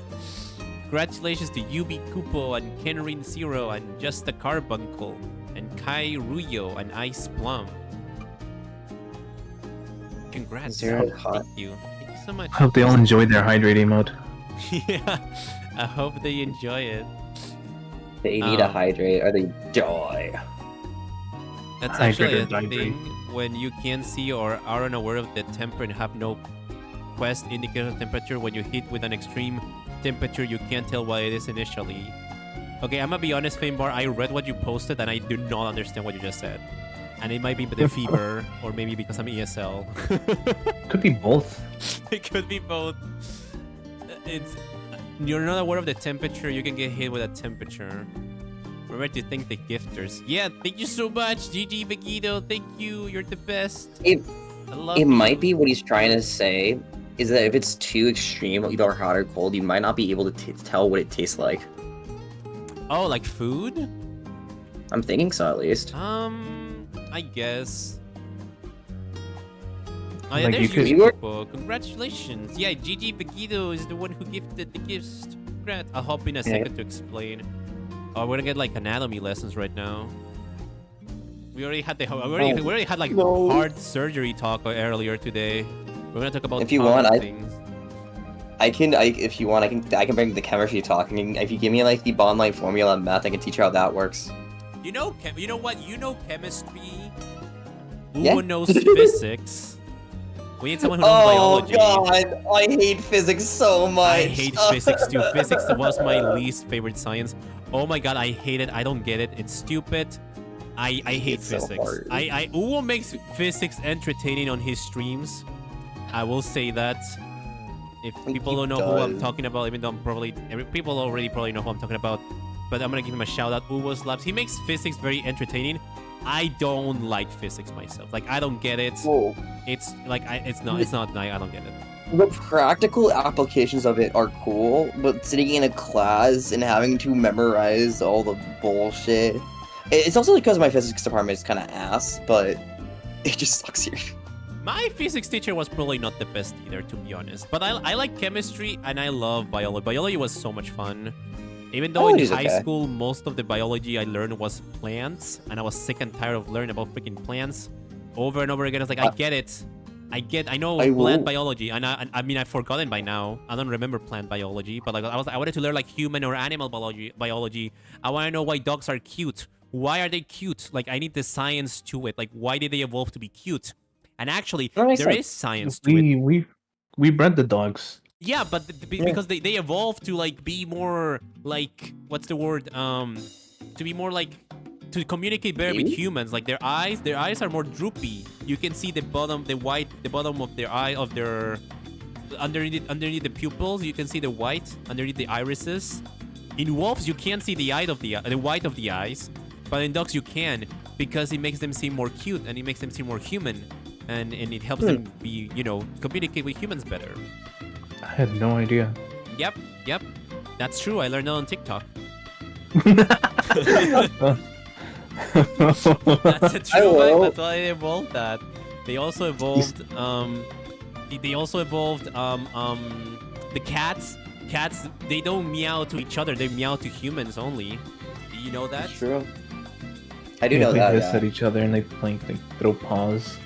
Congratulations to Yubi Kupo and Kenrin Zero and Just the Carbuncle and Kai Ruyo and Ice Plum. Congrats. Zero Thank you so much. I hope they all enjoyed their hydrating mode. Yeah, I hope they enjoy it. They need to hydrate or they die. That's Hydrate actually or a dihydrate. thing when you can't see or are unaware of the temper and have no quest indicator of temperature. When you hit with an extreme temperature, you can't tell what it is initially. Okay, I'm gonna be honest, Famebar. I read what you posted and I do not understand what you just said. And it might be the fever, or maybe because I'm ESL. Could be both. It could be both. it's you're not aware of the temperature. You can get hit with a temperature. Remember to thank the gifters. Yeah, thank you so much, GG Vegito. Thank you. You're the best. I love It you. might be what he's trying to say is that if it's too extreme, either hot or cold, you might not be able to tell what it tastes like. Oh, like food? I'm thinking so, at least. I guess. Oh, yeah, Like, there's you your could- people. Congratulations. Yeah, GG Vegito is the one who gifted the gifts. Congrats. I'll hop in a second to explain. Oh, we're gonna get like anatomy lessons right now. We already had we already had like hard surgery talk earlier today. We're gonna talk about If you want, things. if you want, I can bring the chemistry talk. And if you give me like the bond line formula and math, I can teach you how that works. You know what? You know chemistry. Yeah. Who knows physics? We need someone who knows biology. Oh god, I hate physics so much. I hate physics too. Physics was my least favorite science. Oh my god, I hate it. I don't get it. It's stupid. I hate physics. So hard. Uwo makes physics entertaining on his streams. I will say that. If people don't know who I'm talking about, even though people already probably know who I'm talking about, but I'm gonna give him a shout out. Uwo Slaps. He makes physics very entertaining. I don't like physics myself. Like I don't get it. Whoa. It's like it's not nice. I don't get it. The practical applications of it are cool, but sitting in a class and having to memorize all the bullshit. It's also because my physics department is kind of ass, but it just sucks here. My physics teacher was probably not the best either, to be honest. But I like chemistry and I love biology. Biology was so much fun. Even though in high school, most of the biology I learned was plants, and I was sick and tired of learning about freaking plants over and over again. I was like, I get it. I know plant biology, and I mean, I've forgotten by now. I don't remember plant biology, but like I wanted to learn like human or animal biology. I want to know why dogs are cute. Why are they cute? Like, I need the science to it. Like, why did they evolve to be cute? And actually, there is science to it. We bred the dogs. Yeah, but because they evolved to like be more like what's the word? To be more like to communicate better with humans. Like their eyes are more droopy. You can see the bottom of their eye underneath the pupils. You can see the white underneath the irises. In wolves, you can't see the white of the eyes, but in dogs you can because it makes them seem more cute and it makes them seem more human, and it helps them be communicate with humans better. I had no idea. Yep. That's true. I learned that on TikTok. That's a true fact. That's why they evolved that. They also evolved. The cats. Cats. They don't meow to each other. They meow to humans only. Do you know that? That's true. I do know that. They hiss at each other and they throw paws.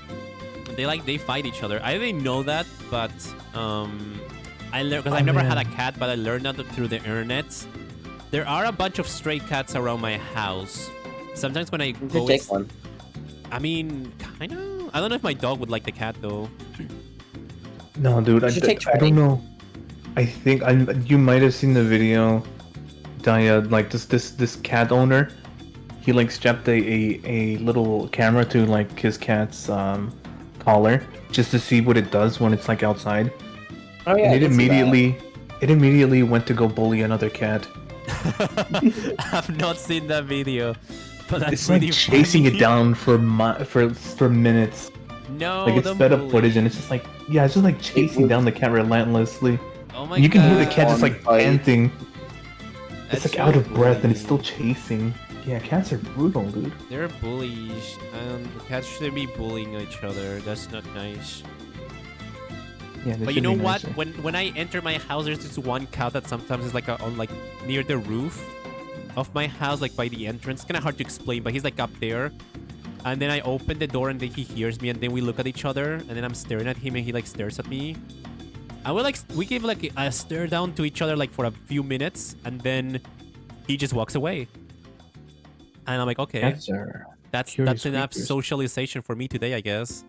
They fight each other. I didn't know that, but I learned because I've never had a cat, but I learned that through the internet. There are a bunch of stray cats around my house. Sometimes when I go, take one. I mean, kind of. I don't know if my dog would like the cat though. No, dude, I don't know. I think you might have seen the video. Like this cat owner, he like strapped a little camera to like his cat's collar just to see what it does when it's like outside. Oh yeah, and it immediately went to go bully another cat. I've not seen that video, but that's it's really like chasing funny. it down for minutes. No, like it's sped up footage and it's just like it's just like chasing down the cat relentlessly. Oh my and you can hear the God. cat just like panting. That's It's like out of so breath and bully. it's still chasing. Yeah, cats are brutal, dude. They're bullies, and the cats shouldn't be bullying each other. That's not nice. Yeah, But you know what? When I enter my house, there's this one cat that sometimes is like on like near the roof of my house, like by the entrance. It's kind of hard to explain, but he's like up there. And then I open the door and then he hears me, and then we look at each other, and then I'm staring at him, and he like stares at me. And we give like a stare down to each other like for a few minutes, and then he just walks away. And I'm like, okay, that's enough socialization for me today, I guess.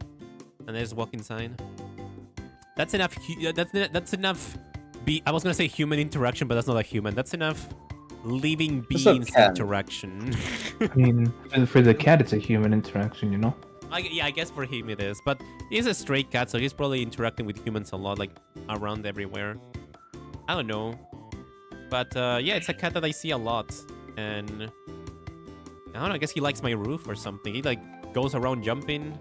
And I just walk inside. That's enough. That's enough. I was gonna say human interaction, but that's not a human. That's enough living beings interaction. I mean, for the cat, it's a human interaction, you know? I guess for him it is. But he's a stray cat, so he's probably interacting with humans a lot, like around everywhere. I don't know. But yeah, it's a cat that I see a lot. And I don't know, I guess he likes my roof or something. He like goes around jumping.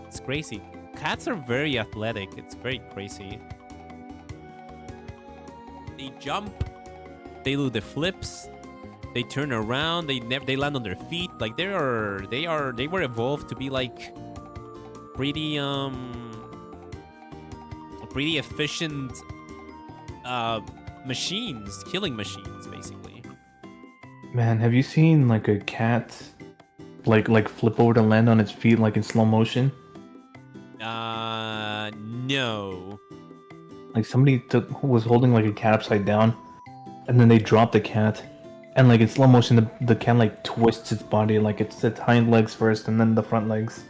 It's crazy. Cats are very athletic. It's very crazy. They jump. They do the flips. They turn around. They land on their feet. Like they were evolved to be like pretty efficient machines, killing machines, basically. Man, have you seen like a cat like flip over to land on its feet like in slow motion? No. Like somebody was holding like a cat upside down, and then they dropped the cat, and like in slow motion the cat like twists its body, like its hind legs first and then the front legs.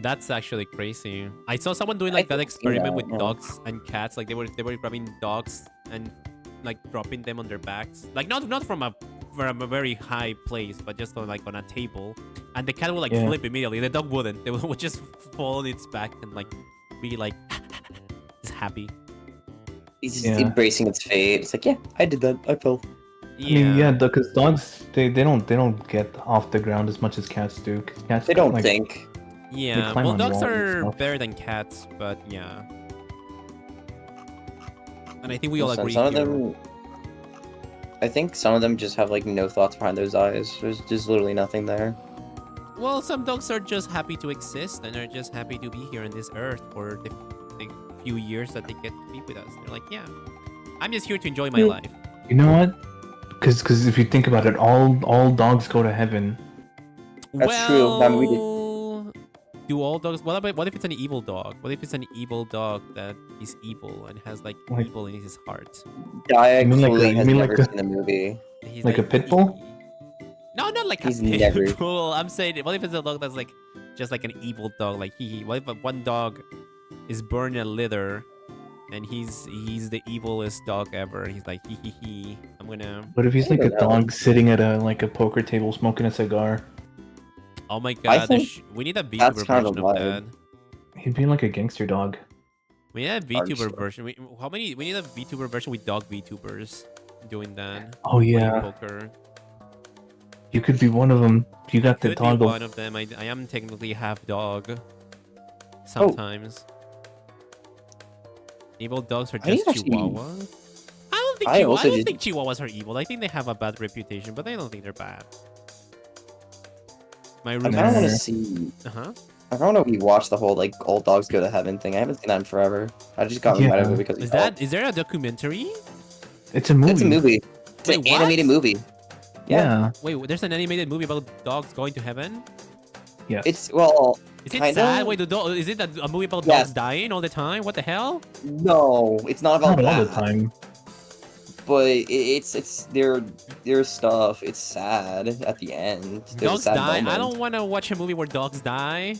That's actually crazy. I saw someone doing like that experiment with yeah. dogs and cats. Like they were grabbing dogs and like dropping them on their backs. Like not from a very high place, but just on like on a table. And the cat would like flip immediately. The dog wouldn't. They would just fall on its back and like be like just happy. It's just embracing its fate. It's like, yeah, I did that. I fell. I mean, yeah, because dogs they don't get off the ground as much as cats do. 'Cause cats They don't like, think. Yeah, climb well, on dogs walls and are stuff. better than cats, but yeah. And I think we all Listen, agree some of here. them, I think some of them just have like no thoughts behind those eyes. There's just literally nothing there. Well, some dogs are just happy to exist and are just happy to be here on this earth for the few years that they get to be with us. They're like, yeah, I'm just here to enjoy my life. You know what? Because if you think about it, all dogs go to heaven. That's true. I mean, we did. Do all dogs? What if it's an evil dog? What if it's an evil dog that is evil and has like evil in his heart? Daya You mean like clearly a- has you mean never like a- seen the movie. He's Like a pit bull? No, not like He's a pit never- bull. I'm saying, what if it's a dog that's like just like an evil dog? Like what if one dog is born in a litter and he's the evilest dog ever? He's like he. I'm gonna. But if he's like a dog sitting at a poker table smoking a cigar, Oh my god, think we need a that's VTuber kind of version of wild. that. he'd be like a gangster dog. We need a Hard VTuber stuff. version. We need a VTuber version with dog VTubers doing that. Oh playing yeah, poker. you could be one of them. You got the Could be dog. one of them. I am technically half dog. Sometimes. Evil dogs are I just actually- Chihuahuas. I I don't also think Chihuahuas are evil. I think they have a bad reputation, but I don't think they're bad. My I kind of roommate. want to see. Uh-huh. I don't know if you watched the whole like all dogs go to heaven thing. I haven't seen that in forever. I just got reminded of it because Is there a documentary? It's a movie. It's a movie. It's Wait, an what? animated movie. Yeah. Wait, there's an animated movie about dogs going to heaven? Yes. It's well. Is it Kinda? sad? Wait, is it a movie about Yes. dogs dying all the time? What the hell? No, it's not about Not all that. the time. But it's their stuff. It's sad at the end. There's a Dogs sad die? I moment. don't want to watch a movie where dogs die.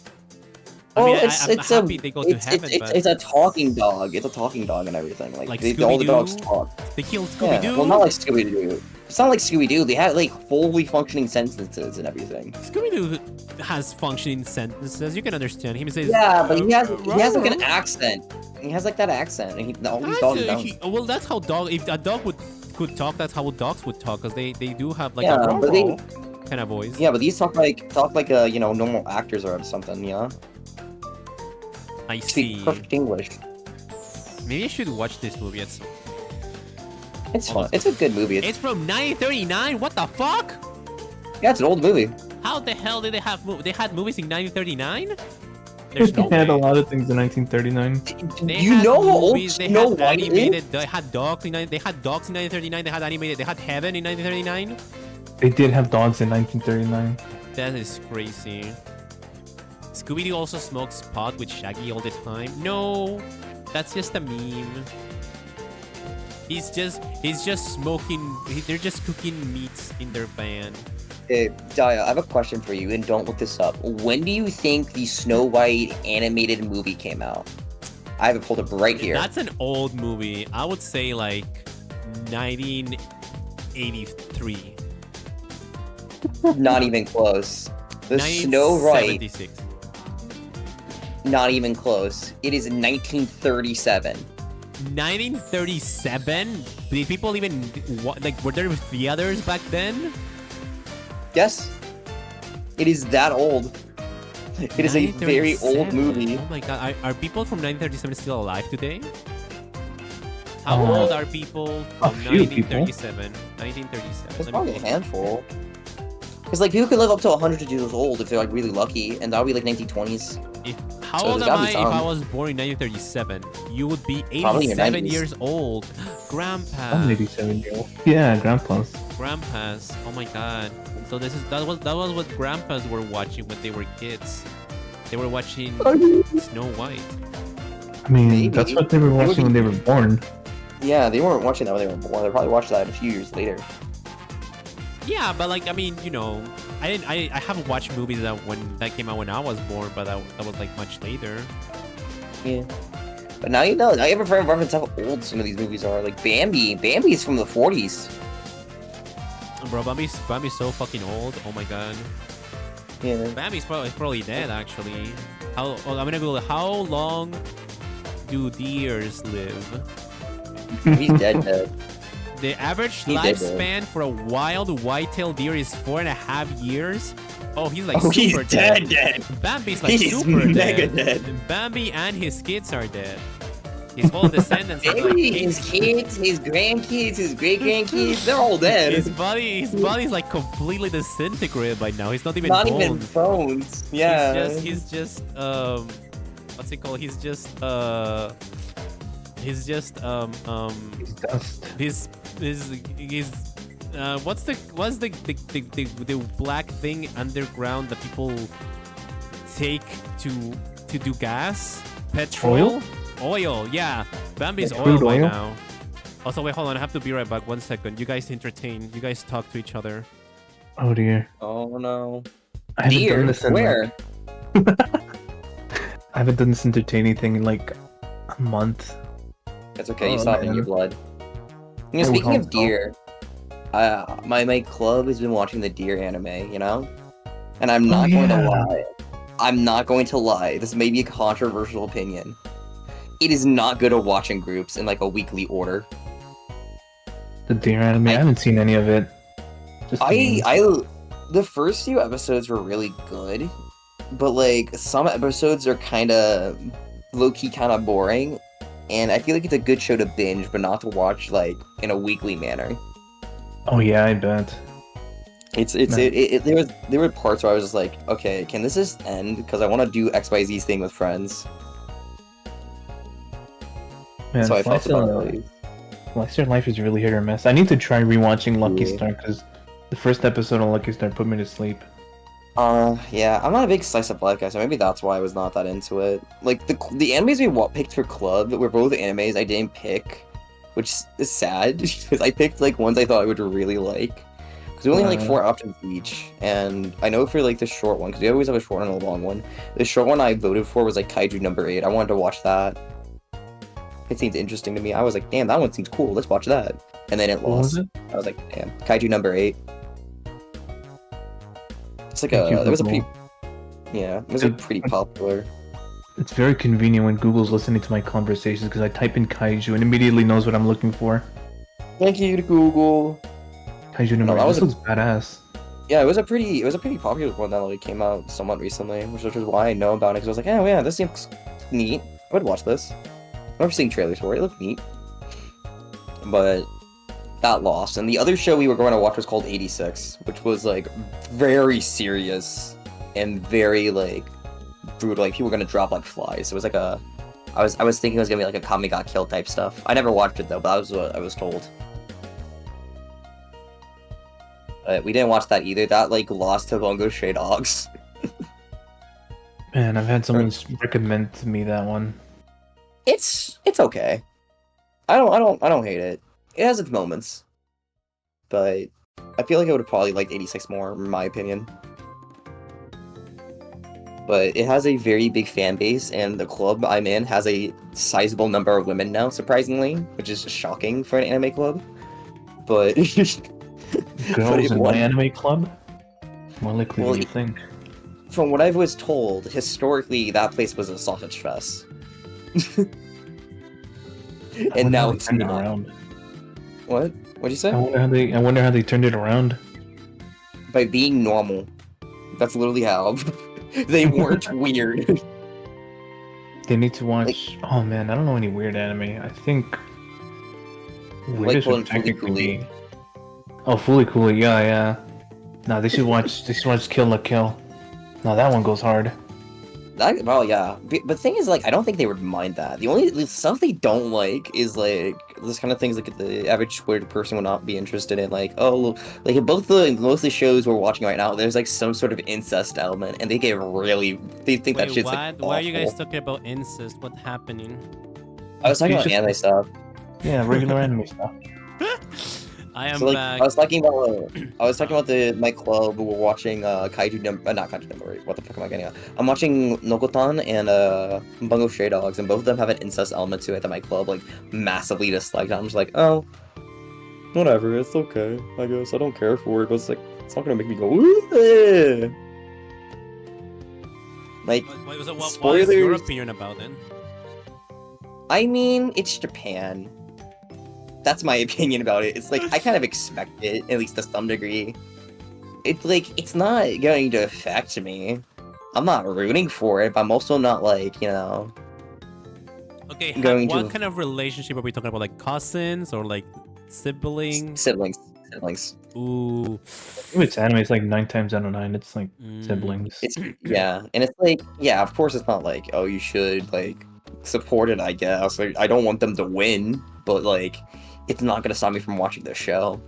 Well, I mean, it's I'm it's happy a they go to it's, heaven, it's, but it's a talking dog. It's a talking dog and everything. Like all the dogs Scooby-Doo? talk. they kill Yeah, Scooby-Doo. well, not like Scooby Doo. It's not like Scooby Doo. They have like fully functioning sentences and everything. Scooby-Doo has functioning sentences. You can understand him. He says, Yeah, but he has like an accent. He has like that accent, and all these dogs don't. well, that's how dog. If a dog could talk, that's how dogs would talk, because they do have like Yeah, a but they- kind of voice. Yeah, but these talk like normal actors or something. Yeah, I speak see. perfect English. Maybe I should watch this movie at some. It's fun. It's a good movie. It's from 1939. What the fuck? Yeah, it's an old movie. How the hell did they have? They had movies in 1939. There's no They had a way. lot of things in 1939. They You had know how old movies, they Snow had White is? animated. They had dogs in 1939. They had animated. They had Heaven in 1939. They did have dogs in 1939. That is crazy. Scooby-Doo also smokes pot with Shaggy all the time. No, that's just a meme. He's just smoking. They're just cooking meats in their van. Hey, Daya, I have a question for you, and don't look this up. When do you think the Snow White animated movie came out? I have it pulled up right here. That's an old movie. I would say like 1983. Not even close. The Snow White, 1976. not even close. It is 1937. 1937? Did people even like? Were there theaters back then? Yes. It is that old. It is a very old movie. Oh my god, are people from 1937 still alive today? How old are people from 1937? 1937. There's probably a handful. Because like people could live up to 100 years old if they're like really lucky, and that would be like 1920s. How old am I if I was born in 1937? You would be 87 years old. Grandpa. I'm 87 years old. Yeah, grandpa's. Grandpas. Oh my god. So that was what grandpas were watching when they were kids. They were watching Snow White. I mean, that's what they were watching when they were born. Yeah, they weren't watching that when they were born. They probably watched that a few years later. Yeah, but like, I mean, you know, I haven't watched movies that came out when I was born, but that was like much later. Yeah. But now you know. Now you have a reference how old some of these movies are. Like Bambi. Bambi's from the 40s. Bro, Bambi's so fucking old. Oh my god. Yeah. Bambi's probably dead actually. I'm gonna Google how long do deers live? He's dead. The average lifespan for a wild white-tailed deer is 4.5 years. Oh, he's like super dead. Bambi's like super mega dead. Bambi and his kids are dead. His whole descendants are like his kids, his grandkids, his great-grandkids, they're all dead. His body's like completely disintegrated by now. He's not even not bones. even bones. Yeah. He's just what's it called? He's just dust. What's the black thing underground that people take to do gas? Petrol? Oil, yeah. Bambi's oil by now. Also, wait, hold on. I have to be right back. 1 second. You guys entertain. You guys talk to each other. Oh dear. Oh no. I haven't done this in where? I haven't done this entertaining thing in like a month. That's okay. You saw it in your blood. You know, speaking of deer, my club has been watching the deer anime. You know, and I'm not going to lie. I'm not going to lie. This may be a controversial opinion. It is not good at watching groups in like a weekly order. The deer anime? I haven't seen any of it. The first few episodes were really good, but like some episodes are kind of low-key kind of boring, and I feel like it's a good show to binge, but not to watch like in a weekly manner. Oh yeah, I bet. There were parts where I was just like, okay, can this just end? Because I want to do XYZ thing with friends. Man, so I felt Slice Life is really hit or miss. I need to try rewatching Lucky Star because the first episode on Lucky Star put me to sleep. Yeah, I'm not a big Slice of Life guy, so maybe that's why I was not that into it. Like, the animes we picked for Club were both animes I didn't pick, which is sad, because I picked, like, ones I thought I would really like. Because we only had, like, 4 options each, and I know for, like, the short one, because we always have a short one and a long one, the short one I voted for was, like, Kaiju number 8. I wanted to watch that. It seemed interesting to me. I was like, damn, that one seems cool. Let's watch that. And then it lost. I was like, damn. Kaiju number 8. It's like it was a pretty popular. It's very convenient when Google's listening to my conversations because I type in Kaiju and immediately knows what I'm looking for. Thank you to Google. Kaiju number 8. This looks badass. Yeah, it was a pretty popular one that like came out somewhat recently, which is why I know about it. Because I was like, oh yeah, this seems neat. I would watch this. I remember seeing trailers for it. It looked neat. But that lost. And the other show we were going to watch was called 86, which was like very serious and very like brutal. Like people were gonna drop like flies. It was like I was thinking it was gonna be like a Kami Got Killed type stuff. I never watched it though, but that was what I was told. We didn't watch that either. That like lost to Bungo Stray Dogs. Man, I've had someone recommend to me that one. It's okay. I don't hate it. It has its moments, but I feel like I would have probably liked 86 more, in my opinion. But it has a very big fan base, and the club I'm in has a sizable number of women now, surprisingly, which is shocking for an anime club. But girls in my anime club? More likely than you think. From what I was told, historically that place was a sausage fest. and now they it's turned it not. around. What? What'd you say? I wonder how they turned it around. By being normal. That's literally how. They weren't weird. They need to watch. Oh man, I don't know any weird anime. I think weirdest Like would Fully technically Cooley. be. Oh, Fully Cooley, yeah. No, they should watch. They should watch Kill la Kill. No, that one goes hard. Well, yeah. But the thing is, like, I don't think they would mind that. The stuff they don't like is, like, this kind of things like the average weird person would not be interested in. Like, oh, like, in most of the shows we're watching right now, there's, like, some sort of incest element, and they think Wait, that shit's, what? like, Why are you guys awful. talking about incest? What's happening? I was talking about anime stuff. Yeah, regular anime stuff. I am So, like, back. I was talking about my club. We were watching Kaiju number, not Kaiju number. What the fuck am I getting at? I'm watching Nokotan and Bungo Stray Dogs, and both of them have an incest element to it that my club like massively disliked. I'm just like, oh, whatever, it's okay. I guess I don't care for it, but it's like it's not gonna make me go. Ooh. Like, What is your spoilers. opinion about it? I mean, it's Japan. That's my opinion about it. It's like I kind of expect it, at least to some degree. It's like it's not going to affect me. I'm not rooting for it, but I'm also not like, you know. Okay, going what to kind of relationship are we talking about? Like cousins or like siblings? Siblings. Ooh. If it's anime, it's like 9 times out of 9. It's like siblings. It's yeah, and it's like yeah, of course it's not like oh you should like support it. I guess like I don't want them to win, but like it's not gonna stop me from watching the show.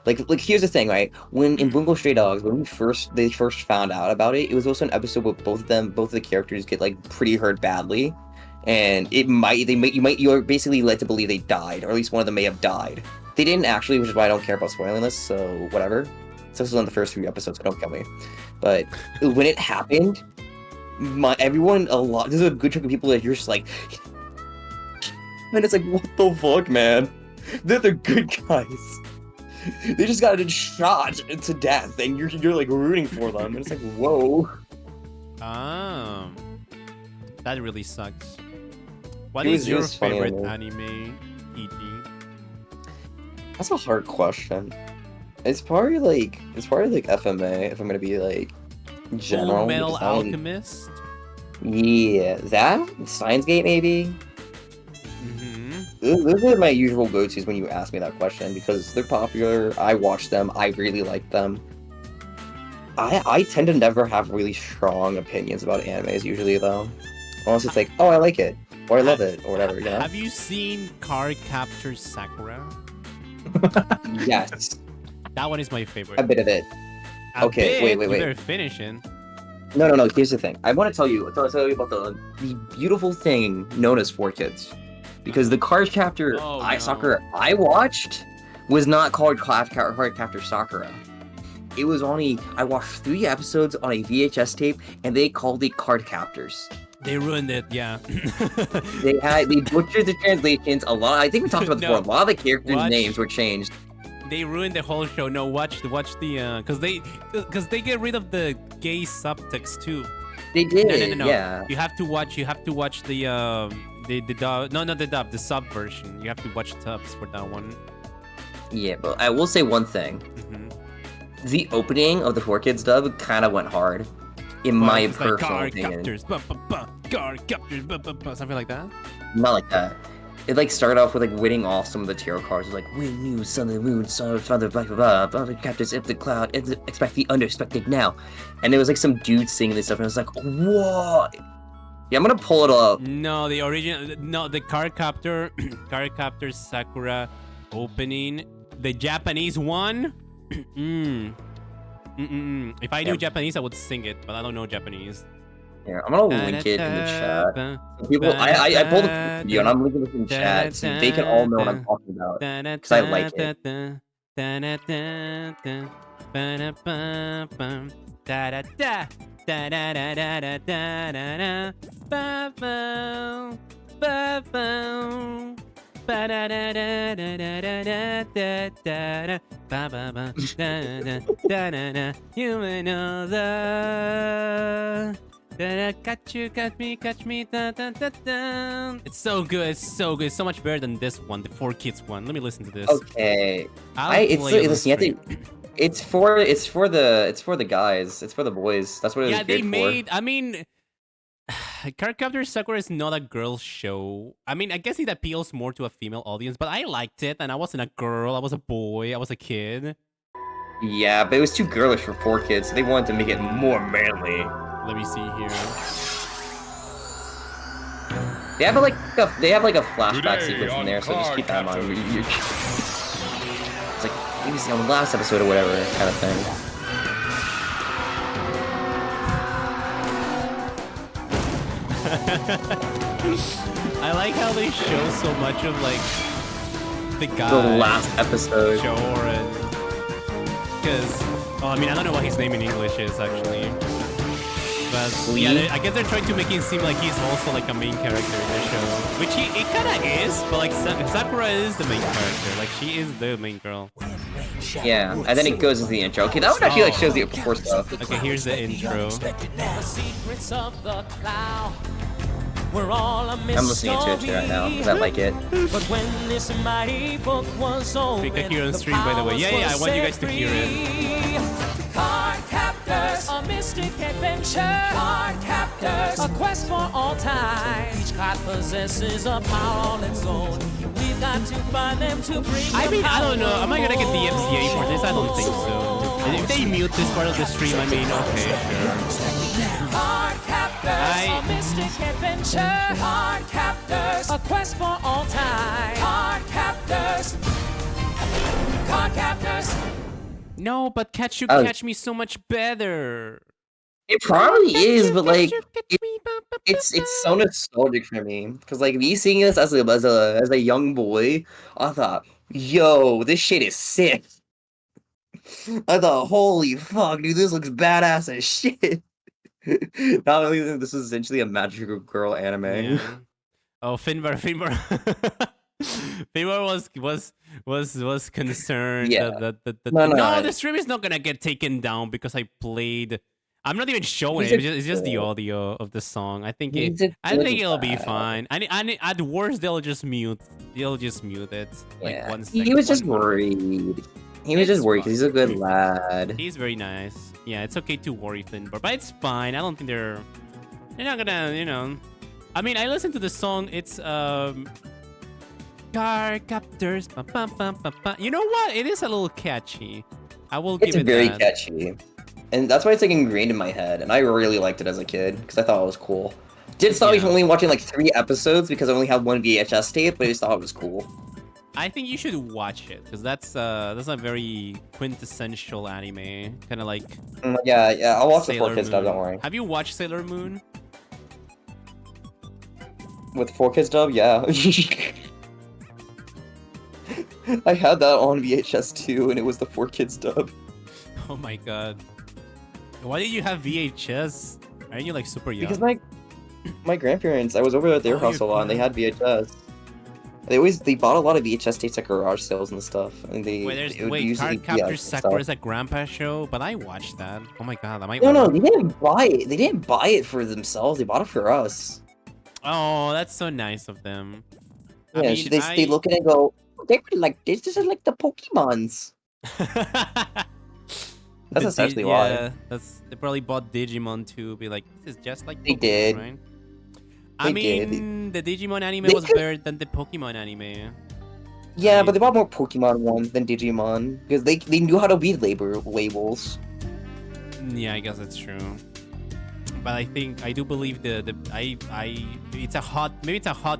Like here's the thing, right? When in Bungo Stray Dogs, when they first found out about it, it was also an episode where both of the characters get like pretty hurt badly, and you're basically led to believe they died, or at least one of them may have died. They didn't actually, which is why I don't care about spoiling this. So whatever. So this was on the first 3 episodes, so don't kill me. But when it happened, there's a good chunk of people that you're just like, and it's like, what the fuck, man? They're the good guys. They just got shot to death, and you're like rooting for them, and it's like, whoa. That really sucks. What It is was your just funny, favorite though. anime, E.T.? That's a hard question. It's probably like FMA if I'm gonna be like general. Full Metal because I don't- Alchemist? Yeah, that Steins Gate maybe. Mm-hmm. Those are my usual go-tos when you ask me that question because they're popular. I watch them. I really like them. I tend to never have really strong opinions about animes usually though, unless it's like, oh, I like it or I love it or whatever. You know? Have you seen Card Captor Sakura? Yes, That one is my favorite. a bit of it. A Okay, bit? wait. You better finish it. No. Here's the thing. I want to tell you about the beautiful thing known as 4Kids, because the Card Captor Sakura I watched was not called Card Captor Sakura. It was I watched 3 episodes on a VHS tape, and they called it Card Captors. They ruined it, yeah. They butchered the translations a lot. I think we talked about this No. before. A lot of the characters' Watch. names were changed. They ruined the whole show. No, watch the because they get rid of the gay subtext too. They did. No. Yeah. You have to watch the dub. No, not the dub. The sub version. You have to watch subs for that one. Yeah, but I will say one thing. Mm-hmm. The opening of the 4Kids dub kind of went hard, in my It's like personal Card opinion. Captors, Card Captors, something like that. Not like that. It like started off with like winning off some of the tarot cards, like win new sun and moon, son of father, blah blah blah, captors if the cloud, expect the unexpected now, and there was like some dude singing this stuff, and I was like, what? Yeah, I'm gonna pull it up. No, the Card Captor, Card Captor Sakura opening, the Japanese one. If I knew Japanese, I would sing it, but I don't know Japanese. Here, I'm gonna link it in the chat. So people, I pulled a video and I'm linking this in the chat so they can all know what I'm talking about because I like it. Catch you, catch me, da, da, da, da. It's so good, so much better than this one, the 4Kids one. Let me listen to this. Okay. It's for the guys. It's for the boys. That's what it was they for. made. I mean, Cardcaptor Sakura is not a girl show. I mean, I guess it appeals more to a female audience, but I liked it, and I wasn't a girl. I was a boy. I was a kid. Yeah, but it was too girlish for 4Kids, so they wanted to make it more manly. Let me see here. They have like a flashback sequence in there, so just keep that in mind. It's like maybe see on the last episode or whatever kind of thing. I like how they show so much of like the guy. The last episode. Joran. Because, I mean, I don't know what his name in English is actually. But yeah, I guess they're trying to make it seem like he's also like a main character in the show, which it kind of is. But like Sakura is the main character, like she is the main girl. Yeah, and then it goes into the intro. Okay, that one actually like shows the before stuff. Okay, here's the intro. I'm listening to it right now because I like it. But when this mighty book was opened, we can hear on stream, by the way. Yeah, I want you guys to hear it. Card captors, a mystic adventure. Card captors, a quest for all time. Each card possesses a power all its own. We've got to find them to bring. I mean, I don't know. Am I gonna get the MCA for this? I don't think so. If they mute this part of the stream, I mean, okay, sure. Card captors, a mystic adventure. Card captors, a quest for all time. Card captors. Card captors. No, but Catch You Catch Me so much better. It probably is, but like it's so nostalgic for me because like me seeing this as a young boy, I thought, yo, this shit is sick. I thought, holy fuck, dude, this looks badass as shit. Not only that, this is essentially a magical girl anime. Yeah. Oh, Finbar. Finbar was concerned that the stream is not gonna get taken down because I played. I'm not even showing it. It's just the audio of the song. I think it'll be fine. And at worst they'll just mute. They'll just mute it. Like 1 second. He was just worried. He was just worried because he's a good lad. He's very nice. Yeah, it's okay to worry Finbar, but it's fine. I don't think they're not gonna, you know. I mean, I listened to the song. It's Car Captors. You know what? It is a little catchy. I will give it that. It's very catchy. And that's why it's like ingrained in my head. And I really liked it as a kid because I thought it was cool. Did stop me from only watching like 3 episodes because I only had 1 VHS tape, but I just thought it was cool. I think you should watch it because that's a very quintessential anime, kind of like. Yeah, I'll watch the 4Kids dub. Don't worry. Have you watched Sailor Moon? With 4Kids dub, yeah. I had that on VHS too, and it was the 4Kids dub. Oh my god! Why did you have VHS? Aren't you like super young? Because my grandparents, I was over at their house a lot, and they had VHS. They bought a lot of VHS tapes at garage sales and stuff. And Card Captor Sakura is a grandpa show, but I watched that. Oh my god, No, they didn't buy it. They didn't buy it for themselves. They bought it for us. Oh, that's so nice of them. Yeah, I mean, they look at it and go, oh, they really like this. This is like the Pokemons. That's essentially why. They probably bought Digimon to be like, this is just like they Pokemon, did. Right? I mean, the Digimon anime was better than the Pokemon anime. Yeah, but they bought more Pokemon ones than Digimon because they knew how to read labels. Yeah, I guess that's true. But I do believe it's a hot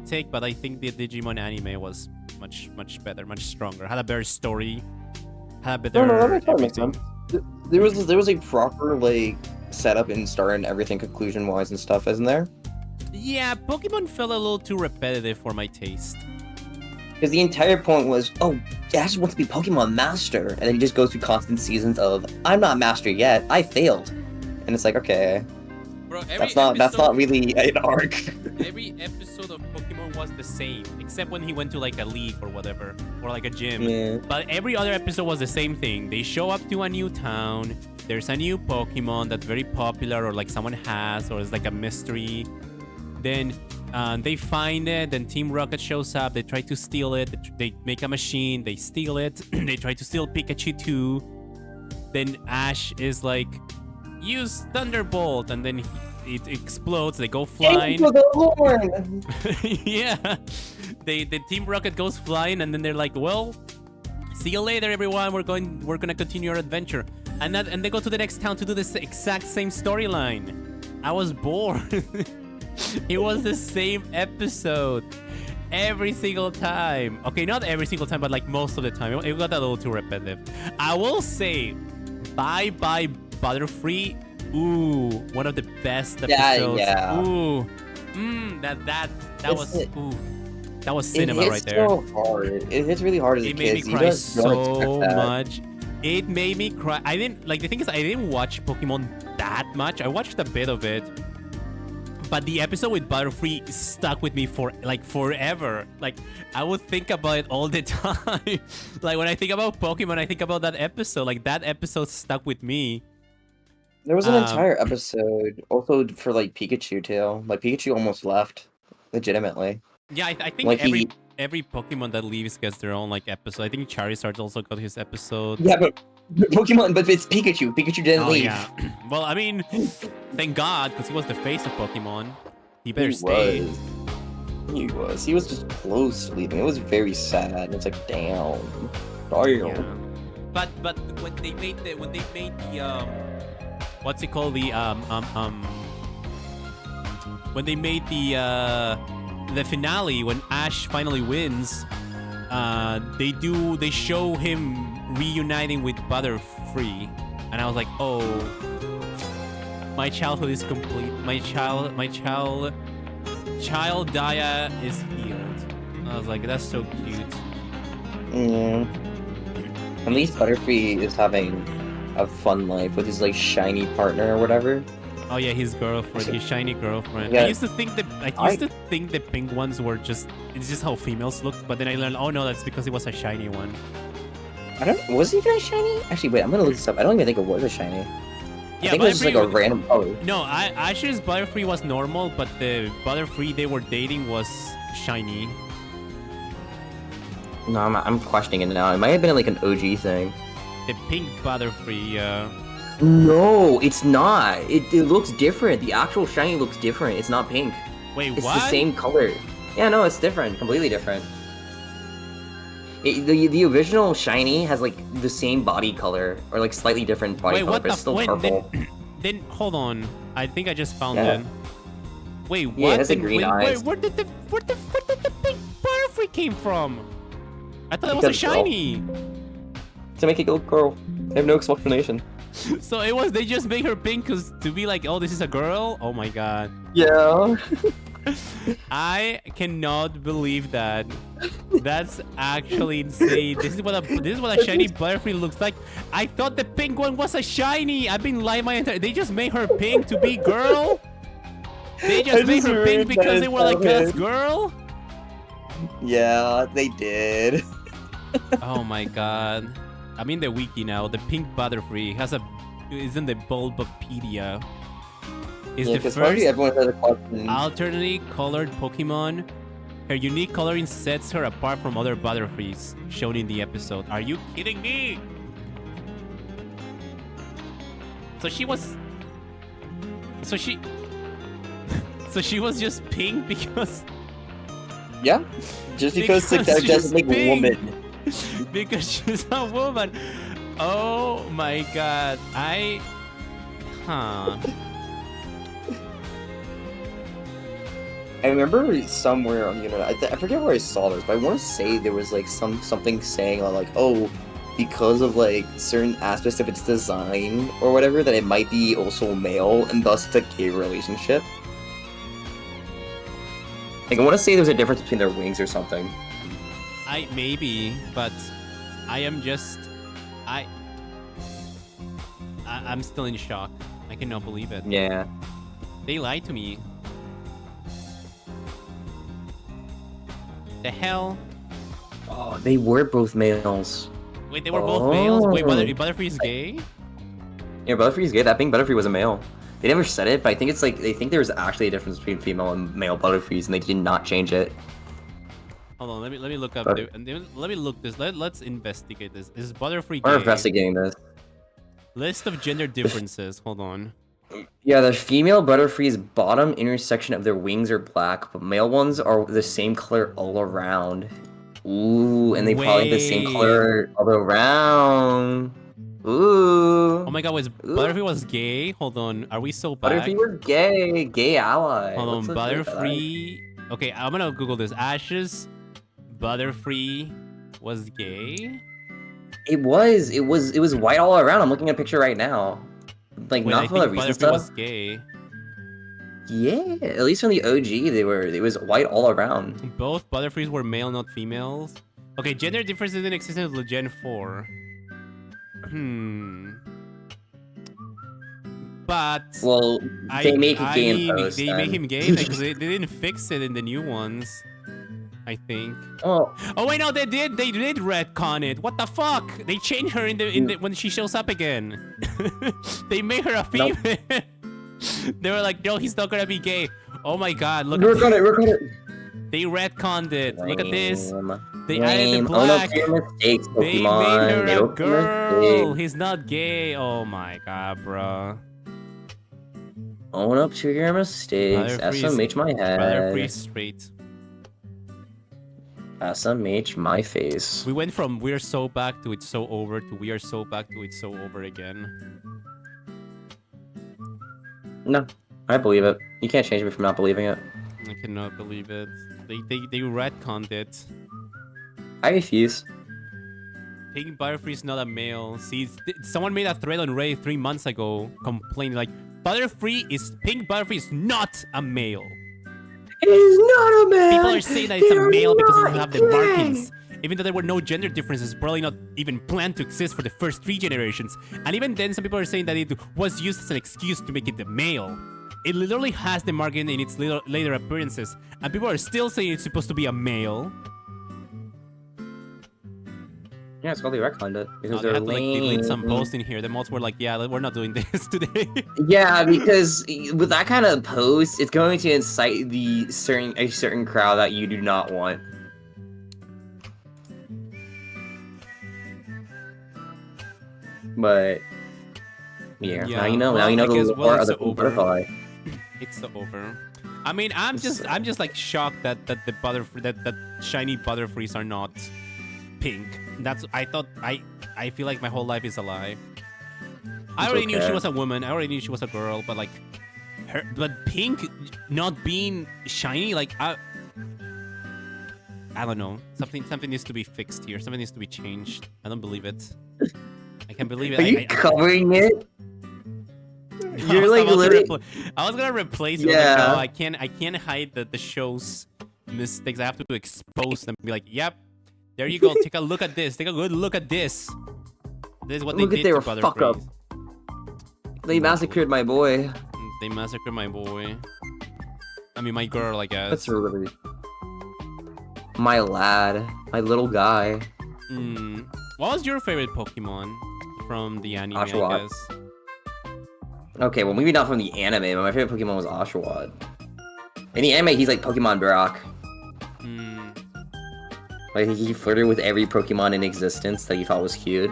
take, but I think the Digimon anime was much better, much stronger. Had a better story. Had a better. No, that makes sense. There was a proper like setup and start and everything conclusion wise and stuff, isn't there? Yeah, Pokemon felt a little too repetitive for my taste. Because the entire point was, oh, Ash wants to be Pokemon Master, and then he just goes through constant seasons of, I'm not Master yet, I failed, and it's like, okay, bro, that's not really an arc. Every episode of Pokemon was the same, except when he went to like a league or whatever, or like a gym. Yeah. But every other episode was the same thing. They show up to a new town. there's a new Pokemon that's very popular, or like someone has, or it's like a mystery. Then they find it, then Team Rocket shows up, they try to steal it, they make a machine, they steal it, they try to steal Pikachu too. Then Ash is like, use Thunderbolt, and then it explodes, they go flying. Yeah, the Team Rocket goes flying, and then they're like, well, see you later, everyone. We're gonna continue our adventure, and they go to the next town to do this exact same storyline. I was bored. It was the same episode every single time. Okay, not every single time, but like most of the time. It got a little too repetitive. I will say, Bye Bye Butterfree. Ooh, one of the best episodes. Yeah. Ooh, that was cinema right there. It hits so hard. It hits really hard as a It kid. made me cry so much. It made me cry. I didn't like. The thing is, I didn't watch Pokemon that much. I watched a bit of it. But the episode with Butterfree stuck with me for like forever. Like I would think about it all the time. Like when I think about Pokemon, I think about that episode. Like that episode stuck with me. There was an entire episode also for like Pikachu too. Like Pikachu almost left, legitimately. Yeah, I think like every Pokemon that leaves gets their own like episode. I think Charizard also got his episode. Yeah, but Pokemon, but it's Pikachu. Pikachu didn't leave. Yeah. Well, I mean, thank God, because he was the face of Pokemon. He better stay. He was. He was just close to leaving. It was very sad. It's like, damn. Yeah. But when they made the what's it called, when they made the finale, when Ash finally wins, they show him reuniting with Butterfree, and I was like, oh, my childhood is complete. My child Daya is healed. I was like, that's so cute. Yeah. At least Butterfree is having a fun life with his like shiny partner or whatever. Oh yeah, his girlfriend, his shiny girlfriend. Yeah. I used to think the pink ones were it's just how females look, but then I learned, oh no, that's because it was a shiny one. Was he even a shiny? Actually, wait, I'm gonna look this up. I don't even think it was a shiny. Yeah, I think it was just like a random color. No, Ash's Butterfree was normal, but the Butterfree they were dating was shiny. No, I'm questioning it now. It might have been like an OG thing. The pink Butterfree, No, it's not. It looks different. The actual shiny looks different. It's not pink. Wait, it's what? The same color. Yeah, no, it's different. Completely different. The original shiny has like the same body color, or like slightly different body color, but it's still purple. Then hold on. I think I just found it. Wait, what? Yeah, it has the green eyes. Where did the pink Butterfree came from? I thought it was a shiny. To make it a girl. I have no explanation. So they just made her pink to be like, oh, this is a girl? Oh my god. Yeah. I cannot believe that. That's actually insane. This is what a shiny Butterfree looks like. I thought the pink one was a shiny. I've been lying my entire. They just made her pink to be girl. They just made her pink because they were like, that's girl. Yeah, they did. Oh my god. I'm in the wiki now. The pink Butterfree is in the Bulbapedia. Is the first alternately colored Pokemon. Her unique coloring sets her apart from other Butterfrees shown in the episode. Are you kidding me? So she was just pink because. Yeah, just because the character doesn't make a woman. Because she's a woman. Oh my god. I remember somewhere on the internet, I forget where I saw this, but I want to say there was like something saying like, oh, because of like certain aspects of its design or whatever, that it might be also male, and thus it's a gay relationship. Like I want to say there's a difference between their wings or something. Maybe, but I am just I'm still in shock. I cannot believe it. Yeah. They lied to me. The hell? Oh, they were both males. Wait, they were both males? Wait, Butterfree is gay? Yeah, Butterfree is gay. That being Butterfree was a male. They never said it, but I think it's like they think there was actually a difference between female and male Butterfrees, and they did not change it. Hold on, let me look up. Let me look this. Let's investigate this. Is Butterfree We're gay? investigating this. List of gender differences. Hold on. Yeah, the female Butterfree's bottom intersection of their wings are black, but male ones are the same color all around. Ooh, and they probably have the same color all around. Ooh. Oh my god, Butterfree was gay? Hold on, are we so back? Butterfree was gay. Gay ally. Hold on, Butterfree. Okay, I'm gonna Google this. Ashes, Butterfree was gay? It was white all around. I'm looking at a picture right now. Like, wait, not for the recent stuff. Was gay. Yeah, at least from the OG, it was white all around. Both Butterfrees were male, not females. Okay, gender differences didn't exist until Gen 4. But well, they make it gay in post. They make him gay because they didn't fix it in the new ones. I think. Oh wait, no, they did retcon it. What the fuck? They changed her in the when she shows up again. They made her a female. Nope. They were like, no, he's not gonna be gay. Oh my god, look at it. They retconned it. Look at this. They added the black. They made her a girl. He's not gay. Oh my god, bro. Own up to your mistakes. SMH my head. Butterfree straight. SMH my face. We went from we're so back to it's so over to we are so back to it's so over again. No, I believe it. You can't change me from not believing it. I cannot believe it. They retconned it. I refuse. Pink Butterfree is not a male. See, someone made a thread on Reddit 3 months ago complaining like, Pink Butterfree is not a male. It is not a male. People are saying that it's a male because it doesn't have the markings. Even though there were no gender differences, probably not even planned to exist for the first 3 generations. And even then, some people are saying that it was used as an excuse to make it the male. It literally has the marking in its later appearances, and people are still saying it's supposed to be a male. Yeah, it's called they retconned it because they they're had to, lame. delete some posts in here. The mods were like, yeah, we're not doing this today. Yeah, because with that kind of post, it's going to incite a certain crowd that you do not want. But yeah, now you know the lore of the butterfly. It's over. I mean, I'm just like shocked that the Butterfree that shiny Butterfrees are not pink. I feel like my whole life is a lie. I already knew she was a woman. I already knew she was a girl, but like but pink not being shiny, like I don't know. Something needs to be fixed here. Something needs to be changed. I don't believe it. I can't believe it. Are you covering it? You're like literally. I was gonna replace it. Yeah. Like, no, I can't hide the show's mistakes. I have to expose them. Be like, yep. There you go. Take a look at this. Take a good look at this. This is what they did to Butterfree. Fuck up. They massacred my boy. They massacred my boy. I mean, my girl, I guess. That's really my lad, my little guy. What was your favorite Pokemon from the anime? Oshawott. I guess. Okay, well maybe not from the anime, but my favorite Pokemon was Oshawott. In the anime, he's like Pokemon Brock. Like he flirted with every Pokemon in existence that he thought was cute.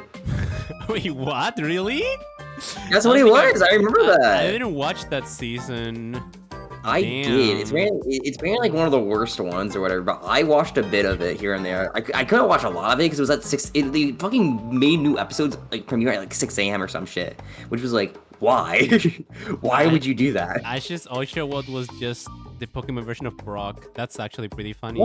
Wait, what? Really? That's what he was. I remember that. I didn't watch that season. I did. It's been like one of the worst ones or whatever. But I watched a bit of it here and there. I couldn't watch a lot of it because it was at 6. They fucking made new episodes like premiere at like 6 a.m. or some shit, which was like, why? Why would you do that? Oshawott was just the Pokemon version of Brock. That's actually pretty funny.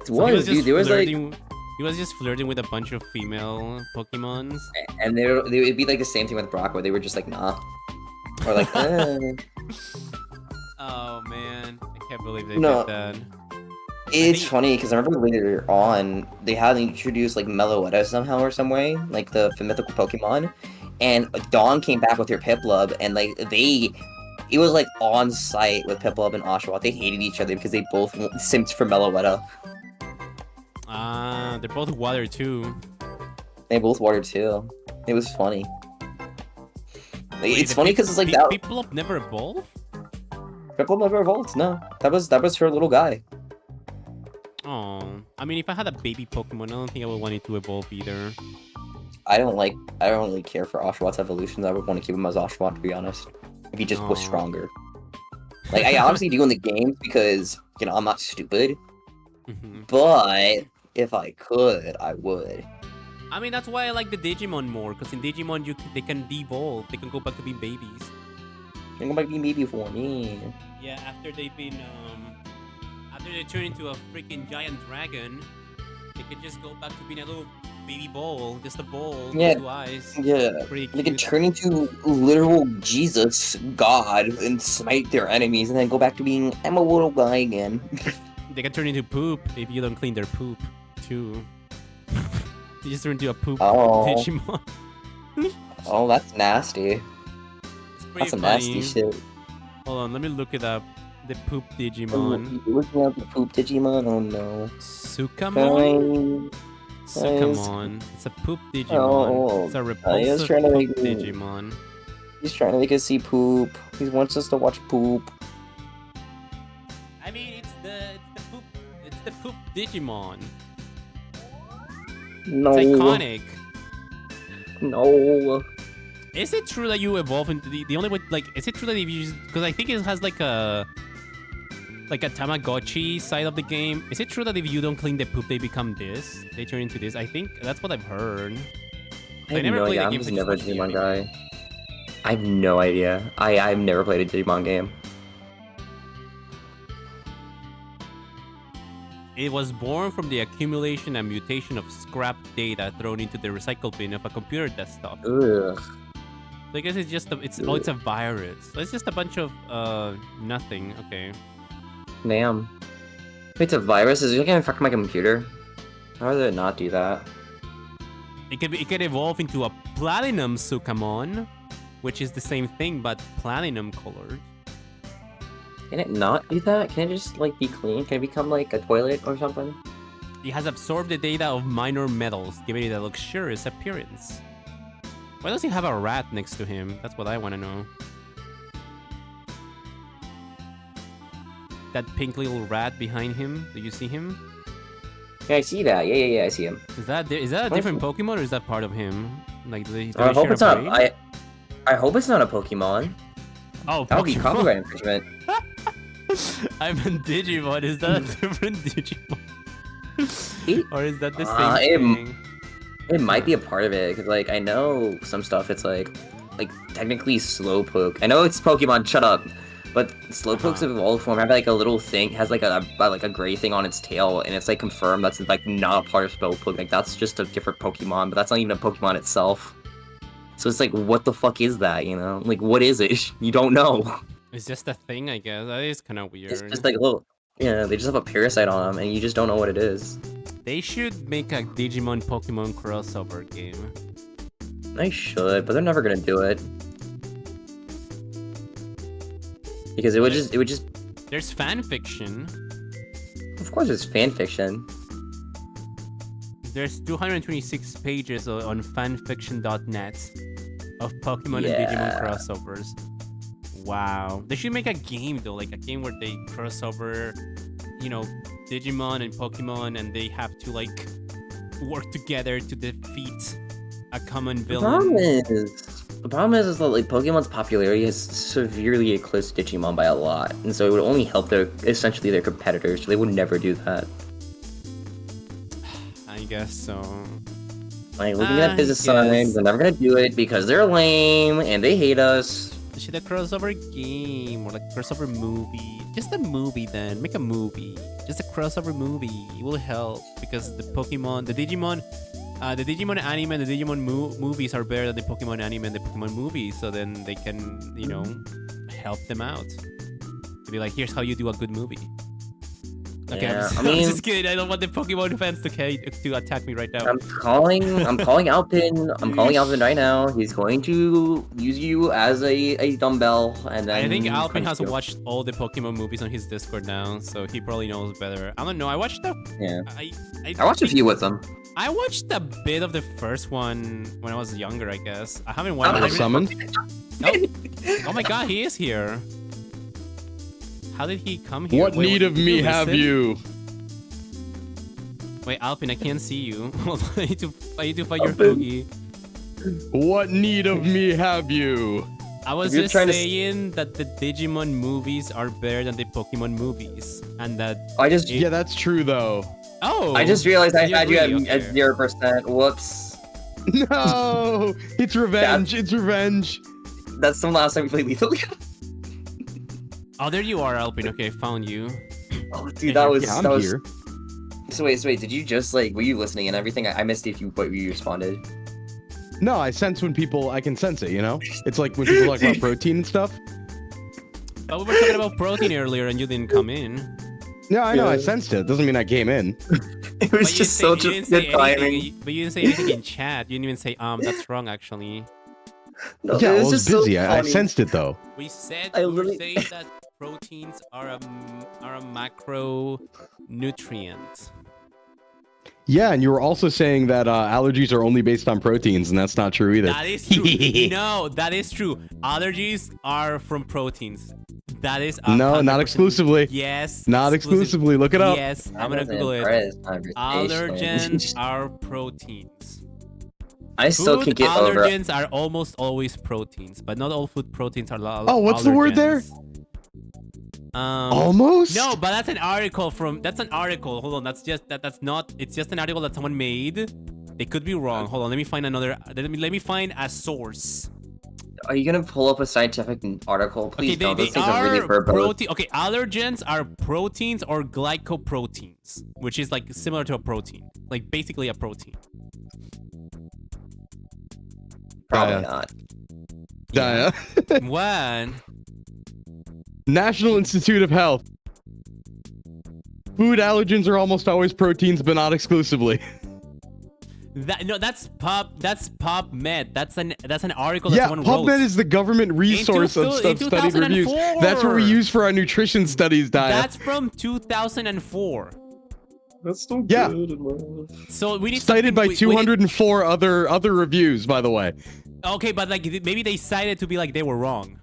It was, dude. There was like he was just flirting with a bunch of female Pokemons. And they would be like the same thing with Brock, where they were just like, nah, or like, Oh man, I can't believe they did that. It's funny because I remember later on they had introduced like Meloetta somehow or some way, like the mythical Pokemon, and Dawn came back with her Piplup, and like it was like on site with Piplup and Oshawott. They hated each other because they both simped for Meloetta. They're both water too. They both water too. It was funny. It's funny because it's like that. Piplup never evolved? Piplup never evolved. No, that was her little guy. Oh, I mean, if I had a baby Pokemon, I don't think I would want it to evolve either. I don't really care for Oshawtt's evolutions. I would want to keep him as Oshawott, to be honest. If he just was stronger. Like, I obviously do in the games because, you know, I'm not stupid. But if I could, I would. I mean, that's why I like the Digimon more, because in Digimon, they can devolve. They can go back to being babies. They can go back to being baby form, yeah. Yeah, after they've been, after they turn into a freaking giant dragon, they can just go back to being a little baby ball, just a ball, with 2 eyes. Yeah, they can turn into literal Jesus, God, and smite their enemies, and then go back to being, I'm a little guy again. They can turn into poop if you don't clean their poop, too. They just turn into a poop Digimon. Oh, that's nasty. That's some nasty shit. Hold on, let me look it up. The poop Digimon. You're looking at the poop Digimon? Oh no. Sukamon? Sukamon. It's a poop Digimon. Oh, it's a repulsive poop Digimon. He's trying to make us see poop. He wants us to watch poop. I mean, it's the poop Digimon. No. It's iconic. No. Is it true that you evolve into the only way, like, is it true that if you use, because I think it has like a Tamagotchi side of the game. Is it true that if you don't clean the poop, they become this? They turn into this? I think that's what I've heard. I never played the game. I'm just never a Digimon guy. I have no idea. I've never played a Digimon game. It was born from the accumulation and mutation of scrap data thrown into the recycle bin of a computer desktop. Ugh. So I guess it's just it's a virus. So it's just a bunch of nothing. Okay. Damn. It's a virus? Is it gonna fuck my computer? How did it not do that? It can evolve into a platinum Sukamon, which is the same thing but platinum colored. Can it not do that? Can it just like be clean? Can it become like a toilet or something? It has absorbed the data of minor metals, giving it a luxurious appearance. Why does he have a rat next to him? That's what I want to know. That pink little rat behind him. Do you see him? Yeah, I see that. Yeah, I see him. Is that a different Pokemon or is that part of him? Like, I hope it's not. I hope it's not a Pokemon. Oh, that would be copyright infringement. I'm a Digimon. Is that a different Digimon? Or is that the same thing? It might be a part of it, because, like, I know some stuff, it's, like technically Slowpoke. I know it's Pokemon, shut up! But Slowpoke's evolved form have, like, a little thing, has, like, a gray thing on its tail, and it's, like, confirmed that's, like, not a part of Slowpoke. Like, that's just a different Pokemon, but that's not even a Pokemon itself. So it's like, what the fuck is that, you know? Like, what is it? You don't know. It's just a thing, I guess. That is kind of weird. It's just like a little... Yeah, they just have a parasite on them, and you just don't know what it is. They should make a Digimon-Pokemon crossover game. They should, but they're never gonna do it. Because it would just... There's fan fiction. Of course there's fan fiction. There's 226 pages on fanfiction.net of Pokemon and Digimon crossovers. Wow. They should make a game though, like a game where they cross over, you know, Digimon and Pokemon, and they have to like work together to defeat a common villain. The problem is that like Pokemon's popularity has severely eclipsed Digimon by a lot, and so it would only help essentially their competitors. So they would never do that. I guess so. Like, looking at business side, they're never gonna do it because they're lame and they hate us. Should a crossover game or like crossover movie? Just a movie then. Make a movie. Just a crossover movie. It will help because the Digimon anime and the Digimon movies are better than the Pokemon anime and the Pokemon movies. So then they can, you know, help them out. To be like, here's how you do a good movie. Okay, yeah, I'm just kidding. I don't want the Pokemon fans to attack me right now. I'm calling Alpin. I'm calling Alpin right now. He's going to use you as a dumbbell, and then I think Alpin has watched all the Pokemon movies on his Discord now, so he probably knows better. I don't know. I watched the. Yeah. I watched a few with him. I watched a bit of the first one when I was younger, I guess. I haven't watched. Summoned. Oh my god, he is here. How did he come here? What need of did me have listen? you? Wait, Alpin, I can't see you. Hold on, I need to find your Fugi. What need of me have you? I was just saying that the Digimon movies are better than the Pokemon movies, and that yeah, that's true though. Oh, I just realized I had you at agree, okay. 0%. Whoops. No, it's revenge. It's revenge. That's the last time we played Lethal. Oh, there you are, Alpin. Okay, I found you. Oh, dude, that was here. So wait, did you just like were you listening and everything? I missed if you responded. No, I sense when people. I can sense it. You know, it's like when people talk about protein and stuff. But we were talking about protein earlier, and you didn't come in. No, I know. I sensed it. Doesn't mean I came in. It was just so good timing. But you didn't say anything in chat. You didn't even say that's wrong actually. No, Yeah, I was just busy. so I sensed it though. We said I we were literally- saying that proteins are a macronutrient. Yeah, and you were also saying that allergies are only based on proteins, and that's not true either. That is true. No, that is true. Allergies are from proteins. That is No, not 100%. exclusively. Yes. Not exclusively. Look it up. Yes, I'm gonna Google it. Allergens are proteins. I still Food can't get over. allergens are almost always proteins, but not all food proteins are Oh, what's the word there? Almost? No, but that's an article from. That's an article. Hold on. That's just that's not. It's just an article that someone made. They could be wrong. Hold on. Let me find another. Let me find a source. Are you gonna pull up a scientific article? Please Okay, don't. they Those things are really for both. protein. Okay, allergens are proteins or glycoproteins, which is like similar to a protein, like basically a protein. Probably not. Yeah. What? National Institute of Health. Food allergens are almost always proteins, but not exclusively. That's PubMed. That's an article that Yeah, someone wrote. PubMed is the government resource of studied reviews. That's what we use for our nutrition studies, Daya. That's from 2004. That's still good. So we need cited by we 204 other reviews, by the way. Okay, but like maybe they cited to be like they were wrong,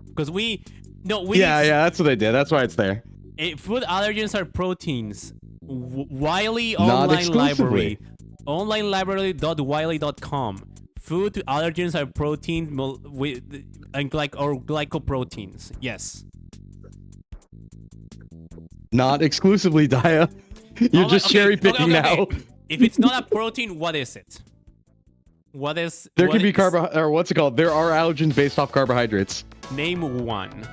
because yeah, that's what they did. That's why it's there. Food allergens are proteins. Wiley Not online exclusively. library. Onlinelibrary.wiley.com. Food allergens are proteins and glycoproteins. Yes. Not exclusively, Daya. You're just cherry picking now. If it's not a protein, what is it? What is? There what can be is- or what's it called? There are allergens based off carbohydrates. Name one.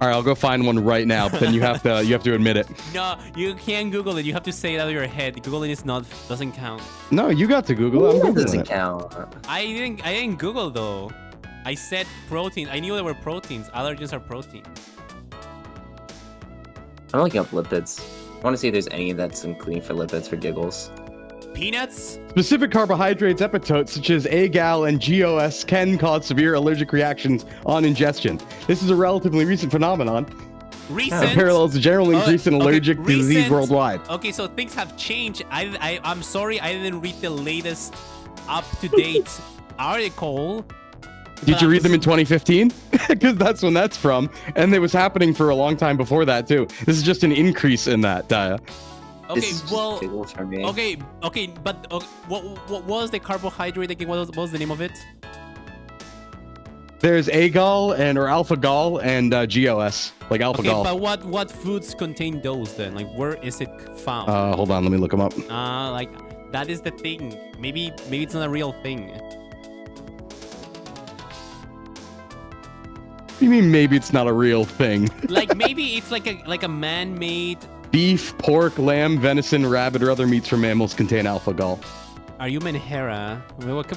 All right, I'll go find one right now. But then you have to admit it. No, you can't Google it. You have to say it out of your head. Googling is doesn't count. No, you got to Google it. I'm Googling doesn't it. count. I didn't Google though. I said protein. I knew there were proteins. Allergens are proteins. I'm looking up lipids. I want to see if there's any that's including for lipids for giggles. Peanuts? Specific carbohydrates epitopes such as agal and GOS can cause severe allergic reactions on ingestion. This is a relatively recent phenomenon. Recent? That parallels the general increase in allergic disease recent. worldwide. Okay, so things have changed. I'm sorry I didn't read the latest up-to-date article. Did you read them in 2015? Because that's when that's from. And it was happening for a long time before that, too. This is just an increase in that, Daya. Okay, well, okay, but what was the carbohydrate again? What was the name of it? There's agal or alpha gal and GOS, like alpha Okay, gal. but what foods contain those then? Like, where is it found? Hold on, let me look them up. Like that is the thing. Maybe it's not a real thing. What do you mean maybe it's not a real thing? Like maybe it's like a man-made. Beef, pork, lamb, venison, rabbit, or other meats from mammals contain alpha gal. Are you Menhera?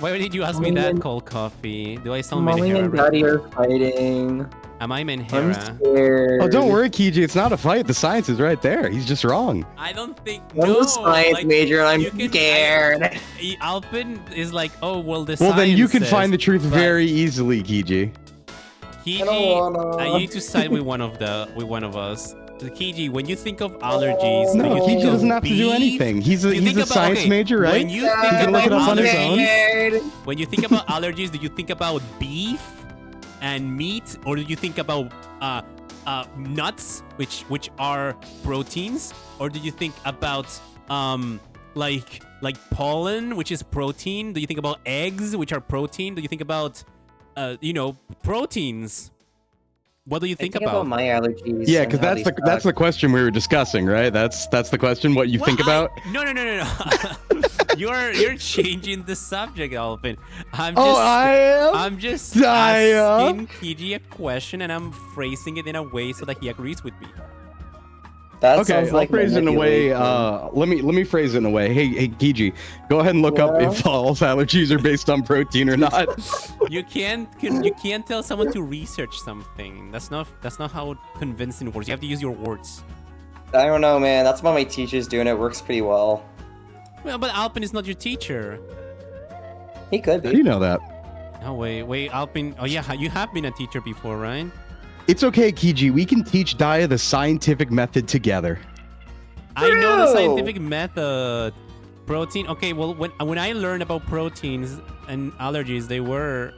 Why did you ask me that, Cold Coffee? Do I sound Mommy Menhera? and Daddy are fighting. Am I I'm Menhera? scared. Oh, don't worry, Kiji. It's not a fight. The science is right there. He's just wrong. I don't think. I'm No, a science major and I'm scared. Alpin is like, oh well, the Well, then you can science find the says, truth but very easily, Kiji. Kiji, you need to side with one of us. Kiji, when you think of allergies, No, when you think Kiji of doesn't have to do beef, anything. He's you a think about- science okay, major, right? When you He think can look it about up on his own. allergies, when you think about allergies, do you think about beef and meat, or do you think about nuts, which are proteins, or do you think about like pollen, which is protein? Do you think about eggs, which are protein? Do you think about proteins? What do you think about? my allergies? Yeah, because that's the question we were discussing, right? That's the question. What you think about? No. You're changing the subject, Alvin. I'm just asking PG a question, and I'm phrasing it in a way so that he agrees with me. Okay, I'll phrase it in a way. Let me phrase it in a way. Hey, Kiji, go ahead and look up if all allergies are based on protein or not. You can't tell someone to research something. That's not how convincing works. You have to use your words. I don't know, man. That's what my teacher's doing. It works pretty well. Well, but Alpin is not your teacher. He could be. How do you know that? Oh wait, Alpin. Oh yeah, you have been a teacher before, right? It's okay, Kiji. We can teach Daya the scientific method together. I know the scientific method. Protein. Okay, well, when I learned about proteins and allergies, they were,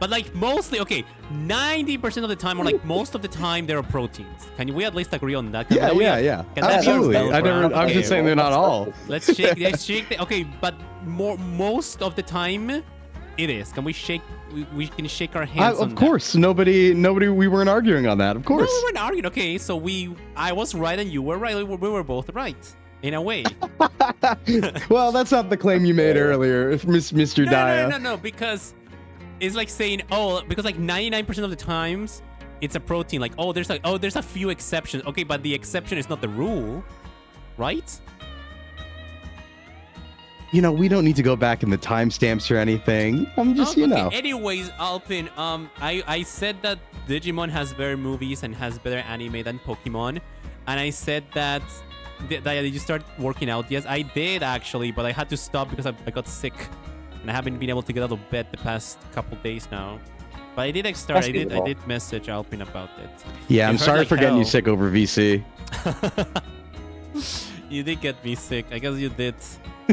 but like mostly, okay, 90% of the time, or like most of the time, there are proteins. Can we at least agree on that? Yeah. Absolutely. I'm just saying they're not all. Let's shake. Okay, but most of the time, it is. Can we shake? We can shake our hands. Of course, that. Nobody. We weren't arguing on that. Of course. No, we weren't arguing. Okay, so I was right and you were right. We were both right in a way. Well, that's not the claim you made earlier, Mr. Daya. No, because it's like saying, because like 99% of the times it's a protein. Like, there's a few exceptions. Okay, but the exception is not the rule, right? We don't need to go back in the timestamps or anything. I'm just, Anyways, Alpin, I said that Digimon has better movies and has better anime than Pokemon, and I said that. Did you start working out? Yes, I did actually, but I had to stop because I got sick, and I haven't been able to get out of bed the past couple days now. But I did start. I did message Alpin about it. Yeah, I'm sorry for getting you sick over VC. You did get me sick. I guess you did.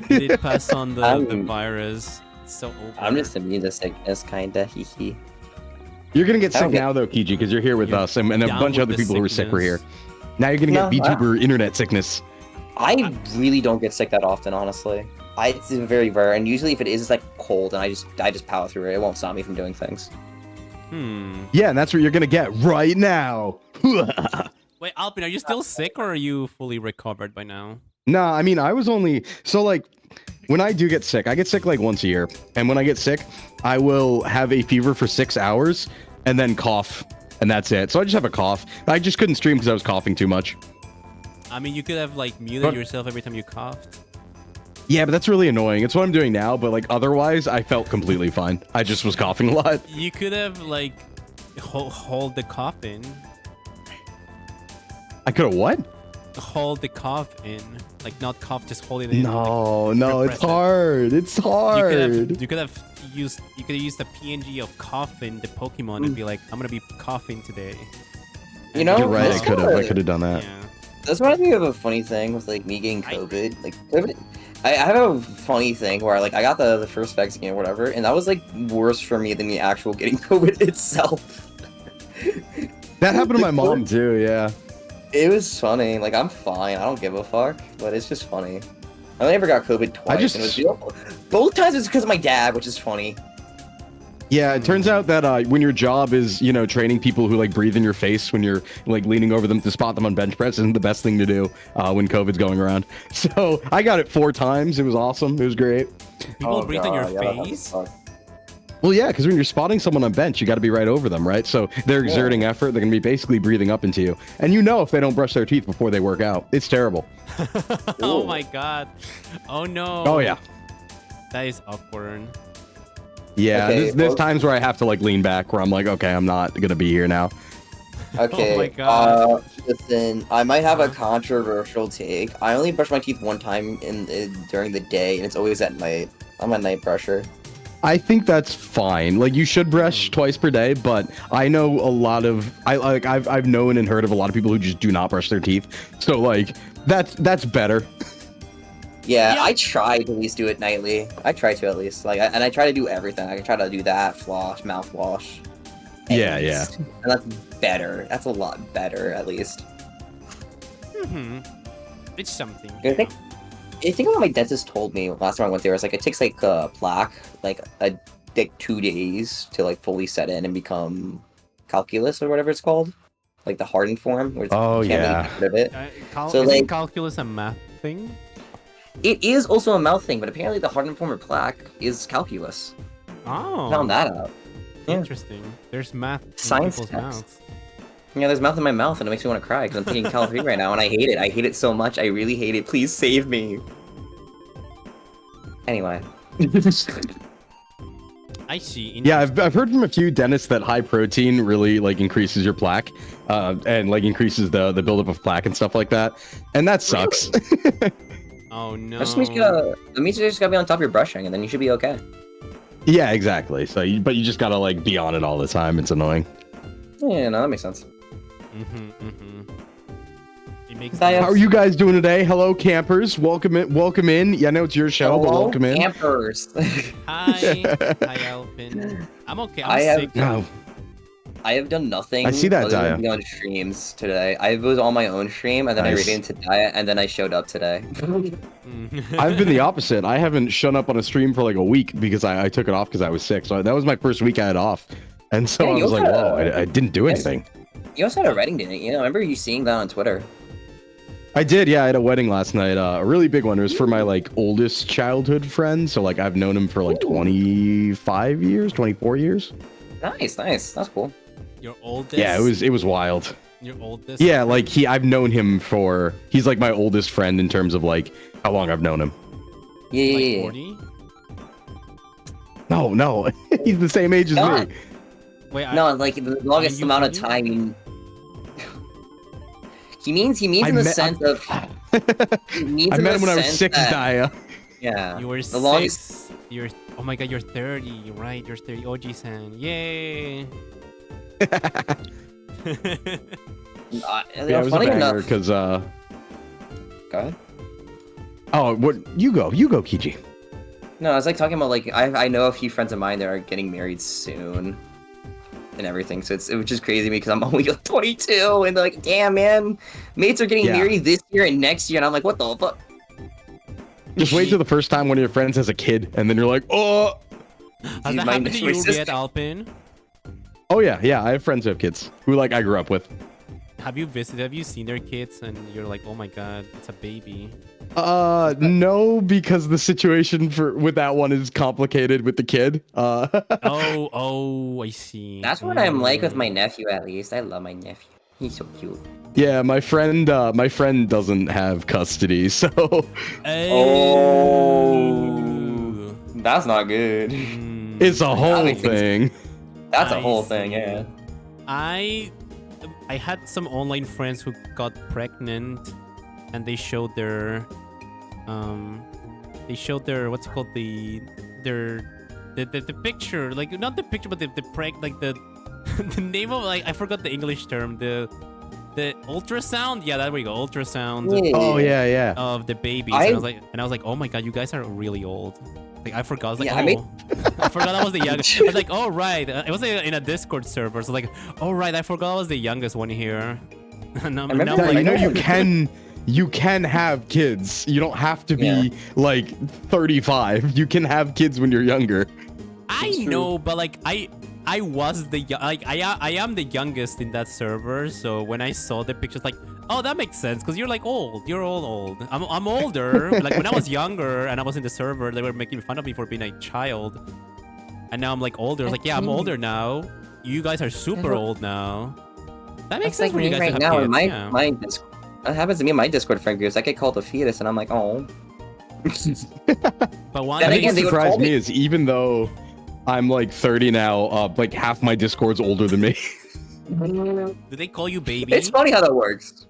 You did pass on the virus. It's so open. I'm just immune to sickness, kinda. Hee hee. You're gonna get sick now though, Kiji, because you're here with us, and a bunch of other people who were sick were here. Now you're gonna get VTuber internet sickness. I really don't get sick that often, honestly. It's very rare, and usually if it is, it's like cold, and I just power through it. It won't stop me from doing things. Yeah, and that's what you're gonna get right now. Wait, Alpin, are you still sick, or are you fully recovered by now? Nah, I mean, I was only when I do get sick, I get sick like once a year, and when I get sick, I will have a fever for 6 hours and then cough. And that's it. So I just have a cough. I just couldn't stream because I was coughing too much. I mean, you could have like muted yourself every time you coughed. Yeah, but that's really annoying. It's what I'm doing now, but like otherwise, I felt completely fine. I just was coughing a lot. You could have like hold the cough in. I could have what? Hold the cough in, like not cough, just hold it in. No, it's hard. It's hard. You could have used the PNG of coughing the Pokemon and be like, I'm gonna be coughing today. You know, you're right. I could have done that. Yeah. That's reminds me of a funny thing with like me getting COVID. Like COVID, I have a funny thing where like I got the first vaccine or whatever, and that was like worse for me than the actual getting COVID itself. That happened to my mom too. Yeah. It was funny. Like, I'm fine. I don't give a fuck. But it's just funny. I never got COVID twice. And it was beautiful. Both times it was because of my dad, which is funny. Yeah, it turns out that when your job is, training people who like breathe in your face when you're like leaning over them to spot them on bench press isn't the best thing to do when COVID's going around. So I got it 4 times. It was awesome. It was great. People breathe in your face? Well, yeah, because when you're spotting someone on bench, you got to be right over them, right? So they're exerting effort. They're going to be basically breathing up into you. And if they don't brush their teeth before they work out. It's terrible. Oh, my God. Oh, no. Oh, yeah. That is awkward. Yeah, there's times where I have to, like, lean back where I'm like, okay, I'm not going to be here now. Okay. Oh, my God. Listen, I might have a controversial take. I only brush my teeth one time during the day, and it's always at night. I'm a night brusher. I think that's fine. Like, you should brush twice per day, but I know a lot of I've known and heard of a lot of people who just do not brush their teeth. So like that's better. Yeah, I try to at least do it nightly. I try to at least, like, and I try to do everything. I try to do that, floss, mouthwash. Yeah, And that's better. That's a lot better, at least. It's something. I think what my dentist told me last time I went there was like it takes like plaque like 2 days to like fully set in and become calculus or whatever it's called, like the hardened form. Where you can't really get rid of it. Isn't calculus a math thing? It is also a mouth thing, but apparently the hardened form of plaque is calculus. Oh. I found that out. Yeah. Interesting. There's math in Science people's text. mouths. Yeah, there's mouth in my mouth, and it makes me want to cry because I'm taking Cal 3 right now, and I hate it. I hate it so much. I really hate it. Please save me. Anyway. I see. Yeah, I've heard from a few dentists that high protein really like increases your plaque, and like increases the buildup of plaque and stuff like that, and that sucks. Oh no. That means you just gotta be on top of your brushing, and then you should be okay. Yeah, exactly. So, but you just gotta like be on it all the time. It's annoying. Yeah, no, that makes sense. It makes How are you guys doing today? Hello, campers. Welcome in. Yeah, I know it's your show, but welcome in. Campers. Hi, Alpin. I'm okay. I sick. I have done nothing. I see that, other than Daya. being on streams today. I was on my own stream, and then I Nice. raided into Daya, and then I showed up today. I've been the opposite. I haven't shown up on a stream for like a week because I took it off because I was sick. So that was my first week I had off, and so Yeah, I you was like, also- whoa, I didn't do anything. You also had a wedding, didn't you? I remember you seeing that on Twitter. I did, yeah. I had a wedding last night. A really big one. It was for my like oldest childhood friend. So like I've known him for like 25 years, 24 years. Nice. That's cool. Your oldest? Yeah, it was wild. Your oldest? Yeah, like I've known him for. He's like my oldest friend in terms of like how long I've known him. Yeah. 40? No, he's the same age as No. me. Wait, No, like the longest you amount of 40? time. He means I in the met- sense of. He means I in met the him when I was sense 6, that- Daya. Yeah. You were the 6. longest. You're. Oh my god, you're 30. You're right. You're 30. OG-san. Yay. Yeah, it was funny a banger enough. because Go ahead. Oh, what you go, Kiji. No, I was like talking about like I know a few friends of mine that are getting married soon, and everything. So it was just crazy to me because I'm only 22, and they're like, damn man, mates are getting Yeah. married this year and next year, and I'm like, what the fuck? Just wait till the first time one of your friends has a kid, and then you're like, oh. Has that happened to you yet, Alpin? Oh yeah. I have friends who have kids who like I grew up with. Have you visited? Have you seen their kids? And you're like, oh my god, it's a baby. No, because the situation with that one is complicated with the kid. Oh, I see. That's what I'm like with my nephew. At least I love my nephew. He's so cute. Yeah, my friend doesn't have custody, so. Oh, that's not good. It's a whole makes things- thing. That's a I whole thing, yeah. I had some online friends who got pregnant, and they showed their what's it called, the picture, like not the picture, but the the name of, like, I forgot the English term, the ultrasound. Yeah, there we go, ultrasound. Oh yeah. Of the babies. I- And I was like, oh my god, you guys are really old. Like, I forgot. I was like, Yeah, oh. I made- I forgot I was the youngest. I was like, oh right. It was in a Discord server. So like, oh right, I forgot I was the youngest one here. And I'm, remember now I'm that, like, You know you can have kids. You don't have to be like 35. You can have kids when you're younger. I know, but like I was I am the youngest in that server. So when I saw the pictures, like, oh, that makes sense because you're like old. You're all old. I'm older. Like when I was younger and I was in the server, they were making fun of me for being a child. And now I'm like older. I was like, yeah, I'm older now. You guys are super old now. That makes That's sense like for you me guys right to have now. kids. In Yeah. that happens to me in my Discord friend groups. I get called a fetus, and I'm like, oh. But one Then I thing think again, what they would surprised call me me- is even though I'm like 30 now, like half my Discord's older than me. do they call you baby? It's funny how that works.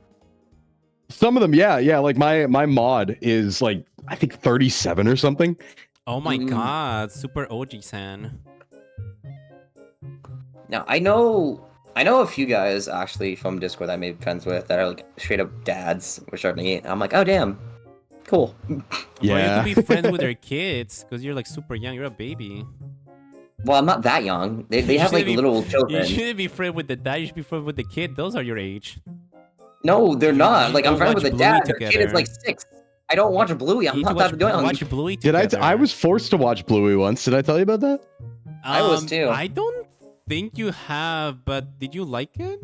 Some of them, yeah. Like my mod is like I think 37 or something. Oh my god, super OG-san. Now I know a few guys actually from Discord that I made friends with that are like straight up dads, which are me. I'm like, oh damn, cool. Bro, Yeah. you could be friends with their kids because you're like super young. You're a baby. Well, I'm not that young. They You have like shouldn't be- little You children. shouldn't be friends with the dad. You should be friends with the kid. Those are your age. No, they're not. you Like I'm don't friends with watch the Bluey dad. Their kid is together. like 6. I don't watch Bluey. I'm You need not to that young. watch Bluey Did together. I was forced to watch Bluey once. Did I tell you about that? I was too. I don't think you have, but did you like it?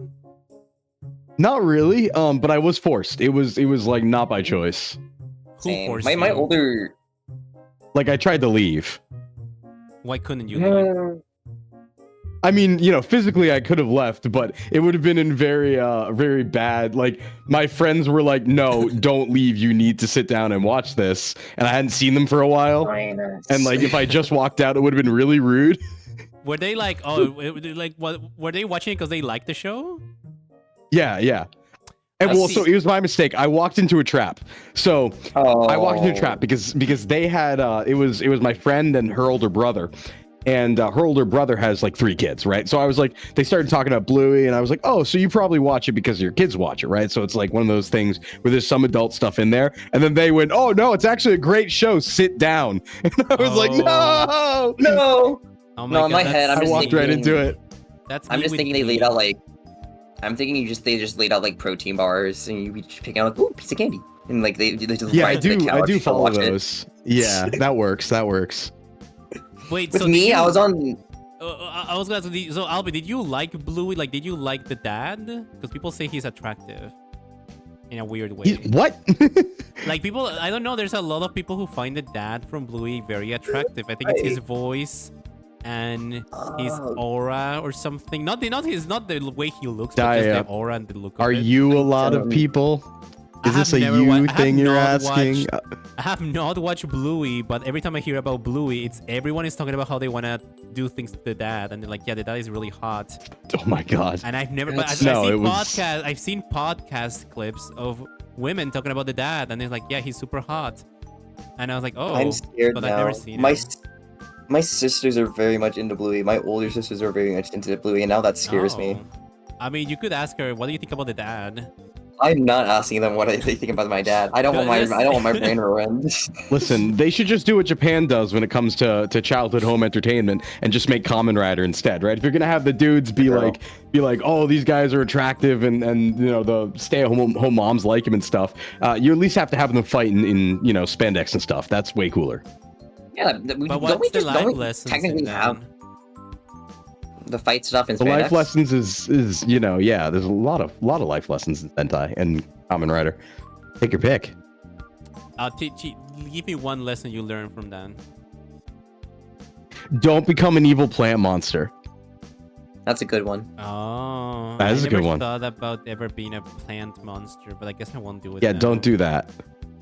Not really. But I was forced. It was like not by choice. Who Same. forced My you? older. Like I tried to leave. Why couldn't you leave? I mean, you know, physically I could have left, but it would have been in very very bad. Like my friends were like, "No, don't leave. You need to sit down and watch this." And I hadn't seen them for a while. And like if I just walked out, it would have been really rude. Were they like, what? Were they watching it because they liked the show? Yeah. And well, so it was my mistake. I walked into a trap. So I walked into a trap because they had it was my friend and her older brother. And her older brother has like 3 kids, right? So I was like, they started talking about Bluey, and I was like, oh, so you probably watch it because your kids watch it, right? So it's like one of those things where there's some adult stuff in there. And then they went, oh no, it's actually a great show. Sit down. And I was like, no. Oh No, in my head, I'm I just walked right into it. I'm just thinking they laid out like. I'm thinking they just laid out like protein bars, and you be picking out like, ooh, piece of candy, and like they just Yeah, right I to the do couch to follow watch it. those. Yeah, that works. Wait, With so me, did I you- was on. I was gonna say, so Albie, did you like Bluey? Like, did you like the dad? Because people say he's attractive in a weird way. What? Like people, I don't know. There's a lot of people who find the dad from Bluey very attractive. I think it's his voice and his aura or something. Not the way he looks, but just the aura and the look. Are of it. you a lot of people? Is this a you thing you're asking? I have not watched Bluey, but every time I hear about Bluey, it's everyone is talking about how they wanna do things to the dad, and they're like, yeah, the dad is really hot. Oh my god! And I've never, but I've seen podcast clips of women talking about the dad, and they're like, yeah, he's super hot. And I was like, oh, I'm scared but now. I've never seen my it. my sisters are very much into Bluey. My older sisters are very much into Bluey, and now that scares me. I mean, you could ask her, what do you think about the dad? I'm not asking them what they think about my dad. I don't want my brain ruined. Listen, they should just do what Japan does when it comes to childhood home entertainment and just make Kamen Rider instead, right? If you're gonna have the dudes be like, oh, these guys are attractive and you know the stay-at-home moms like him and stuff, you at least have to have them fight in you know spandex and stuff. That's way cooler. Yeah, don't we technically have the fight stuff in The spandex? life lessons is you know, yeah, there's a lot of life lessons in Sentai and Kamen Rider. Take your pick. Give me one lesson you learned from that. Don't become an evil plant monster. That's a good one. Oh, That is a good one. I never thought about ever being a plant monster, but I guess I won't do it. Yeah, now. don't do that.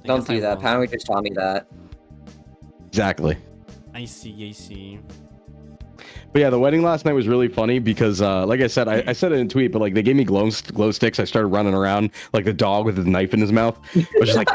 Don't do that. Power just taught me that. Exactly. I see. But yeah, the wedding last night was really funny because, like I said, I said it in a tweet, but like they gave me glow sticks. I started running around like the dog with his knife in his mouth. I was just like,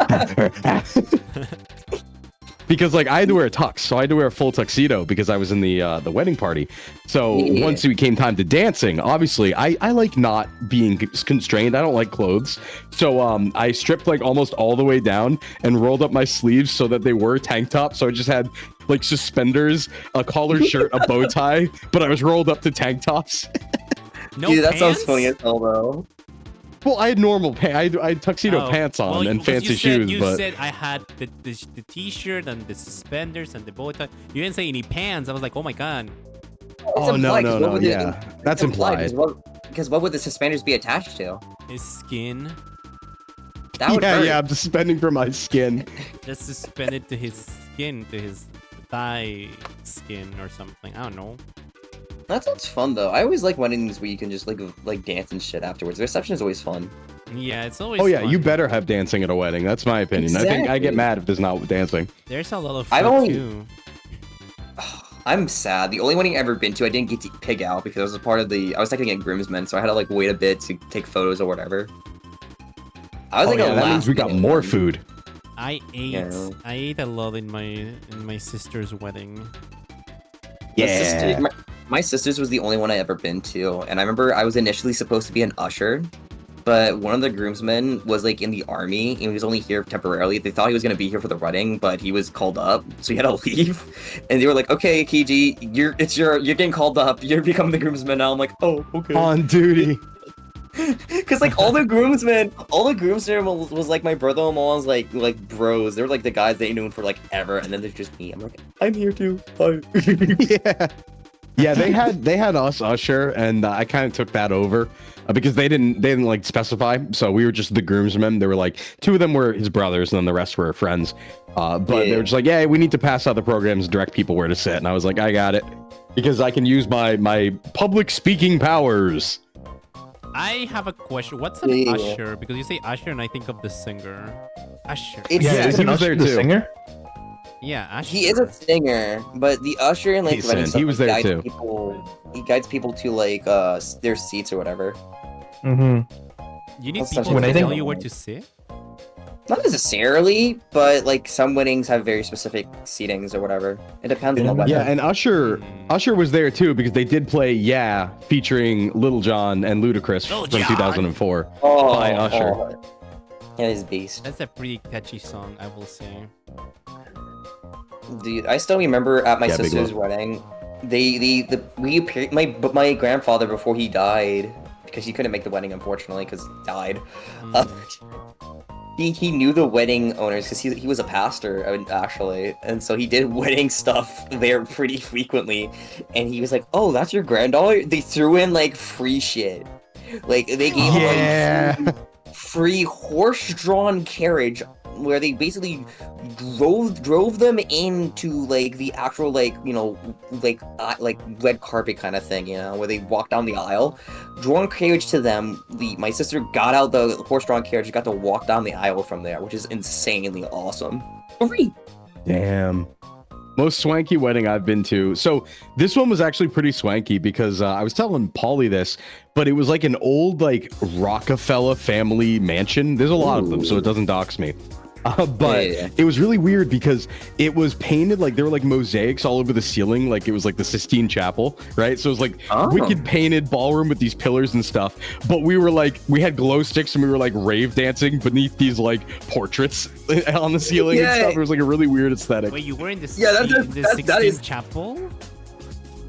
because like I had to wear a tux, so I had to wear a full tuxedo because I was in the wedding party. So once it came time to dancing, obviously I like not being constrained. I don't like clothes, so I stripped like almost all the way down and rolled up my sleeves so that they were tank tops. So I just had like suspenders, a collar shirt, a bow tie, but I was rolled up to tank tops. Dude, that sounds funny as hell, though. Well, I had normal pants. I had tuxedo pants on and fancy shoes. You but said I had the t-shirt and the suspenders and the bow tie. You didn't say any pants. I was like, oh my god. Oh no, yeah, that's implied. Because what would the suspenders be attached to? His skin. That would hurt. Yeah, I'm suspending from my skin. Just suspended to his skin, to his thigh skin or something. I don't know. That sounds fun though. I always like weddings where you can just like dance and shit afterwards. The reception is always fun. Yeah, it's always. Oh yeah, fun. you better have dancing at a wedding. That's my opinion. I think I get mad if there's not dancing. There's a lot of I've food only- too. I'm sad. The only wedding I've ever been to, I didn't get to pig out because I was a part of I was technically a groomsman, so I had to like wait a bit to take photos or whatever. I was like that means we got more food. I ate a lot in my sister's wedding. My sister's was the only one I ever been to, and I remember I was initially supposed to be an usher, but one of the groomsmen was like in the army and he was only here temporarily. They thought he was gonna be here for the wedding, but he was called up, so he had to leave. And they were like, "Okay, Kiji, you're getting called up. You're becoming the groomsman now." I'm like, "Oh, okay." On duty. Cause like all the groomsmen was like my brother-in-law's like bros. They were like the guys they knew for like ever, and then there's just me. I'm like, I'm here too. Bye. Yeah. Yeah, they had us usher, and I kind of took that over because they didn't like specify. So we were just the groomsmen. They were like 2 of them were his brothers, and then the rest were friends. But they were just like, yeah, we need to pass out the programs, and direct people where to sit. And I was like, I got it, because I can use my public speaking powers. I have a question. What's an usher? Because you say usher, and I think of the singer. Usher. It's Yeah, is he an was usher there the too. singer? Yeah, usher. He is a singer, but the usher and like He's wedding in. stuff, He was like, there guides too. he guides people to like their seats or whatever. Mm-hmm. You need That's people such When to I think- tell you where to sit? Not necessarily, but like some weddings have very specific seatings or whatever. It depends on the wedding. Yeah, and Usher was there too, because they did play "Yeah" featuring Little John and Ludacris Lil from Jon. 2004 by Usher. Yeah, he's a beast. That's a pretty catchy song, I will say. Dude, I still remember at my Yeah, Big sister's Love. wedding, my grandfather before he died, because he couldn't make the wedding unfortunately because he died. He knew the wedding owners because he was a pastor actually, and so he did wedding stuff there pretty frequently. And he was like, "Oh, that's your granddaughter." They threw in like free shit, like they gave him like free horse-drawn carriage where they basically drove them into like the actual like like red carpet kind of thing, you know, where they walk down the aisle, drawn carriage to them. My sister got out the horse-drawn carriage and got to walk down the aisle from there, which is insanely awesome. Free. Damn. Most swanky wedding I've been to. So this one was actually pretty swanky because I was telling Paulie this, but it was like an old like Rockefeller family mansion. There's a lot of them, so it doesn't dox me. But it was really weird because it was painted like there were like mosaics all over the ceiling, like it was like the Sistine Chapel, right? So it was like wicked painted ballroom with these pillars and stuff. But we were like, we had glow sticks and we were like rave dancing beneath these like portraits on the ceiling and stuff. It was like a really weird aesthetic. Wait, you were in the that is Chapel?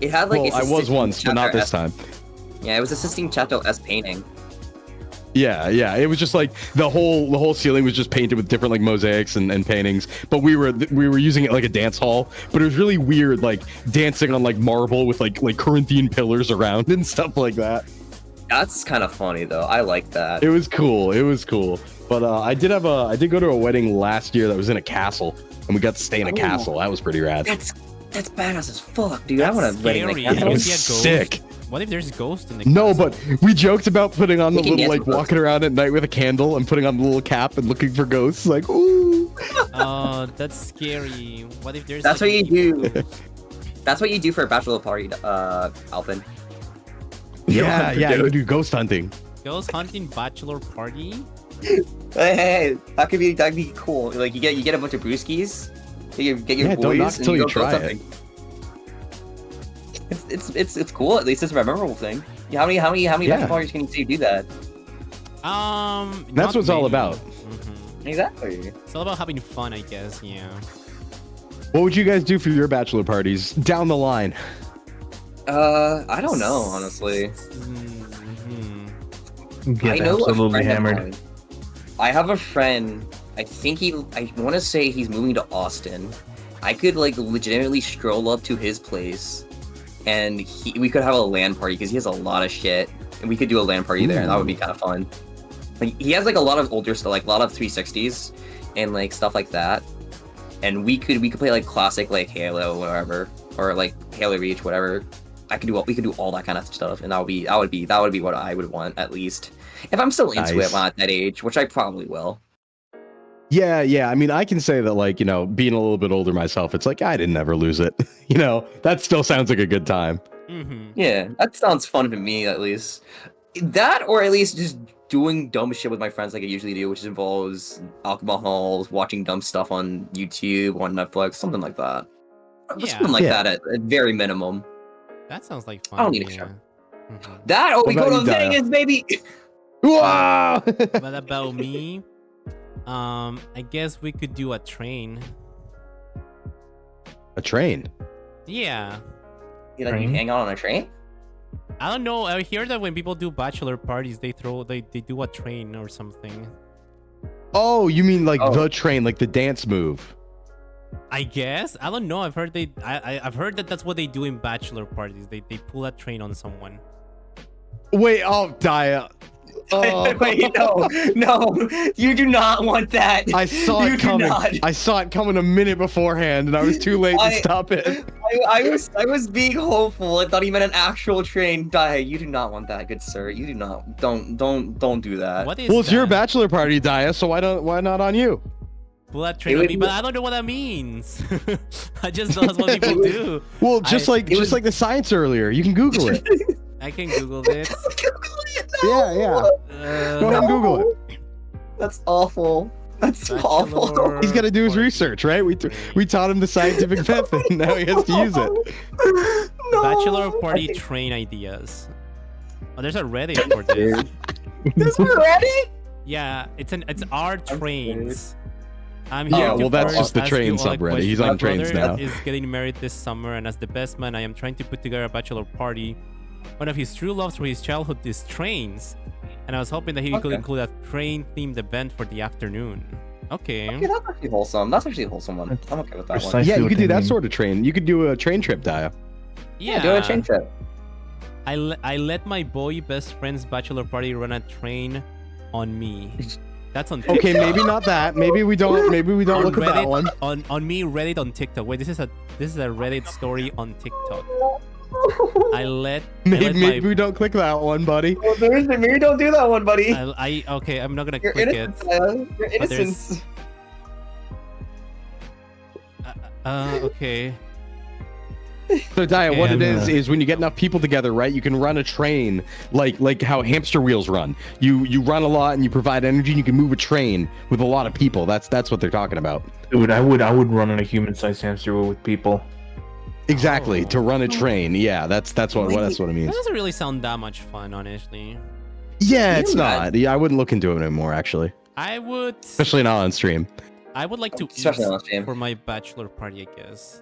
It had like well, I was once, but not this time. Yeah, it was a Sistine Chapel-esque painting. Yeah, it was just like the whole ceiling was just painted with different like mosaics and paintings. But we were using it like a dance hall. But it was really weird, like dancing on like marble with like Corinthian pillars around and stuff like that. That's kind of funny though. I like that. It was cool. But I did go to a wedding last year that was in a castle, and we got to stay in a castle. That was pretty rad. That's badass as fuck, dude. I want to wedding like scary. that. It was sick. What if there's ghosts in the No, but we joked about putting on the We can little dance like with walking around at night with a candle and putting on the little cap and looking for ghosts. Like, ooh. Oh, that's scary. What if there's That's like, what you do. That's what you do for a bachelor party, Alvin. Yeah, you do ghost hunting. ghost hunting bachelor party? Hey, that'd be cool. Like you get a bunch of brewskis, get your boys, don't knock and till you go try something. It's cool. At least it's a memorable thing. Yeah, how many bachelor parties can you do that? That's what it's all about. Exactly. It's all about having fun, I guess. Yeah. What would you guys do for your bachelor parties down the line? I don't know, honestly. Get I know absolutely a friend hammered. of mine. I have a friend. I think I want to say he's moving to Austin. I could like legitimately stroll up to his place, and we could have a LAN party because he has a lot of shit, and we could do a LAN party there, and that would be kind of fun. Like he has like a lot of older stuff, like a lot of 360s, and like stuff like that. And we could play like classic like Halo, whatever, or like Halo Reach, whatever. We could do all that kind of stuff, and that would be what I would want, at least if I'm still into it at that age, which I probably will. Yeah. I mean, I can say that, like, you know, being a little bit older myself, it's like I didn't ever lose it. You know, that still sounds like a good time. Yeah, that sounds fun to me, at least. That, or at least just doing dumb shit with my friends like I usually do, which involves alcohols, watching dumb stuff on YouTube, on Netflix, something like that. Something like that at very minimum. That sounds like fun. I don't need a show. That, we go to Vegas, baby! Wow! What about me? I guess we could do a train. A train? Yeah. You like you hang out on a train? I don't know. I hear that when people do bachelor parties, they do a train or something. Oh, you mean like the train, like the dance move? I guess. I don't know. I've heard I've heard that that's what they do in bachelor parties. They pull a train on someone. Wait, Daya. Oh. Wait, no, you do not want that. I saw You it do coming. not. I saw it coming a minute beforehand, and I was too late to stop it. I was being hopeful. I thought he meant an actual train. Daya, you do not want that, good sir. You do not. Don't do that. What is Well, it's that? your bachelor party, Daya. So why not on you? Pull that train on me, but I don't know what that means. I just know that's what people do. Well, just like the science earlier, you can Google it. I can Google this. Yeah. Go ahead and Google it. That's awful. That's awful. He's got to do his research, right? We taught him the scientific method, and now he has to use it. Bachelor party train ideas. Oh, there's a Reddit for this. There's a Reddit? Yeah, it's our trains. I'm Oh, here well, to that's first just the ask train you all a subreddit. question. He's on My trains brother now. is getting married this summer, and as the best man, I am trying to put together a bachelor party. One of his true loves for his childhood is trains, and I was hoping that he could include a train-themed event for the afternoon. Okay, that's actually wholesome. That's actually a wholesome one. I'm okay with that one. Precisely Yeah, you what could they do that mean. sort of train. You could do a train trip, Daya. Yeah, do a train trip. I let my boy best friend's bachelor party run a train on me. That's on TikTok. Okay, maybe not that. Maybe we don't On look at that Reddit, one. on me Reddit on TikTok. Wait, this is a Reddit story on TikTok. I let Maybe we don't click that one, buddy. Oh, maybe don't do that one, buddy. okay, I'm not gonna You're click innocent, it. Tyler. You're But there's- innocent. Okay. So Daya, what it Okay. is when you get enough people together, right? You can run a train like how hamster wheels run. You run a lot and you provide energy, and you can move a train with a lot of people. That's what they're talking about. Dude, I would run on a human-sized hamster wheel with people. Exactly, to run a train. Yeah, that's what it That means. doesn't really sound that much fun, honestly. Yeah, it's not. Yeah, I wouldn't look into it anymore, actually. I would Especially not on stream. I would like to Especially on eat stream. for my bachelor party, I guess.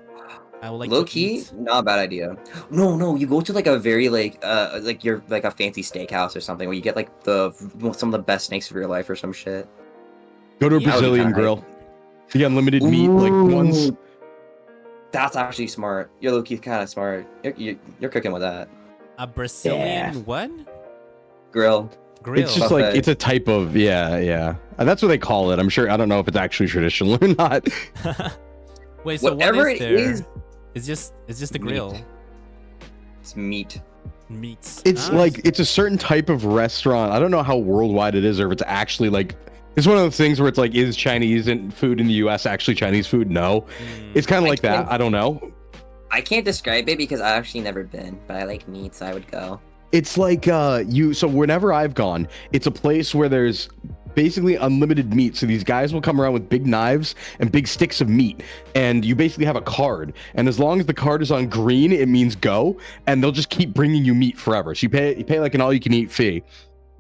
I would like Low to key, eat. not a bad idea. No, you go to like a very like you're like a fancy steakhouse or something where you get like some of the best steaks of your life or some shit. Go to a Yeah, that would be Brazilian kinda grill. The unlimited meat, like ones. That's actually smart. You're low key kind of smart. You're cooking with that A Brazilian what? grill. Grill. It's just like it's a type of yeah. That's what they call it. I'm sure. I don't know if it's actually traditional or not. Wait, so Whatever what it is there? is, It's just a grill. it's meat. Meats. It's Ah, like it's a certain type of restaurant. I don't know how worldwide it is, or if it's actually like it's one of those things where it's like, is Chinese food in the U.S. actually Chinese food? No, it's kind of like that. I don't know. I can't describe it because I've actually never been, but I like meat, so I would go. It's like so whenever I've gone, it's a place where there's basically unlimited meat. So these guys will come around with big knives and big sticks of meat, and you basically have a card, and as long as the card is on green, it means go, and they'll just keep bringing you meat forever. So you pay like an all-you-can-eat fee,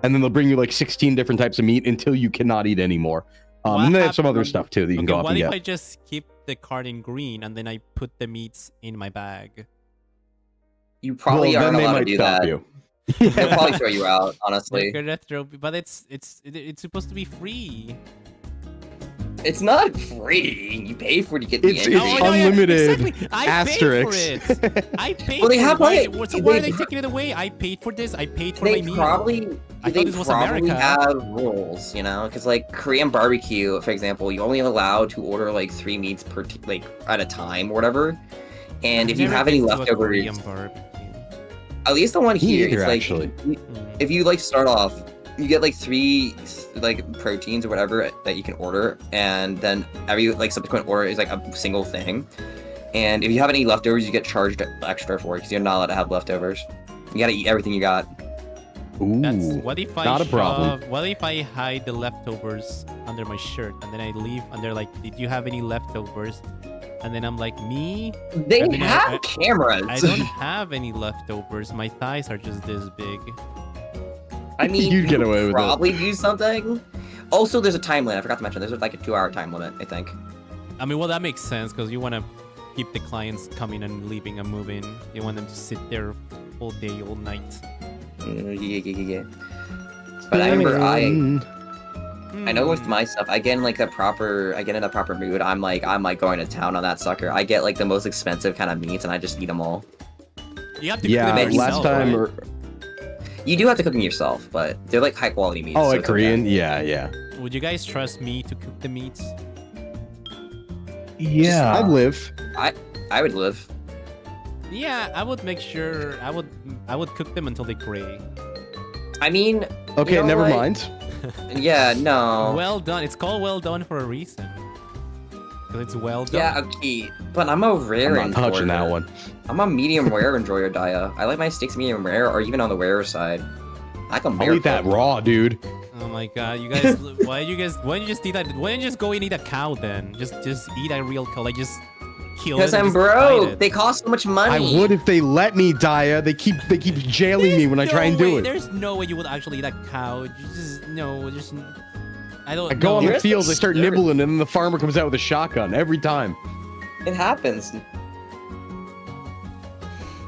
and then they'll bring you like 16 different types of meat until you cannot eat anymore. And they have some other stuff too that you can go up what and if get. I just keep the card in green and then I put the meats in my bag? You probably Well, aren't then they allowed to might do stop that. you. They'll probably throw you out, honestly. They're gonna throw, but it's supposed to be free. It's not free. You pay for it to get It's the energy. unlimited. Exactly. I Asterisks. paid for it. I paid Well, they for have it. like- So why are they taking it away? I paid for this. I paid for They my meal. probably I thought this was America. have rules, you know, because like Korean barbecue, for example, you're only allowed to order like 3 meats per like at a time or whatever. And if you Never have any been to a leftovers, Korean barbecue. at least the one here, either, it's like actually. if you like start off, you get like 3 like proteins or whatever that you can order, and then every like subsequent order is like a single thing. And if you have any leftovers, you get charged extra for it because you're not allowed to have leftovers. You gotta eat everything you got. Ooh, What if I not a problem. What if I hide the leftovers under my shirt and then I leave and they're like, "Did you have any leftovers?" And then I'm like, "Me? They I mean, have cameras. I don't have any leftovers. My thighs are just this big." I mean, You'd get away with it. probably do something. Also, there's a time limit. I forgot to mention. There's like a 2-hour time limit, I think. I mean, well, that makes sense because you want to keep the clients coming and leaving and moving. You want them to sit there all day, all night. Yeah. But I remember I know with my stuff, I get in like the proper mood. I'm like going to town on that sucker. I get like the most expensive kind of meats and I just eat them all. You have to Yeah, cook them last yourself, time. right? You do have to cook them yourself, but they're like high quality meats. Oh, so like it's Korean? okay. Yeah. Would you guys trust me to cook the meats? Yeah. I'd live. I would live. Yeah, I would make sure I would cook them until they gray. I mean, Okay, you know never what? mind. Yeah, no. Well done. It's called well done for a reason. Because it's well done. Yeah, okay. But I'm a rare I'm not touching that enjoyer. one. I'm a medium rare enjoyer, Daya. I like my steaks medium rare or even on the rarer side. I can I'll eat that raw, dude. Oh my god, you guys! why don't you just eat that? Why don't you just go and eat a cow then? Just eat a real cow. Like just kill it. Because and I'm just bite broke. it. They cost so much money. I would if they let me, Daya. They keep jailing me when I try and do it. There's no way you would actually eat a cow. I don't. I go on know. the fields, I start nibbling, and then the farmer comes out with a shotgun every time. It happens.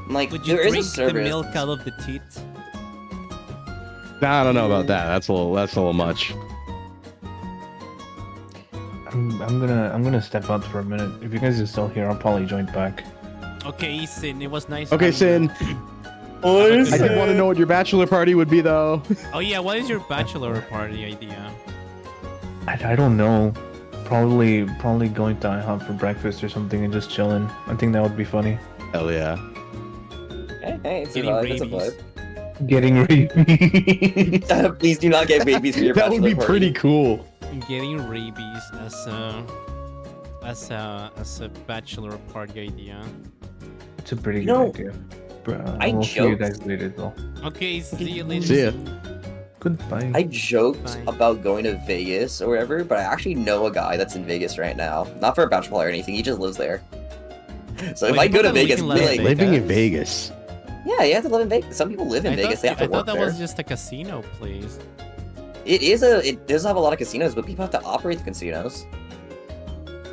Like, Would you there is a drink the service. milk out of the teat? Nah, I don't know about that. That's a little much. I'm gonna step out for a minute. If you guys are still here, I'll probably join back. Okay, Sin, it was nice. Okay, having Sin. you. I did want to know what your bachelor party would be, though. Oh yeah, what is your bachelor party idea? I don't know. Probably going to IHOP for breakfast or something and just chilling. I think that would be funny. Hell yeah. Hey, it's a Getting vibe. It's a rabies. vibe. Getting rabies. Please do not get babies for your That would bachelor be party. pretty cool. Getting rabies as a bachelor party idea. It's a pretty You good know, idea. But I we'll see you joked- guys later, though. Okay, see you later. See ya. Goodbye. I joked Bye. about going to Vegas or whatever, but I actually know a guy that's in Vegas right now. Not for a bachelor party or anything, he just lives there. So if Wait, I go to people that Vegas, live in be Las like, Vegas? Living in Vegas. yeah, you have to live in Vegas. Some people live in Vegas, they have to I work thought that there. was just a casino place. It does have a lot of casinos, but people have to operate the casinos.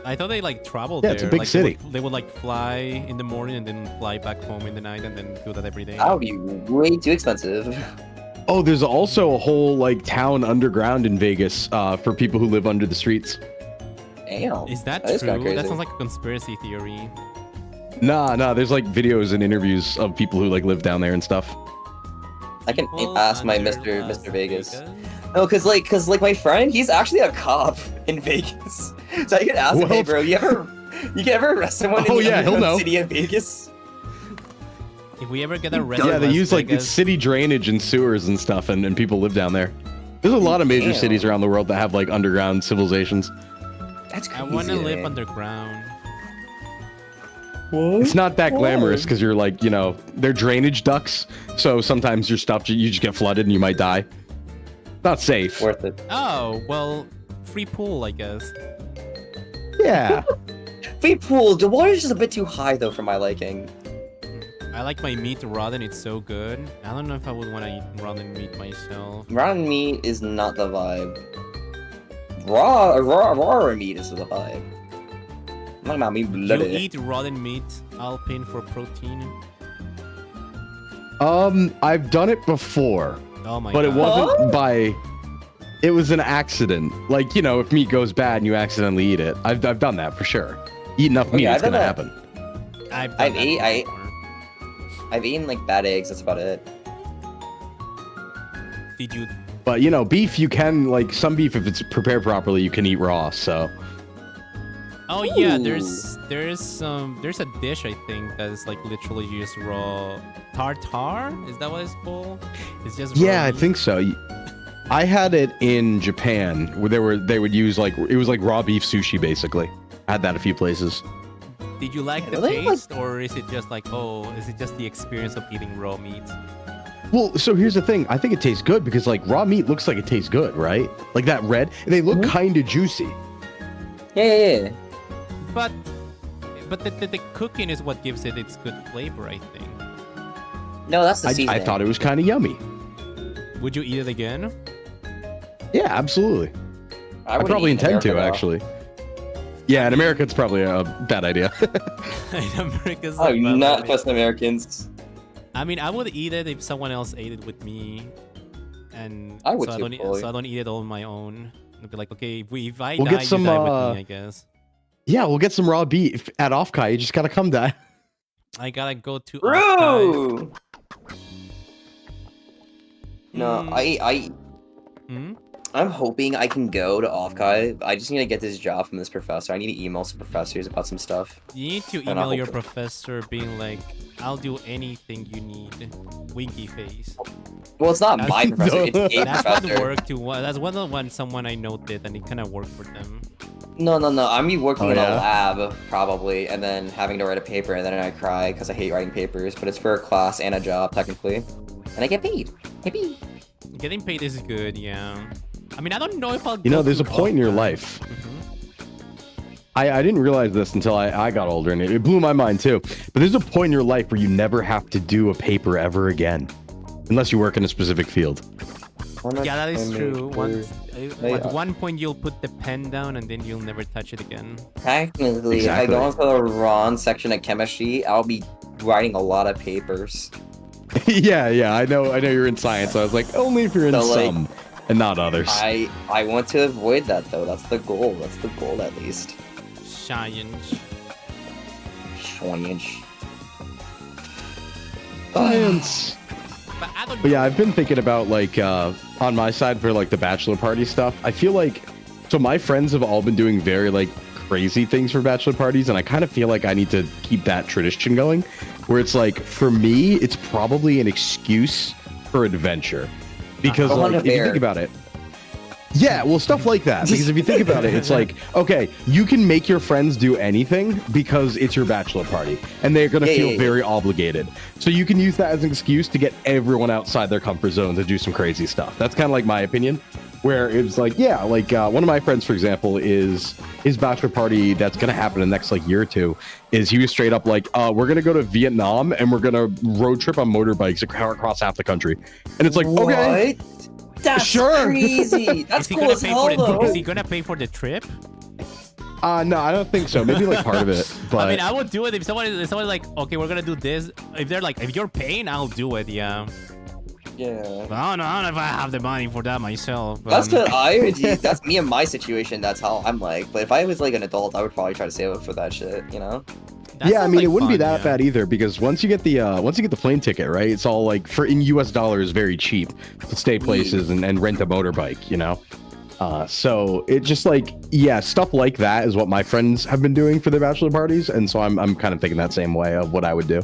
I thought they like traveled Yeah, there. it's a big like, city. They would like fly in the morning and then fly back home in the night and then do that every day. That would be way too expensive. Oh, there's also a whole like town underground in Vegas for people who live under the streets. Damn. Is that is kinda true? crazy. That sounds like a conspiracy theory. Nah, there's like videos and interviews of people who like live down there and stuff. I can People ask my under Mr. Las Mr. Vegas. No, cause like my friend, he's actually a cop in Vegas. So I could ask him, hey Well- bro, you can ever arrest someone Oh, in the yeah, he'll underground know. city of Vegas? If we ever get arrested, Yeah, they in Las use like Vegas, city drainage and sewers and stuff, and people live down there. There's a lot of major Damn. cities around the world that have like underground civilizations. That's I crazy. want to live man. underground. It's not that glamorous because you're like, they're drainage ducts, so sometimes your stuff you just get flooded and you might die. Not safe. Worth it. Oh well, free pool, I guess. Yeah. Free pool. The water's just a bit too high though for my liking. I like my meat raw and it's so good. I don't know if I would want to eat raw meat myself. Raw meat is not the vibe. Raw meat is the vibe. I'm not about meat You blooded. eat raw meat, Alpine, for protein. I've done it before, Oh my but god. it wasn't by. It was an accident. Like, if meat goes bad and you accidentally eat it, I've done that for sure. Eat enough meat, yeah, it's I've gonna done happen. I've eaten like bad eggs. That's about it. Did you? But beef you can like some beef if it's prepared properly you can eat raw. So Oh yeah, Ooh. there's a dish I think that is like literally just raw tartar. Is that what it's called? It's just raw yeah, I meat? think so. I had it in Japan where they would use like it was like raw beef sushi basically. I had that a few places. Did you like the Really? taste, or is it just like is it just the experience of eating raw meat? Well, so here's the thing. I think it tastes good because like raw meat looks like it tastes good, right? Like that red, and they look kind of juicy. Yeah. But the cooking is what gives it its good flavor, I think. No, that's the I seasoning. thought it was kind of yummy. Would you eat it again? Yeah, absolutely. I wouldn't probably eat in intend to America, though. actually. Yeah, in America it's probably a bad idea. In America's Oh, a bad not idea. just Americans. I mean, I would eat it if someone else ate it with me, and I would so I too, don't fully. so I don't eat it on my own. I'd be like, okay, if I We'll die, get some, you die with me, I guess. Yeah, we'll get some raw beef at Offkai. You just gotta come die. I gotta go to Bro! No, Hmm? I'm hoping I can go to Offkai. I just need to get this job from this professor. I need to email some professors about some stuff. You need to And I email hope your that- professor being like, I'll do anything you need. Winky face. Well, it's not my professor, it's a That's what professor. worked to that's one of the one someone I know did, and it kind of worked for them. No, I'm be working Oh, in yeah? a lab, probably, and then having to write a paper, and then I cry because I hate writing papers, but it's for a class and a job, technically. And I get paid. Yippee! Getting paid is good, yeah. I mean, I don't know if I'll. You know, go there's a to point in your Offline. life. Mhm. I didn't realize this until I got older, and it blew my mind too. But there's a point in your life where you never have to do a paper ever again, unless you work in a specific field. Yeah, that is true. Hey, At one point, you'll put the pen down, and then you'll never touch it again. Technically, Exactly. if I go into the wrong section of chemistry, I'll be writing a lot of papers. yeah, I know you're in science. So I was like, only if you're in So, like, some and not others. I want to avoid that though. That's the goal. That's the goal at least. Science. Science. Science. But I don't. But yeah, I've been thinking about like on my side for like the bachelor party stuff. I feel like so my friends have all been doing very like crazy things for bachelor parties, and I kind of feel like I need to keep that tradition going. Where it's like for me, it's probably an excuse for adventure, because like if you think about it. Yeah, well, stuff like that. Because if you think about it, it's like, okay, you can make your friends do anything because it's your bachelor party, and they're gonna feel very obligated. So you can use that as an excuse to get everyone outside their comfort zone to do some crazy stuff. That's kind of like my opinion. Where it's like, yeah, like one of my friends, for example, is his bachelor party that's gonna happen in the next like year or two. Is he was straight up like, we're gonna go to Vietnam and we're gonna road trip on motorbikes across half the country, and it's like, okay. That's Sure. crazy. That's Is he cool gonna as pay hell, for the? though. Is he gonna pay for the trip? No, I don't think so. Maybe like part of it, but I mean, I would do it if someone's like, okay, we're gonna do this. If they're like, if you're paying, I'll do it. Yeah. Yeah. But I don't know if I have the money for that myself. That's what that's me in my situation. That's how I'm like. But if I was like an adult, I would probably try to save up for that shit. You know? yeah, I mean, it wouldn't be that bad either, because once you get the plane ticket, right? It's all like in US dollars very cheap to stay places and rent a motorbike, you know. So it just like, yeah, stuff like that is what my friends have been doing for their bachelor parties, and so I'm kind of thinking that same way of what I would do.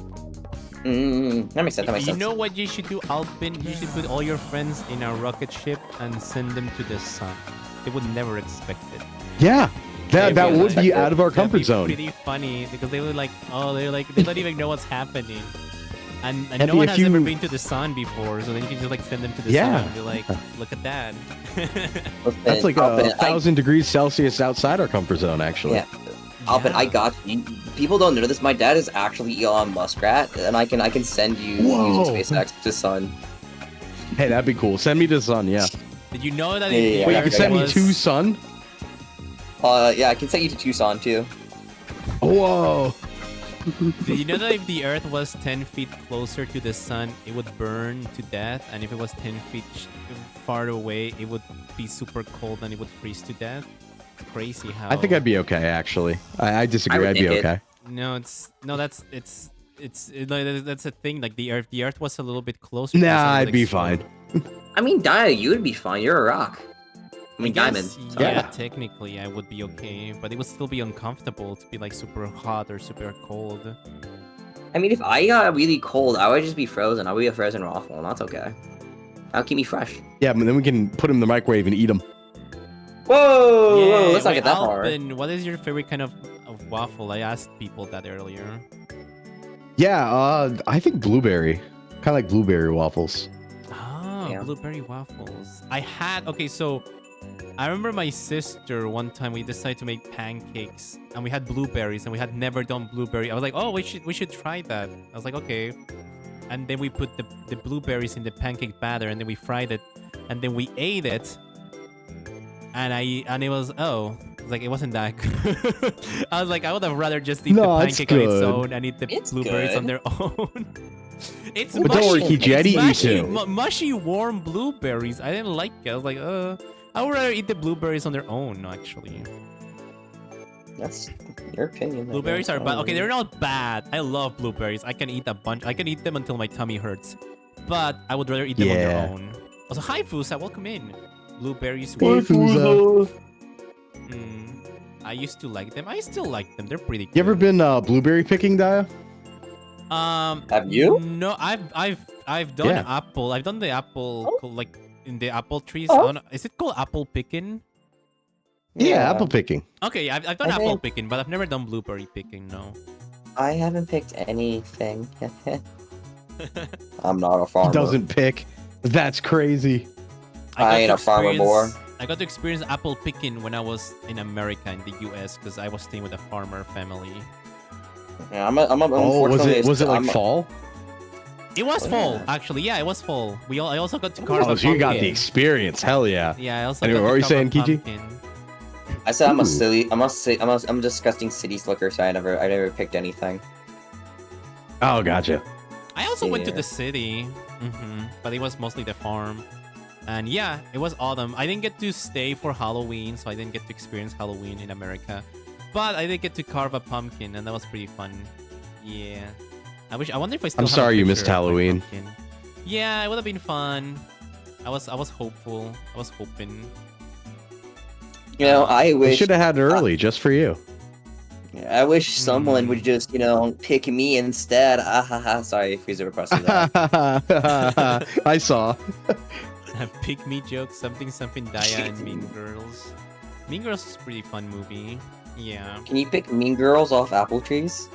That makes sense. That makes You sense. know what you should do, Alvin? You should put all your friends in a rocket ship and send them to the sun. They would never expect it. Yeah, that They'd would be like, out of our that'd comfort be zone. Pretty funny because they were like, they don't even know what's happening, and Heavy, no one if has ever you- been to the sun before, so then you can just like send them to the Yeah. sun and be like, look at that. That's like Alvin, 1,000 degrees Celsius outside our comfort zone, actually. Yeah. Alvin, I got you. People don't know this. My dad is actually Elon Muskrat, and I can send you Whoa. using SpaceX to Sun. Hey, that'd be cool. Send me to Sun, yeah. Did you know that? Yeah, yeah, Wait, yeah. you can send me to Sun? Yeah, I can send you to Tucson too. Whoa. Did you know that if the Earth was 10 feet closer to the sun, it would burn to death, and if it was 10 feet far away, it would be super cold and it would freeze to death? It's crazy how. I think I'd be okay, actually. I disagree. I'd be okay. No, that's a thing. Like the Earth was a little bit closer. to the Nah, sun, it would I'd be explode. fine. I mean, Dia, you would be fine. You're a rock. I mean, guess, diamond. Yeah, Yeah. technically I would be okay, but it would still be uncomfortable to be like super hot or super cold. I mean, if I got really cold, I would just be frozen. I would be a frozen waffle, and that's okay. That'll keep me fresh. Yeah, but then we can put them in the microwave and eat them. Whoa! Let's not wait, get that far. Alvin, what is your favorite kind of waffle? I asked people that earlier. Yeah, I think blueberry. Kind of like blueberry waffles. Oh, blueberry waffles. Okay, so I remember my sister one time we decided to make pancakes and we had blueberries and we had never done blueberry. I was like, oh, we should try that. I was like, okay. and then we put the blueberries in the pancake batter, and then we fried it, and then we ate it. And it was like it wasn't that good. I was like, I would have rather just eat the pancake on its own and eat the blueberries on their own. It's But mushy. don't worry, Kiji, I'd eat you too. Mushy, warm blueberries. I didn't like it. I was like, I would rather eat the blueberries on their own, actually. That's your opinion. Blueberries are bad. Okay, they're not bad. I love blueberries. I can eat a bunch. I can eat them until my tummy hurts. But I would rather eat them on their own. Also, hi, Fusa. Welcome in. Blueberries. I used to like them. I still like them. They're pretty good. You ever been blueberry picking, Daya? Have you? No, I've done apple. I've done the apple like in the apple trees. Is it called apple picking? Yeah, apple picking. Okay, I've done apple picking, but I've never done blueberry picking. No. I haven't picked anything. I'm not a farmer. He doesn't pick. That's crazy. I ain't a farmer more. I got to experience apple picking when I was in America, in the US, because I was staying with a farmer family. Yeah, was it like fall? It was fall, actually. Yeah, it was fall. I also got to carve a pumpkin. So you got the experience. Hell yeah. Yeah, I also anyway, got what to are you saying, carve a Kiji? pumpkin. I said I'm a disgusting city slicker, so I never picked anything. Oh, gotcha. I also went to the city, but it was mostly the farm. And yeah, it was autumn. I didn't get to stay for Halloween, so I didn't get to experience Halloween in America. But I did get to carve a pumpkin, and that was pretty fun. Yeah. I wonder if I still I'm have sorry a you picture missed of my Halloween. pumpkin. Yeah, it would have been fun. I was hopeful. I was hoping. You know, I wish... We should have had it early, just for you. I wish someone would just, pick me instead. Sorry, Freezer requested that. I saw. Pick me joke, something Daya and Mean Girls. Mean Girls is a pretty fun movie. Yeah. Can you pick Mean Girls off apple trees?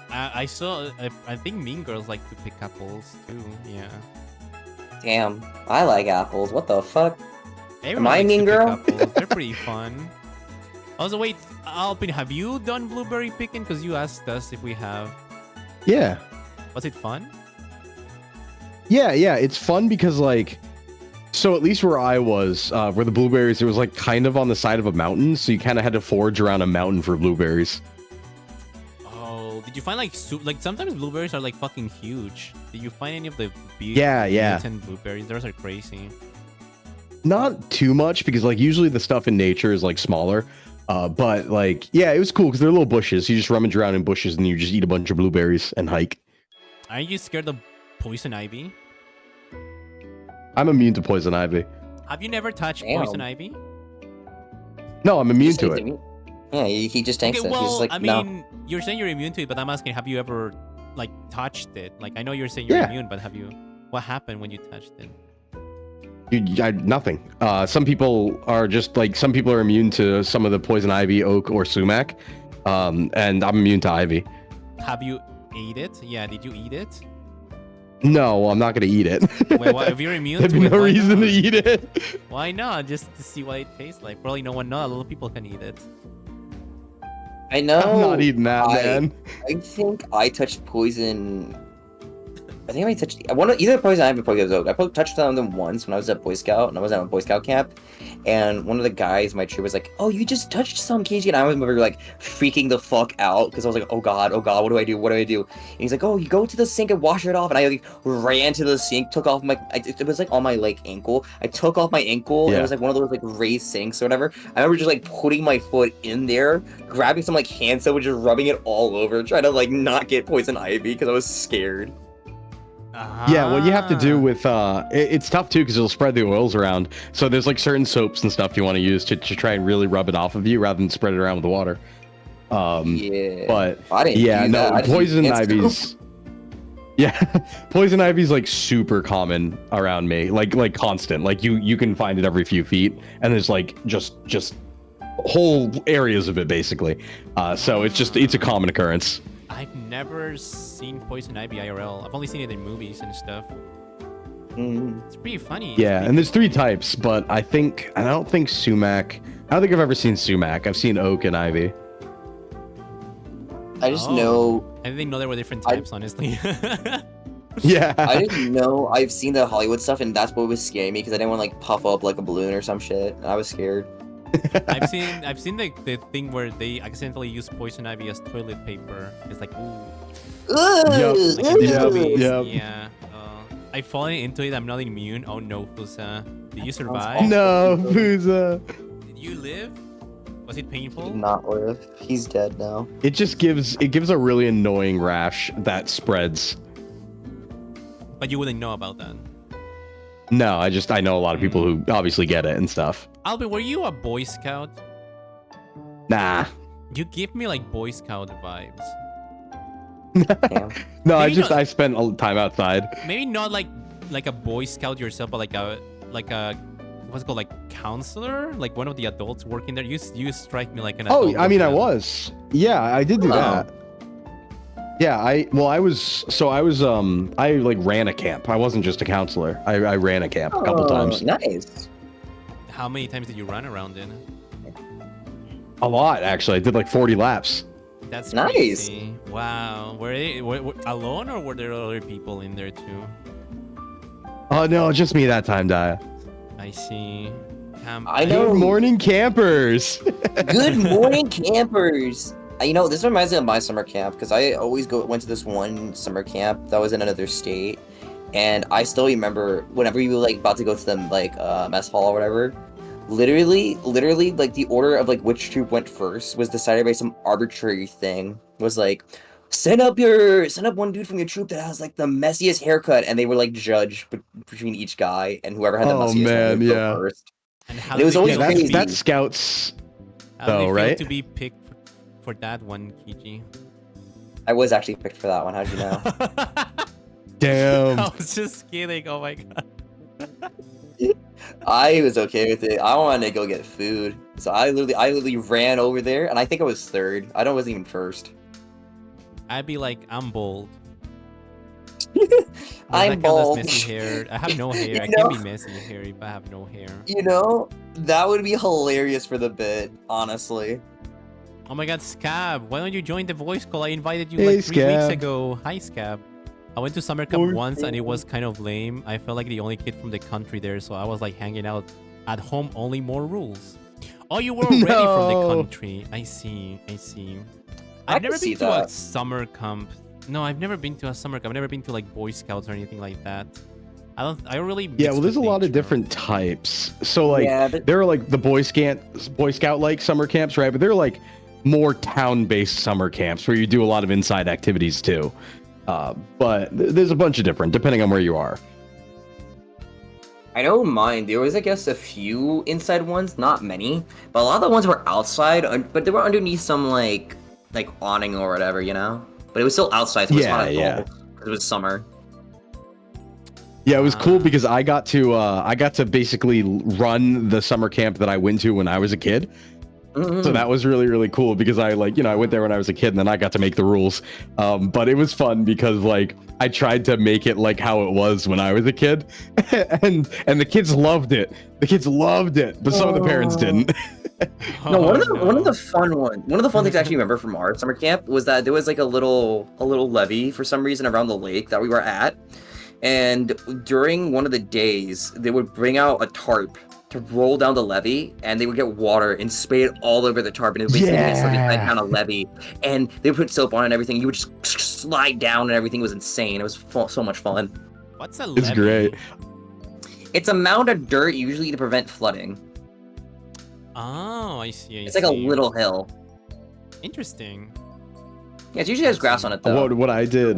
I think Mean Girls like to pick apples too. Yeah. Damn, I like apples. What the fuck? Everyone Am I a likes mean to pick girl? apples. They're pretty fun. Also, wait, Alpin, have you done blueberry picking? Because you asked us if we have. Yeah. Was it fun? Yeah, it's fun because so at least where I was, where the blueberries, it was like kind of on the side of a mountain, so you kind of had to forage around a mountain for blueberries. Oh, did you find like sometimes blueberries are like fucking huge? Did you find any of the big mutant blueberries? Those are crazy. Not too much because usually the stuff in nature is smaller, but it was cool because they're little bushes. You just rummage around in bushes and you just eat a bunch of blueberries and hike. Aren't you scared of poison ivy? I'm immune to poison ivy. Have you never touched poison ivy? No, I'm immune to it. Yeah, he just tanks it. Well, He's I mean, you're saying you're immune to it, but I'm asking, have you ever touched it? I know you're saying you're immune, but have you? What happened when you touched it? Nothing. Some people are just some people are immune to some of the poison ivy, oak, or sumac, and I'm immune to ivy. Have you ate it? Yeah, did you eat it? No, I'm not gonna eat it. Well, if you're immune to There'd be it, no why reason not? to eat it. Why not? Just to see what it tastes like. Probably no one knows. A lot of people can eat it. I know. I'm not eating that, man. I think I touched poison. I think I touched either poison ivy or poison oak. I touched them once when I was at Boy Scout, and I was at a Boy Scout camp, and one of the guys in my troop was like, "Oh, you just touched some, KG," and I remember freaking the fuck out because I was like, "Oh god, what do I do? What do I do?" And he's like, "Oh, you go to the sink and wash it off," and I ran to the sink, took off it was on my ankle. I took off my ankle, and it was one of those raised sinks or whatever. I remember just putting my foot in there, grabbing some hand soap, and just rubbing it all over, trying to not get poison ivy because I was scared. Yeah, what you have to do with it's tough too because it'll spread the oils around. So there's certain soaps and stuff you want to use to try and really rub it off of you rather than spread it around with the water. Yeah. But I didn't do that. Poison ivy's poison ivy's super common around me, constant. You can find it every few feet, and there's just whole areas of it basically. So it's a common occurrence. I've never seen poison ivy IRL. I've only seen it in movies and stuff. It's pretty funny. Yeah, and there's 3 types, but I don't think sumac. I don't think I've ever seen sumac. I've seen oak and ivy. I just know. I didn't know there were different types, honestly. Yeah. I didn't know. I've seen the Hollywood stuff, and that's what was scaring me because I didn't want to like puff up like a balloon or some shit. I was scared. I've seen the thing where they accidentally use poison ivy as toilet paper. It's like, ooh. Yep. Like in the Yep. movies. Yep. Yeah. I've fallen into it. I'm not immune. Oh no, Fusa. Did you survive? No, Fusa. Did you live? Was it painful? He did not live. He's dead now. It just gives a really annoying rash that spreads. But you wouldn't know about that. No, I know a lot of people who obviously get it and stuff. Albert, were you a Boy Scout? Nah. You give me like Boy Scout vibes. No, Maybe I spent a time outside. Maybe not like a Boy Scout yourself, but like a what's it called, like counselor, like one of the adults working there. You strike me like an adult. Oh, I mean, I was. Yeah, I did do that. Yeah, I like ran a camp. I wasn't just a counselor. I ran a camp a couple times. Nice. How many times did you run around in? A lot, actually. I did like 40 laps. That's nice. Crazy. Wow. Were they alone, or were there other people in there too? Oh no, just me that time, Daya. I see. I know. Good morning, campers. Good morning, campers. You know, this reminds me of my summer camp because I always went to this one summer camp that was in another state, and I still remember whenever you were like about to go to the like mess hall or whatever. Literally, like the order of like which troop went first was decided by some arbitrary thing. It was like, send up one dude from your troop that has like the messiest haircut, and they were like judged between each guy, and whoever had the messiest haircut would go first. And how And it was always crazy. That's scouts, How did though, it feel right? to be picked for that one, Kiji? I was actually picked for that one. How'd you know? Damn. I was just kidding. Oh my god. I was okay with it. I wanted to go get food, so I literally ran over there, and I think I was third. I wasn't even first. I'd be like, I'm bold. I'm bald. Messy hair. I have no hair. I You can't know? be messy hair if I have no hair. You know, that would be hilarious for the bit, honestly. Oh my god, Scab, why don't you join the voice call? I invited you Hey, like 3 weeks Scab. ago. Hi, Scab. I went to summer camp once and it was kind of lame. I felt like the only kid from the country there, so I was like hanging out at home, only more rules. Oh, you were already from the No. country. I see. I I've can never see been to a that. summer camp. No, I've never been to a summer camp. I've never been to like Boy Scouts or anything like that. I really Yeah, mix well, there's a with lot of nature. different types. So like, Yeah, but- there are like the Boy Scout like summer camps, right? But they're like more town-based summer camps where you do a lot of inside activities too. But there's a bunch of different, depending on where you are. I know mine. There was, I guess, a few inside ones, not many, but a lot of the ones were outside. But they were underneath some like awning or whatever, you know. But it was still outside, so it was Yeah, not yeah. cold because it was summer. Yeah, it was cool because I got to basically run the summer camp that I went to when I was a kid. So that was really, really cool because I went there when I was a kid and then I got to make the rules. But it was fun because like I tried to make it like how it was when I was a kid, and the kids loved it. The kids loved it, but some of the parents didn't. No, one of the fun things I actually remember from our summer camp was that there was like a little levee for some reason around the lake that we were at, and during one of the days they would bring out a tarp to roll down the levee, and they would get water and spray it all over the tarp, and it would basically get slid down a levee, and they would put soap on it and everything. You would just slide down, and everything was insane. It was so much fun. What's a It's levee? great. It's a mound of dirt, usually to prevent flooding. Oh, I see. It's like a little hill. Interesting. Yeah, it usually has grass on it though. What I did,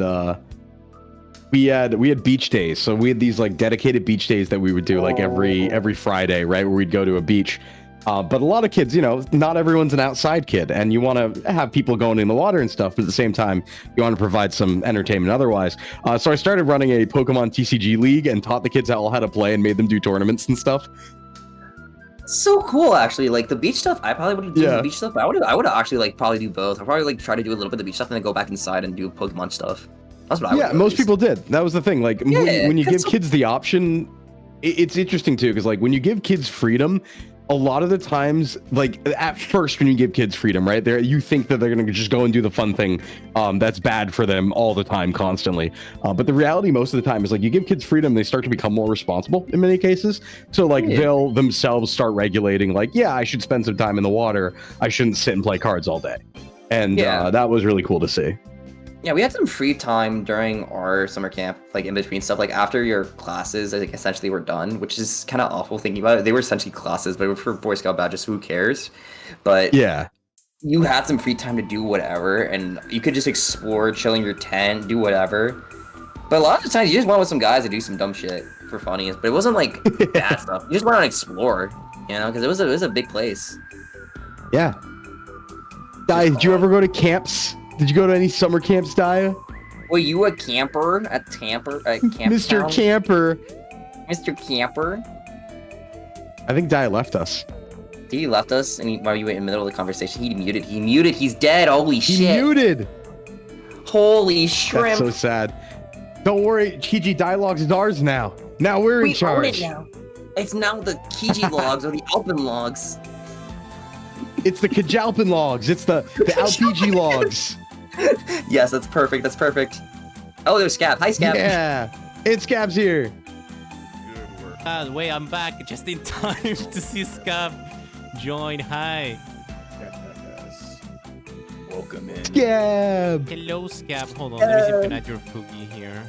we had beach days, so we had these like dedicated beach days that we would do like every Friday, right, where we'd go to a beach. But a lot of kids, not everyone's an outside kid, and you want to have people going in the water and stuff, but at the same time, you want to provide some entertainment otherwise. So I started running a Pokemon TCG league and taught the kids all how to play and made them do tournaments and stuff. So cool, actually. Like the beach stuff, I probably would do Yeah. the beach stuff. But I would actually like probably do both. I'd probably like try to do a little bit of the beach stuff and then go back inside and do Pokemon stuff. That's what I would Yeah, do, at most least. people did. That was the thing. Like Yeah, when you give that's so- kids the option, it's interesting too, because like when you give kids freedom, a lot of the times, like at first when you give kids freedom, right there, you think that they're going to just go and do the fun thing that's bad for them all the time, constantly. But the reality most of the time is like you give kids freedom, they start to become more responsible in many cases. So like they'll themselves start regulating like, yeah, I should spend some time in the water. I shouldn't sit and play cards all day. And that was really cool to see. Yeah, we had some free time during our summer camp, like in between stuff. Like after your classes, I think essentially were done, which is kind of awful thinking about it. They were essentially classes, but for Boy Scout badges, who cares? But yeah, you had some free time to do whatever, and you could just explore, chill in your tent, do whatever. But a lot of the times, you just went with some guys to do some dumb shit for funnies. But it wasn't like bad stuff. You just went on to explore, you know, because it was a big place. Yeah. Guys, did you ever go to camps? Did you go to any summer camps, Daya? Were you a camper at Camp Mr. Town? Camper. Mr. Camper? I think Daya left us. He left us, and while you were in the middle of the conversation, he muted. He muted. He's dead. Holy shit. He muted. Holy shrimp. That's so sad. Don't worry, Kiji, Dialogues is ours now. Now we're in charge. Own it now. It's now the Kiji logs or the Alpen logs. It's the Kajalpin logs. It's the LPG logs. Yes, that's perfect. That's perfect. Oh, there's Scab. Hi, Scab. Yeah, it's Scab's here. Wait, I'm back just in time to see Scab join. Hi. Welcome in. Scab. Hello, Scab. Hold on, let me see if I can add your Fugi here.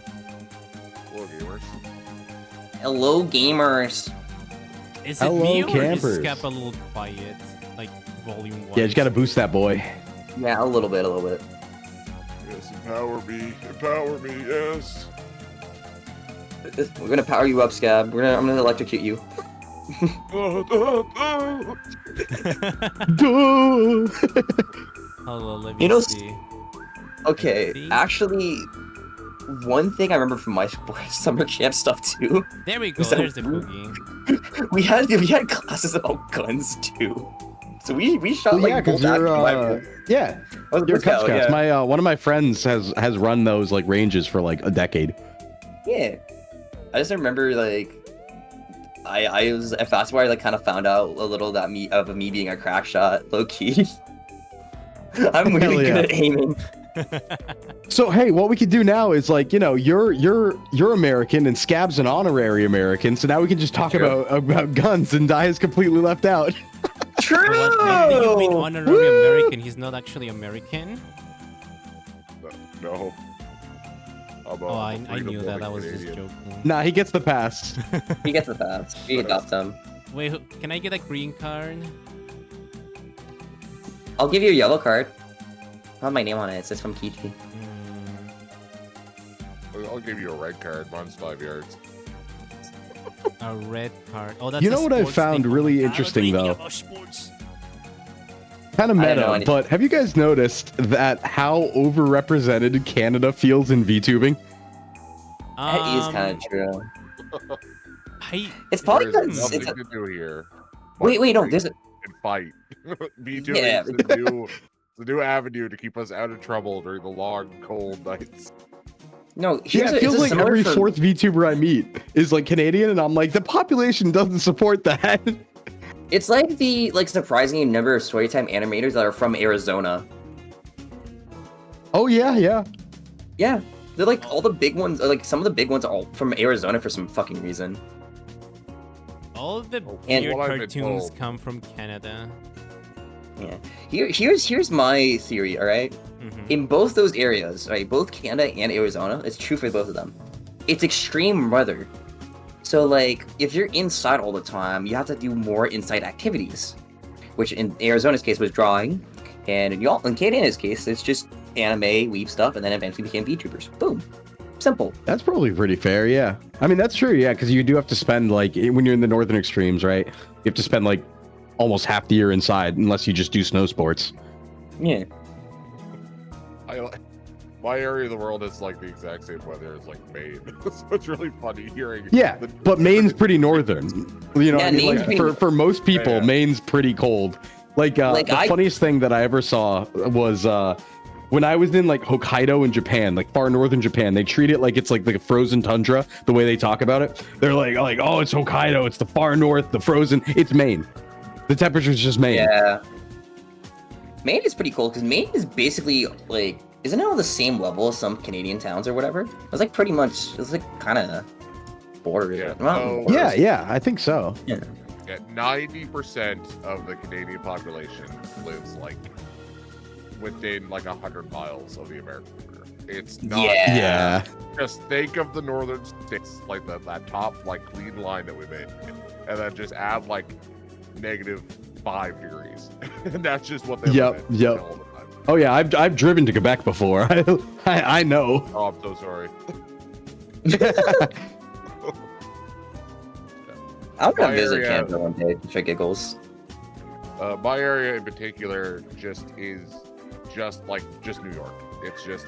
Hello, gamers. Hello, gamers. Is it Hello, me or campers. is Scab a little quiet? Like volume 1? Yeah, just gotta boost that boy. Yeah, a little bit. Yes, empower me, yes. We're gonna power you up, Scab. I'm gonna electrocute you. Hold on, let me see. Okay, actually, one thing I remember from my summer camp stuff too. There we go. There's the Fugi. We had classes about guns too. So we shot like because bolt you're action you're Cub Scouts. yeah. My one of my friends has run those like ranges for like a decade. Yeah, I just remember like I was if that's where I like kind of found out a little that me being a crack shot, low key. I'm really good at aiming. So hey, what we could do now is like, you know, you're American and Scab's an honorary American, so now we can just talk about guns and Dai is completely left out. True. What do you mean honorary American? He's not actually American. No. I knew that. I was just joking. Nah, he gets the pass. He gets the pass. We adopt him. Wait, can I get a green card? I'll give you a yellow card. I have my name on it. It says from Kichi. I'll give you a red card. Mine's 5 yards. A red card. Oh, that's You know what I found really interesting though? Kind of meta, but have you guys noticed that how overrepresented Canada feels in VTubing? That is kind of true. It's There's probably because nothing it's to do here. Wait, no, there's a And fight. VTubing Yeah. is the new avenue to keep us out of trouble during the long, cold nights. No, Yeah, it feels like every fourth VTuber I meet is like Canadian, and I'm like, the population doesn't support that. It's like the surprising number of storytime animators that are from Arizona. Oh yeah. Yeah, they're like all the big ones. Like some of the big ones are all from Arizona for some fucking reason. All of the And weird what I've been cartoons told. come from Canada. Yeah. Here's my theory. All right? In both those areas, right, both Canada and Arizona, it's true for both of them. It's extreme weather. So like, if you're inside all the time, you have to do more inside activities, which in Arizona's case was drawing, and in Canada's case, it's just anime, weeb stuff, and then eventually became VTubers. Boom. Simple. That's probably pretty fair, yeah. I mean, that's true, yeah, because you do have to spend, like, when you're in the northern extremes, right? You have to spend, like, almost half the year inside, unless you just do snow sports. Yeah. My area of the world is like the exact same weather as like Maine. So it's really funny hearing. Yeah, but Maine's pretty northern. You know, Yeah, what I mean, Maine's like, pretty- for most people, Yeah. Maine's pretty cold. Like, the funniest thing that I ever saw was when I was in like Hokkaido in Japan, like far northern Japan. They treat it like it's like the frozen tundra. The way they talk about it, they're like, oh, it's Hokkaido, it's the far north, the frozen. It's Maine. The temperature's just Maine. Yeah. Maine is pretty cool because Maine is basically like, isn't it on the same level as some Canadian towns or whatever? It's like pretty much, it's like kind of borders. Yeah. Well, So- Yeah, I think so. Yeah. Yeah, 90% of the Canadian population lives like within like 100 miles of the American border. It's not. Yeah. Just think of the northern states, like that top like clean line that we made, and then just add like -5 degrees, and that's just what they live in Yep. all the time. Oh yeah, I've driven to Quebec before. I know. Oh, I'm so sorry. I want to My visit area- Canada one day for giggles. My area in particular is just New York. It's just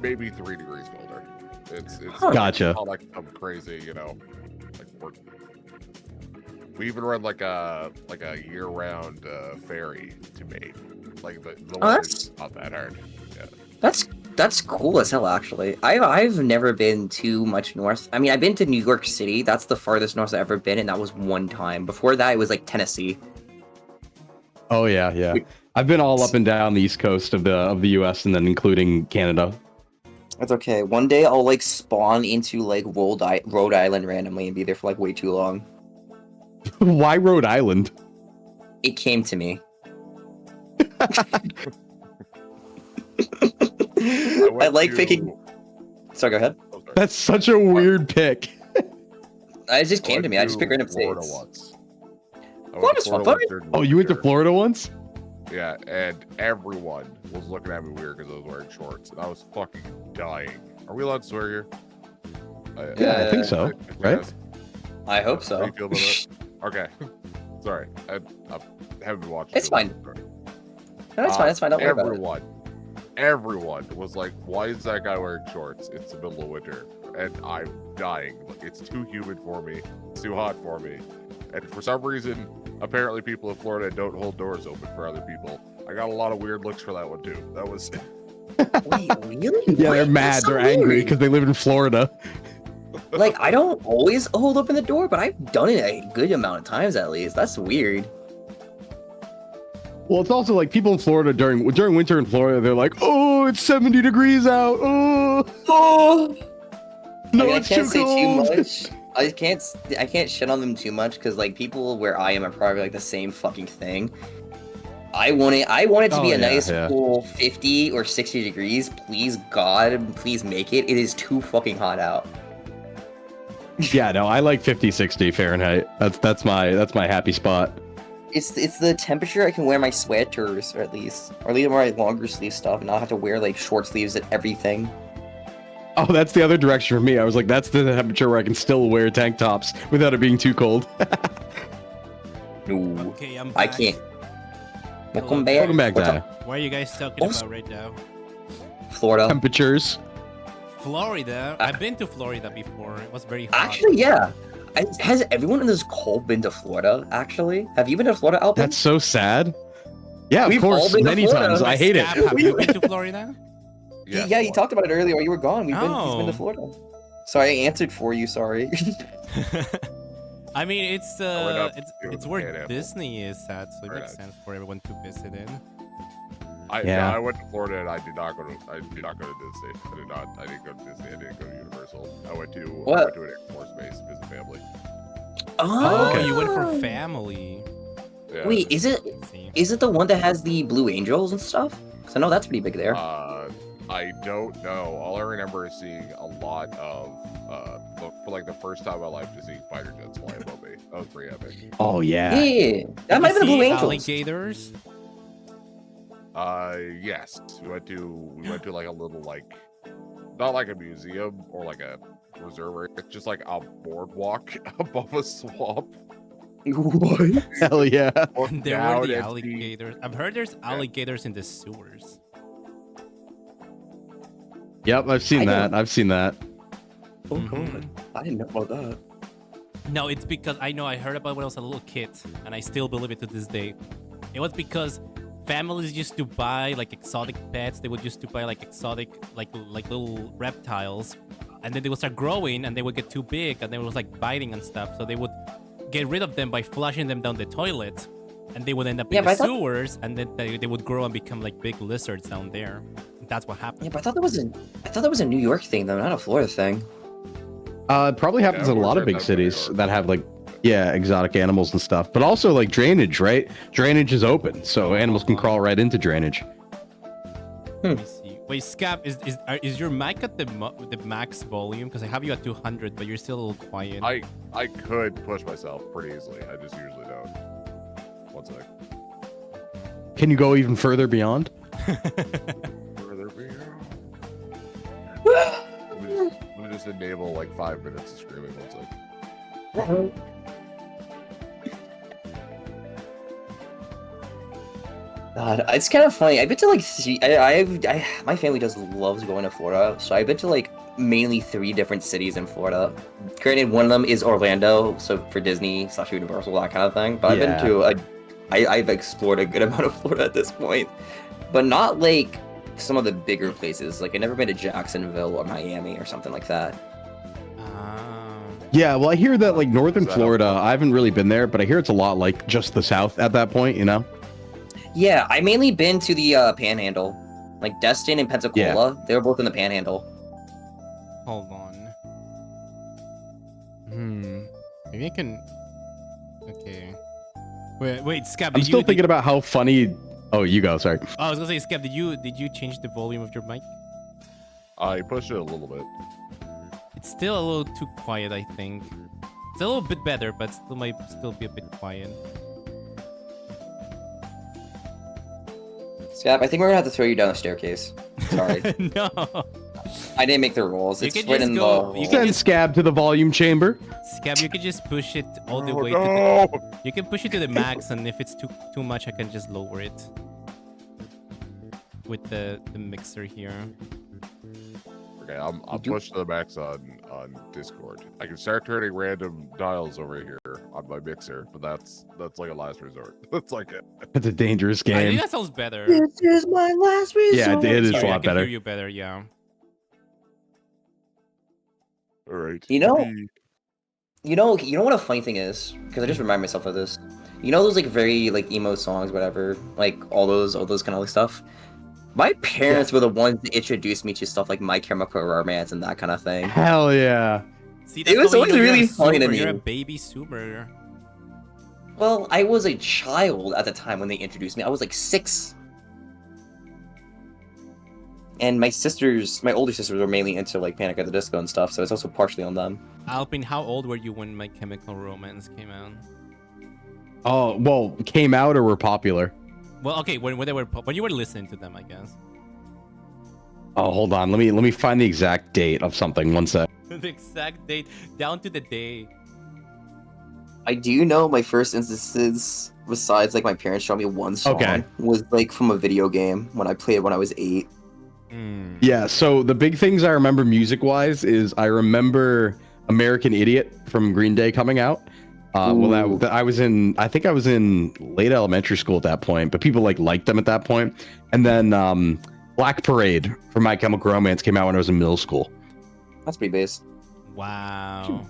maybe 3 degrees colder. It's Gotcha. not like some crazy, like we even run like a year-round ferry to Maine. Like the that's not that hard. Yeah. That's cool as hell, actually. I've never been too much north. I mean, I've been to New York City. That's the farthest north I've ever been, and that was one time. Before that, it was like Tennessee. Oh yeah. I've been all up and down the east coast of the U.S. and then including Canada. That's okay. One day I'll like spawn into like Rhode Island randomly and be there for like way too long. Why Rhode Island? It came to me. I like picking. Sorry, go ahead. That's such a weird pick. It just came to me. I just picked random Florida states. once. Florida's fun. Oh, you went to Florida once? Yeah, and everyone was looking at me weird because I was wearing shorts, and I was fucking dying. Are we allowed to swear here? Yeah, I think so. Right? I hope How so. do you feel about it? Okay. Sorry, I haven't been watching. It's fine. No, it's fine. It's fine. Don't worry about it. Everyone was like, "Why is that guy wearing shorts? It's the middle of winter, and I'm dying. It's too humid for me. It's too hot for me." And for some reason, apparently people in Florida don't hold doors open for other people. I got a lot of weird looks for that one too. That was. Wait, really? Yeah, they're mad. They're angry because they live in Florida. Like, I don't always hold open the door, but I've done it a good amount of times at least. That's weird. Well, it's also like people in Florida during winter in Florida, they're like, "Oh, it's 70 degrees out. Oh, no, I mean, I it's can't too say cold." too much. I can't shit on them too much because like people where I am are probably like the same fucking thing. I want it to be a nice cool 50 or 60 degrees. Please God, please make it. It is too fucking hot out. Yeah, no, I like 50, 60 Fahrenheit. That's my happy spot. It's the temperature I can wear my sweaters, or at least wear my longer sleeve stuff, and not have to wear like short sleeves and everything. Oh, that's the other direction for me. I was like, that's the temperature where I can still wear tank tops without it being too cold. No, Okay, I'm I back. can't. Welcome back. Welcome back, What's Daya. up? What are you guys talking Also- about right now? Florida. Temperatures. Florida. I've been to Florida before. It was very hot. Actually, yeah. Has everyone in this call been to Florida? Actually, have you been to Florida, Alvin? That's so sad. Yeah, of We've all course, been to many Florida. times. I hate it. Scab, have you been to Florida? Yeah, you talked about it earlier while you were gone. He's been Oh. to Florida. Sorry, I answered for you. Sorry. I mean, it's went up it's to where Canada. Disney is at, so it Very makes nice. sense for everyone to visit in. Yeah. I went to Florida and I did not go to Disney. I didn't go to Disney. I didn't go to Universal. I went to an Air Force base to visit family. Oh, Oh, you went for family. Yeah. Wait, is it the one that has the Blue Angels and stuff? Because I know that's pretty big there. I don't know. All I remember is seeing a lot of for like the first time in my life, just seeing fighter jets fly above me. That was pretty epic. Oh yeah. Yeah, that might have been the Blue Angels. Alligators. Yes, we went to like a little not like a museum or like a reserve area. It's just like a boardwalk above a swamp. What? Hell yeah. There were Down the and alligators. I've heard there's alligators in the sewers. Yep, I've seen that. I've seen that. Oh god, I didn't know about that. No, it's because I heard about it when I was a little kid, and I still believe it to this day. It was because families used to buy like exotic pets. They would used to buy like exotic like little reptiles, and then they would start growing, and they would get too big, and they was like biting and stuff. So they would get rid of them by flushing them down the toilet, and they would end up Yeah, in the but I thought- sewers, and then they would grow and become like big lizards down there. That's what happened. Yeah, but I thought that was a New York thing though, not a Florida thing. It probably happens Yeah, in a we're lot of right big by New cities York. that have like, yeah, exotic animals and stuff. But also like drainage, right? Drainage is open, so animals can crawl right into drainage. Let me see. Wait, Scab, is your mic at the max volume? Because I have you at 200, but you're still a little quiet. I could push myself pretty easily. I just usually don't. One sec. Can you go even further beyond? Further beyond. Let me just enable like 5 minutes of screaming. One sec. God, it's kind of funny. I've been to like my family loves going to Florida, so I've been to like mainly 3 different cities in Florida. Granted, one of them is Orlando, so for Disney / Universal, that kind of thing. But I've been to I've explored a good amount of Florida at this point, but not like some of the bigger places. Like I've never been to Jacksonville or Miami or something like that. Yeah, well, I hear that like northern Florida, I haven't really been there, but I hear it's a lot like just the south at that point, you know? Yeah, I mainly been to the Panhandle, like Destin and Pensacola. They were both in the Panhandle. Hold on. Maybe I can. Okay. Wait, Scab. I'm still thinking about how funny. Oh, you go. Sorry. Oh, I was gonna say, Scab. Did you change the volume of your mic? I pushed it a little bit. It's still a little too quiet, I think. It's a little bit better, but still might still be a bit quiet. Scab, I think we're gonna have to throw you down the staircase. Sorry. No. I didn't make the rules. You It's can right just in go- the. you can Send just- Scab to the volume chamber. Scab, you can just push it all the way no. to the. You can push it to the max, and if it's too much, I can just lower it with the mixer here. Okay, I'm pushed to the max on Discord. I can start turning random dials over here on my mixer, but that's like a last resort. That's like it. It's a dangerous I think game. that sounds better. This is my last resort. Yeah, it is a Sorry, I lot can better. hear you better. Yeah. All right. You know what a funny thing is? Because I just remind myself of this. You know those like very like emo songs, whatever, like all those kind of like stuff. My parents were the ones that introduced me to stuff like My Chemical Romance and that kind of thing. Hell yeah. See, It was how you always know you're really a funny to Sumer, me. You're a baby Sumer. Well, I was a child at the time when they introduced me. I was like 6. And my older sisters were mainly into like Panic at the Disco and stuff, so it's also partially on them. Alpin, how old were you when My Chemical Romance came out? Oh, well, came out or were popular? Well, okay, when they were when you were listening to them, I guess. Oh, hold on. Let me find the exact date of something. One sec. The exact date, down to the day. I do know my first instances, besides like my parents showing me one song, was like from a video game when I played when I was 8. Yeah, so the big things I remember music-wise is I remember American Idiot from Green Day coming out. Well, I think I was in late elementary school at that point, but people liked them at that point. And then Black Parade from My Chemical Romance came out when I was in middle school. That's pretty base. Wow.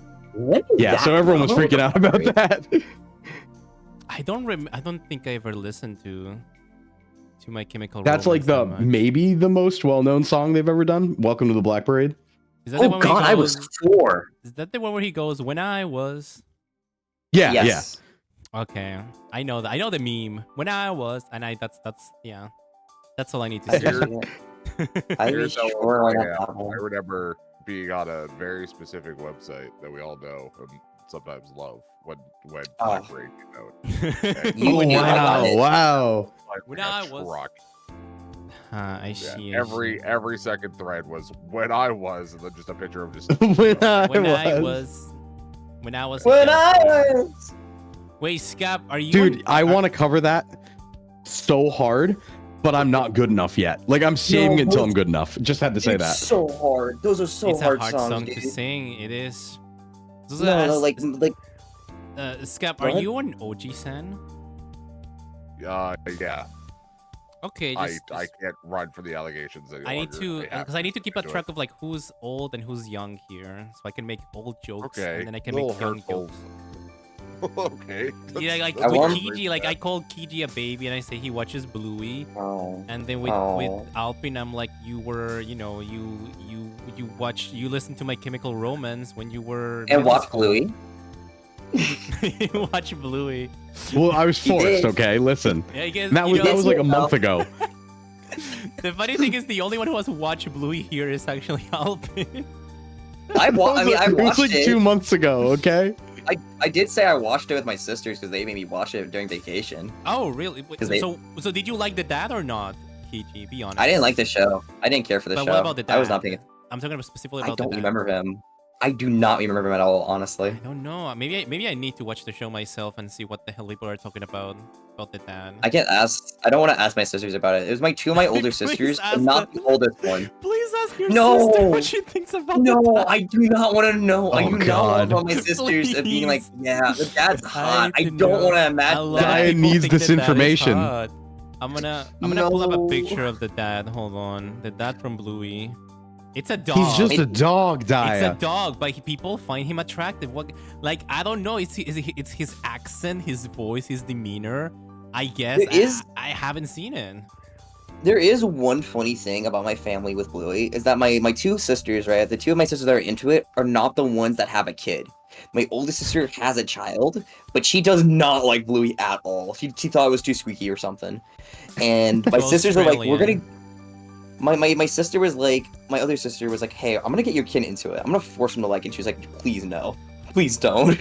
Yeah, so everyone was freaking out about that. I don't think I ever listened to My Chemical That's Romance like the that much. maybe the most well-known song they've ever done. Welcome to the Black Parade. Is that the one where he I was goes- 4. Is that the one where he goes, when I was? Yeah, Yes. Okay, I know that. I know the meme. When I was, and that's yeah. That's all I need to say. Here's how sure old I I got am. that one. I remember being on a very specific website that we all know and sometimes love when Black Parade came out. And Wow. When I was. I see. I every second thread was when I was, and then just a picture of just when I was. Wait, Scap, are you? Dude, I want to cover that so hard, but I'm not good enough yet. Like, I'm saving it until I'm good enough. Just had to say that. So hard. Those are so It's hard a hard songs, song dude. to sing. It is. No, like Scap, Go are ahead. you an OG san? yeah. Okay, I can't run from the allegations any I need longer. to, because I need to keep a do track of like who's old and who's young here, so I can make old jokes Okay, and then I can little make young hurtful. jokes. Okay. Yeah, like that's with not Kiji, very like I bad. call Kiji a baby, and I say he watches Bluey. Oh. And then with Oh. Alpin, I'm like, you were, you listen to My Chemical Romance when you were And middle watch school. Bluey. Watch Bluey. Well, I was He forced. did. Okay, listen. Yeah, I guess, That you was know, that was like a month ago. the funny thing is, the only one who has watched Bluey here is actually Alpin. I watched It was like it. 2 months ago. Okay. I did say I watched it with my sisters because they made me watch it during vacation. Oh, really? Wait, 'Cause they- so did you like the dad or not, Kiji? Be honest. I didn't like the show. I didn't care for the But show. what about the dad? I was not paying. I'm talking about specifically I about don't the dad. remember him. I do not remember him at all, honestly. I don't know. Maybe I need to watch the show myself and see what the hell people are talking about the dad. I can't ask. I don't want to ask my sisters about it. It was two of my older Please sisters, ask but not the oldest one. Please ask your No. sister what she thinks about No, the dad. I do not want to know. I Oh, do not God. want about my sisters of being like, Please. yeah, the dad's hot. I need to don't know. want to I imagine love that. Diane people needs think this the dad is information. hot. I'm gonna pull up a No. picture of the dad. Hold on, the dad from Bluey. It's a dog. He's just a dog, It's a Daya. dog, but people find him attractive. What? Like, I don't know. It's his accent, his voice, his demeanor. I guess I haven't seen it. There is one funny thing about my family with Bluey is that my two sisters, right? The two of my sisters that are into it are not the ones that have a kid. My oldest sister has a child, but she does not like Bluey at all. She thought it was too squeaky or something. And my sisters are like, we're gonna. My sister was like, my other sister was like, hey, I'm gonna get your kid into it. I'm gonna force him to like it. She was like, please no, please don't.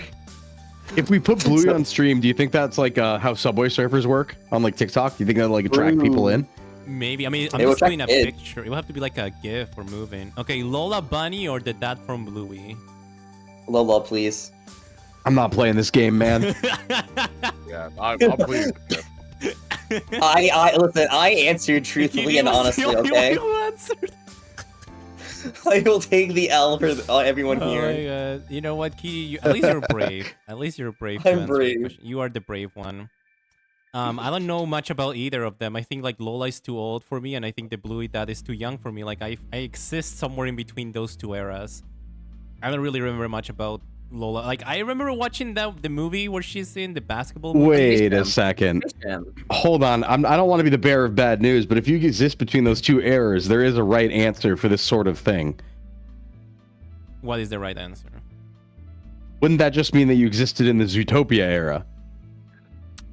If we put Bluey on stream, do you think that's like how Subway Surfers work on like TikTok? Do you think that'll like attract people in? Maybe. I mean, I'm They will just putting a check it. picture. It will have to be like a GIF or moving. Okay, Lola Bunny or the dad from Bluey? Lola, please. I'm not playing this game, man. Yeah, I'm pleased. I listen. I answered truthfully and honestly. Okay. I will take the L for everyone Oh here. my god. You know what, Key? At least you're brave. At least you're brave. to I'm answer the brave. question. You are the brave one. I don't know much about either of them. I think like Lola is too old for me, and I think the Bluey dad is too young for me. Like I exist somewhere in between those two eras. I don't really remember much about Lola. Like I remember watching the movie where she's in the basketball movie. Wait a second. Hold on. I don't want to be the bearer of bad news, but if you exist between those two eras, there is a right answer for this sort of thing. What is the right answer? Wouldn't that just mean that you existed in the Zootopia era?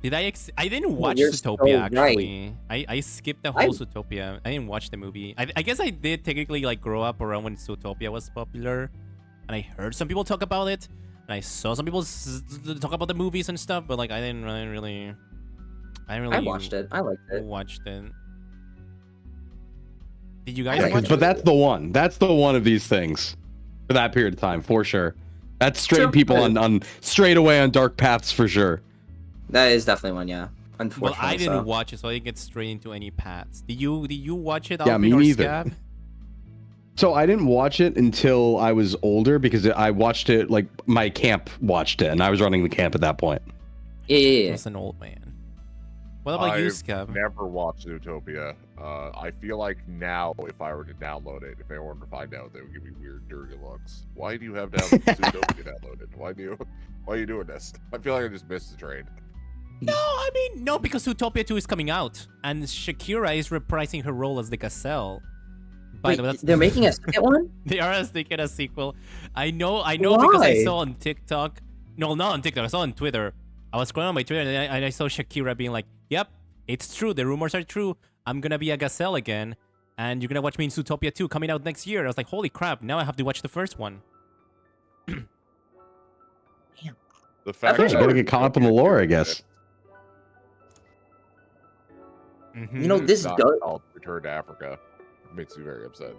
Did I didn't watch you're Zootopia so right. actually. I skipped the whole Zootopia. I didn't watch the movie. I guess I did technically like grow up around when Zootopia was popular, and I heard some people talk about it, and I saw some people talk about the movies and stuff. But like I didn't really. I watched it. I liked it. Watched it. Did you guys watch But it? that's the one. That's the one of these things for that period of time, for sure. That's straight people on straight away on dark paths for sure. That is definitely one, yeah. Well, Unfortunately, I didn't so. watch it, so I didn't get straight into any paths. Did you watch it? Yeah, Alvin, me or neither. Scab? So I didn't watch it until I was older because I watched it like my camp watched it, and I was running the camp at that point. Yeah. That's an old man. What about you, I've Scab? never watched Zootopia. I feel like now, if I were to download it, if anyone were to find out, they would give me weird, dirty looks. Why do you have Zootopia downloaded? Why are you doing this? I feel like I just missed the train. No, I mean, no, because Zootopia 2 is coming out, and Shakira is reprising her role as the gazelle. Wait, they're making a second one? They are making a sequel. I know because I Why? saw on TikTok. No, not on TikTok. I saw on Twitter. I was scrolling on my Twitter, and I saw Shakira being like, yep, it's true. The rumors are true. I'm going to be a gazelle again, and you're going to watch me in Zootopia 2 coming out next year. I was like, holy crap, now I have to watch the first one. The fact You gotta get caught up in the lore, I guess. You know, this not does. called Return to Africa. It makes me very upset.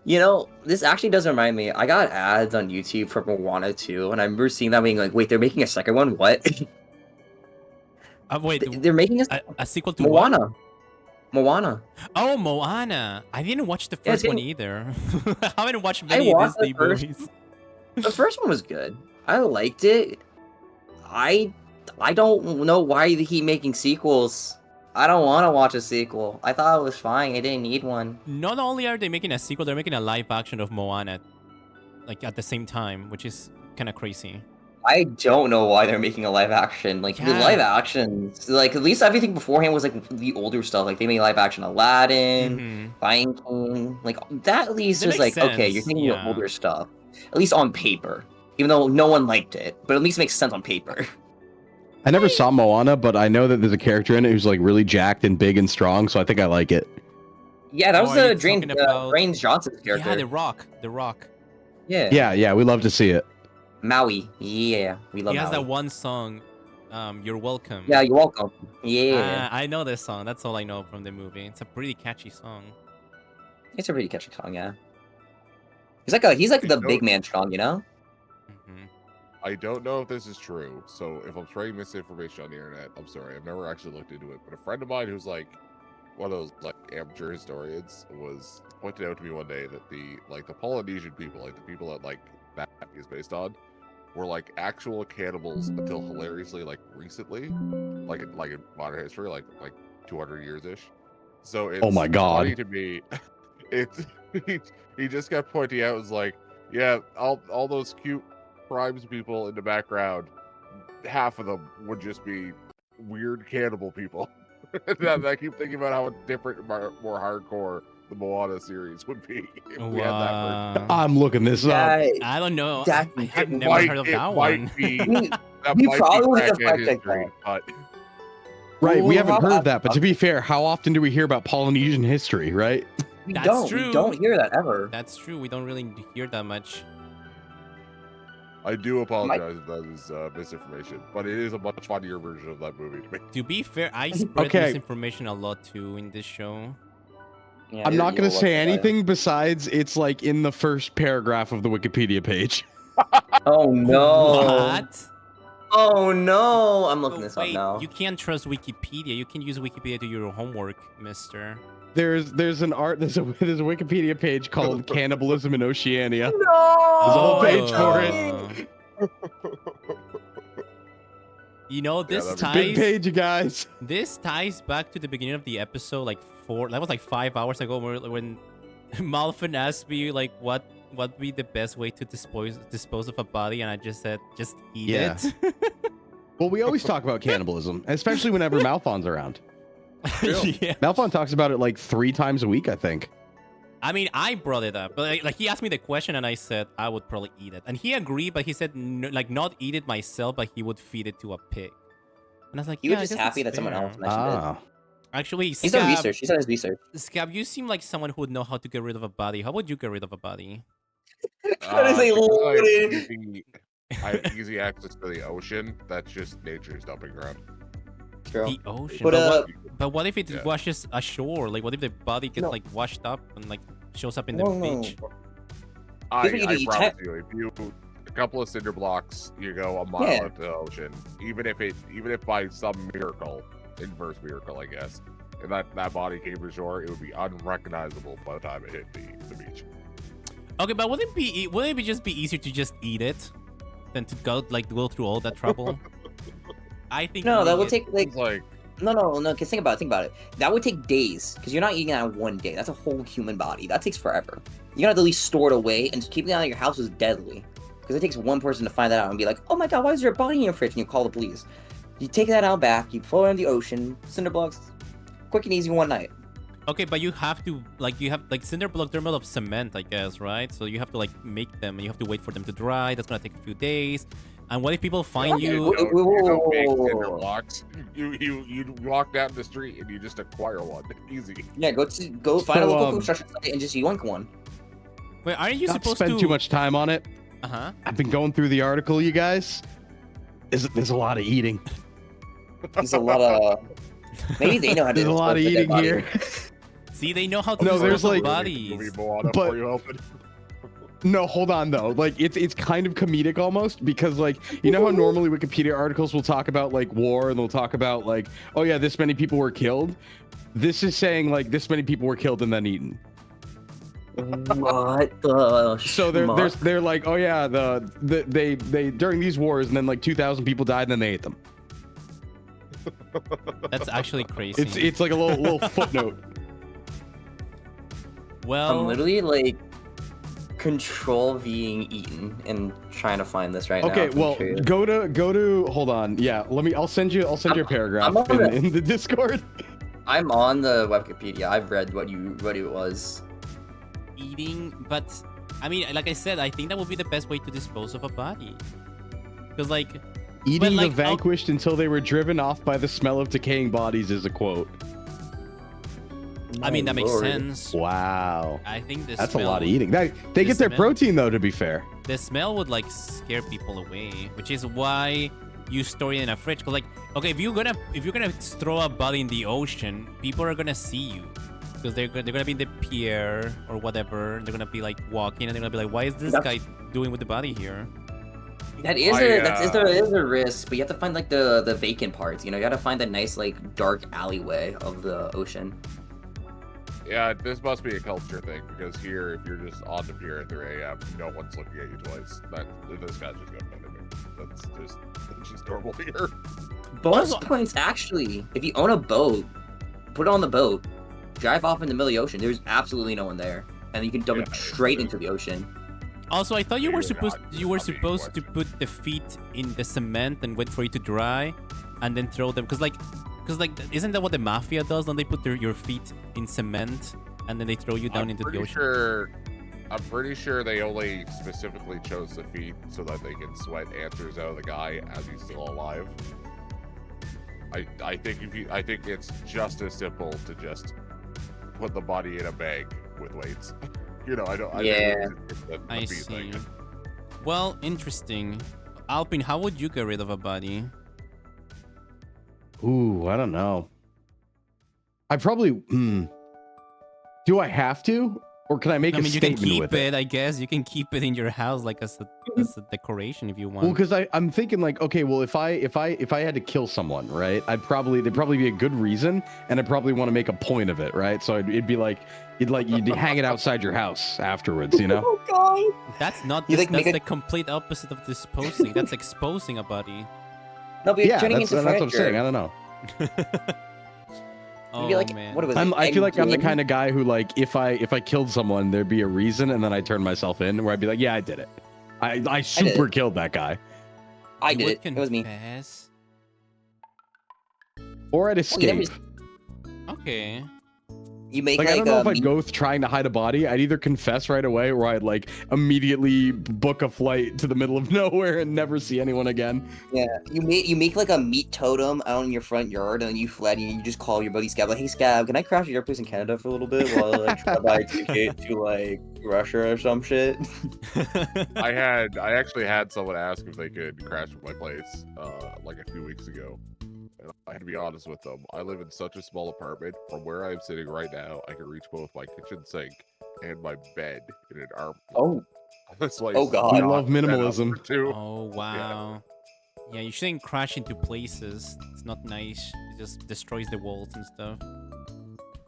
You know, this actually does remind me. I got ads on YouTube for Moana 2, and I remember seeing that being like, wait, they're making a second one? What? Wait, they're making a sequel to what? Moana. Oh, Moana. I didn't watch the Yeah, first one didn't- either. I haven't watched many watched Disney the first- movies. The first one was good. I liked it. I don't know why they keep making sequels. I don't want to watch a sequel. I thought it was fine. I didn't need one. Not only are they making a sequel, they're making a live action of Moana like at the same time, which is kind of crazy. I don't know why they're making a live action. Like the Yeah. live actions, like at least everything beforehand was like the older stuff. Like they made live action Aladdin, Lion King. Like that at least That was makes like okay, you're sense, taking yeah. the older stuff, at least on paper. Even though no one liked it, but at least makes sense on paper. I never saw Moana, but I know that there's a character in it who's like really jacked and big and strong, so I think I like it. Yeah, that was are you the Dwayne, talking about- Dwayne Johnson's character. Yeah, The Rock. The Rock. Yeah. Yeah, we love to see it. Maui. Yeah, we love He has Maui. that one song, You're Welcome. Yeah, you're welcome. Yeah. I know this song. That's all I know from the movie. It's a pretty catchy song. It's a pretty catchy song, yeah. He's like the big man strong, you know? I don't know if this is true, so if I'm spreading misinformation on the internet, I'm sorry. I've never actually looked into it, but a friend of mine who's like one of those like amateur historians was pointed out to me one day that the Polynesian people, like the people that like that is based on, were like actual cannibals until hilariously like recently, like in modern history, like 200 years ish. So it's Oh my God. funny to me. It's he just kept pointing out, was like, yeah, all those cute tribes people in the background, half of them would just be weird cannibal people. And I keep thinking about how different, more hardcore the Moana series would be if we had that version. I'm looking this up. I don't know. That- I have It never might- heard of it that might one. be- We- that we might be probably have crackhead fact checked history, but Right, we Ooh, haven't how heard about- that, but to be fair, how often do we hear about Polynesian history, right? We That's don't. true. We don't hear that ever. That's true. We don't really hear that much. I do apologize if that is misinformation, but it is a much funnier version of that movie to me. To be fair, I spread Okay. misinformation a lot too in this show. Yeah, I'm not you'll going to love say that. anything besides it's like in the first paragraph of the Wikipedia page. Oh no. What? Oh no. I'm looking Oh, this wait, up now. you can't trust Wikipedia. You can use Wikipedia to do your homework, mister. There's a Wikipedia page called Cannibalism in Oceania. No. There's a whole page for it. You know, this that'd be ties Big page, you guys. this ties back to the beginning of the episode, like that was like 5 hours ago, when Malfin asked me like what would be the best way to dispose of a body, and I just said just eat Yeah. it. Well, we always talk about cannibalism, especially whenever Malfon's around. Yeah. Malfon talks about it like 3 times a week, I think. I mean, I brought it up, but like he asked me the question, and I said I would probably eat it, and he agreed, but he said like not eat it myself, but he would feed it to a pig. And I was like, He yeah, was I just guess happy that's that someone fair. else mentioned Ah. Actually, it. He's done research. He's done his research. Scab, you seem like someone who would know how to get rid of a body. How would you get rid of a body? That is a Because loaded. I have easy access to the ocean. That's just nature's dumping ground. True. The ocean. But, But what if it Yeah. washes ashore? Like, what if the body gets No. like washed up and like shows up in the No, no. beach? I Here's what you do, you promise you, if you a couple of cinder blocks, you go a mile Yeah. into the ocean. Even if by some miracle, inverse miracle, I guess, if that body came to shore, it would be unrecognizable by the time it hit the beach. Okay, but wouldn't it just be easier to just eat it than to go through all that trouble? I think No, that eating would it- take like It's like no. Because think about it. That would take days. Because you're not eating it on one day. That's a whole human body. That takes forever. You gotta at least store it away, and keeping it out of your house is deadly. Because it takes one person to find that out and be like, "Oh my god, why is there a body in your fridge?" And you call the police. You take that out back. You throw it in the ocean. Cinder blocks, quick and easy, one night. Okay, but you have cinder block. They're made of cement, I guess, right? So you have to like make them, and you have to wait for them to dry. That's gonna take a few days. And what if people find you? you don't make cinder blocks. You walk down the street and you just acquire one. Easy. Yeah, go find a So, local construction site and just yoink one. Wait, aren't you Not supposed spend to too much time on it. Uh-huh. I've been going through the article, you guys. There's a lot of eating. There's a lot of. Maybe they know how to. There's a lot of dispose eating dead here. bodies. See, they know how to No, dispose there's of like- bodies. Movie Moana But- for you open. No, hold on though. Like it's kind of comedic almost because like you know how normally Wikipedia articles will talk about like war and they'll talk about like, oh yeah, this many people were killed. This is saying like this many people were killed and then eaten. What the? So they're like, oh yeah, they during these wars and then like 2,000 people died and then they ate them. That's actually crazy. It's like a little footnote. Well, I'm literally like control being eaten and trying to find this right now. Okay, well, go to. Hold on. Yeah, I'll send you a paragraph in the Discord. I'm on the Wikipedia. I've read what it was. Eating, but I mean, like I said, I think that would be the best way to dispose of a body. Because like eating the vanquished until they were driven off by the smell of decaying bodies is a quote. I mean, that makes sense. Wow. I think that's a lot of eating. They get their protein though, to be fair. The smell would like scare people away, which is why you store it in a fridge. Cause like, okay, if you're gonna throw a body in the ocean, people are gonna see you. Because they're gonna be in the pier or whatever. They're gonna be like walking, and they're gonna be like, "Why is this guy doing with the body here?" That is a risk, but you have to find like the vacant parts. You know, you gotta find a nice like dark alleyway of the ocean. Yeah, this must be a culture thing because here, if you're just on the pier at 3 a.m., no one's looking at you twice. This guy's just going to That's just normal here. Bonus points actually. If you own a boat, put it on the boat. Drive off in the middle of the ocean. There's absolutely no one there, and you can dump it straight into the ocean. Also, I thought you were supposed to put the feet in the cement and wait for it to dry, and then throw them. Because isn't that what the mafia does? Don't they put your feet in cement and then they throw you down into the ocean? I'm pretty sure they only specifically chose the feet so that they can sweat answers out of the guy as he's still alive. I think it's just as simple to just put the body in a bag with weights. You know, I see. Well, interesting. Alpin, how would you get rid of a body? Ooh, I don't know. I probably. Do I have to, or can I make a statement with it? You can keep it. I guess you can keep it in your house, like as a decoration, if you want. Well, because I'm thinking like, okay, well, if I had to kill someone, right? There'd probably be a good reason, and I'd probably want to make a point of it, right? So it'd be like you'd hang it outside your house afterwards, you know? Oh God! That's not. You that's the complete opposite of disposing. That's exposing a body. No, but you're turning that's into what I'm saying. I don't know. Oh like, man. What was I feel like I'm the kind of guy who like if I killed someone, there'd be a reason, and then I turn myself in, where I'd be like, yeah, I did it. I super killed that guy. I did it. It was me. Or I'd escape. Okay. You make I don't know if I'd go trying to hide a body. I'd either confess right away, or I'd like immediately book a flight to the middle of nowhere and never see anyone again. Yeah, you make like a meat totem out in your front yard, and then you fled, and you just call your buddy Scab like, "Hey Scab, can I crash at your place in Canada for a little bit while I like try to buy a ticket to like Russia or some shit?" I actually had someone ask if they could crash at my place like a few weeks ago. I had to be honest with them. I live in such a small apartment. From where I'm sitting right now, I can reach both my kitchen sink and my bed in an arm. Oh. That's like, oh God. I love minimalism. Oh wow. Yeah, you shouldn't crash into places. It's not nice. It just destroys the walls and stuff.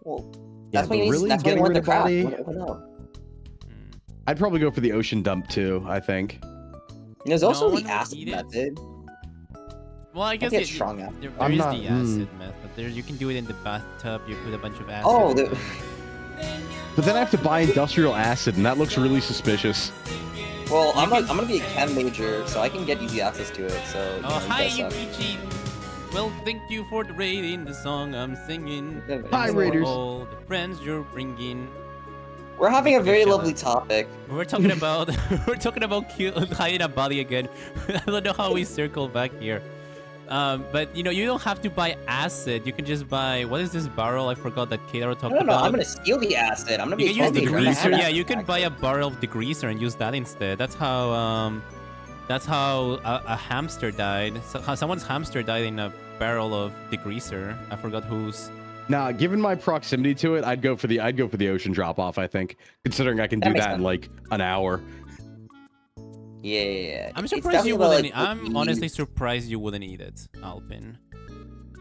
Well, Yeah, that's but why you really that's why you getting want rid the of body. craft. I'd probably go for the ocean dump too. I think. There's also No one the would acid eat it? method. Well, I guess get strong acid. there I'm is not- the acid method. You can do it in the bathtub. You put a bunch of acid. Oh, in it. But then I have to buy industrial acid, and that looks really suspicious. Well, I'm gonna be a chem major, so I can get easy access to it. So. you know, Oh, it hi, does suck. Yukichi. Well, thank you for the rating the song I'm singing. Hi, For Raiders. all the friends you're bringing. We're having a very Shut lovely up. topic. We're talking about hiding a body again. I don't know how we circle back here. But you know, you don't have to buy acid. You can just buy, what is this barrel? I forgot that Keitaro talked No, about. I'm gonna steal the acid. I'm gonna You be can use a chem major. degreaser. Yeah, you can buy a barrel of degreaser and use that instead. That's how a hamster died. So, someone's hamster died in a barrel of degreaser. I forgot whose. Nah, given my proximity to it, I'd go for the ocean drop off. I think, considering I can do makes that in sense. like an hour. Yeah. I'm It's surprised you definitely about, wouldn't. like, I'm protein. honestly surprised you wouldn't eat it, Alpin.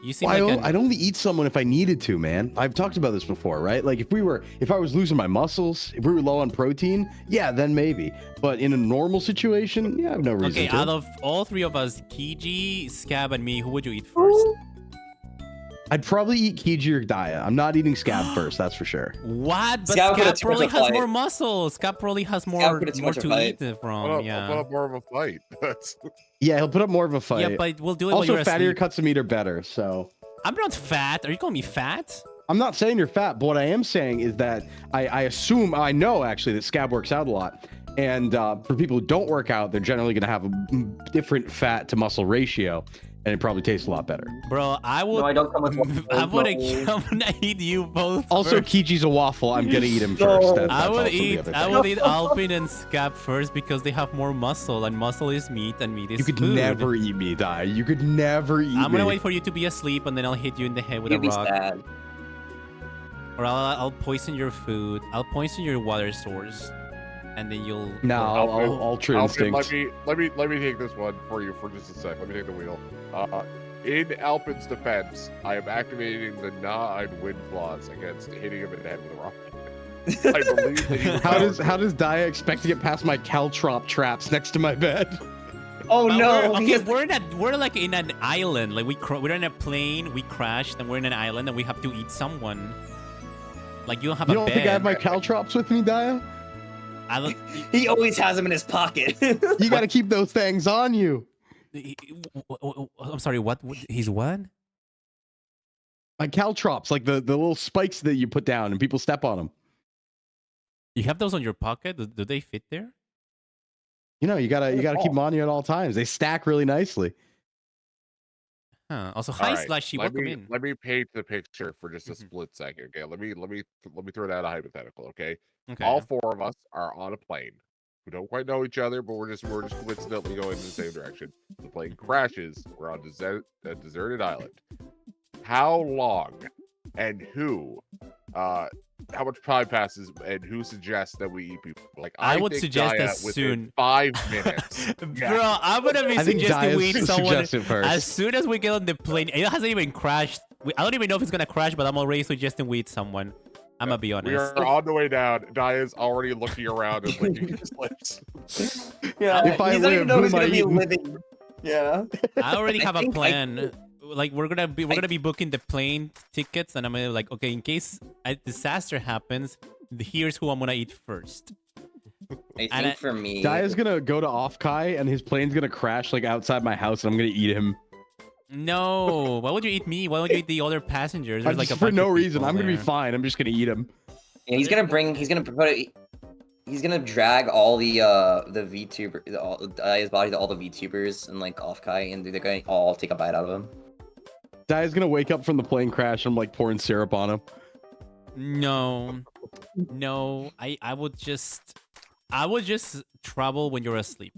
You seem Well, like I'd only eat someone if I needed to, man. I've talked about this before, right? Like if I was losing my muscles, if we were low on protein, yeah, then maybe. But in a normal situation, yeah, I have no reason okay. to. Out of all three of us, Kiji, Scab, and me, who would you eat first? I'd probably eat Kiji or Daya. I'm not eating Scab first, that's for sure. What? But Scab Scab probably has more muscle. Scab probably has more to eat from. Yeah. I'll put up more of a fight. Yeah, he'll put up more of a fight. Yeah, but we'll do it also, while you're fattier asleep. cuts of meat are better, so... I'm not fat. Are you calling me fat? I'm not saying you're fat, but what I am saying is that I know actually that Scab works out a lot. And for people who don't work out, they're generally going to have a different fat to muscle ratio. And it probably tastes a lot better. Bro, I would. No, I don't come with I'm gonna eat you both. Also, first. Kiji's a waffle. I'm gonna eat him first. I would eat Alpine and Scab first because they have more muscle, and muscle is meat, and meat is You could food. never eat me, Dai. You could never eat me. I'm gonna wait for you to be asleep, and then I'll hit you in the head with a rock. Sad. Or I'll poison your food. I'll poison your water source, and then you'll. No, I'll ultra Alpin, instinct. let me take this one for you for just a sec. Let me take the wheel. In Alpin's defense, I am activating the gnawed wind claws against hitting him in the head with a rock. I believe that he How does Daya expect to get past my caltrop traps next to my bed? Oh no! We're like in an island. Like we're in a plane. We crashed, and we're in an island, and we have to eat someone. Like you don't have You a don't bed. think I have my caltrops with me, Daya? I don't. He always has them in his pocket. You got to keep those things on you. I'm sorry. What? He's what? My caltrops, like the little spikes that you put down and people step on them. You have those on your pocket? Do they fit there? You know, you gotta keep them on you at all times. They stack really nicely. Huh. Also, All hi right, Slushy, welcome in. Let me paint the picture for just a split second. Okay, let me throw down a hypothetical. Okay, Okay. all four of us are on a plane. We don't quite know each other, but we're just coincidentally going in the same direction. The plane crashes. We're on a deserted island. How long and who? How much time passes and who suggests that we eat people? Like I would think suggest Daya as within soon 5 minutes. Bro, I'm gonna be I think suggesting we Daya's eat someone suggested first. as soon as we get on the plane. It hasn't even crashed. I don't even know if it's gonna crash, but I'm already suggesting we eat someone. I'm gonna be honest. We are on the way down. Daya's already looking around and licking his lips. Yeah, If I he doesn't live, even know who he's am I gonna be eating? living. Yeah. I already have a think plan. Like we're gonna be booking the plane tickets, and I'm gonna like, okay, in case a disaster happens, here's who I'm gonna eat first. I think for me, Daya's gonna go to Offkai and his plane's gonna crash like outside my house and I'm gonna eat him. No, why would you eat me? Why would you eat the other passengers? There's like a for bunch no of reason. people I'm gonna be there. fine. I'm just gonna eat him. yeah, he's gonna drag all the VTuber, his body to all the VTubers and like Offkai, and they're gonna all take a bite out of him. Daya's gonna wake up from the plane crash and I'm like pouring syrup on him. No, I would just travel when you're asleep.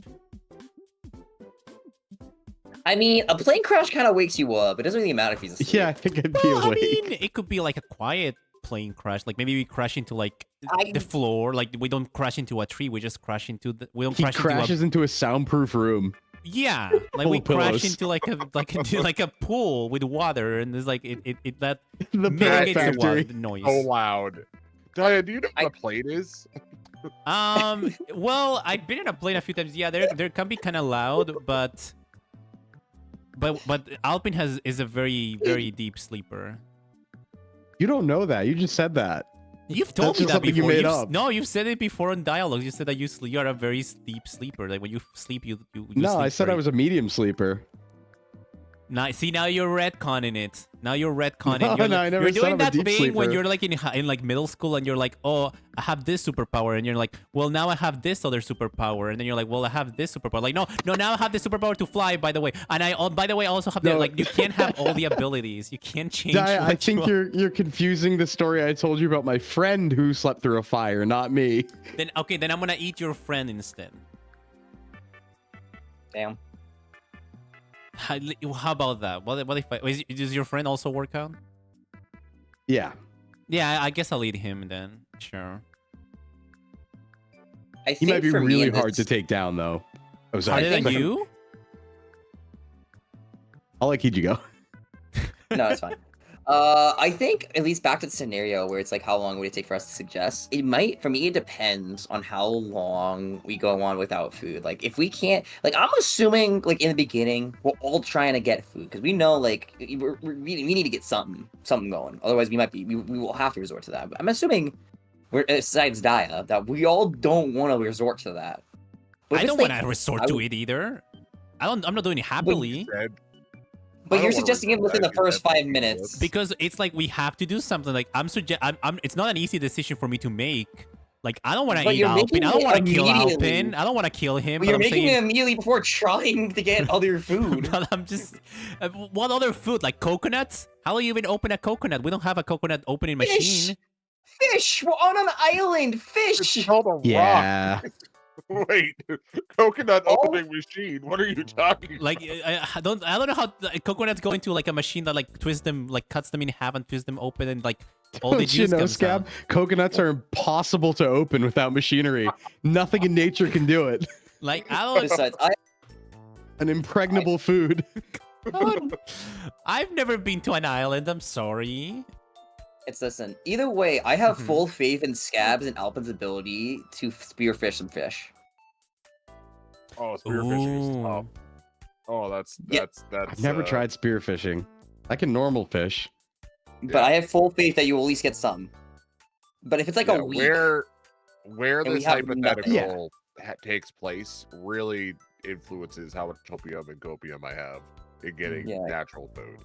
I mean, a plane crash kind of wakes you up. It doesn't really matter if he's asleep. Yeah, I think I'd be Well, I awake. mean, it could be like a quiet plane crash. Like maybe we crash into like the floor. Like we don't crash into a tree. We just crash into the. We don't He crash crashes into a soundproof room. Yeah, like Full we of crash pillows. into like a pool with water, and it's like it that The mitigates Bat the Factory. the noise. So loud. Daya, do you know what a plane is? Well, I've been in a plane a few times. Yeah, there can be kind of loud, but Alpine is a very deep sleeper. You don't know that. You just said that. You've told That's me just that something you before. made You've, up. No, you've said it before on Dialogues. You said that you are a very deep sleeper. Like when you sleep, you No, sleep I said I very- was a medium sleeper. Now, see, now you're retconning it. Now you're retconning. No, You're, no, I never you're said doing I'm a that deep thing when sleeper. you're like in like middle school and you're like, oh, I have this superpower, and you're like, well, now I have this other superpower, and then you're like, well, I have this superpower. Like, no, now I have the superpower to fly. By the way, and by the way, I also have the No. like. You can't have all the abilities. You can't change. Daya, I what you think you're confusing the story I told you about my friend who slept through a fire, not me. Then okay, then I'm gonna eat your friend instead. Damn. How about that? What if does your friend also work out? Yeah. Yeah, I guess I'll eat him then. Sure. I He think might be for me really in hard to this- take down, though. Oh, sorry. Harder than you? I'll let Kiji go. No, it's fine. I think at least back to the scenario where it's like how long would it take for us to suggest? It might, for me, it depends on how long we go on without food. Like if we can't, like I'm assuming like in the beginning we're all trying to get food because we know like we need to get something going. Otherwise we will have to resort to that. But I'm assuming we're besides Daya that we all don't want to resort to that. But I don't want to resort to it either. I'm not doing it happily. But you're suggesting it within the first 5 minutes. Because it's like we have to do something. Like I'm it's not an easy decision for me to make. Like I don't want to eat Alpin. I don't want to kill Alpin. I don't want to kill him. But you're making it immediately before trying to get other food. But I'm just, what other food? Like coconuts? How will you even open a coconut? We don't have a coconut opening machine. Fish. We're on an island. Fish. It's called a Yeah. rock. Wait, coconut opening machine. What are you talking about? Like I don't know how coconuts go into like a machine that like twists them, like cuts them in half and twists them open and like all the Don't you juice know, comes Scab? out. Coconuts are impossible to open without machinery. Nothing in nature can do it. Like I don't. Besides, An impregnable food. I've never been to an island. I'm sorry. Listen. Either way, I have full faith in Scab's and Alpin's ability to spearfish some fish. Oh, spearfishing is tough. Oh, that's. I've never tried spearfishing. I can normal fish. But I have full faith that you will at least get some. But if it's like a week, where and this we have hypothetical takes place really influences how much opium and copium I have in getting natural food.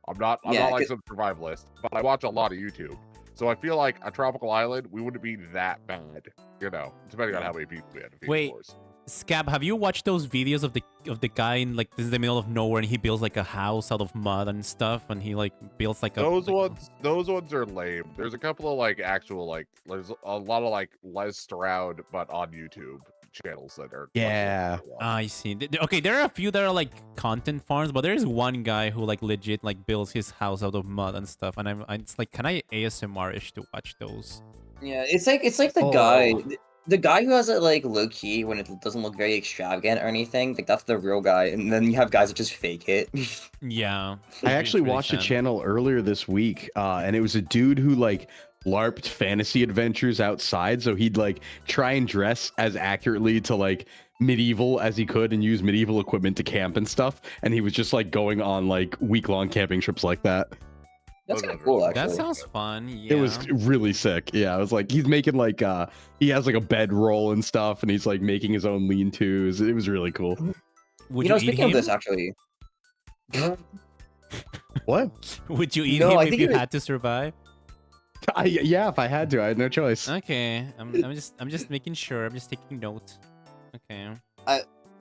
I'm not like some survivalist, but I watch a lot of YouTube. So I feel like a tropical island, we wouldn't be that bad, you know, depending on how many people we had to feed. Wait, Scab, have you watched those videos of the guy in like this is the middle of nowhere and he builds like a house out of mud and stuff and he like builds like a those ones are lame. There's a couple of like actual like there's a lot of like Les Stroud but on YouTube channels that are I see. Okay, there are a few that are like content farms, but there is one guy who like legit like builds his house out of mud and stuff, and it's like, can I ASMR-ish to watch those? Yeah, it's like the guy who has it like low key when it doesn't look very extravagant or anything. Like that's the real guy, and then you have guys that just fake it. Yeah, I actually watched a channel earlier this week, and it was a dude who like LARPed fantasy adventures outside, so he'd like try and dress as accurately to like medieval as he could and use medieval equipment to camp and stuff, and he was just like going on like week-long camping trips like that. That's kind of cool, actually. That sounds fun. Yeah. It was really sick. Yeah, I was like, he's making like he has like a bedroll and stuff, and he's like making his own lean-tos. It was really cool. Would you speaking of this, actually. What? Would you eat him if you had to survive? Yeah, if I had to, I had no choice. Okay, I'm just making sure. I'm just taking note. Okay.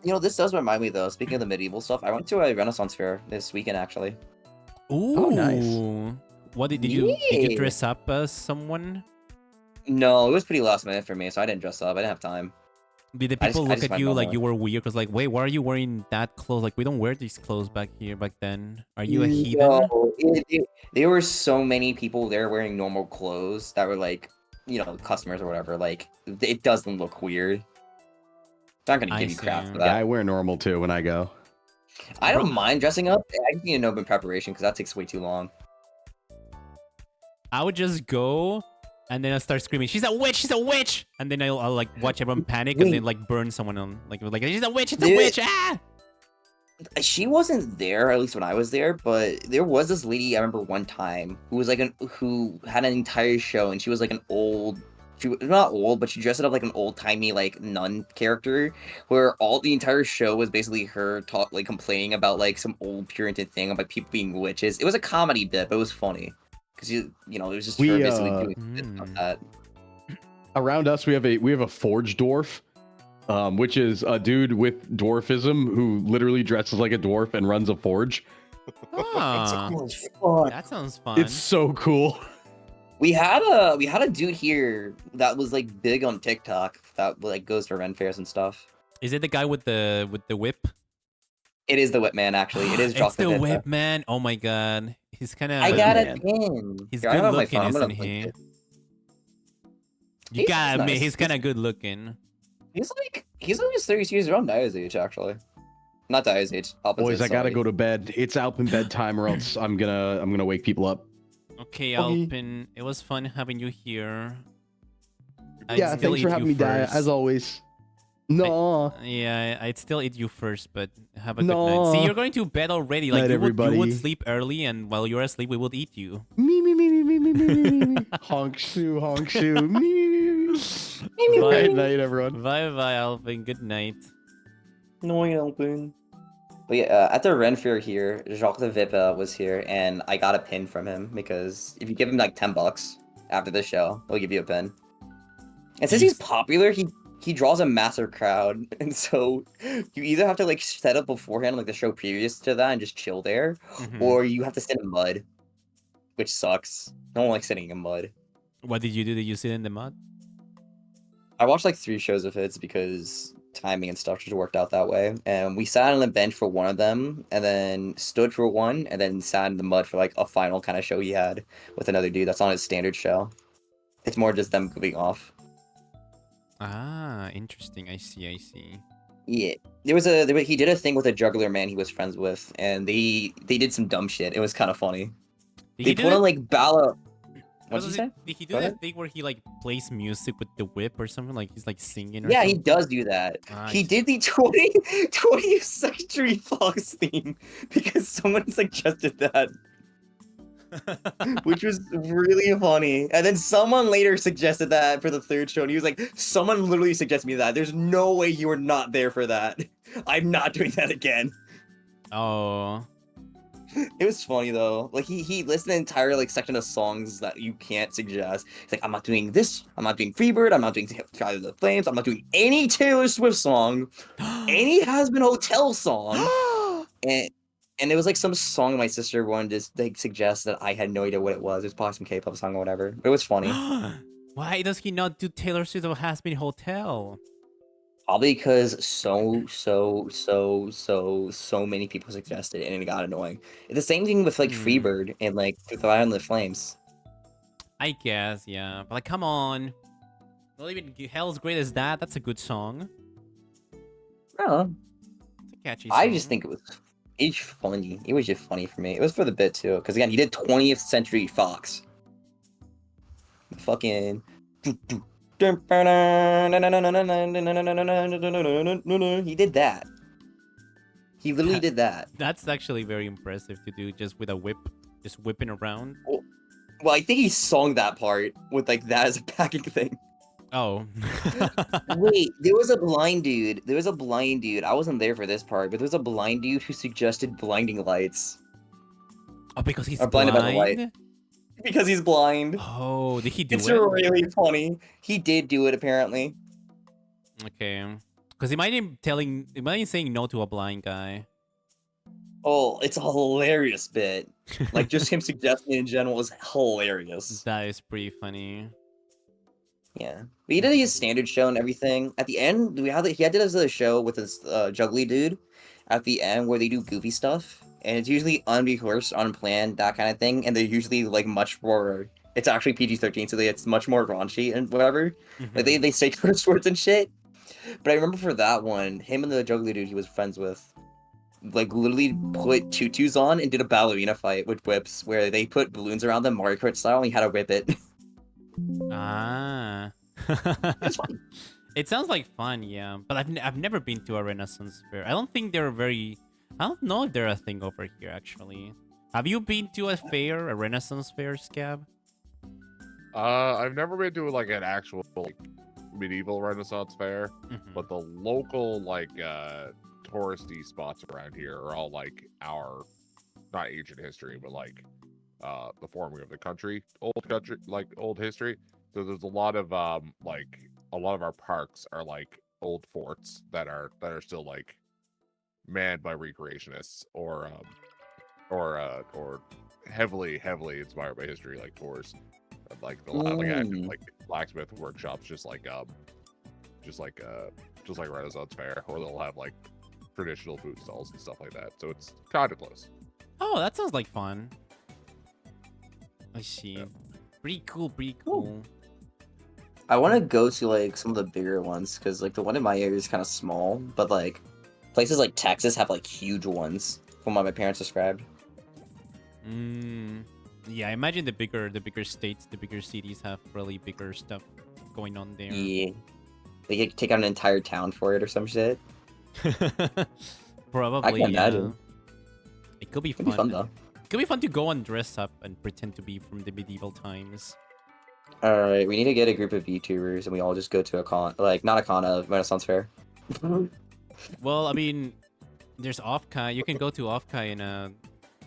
This does remind me though. Speaking of the medieval stuff, I went to a Renaissance fair this weekend actually. Ooh, nice. What did you dress up as someone? No, it was pretty last minute for me, so I didn't dress up. I didn't have time. Did the people look at you like you were weird? Cause like, wait, why are you wearing that clothes? Like, we don't wear these clothes back then. Are you a heathen? No, there were so many people there wearing normal clothes that were like, customers or whatever. Like, it doesn't look weird. I'm not gonna give you crap for that. Yeah, I wear normal too when I go. I don't mind dressing up. I just need to know in preparation because that takes way too long. I would just go. And then I start screaming, "She's a witch! She's a witch!" And then I'll like watch everyone panic and then like burn someone on like "She's a witch! It's a witch!" Ah! She wasn't there, at least when I was there, but there was this lady I remember one time who was like who had an entire show, and she was like an old. She was not old, but she dressed it up like an old-timey like nun character, where the entire show was basically her complaining about like some old Puritan thing about people being witches. It was a comedy bit, but it was funny. Because it was just her basically doing that. Around us, we have a forge dwarf, which is a dude with dwarfism who literally dresses like a dwarf and runs a forge. That sounds fun. It's so cool. We had a dude here that was like big on TikTok that like goes to Ren fairs and stuff. Is it the guy with the whip? It is the whip man, actually. It is It's the whip man. Oh my god. He's kind of. I got a pin. He's good looking, isn't he? You gotta admit, he's kind of good looking. He's only 30 years around Daya's age, actually. Not Daya's age. Boys, I gotta go to bed. It's Alpin bedtime, or else I'm gonna wake people up. Okay, Okay. Alpin, it was fun having you here. I'd Yeah, still thanks for eat having you me, Daya, as first. always. No, Yeah, I'd still eat you first, but have a good night. no. See, you're going to bed already. Like Night, you would everybody. sleep early, and while you're asleep, we would eat you. Me. Honk shoe, honk shoe. Me. Bye, Night, everyone. bye, Alvin. Good night. No, I don't. But yeah, at the Ren Fair here, Jacques the Vip was here, and I got a pin from him because if you give him like $10 after the show, he'll give you a pin. And since he's popular, he draws a massive crowd, and so you either have to like set up beforehand, like the show previous to that, and just chill there, or you have to sit in mud, which sucks. No one likes sitting in mud. What did you do? Did you sit in the mud? I watched like 3 shows of his because timing and stuff just worked out that way. And we sat on the bench for one of them, and then stood for one, and then sat in the mud for like a final kind of show he had with another dude that's on his standard show. It's more just them goofing off. Ah, interesting. I see. Yeah, he did a thing with a juggler man he was friends with, and they did some dumb shit. It was kind of funny. They put on like Bala. What did you say? Did he do Go that ahead. thing where he like plays music with the whip or something? Like he's like singing. Or Yeah, he something? does do that. Ah, He did the 20th Century Fox theme because someone suggested that. Which was really funny. And then someone later suggested that for the 3rd show, and he was like, someone literally suggested me that. There's no way you were not there for that. I'm not doing that again. Oh. It was funny though. Like he listed an entire like section of songs that you can't suggest. He's like, I'm not doing this. I'm not doing Freebird. I'm not doing Sky of the Flames. I'm not doing any Taylor Swift song, any Has Been Hotel song, and it was like some song my sister wanted to like suggest that I had no idea what it was. It was probably some K-pop song or whatever. But it was funny. Why does he not do Taylor Swift or Has Been Hotel? Probably because so many people suggested it and it got annoying. It's the same thing with like Freebird and like Fire in the Flames. I guess, yeah. But like, come on. Not even Hell's Great as that. That's a good song. No. It's a catchy song. I just think it's funny. It was just funny for me. It was for the bit too, because again, he did 20th Century Fox. Fucking. He did that. He literally did that. That's actually very impressive to do just with a whip, just whipping around. Well, I think he sung that part with like that as a backing thing. Oh. Wait, there was a blind dude. I wasn't there for this part, but there was a blind dude who suggested blinding lights. Oh, because he's blinded by the light. blind? Because he's blind. Oh, did he do It's it? really funny. He did do it apparently. Okay. Because imagine saying no to a blind guy. Oh, it's a hilarious bit. Like just him suggesting it in general is hilarious. That is pretty funny. Yeah, but he did his standard show and everything. At the end, he did a show with this juggly dude. At the end, where they do goofy stuff, and it's usually unrehearsed, unplanned, that kind of thing. And they're usually like much more. It's actually PG-13, so it's much more raunchy and whatever. Like they say curse words and shit. But I remember for that one, him and the juggly dude he was friends with, like literally put tutus on and did a ballerina fight with whips, where they put balloons around them Mario Kart style, and he had to whip it. Ah. It sounds like fun, yeah. But I've never been to a Renaissance fair. I don't think they're very. I don't know if they're a thing over here actually. Have you been to a fair, a Renaissance fair, Scab? I've never been to like an actual like medieval Renaissance fair, but the local like touristy spots around here are all like our not ancient history, but like the forming of the country, old history. So there's a lot of like a lot of our parks are like old forts that are still like manned by recreationists or heavily inspired by history, like tours, like the like active, like blacksmith workshops, just like Renaissance fair, or they'll have like traditional food stalls and stuff like that. So it's kind of close. Oh, that sounds like fun. I see. Yeah. Pretty cool. I want to go to like some of the bigger ones because like the one in my area is kind of small, but like places like Texas have like huge ones from what my parents described. Yeah, I imagine the bigger states, the bigger cities have really bigger stuff going on there. Yeah. They could take out an entire town for it or some shit. Probably, I can imagine. It could be It'd fun. be fun though. It could be fun to go and dress up and pretend to be from the medieval times. Alright, we need to get a group of VTubers and we all just go to a con, like, not a con, a Renaissance fair. Well, I mean, there's Offkai. You can go to Offkai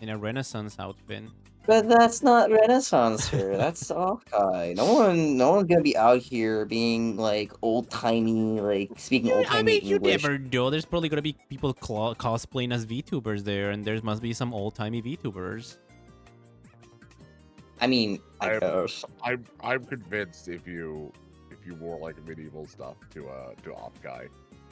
in a Renaissance outfit. But that's not Renaissance fair, that's Offkai. No one's gonna be out here being, like, old-timey, like, speaking old-timey I mean, you English. never know. There's probably gonna be people cosplaying as VTubers there, and there must be some old-timey VTubers. I mean, I guess. I'm convinced if you wore like medieval stuff to Offguy,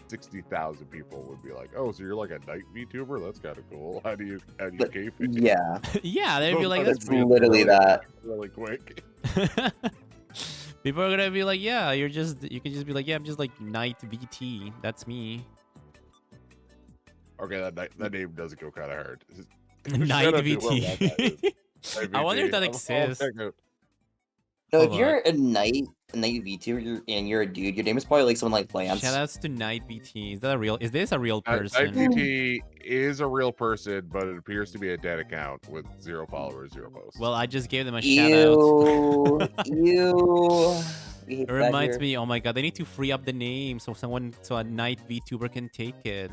60,000 people would be like, "Oh, so you're like a knight VTuber? That's kind of cool. How do you cape it?" Yeah. Yeah, they'd be like, "That's literally that." Really quick. People are gonna be like, "Yeah, you can just be like, yeah, I'm just like Knight VT. That's me." Okay, that name does go kind of hard. Knight VT. I wonder if that exists. No, if Hold you're a knight VTuber and you're a dude, your name is probably like someone like Lance. Shoutouts to Knight VT. Is that a real? Is this a real Knight person? VT is a real person, but it appears to be a dead account with 0 followers, 0 posts. Well, I just gave them a shout out. Ew. It reminds me. Oh my god, they need to free up the name so a Knight VTuber can take it.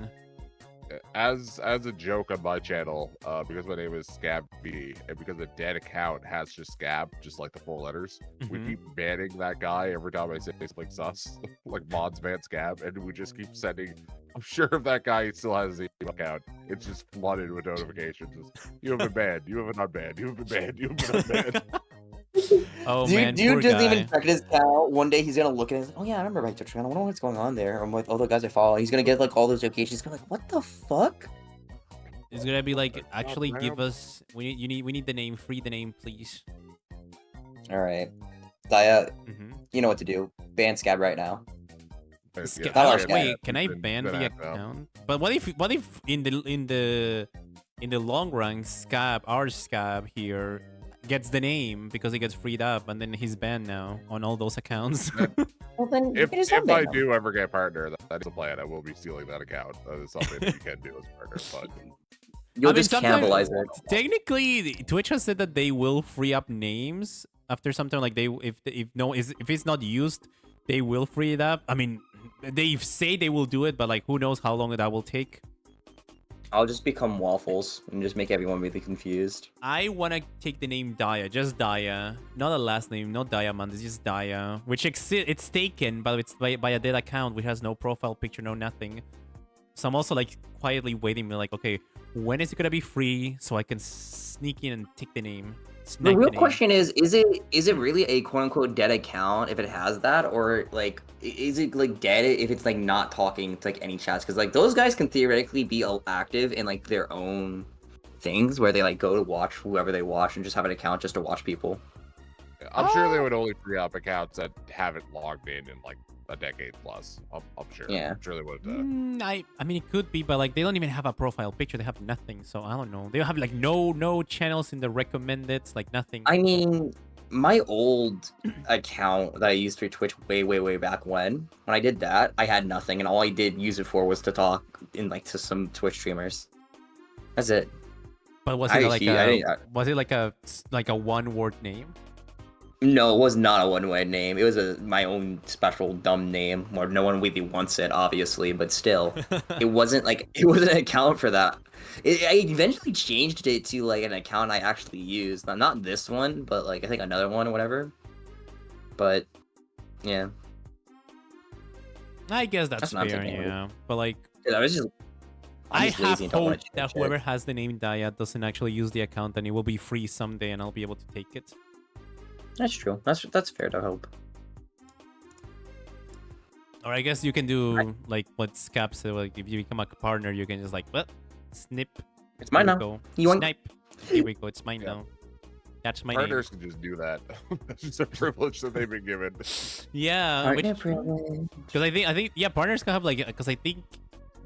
As a joke on my channel, because my name is ScabV, and because the dead account has just Scab, just like the 4 letters, we keep banning that guy every time I say like sus, like mods ban Scab, and we just keep sending. I'm sure if that guy still has his account, it's just flooded with notifications. You have been banned. You have been unbanned. You have been banned. You have been unbanned. Oh man, dude poor doesn't guy. even check his account. One day he's gonna look at it. Oh yeah, I remember my Twitch channel. I wonder what's going on there. I'm like, all the guys I follow. He's gonna get like all those notifications. He's gonna be like, what the fuck? It's gonna be like, actually give us. We need the name. Free the name, please. All right, Daya, you know what to do. Ban Scab right now. Wait, can I ban the account? But what if in the long run, our Scab here gets the name because he gets freed up, and then he's banned now on all those accounts. Well, then if I do ever get a partner, that is a plan. I will be stealing that account. That is something that you can do as a partner, but you'll just cannibalize it. Technically, Twitch has said that they will free up names after some time. Like if it's not used, they will free it up. I mean, they say they will do it, but like who knows how long that will take. I'll just become Waffles and just make everyone really confused. I want to take the name Daya, just Daya. Not a last name, not Diamond, it's just Daya. Which it's taken, but it's by a dead account, which has no profile picture, no nothing. So I'm also like quietly waiting, like, okay, when is it going to be free so I can sneak in and take the name? The real question is it really a quote-unquote dead account if it has that? Or, like, is it, like, dead if it's, like, not talking to, like, any chats? Because, like, those guys can theoretically be active in, like, their own things where they, like, go to watch whoever they watch and just have an account just to watch people. I'm sure they would only free up accounts that haven't logged in like a decade plus. I'm sure. Yeah. I'm sure they would. I mean, it could be, but like they don't even have a profile picture. They have nothing, so I don't know. They have like no channels in the recommended, like nothing. I mean, my old account that I used for Twitch way back when I did that, I had nothing, and all I did use it for was to talk in like to some Twitch streamers. That's it. But was it like a one-word name? No, it was not a one-word name. It was my own special dumb name where no one really wants it, obviously, but still, it wasn't an account for that. I eventually changed it to like an account I actually used. Not this one, but like I think another one or whatever. But yeah, I guess that's fair. Yeah, but like I have hope that whoever has the name Daya doesn't actually use the account, and it will be free someday, and I'll be able to take it. That's true. That's fair to hope. Or I guess you can do like what Scap said. Like if you become a partner, you can just like, well, snip. It's mine now. Go. You want snipe? Here we go. It's mine now. That's my Partners name. can just do that. That's just a privilege that they've been given. Yeah, Partner privilege. because I think partners can have like, because I think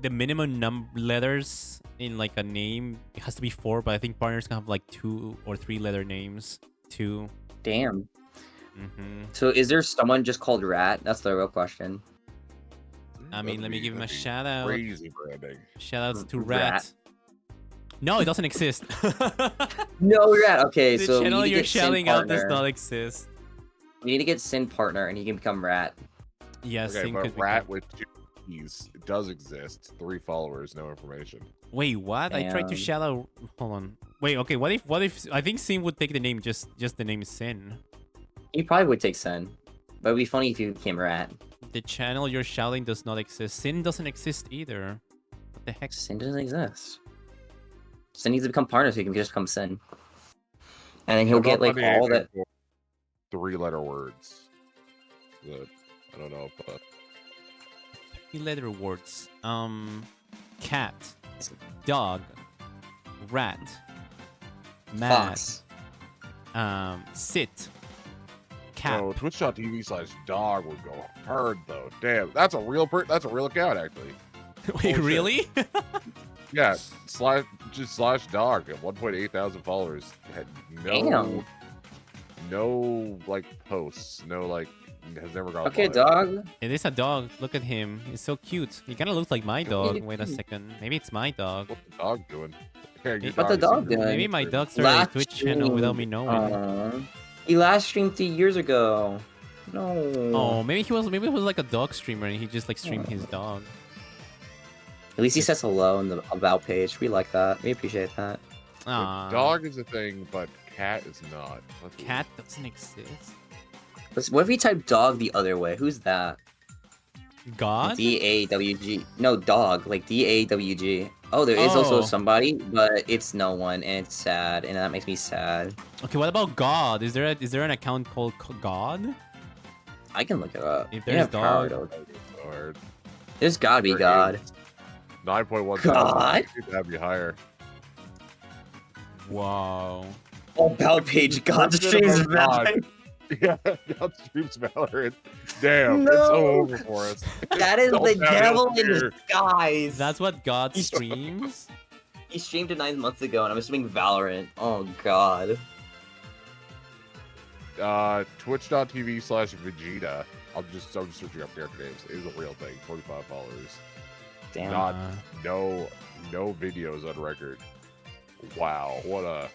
the minimum letters in like a name, it has to be 4, but I think partners can have like 2 or 3 letter names too. Damn. Mm-hmm. So is there someone just called Rat? That's the real question. I mean, let me give him a shout out. Crazy branding. Shout outs to Rat. Rat. No, it doesn't exist. No Rat. Okay, The so we channel need to you're get Sin shouting out does partner. not exist. We need to get Sin partner, and he can become Rat. Yes, Okay, Sin but could Rat become... with 2 E's does exist. 3 followers, no information. Wait, what? I tried to Damn. shout out. Hold on. Wait, okay. What if? I think Sin would take the name just the name Sin. He probably would take Sin, but it'd be funny if he became Rat. The channel you're shouting does not exist. Sin doesn't exist either. What the heck? Sin doesn't exist. Sin needs to become partner so he can just become Sin. And then he'll get like all that. 3-letter words. I don't know, but 3-letter words. Cat, dog, rat, mad, Fox. sit, cat. no, twitch.tv/dog would go hard though. Damn, that's a real account actually. Wait, Bullshit. really? Yeah, /dog at 1.8 thousand followers. Had Damn. no like posts, no like has never gone. Okay, live. dog. It is a dog. Look at him. He's so cute. He kind of looks like my dog. Wait a second. Maybe it's my dog. What's the dog doing? Okay, your What the is dog secret. doing? Maybe my dog started a Twitch channel without me knowing. He last streamed 3 years ago. No. Oh, maybe he was like a dog streamer and he just like streamed his dog. At least he says hello in the about page. We like that. We appreciate that. Aw. Dog is a thing, but cat is not. That's weird. Cat doesn't exist. What if we type dog the other way? Who's that? God? D-A-W-G. No, dog. Like D-A-W-G. Oh, there is also Oh. somebody, but it's no one, and it's sad, and that makes me sad. Okay, what about God? Is there an account called God? I can look it up. If You there's have power dog, to- So hard. There's gotta be God. 9.1 God? That'd be higher. wow. About page God streams Valorant. Yeah, God streams Valorant. Damn, No. it's so over for us. That is Don't the sound devil in here. disguise. That's what God streams? He streamed it 9 months ago, and I'm assuming Valorant. Oh God. Twitch.tv/Vegeta. I'm just searching up character names. It is a real thing. 45 followers. Damn. Not no videos on record. Wow, what a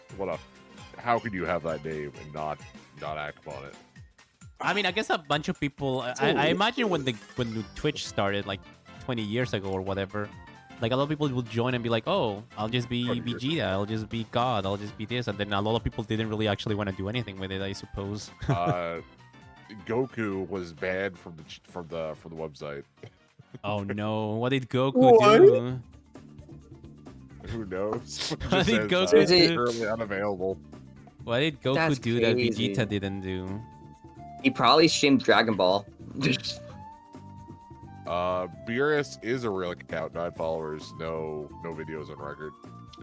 how could you have that name and not act upon it? I mean, I guess a bunch of people. I imagine when the Twitch started, like 20 years ago or whatever, like a lot of people would join and be like, "Oh, I'll just be Vegeta. I'll just be God. I'll just be this," and then a lot of people didn't really actually want to do anything with it, I suppose. Goku was banned from the website. Oh no! What did Goku What? do? Who knows? What did Goku It's do? currently unavailable. What did Goku That's do that crazy. Vegeta didn't do? He probably streamed Dragon Ball. Beerus is a real account, 9 followers, no videos on record.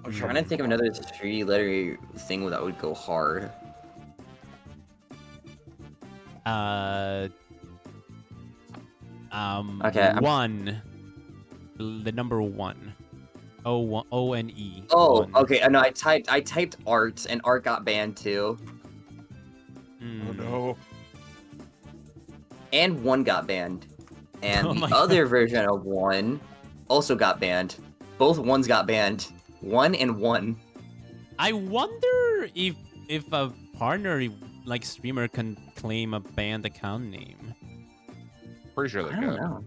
I'm trying to think of another 3-letter thing that would go hard. Okay, I'm- 1. The number 1. O-N-E. Oh, One. okay. No, I typed art, and art got banned too. Oh no. And 1 got banned. And Oh the my other version of 1 also got banned. Both 1s got banned. 1 and 1. I wonder if a partner like streamer can claim a banned account name. Pretty sure they I don't can. know.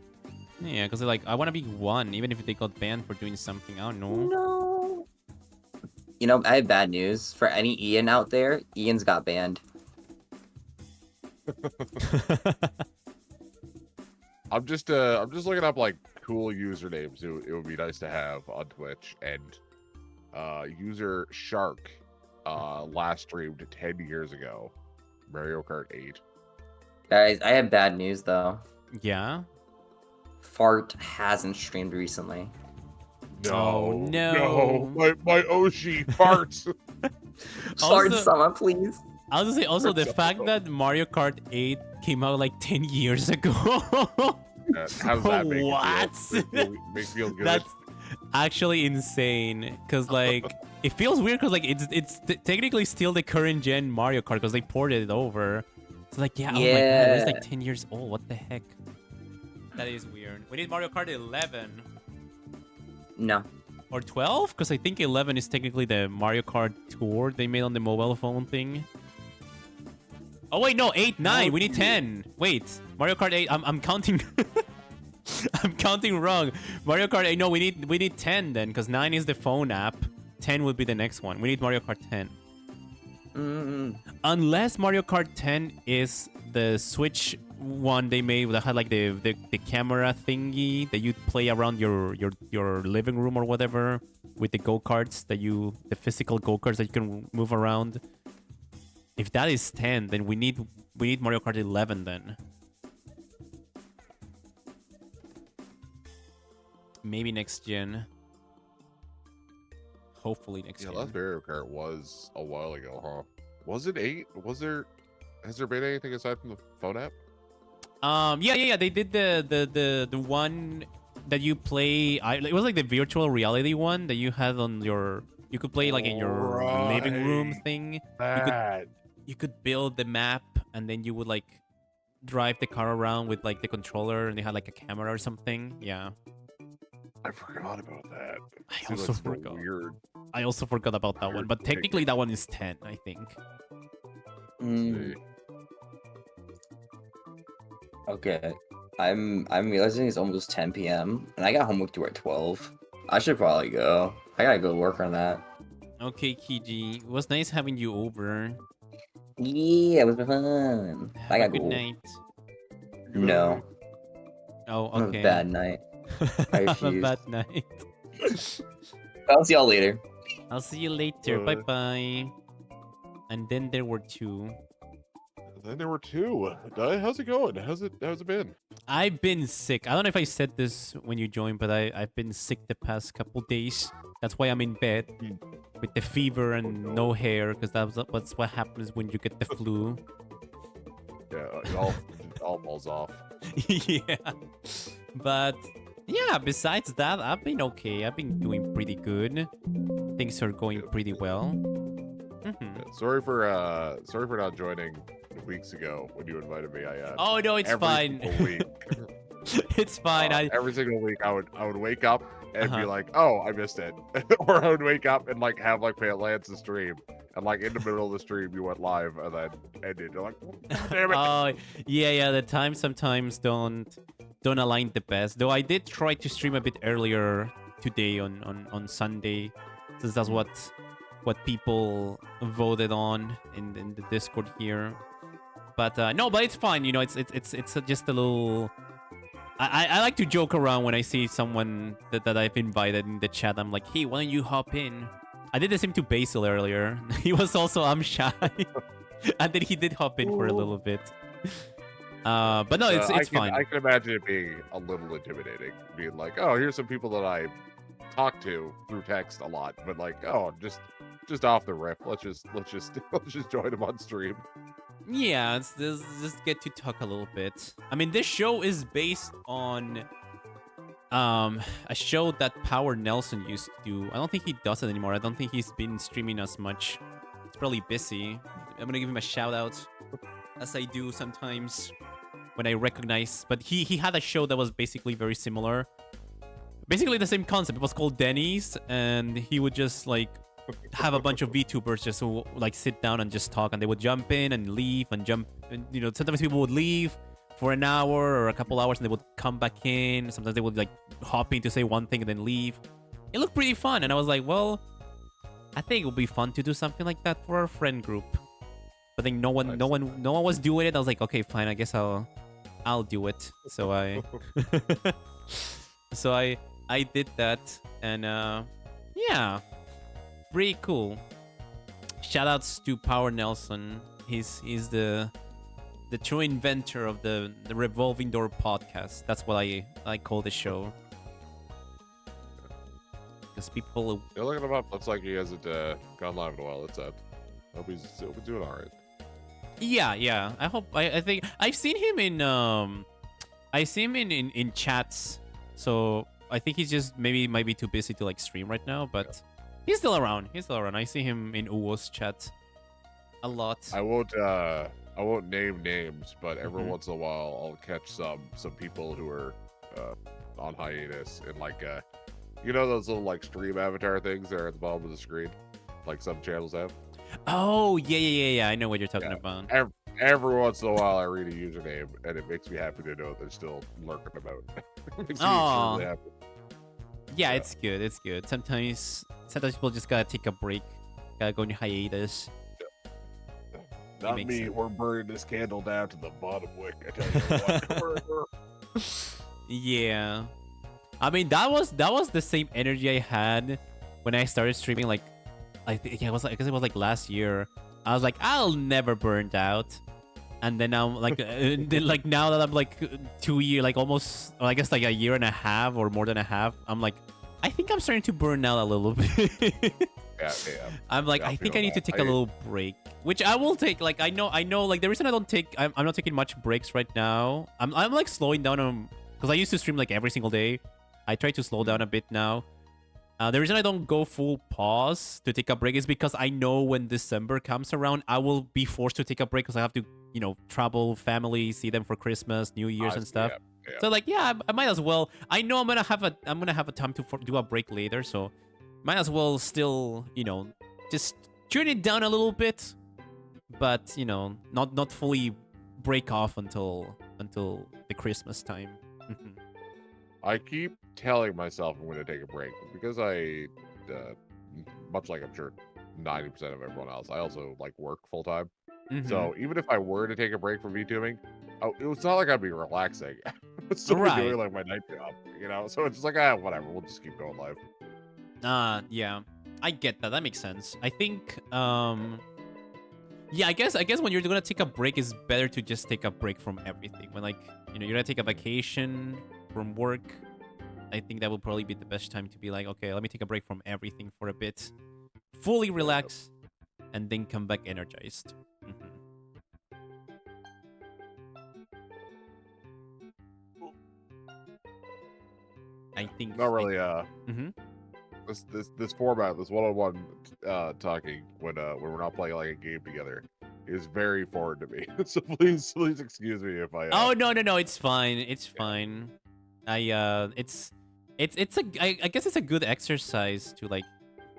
Yeah, because like I want to be 1, even if they got banned for doing something. I don't know. No. You know, I have bad news for any Ian out there. Ian's got banned. I'm just looking up like cool usernames. It would be nice to have on Twitch, and user Shark last streamed 10 years ago, Mario Kart 8. Guys, I have bad news though. Yeah. Fart hasn't streamed recently. No, no. my Oshi farts. Fart Also- Sama, please. I was gonna say also the fact that Mario Kart 8 came out like 10 years ago. How does that make you What? feel? Make you feel good? That's actually insane. Cause like it feels weird. Cause like it's technically still the current gen Mario Kart. Cause they ported it over. It's like yeah. Oh my god, it's like 10 years old. What the heck? That is weird. We need Mario Kart 11. No. Or 12? Because I think 11 is technically the Mario Kart Tour they made on the mobile phone thing. Oh wait, no, 8, 9. We need 10. Wait, Mario Kart 8. I'm counting. I'm counting wrong. Mario Kart 8. No, we need 10 then, because 9 is the phone app. 10 would be the next one. We need Mario Kart 10. Unless Mario Kart 10 is the Switch one they made that had like the camera thingy that you play around your living room or whatever with the go-karts the physical go-karts that you can move around. If that is 10, then we need Mario Kart 11 then. Maybe next gen. Hopefully next gen. Yeah, last Mario Kart was a while ago, huh? Was it 8? Has there been anything aside from the phone app? Yeah. They did the one that you play. It was like the virtual reality one that you had on your. You could play like in your living room thing. You could build the map and then you would like drive the car around with like the controller and they had like a camera or something. Yeah. I forgot about that. I also forgot. Weird. I also forgot about that one, but technically that one is 10, I think. Okay. I'm realizing it's almost 10 p.m. and I got homework due at 12. I should probably go. I gotta go work on that. Okay, Kiji. It was nice having you over. Yeah, it was fun. I gotta Good go. night. No. Oh, okay. Have a bad night. I Have a refuse. bad night. I'll see y'all later. I'll see you later. Bye-bye. And then there were 2. Then there were 2. How's it going? How's it been? I've been sick. I don't know if I said this when you joined, but I've been sick the past couple days. That's why I'm in bed with the fever and no hair, because that's what happens when you get the flu. Yeah, it all falls off. Yeah. But yeah, besides that, I've been okay. I've been doing pretty good. Things are going pretty well. Yeah, sorry for not joining weeks ago when you invited me. Oh no, it's fine. Week, it's fine. Every single week I would wake up and be like, oh, I missed it. Or I would wake up and like have like Lance's stream. And like in the middle of the stream you went live and then ended. You're like, damn it. Oh yeah, the times sometimes don't align the best. Though I did try to stream a bit earlier today on Sunday. Since that's what people voted on in the Discord here. But no, but it's fine. You know, it's just a little. I like to joke around when I see someone that I've invited in the chat. I'm like, hey, why don't you hop in? I did the same to Basil earlier. He was also I'm shy, and then he did hop in for a little bit. But no, it's fine. I can imagine it being a little intimidating, being like, oh, here's some people that I talk to through text a lot, but like, oh, just off the riff. Let's just join them on stream. Yeah, it's just get to talk a little bit. I mean, this show is based on a show that Power Nelson used to do. I don't think he does it anymore. I don't think he's been streaming as much. He's probably busy. I'm gonna give him a shout out, as I do sometimes when I recognize. But he had a show that was basically very similar. Basically the same concept. It was called Denny's, and he would just like have a bunch of VTubers just who like sit down and just talk, and they would jump in and leave and jump. And, you know, sometimes people would leave for an hour or a couple hours and they would come back in. Sometimes they would like hop in to say one thing and then leave. It looked pretty fun, and I was like, well, I think it would be fun to do something like that for our friend group. But then no one was doing it. I was like, okay, fine, I guess I'll do it. So I I did that, and yeah, pretty cool. Shoutouts to Power Nelson. He's the true inventor of the Revolving Door podcast. That's what I call the show. Because people. You're looking him up. Looks like he hasn't gone live in a while. That's sad. Hope he's doing all right. Yeah. I think I've seen him in I see him in chats, so I think he's just might be too busy to like stream right now, but he's still around. He's still around. I see him in Uwo's chat a lot. I won't name names, but every once in a while I'll catch some people who are on hiatus and like you know those little like stream avatar things that are at the bottom of the screen, like some channels have. Oh yeah. I know what you're talking about. Every once in a while I read a username and it makes me happy to know they're still lurking about. It makes me extremely happy. Yeah, it's good. It's good. Sometimes people just gotta take a break, gotta go on hiatus. Not me. Sense. We're burning this candle down to the bottom wick. I tell you what. Yeah, I mean that was the same energy I had when I started streaming. Like, I guess it was like last year. I was like, I'll never burn out, and then I'm like, then like now that I'm like 2 years, like almost, or I guess like a year and a half or more than a half, I'm like, I think I'm starting to burn out a little bit. Yeah. I'm like, I think I need to take a little break, which I will take. Like, I know, like the reason I'm not taking much breaks right now. I'm like slowing down because I used to stream like every single day. I try to slow down a bit now. The reason I don't go full pause to take a break is because I know when December comes around, I will be forced to take a break because I have to, travel, family, see them for Christmas, New Year's and stuff. Yeah. So like, yeah, I might as well. I know I'm gonna have a time to do a break later, so might as well still, just tune it down a little bit, but not fully break off until the Christmas time. I keep telling myself I'm going to take a break because I, much like I'm sure 90% of everyone else, I also like work full time. So even if I were to take a break from YouTubing, it's not like I'd be relaxing. I'm still doing like my night job, So it's just like whatever. We'll just keep going live. Yeah, I get that. That makes sense. I think, yeah, I guess when you're gonna take a break, it's better to just take a break from everything. When like, you're gonna take a vacation from work, I think that will probably be the best time to be like, okay, let me take a break from everything for a bit, fully relax, and then come back energized. I think not really. This format, this one-on-one talking when we're not playing like a game together, is very foreign to me. So please excuse me if I. Oh no, it's fine. It's fine. I guess it's a good exercise to like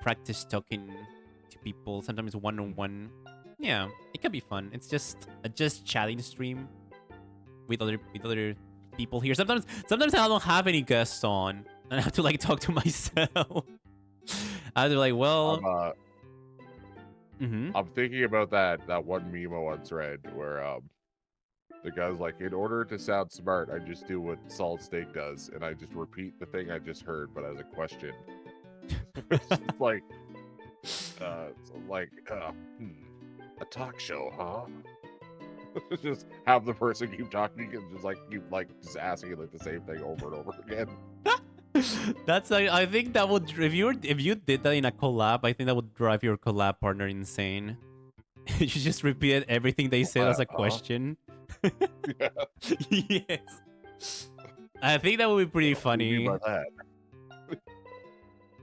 practice talking to people. Sometimes one-on-one. Yeah, it can be fun. It's just a chatting stream with other people here. Sometimes I don't have any guests on, and I have to like talk to myself. I have to like, well. I'm thinking about that one meme I once read where the guy's like, in order to sound smart, I just do what Solid Snake does, and I just repeat the thing I just heard, but as a question. It's just like, a talk show, huh? Just have the person keep talking and just keep asking like the same thing over and over again. That's I think that would, if you did that in a collab, I think that would drive your collab partner insane. You just repeat everything they said as a question. Yeah. Yes. I think that would be pretty funny.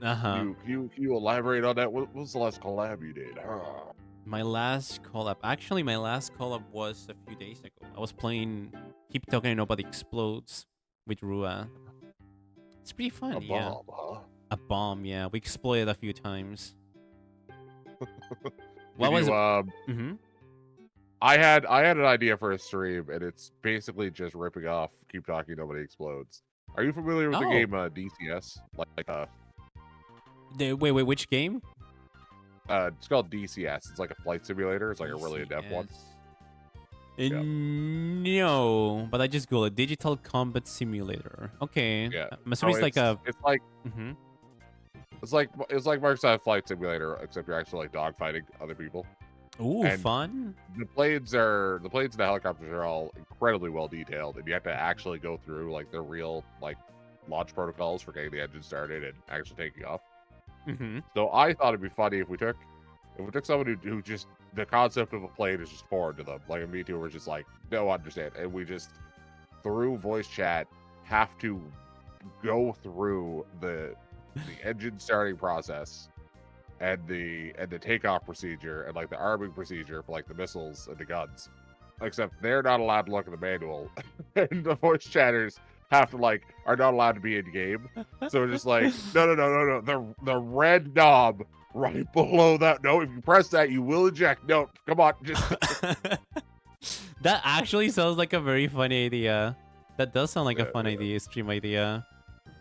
Can you elaborate on that? What was the last collab you did? My last collab was a few days ago. I was playing Keep Talking and Nobody Explodes with Rua. It's pretty fun. Bomb, huh? A bomb, yeah. We exploited a few times. I had an idea for a stream, and it's basically just ripping off Keep Talking Nobody Explodes. Are you familiar with the game DCS? Wait, which game? It's called DCS. It's like a flight simulator. It's like a really in-depth one. No, but I just Googled it. Digital Combat Simulator. Okay. Yeah. It's like a. It's like Microsoft Flight Simulator, except you're actually like dogfighting other people. Ooh, fun. The planes and the helicopters are all incredibly well detailed, and you have to actually go through like the real like launch protocols for getting the engine started and actually taking off. So I thought it'd be funny if we took someone who just, the concept of a plane is just foreign to them, like me too, we're just like, no, understand, and we just through voice chat have to go through the engine starting process and the takeoff procedure and like the arming procedure for like the missiles and the guns. Except they're not allowed to look at the manual, and the voice chatters have to are not allowed to be in game. So just like no, the red knob right below that. No, if you press that, you will eject. No, come on, just. That actually sounds like a very funny idea. That does sound like a fun idea, stream idea.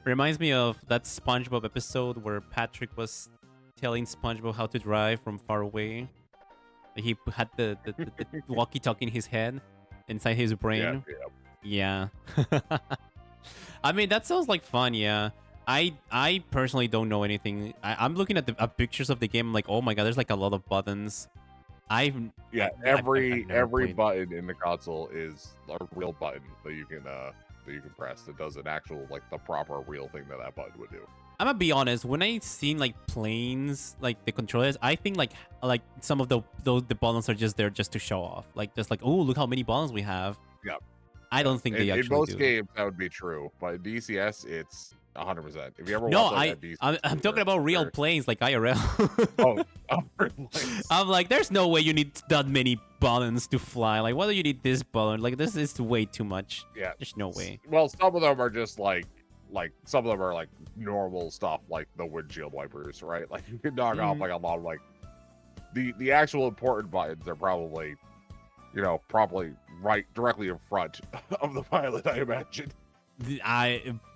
Reminds me of that SpongeBob episode where Patrick was telling SpongeBob how to drive from far away. He had the walkie-talkie in his head, inside his brain. Yeah. I mean, that sounds like fun, yeah. I personally don't know anything. I'm looking at the pictures of the game. I'm like, oh my god, there's like a lot of buttons. Every button in the console is a real button that you can press that does an actual the proper real thing that button would do. I'm gonna be honest. When I seen like planes, like the controllers, I think like some of the buttons are just there just to show off. Just oh, look how many buttons we have. Yeah. I don't think they actually do. In most games that would be true, but in DCS it's 100%. If you ever I'm talking about real planes like IRL. I'm like, there's no way you need that many buttons to fly. Like, why do you need this button? Like, this is way too much. Yeah. There's no way. Well, some of them are just like some of them are like normal stuff, like the windshield wipers, right? Like you can knock off like a lot of the actual important buttons are probably, probably right directly in front of the pilot, I imagine.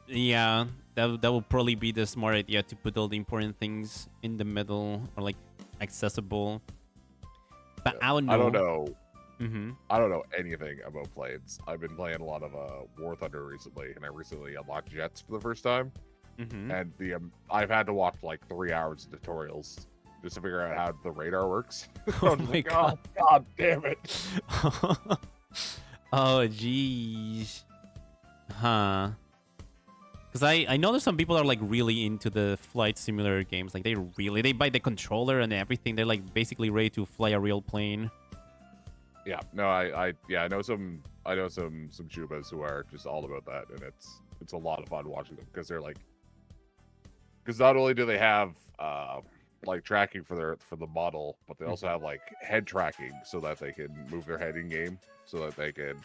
Yeah, that will probably be the smart idea to put all the important things in the middle or like accessible. But I don't know. I don't know. Mm-hmm. I don't know anything about planes. I've been playing a lot of War Thunder recently, and I recently unlocked jets for the first time. Mm-hmm. And I've had to watch like 3 hours of tutorials just to figure out how the radar works. Oh my god! Oh, god damn it! Oh jeez, huh? Because I know there's some people that are like really into the flight simulator games. Like they buy the controller and everything. They're like basically ready to fly a real plane. Yeah, no, I know some Chubas who are just all about that, and it's a lot of fun watching them because because not only do they have tracking for the model, but they also have like head tracking so that they can move their head in game, so that they can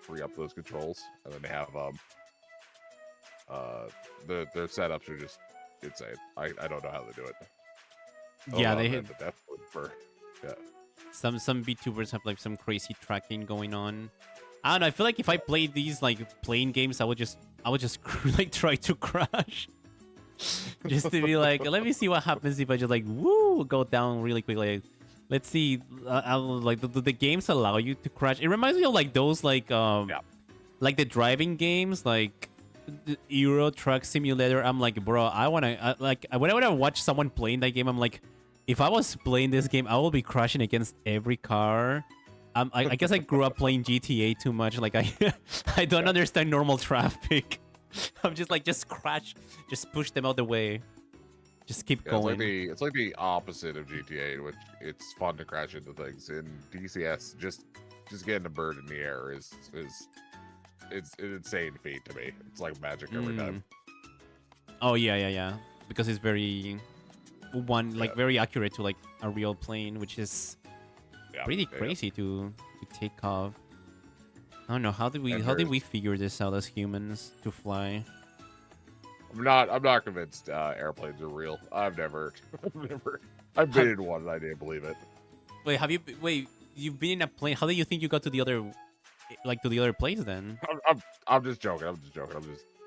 free up those controls, and then they have their setups are just insane. I don't know how they do it. Yeah, they hit the death for Some VTubers have like some crazy tracking going on. I don't know. I feel like if I played these like plane games, I would just like try to crash, just to be like, let me see what happens if I just like go down really quickly. Let's see. Like do the games allow you to crash? It reminds me of like those like the driving games like the Euro Truck Simulator. I'm like, bro, whenever I watch someone playing that game, I'm like, if I was playing this game, I will be crashing against every car. I guess I grew up playing GTA too much. Like I don't understand normal traffic. I'm just like, just crash, just push them out the way, just keep going. It's like the opposite of GTA, in which it's fun to crash into things. In DCS, just getting a bird in the air is it's an insane feat to me. It's like magic every time. Oh yeah. Because it's very very accurate to like a real plane, which is pretty crazy to take off. I don't know, how did we figure this out as humans to fly? I'm not convinced airplanes are real. I've been in one and I didn't believe it. Wait, you've been in a plane. How do you think you got to the other planes then? I'm just joking.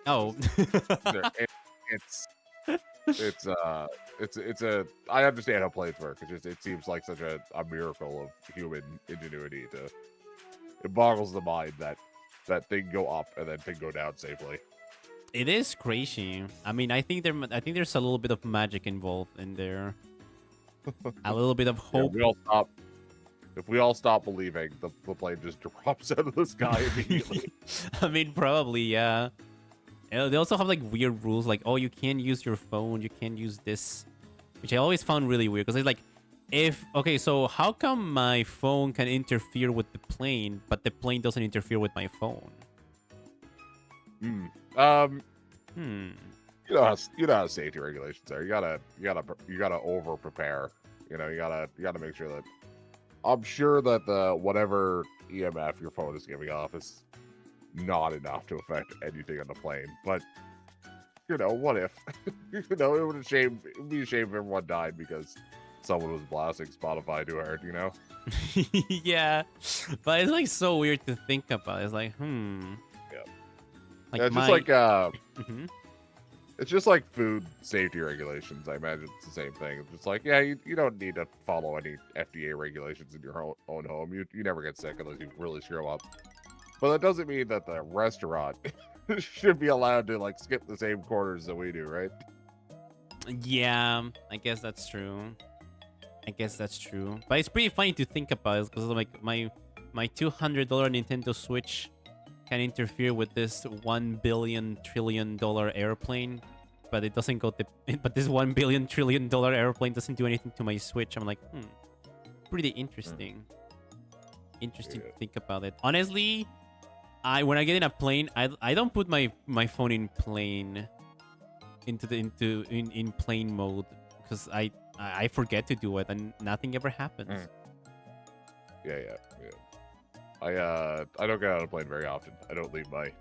Oh. It's a I understand how planes work. It seems like such a miracle of human ingenuity it boggles the mind that thing go up and then thing go down safely. It is crazy. I mean, I think there's a little bit of magic involved in there. A little bit of hope. If we all stop believing, the plane just drops out of the sky immediately. I mean, probably, yeah. And they also have like weird rules, like, oh, you can't use your phone, you can't use this, which I always found really weird, because it's like, so how come my phone can interfere with the plane, but the plane doesn't interfere with my phone? Hmm. You know how safety regulations are. You gotta over prepare. You gotta make sure that. I'm sure that the whatever EMF your phone is giving off is not enough to affect anything on the plane. But what if? It would be a shame if everyone died because someone was blasting Spotify too hard. Yeah, but it's like so weird to think about. It's like, Yeah. Like It's just like Mhm. it's just like food safety regulations. I imagine it's the same thing. It's just like, yeah, you don't need to follow any FDA regulations in your own home. You never get sick unless you really screw up. But that doesn't mean that the restaurant should be allowed to like skip the same quarters that we do, right? Yeah, I guess that's true. But it's pretty funny to think about because like my $200 Nintendo Switch can interfere with this $1 billion trillion airplane, but it doesn't go. But this $1 billion trillion airplane doesn't do anything to my Switch. I'm like, pretty interesting. Interesting to think about it. Honestly, when I get in a plane, I don't put my phone in plane in plane mode because I forget to do it and nothing ever happens. Yeah. I don't get on a plane very often. I don't leave my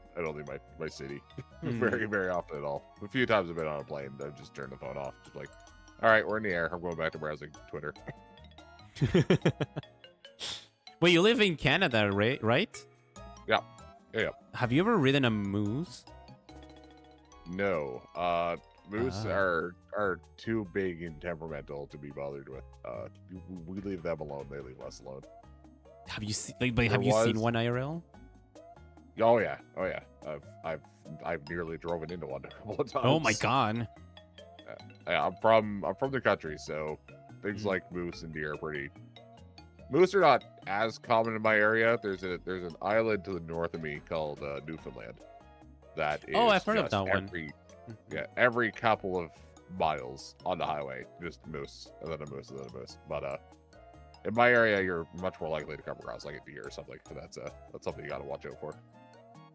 city very, very often at all. A few times I've been on a plane, I've just turned the phone off. Just like, all right, we're in the air. I'm going back to browsing Twitter. Wait, you live in Canada, right? Yeah. Have you ever ridden a moose? No. Moose are too big and temperamental to be bothered with. We leave them alone. They leave us alone. Have you seen? Have you seen one IRL? Oh yeah. I've nearly driven into one a couple of times. Oh my god. Yeah, I'm from the country, so things like moose and deer are pretty. Moose are not as common in my area. There's an island to the north of me called Newfoundland. That is. Oh, I've heard of that one. one. Yeah, every couple of miles on the highway, just moose, and then a moose, and then a moose. But in my area, you're much more likely to come across like a deer or something. So that's something you gotta watch out for.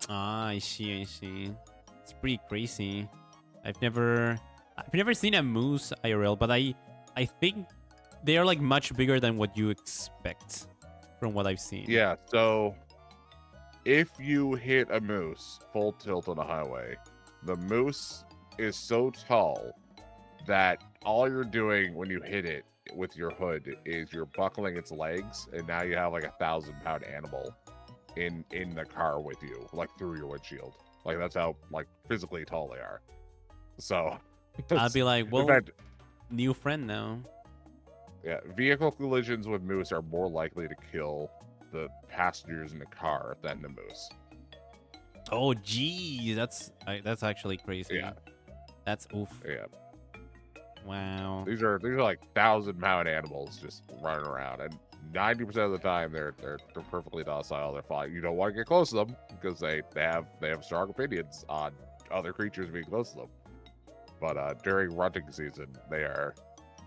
I see. It's pretty crazy. I've never seen a moose IRL, but I think they are like much bigger than what you expect from what I've seen. Yeah. So if you hit a moose full tilt on the highway, the moose is so tall that all you're doing when you hit it with your hood is you're buckling its legs, and now you have like 1,000-pound animal in the car with you, like through your windshield. Like that's how like physically tall they are. So I'd be like, well, fact, new friend now. Yeah, vehicle collisions with moose are more likely to kill the passengers in the car than the moose. Oh, geez, that's actually crazy. Yeah, that's oof. Yeah. Wow. These are like 1,000-pound animals just running around, and 90% of the time they're perfectly docile. They're fine. You don't want to get close to them because they have strong opinions on other creatures being close to them. But during runting season, they're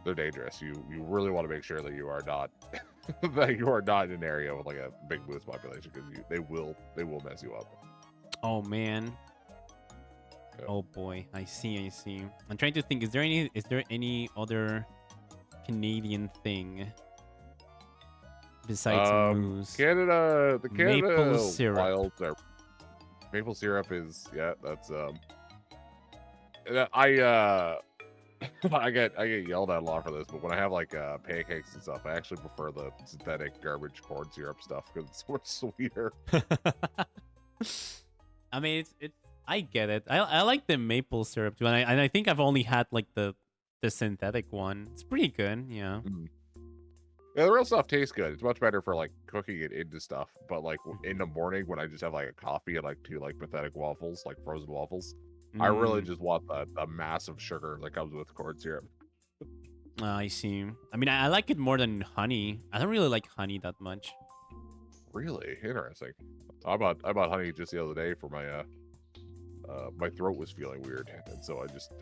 dangerous. You really want to make sure that you are not in an area with like a big moose population because they will mess you up. Oh man. Yeah. Oh boy, I see. I'm trying to think. Is there any other Canadian thing besides moose? The Canada maple syrup. wilds are maple syrup is that's I get yelled at a lot for this, but when I have like pancakes and stuff, I actually prefer the synthetic garbage corn syrup stuff because it's much sweeter. I mean, it's I get it. I like the maple syrup too, and I think I've only had like the synthetic one. It's pretty good, yeah. Yeah, the real stuff tastes good. It's much better for like cooking it into stuff. But like in the morning when I just have like a coffee and like 2 like pathetic waffles, like frozen waffles, I really just want the massive sugar that comes with corn syrup. I see. I mean, I like it more than honey. I don't really like honey that much. Really interesting. I bought honey just the other day for my my throat was feeling weird, and so I just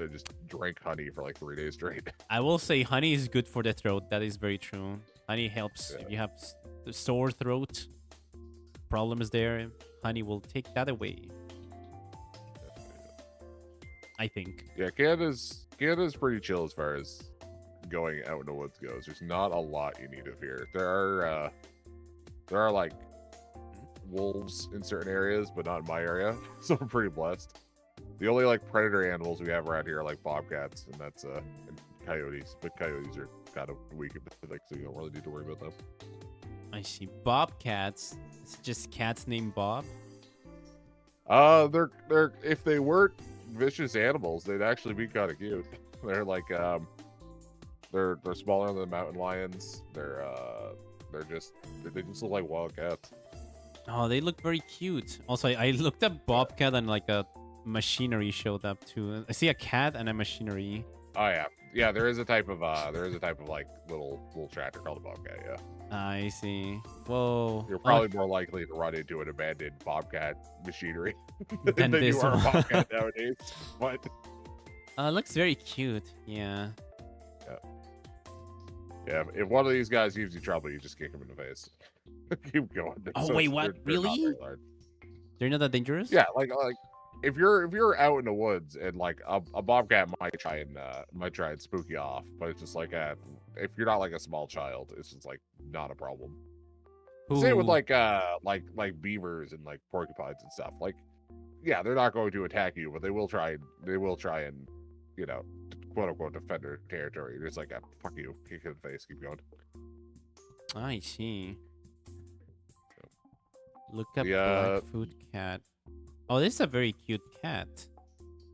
drank honey for like 3 days straight. I will say honey is good for the throat. That is very true. Honey helps if you have the sore throat problems there. Honey will take that away. I think. Yeah, Canada's pretty chill as far as going out in the woods goes. There's not a lot you need of here. There are like wolves in certain areas, but not in my area, so I'm pretty blessed. The only like predator animals we have around here are like bobcats, and that's and coyotes. But coyotes are kind of weak, like, so you don't really need to worry about them. I see. Bobcats. It's just cats named Bob. They're if they weren't vicious animals, they'd actually be kind of cute. They're like they're smaller than mountain lions. They just look like wild cats. Oh, they look very cute. Also, I looked up bobcat and like a machinery showed up too. I see a cat and a machinery. Oh yeah, there is a type of like little tractor called a bobcat. Yeah. I see. Whoa. You're probably more likely to run into an abandoned bobcat machinery Than than this you are a one. bobcat nowadays. But Looks very cute. Yeah. yeah, if one of these guys gives you trouble, you just kick him in the face. Keep going. Oh So wait, they're- what? they're not Really? very large. They're not that dangerous? Yeah, like if you're out in the woods and like a bobcat might try and spook you off, but it's just like if you're not like a small child, it's just like not a problem. Same with Ooh. like beavers and like porcupines and stuff. Like, yeah, they're not going to attack you, but they will try and you know, quote unquote defend their territory. It's like fuck you, kick in the face, keep going. I see. Look up Yeah. Blackfoot cat. Oh, this is a very cute cat.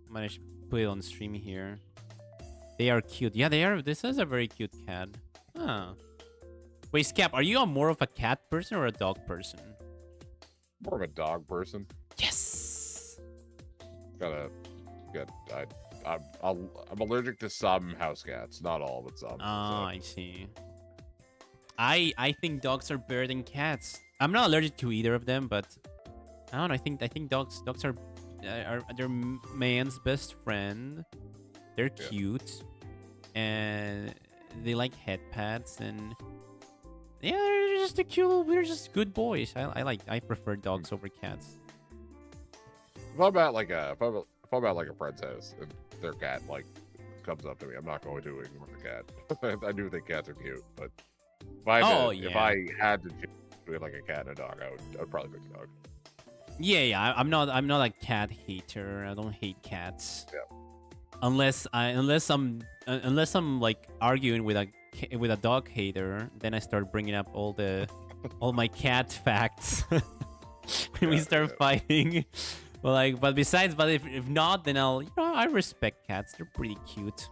I might just put it on stream here. They are cute. Yeah, they are. This is a very cute cat. Huh. Wait, Scap, are you more of a cat person or a dog person? More of a dog person. Yes. I'm allergic to some house cats, not all, but some. Oh, I see. I think dogs are better than cats. I'm not allergic to either of them, but I don't know. I think dogs are they're man's best friend. They're cute, and they like head pats, and yeah, they're just a cute. They're just good boys. I prefer dogs over cats. If I'm at like a friend's house and their cat like comes up to me, I'm not going to ignore the cat. I do think cats are cute, but if I had to choose between like a cat and a dog, I'd probably pick a dog. Yeah. I'm not a cat hater. I don't hate cats. Yeah. Unless I'm like arguing with a dog hater, then I start bringing up all my cat facts. When we start fighting. But if not, then I respect cats. They're pretty cute.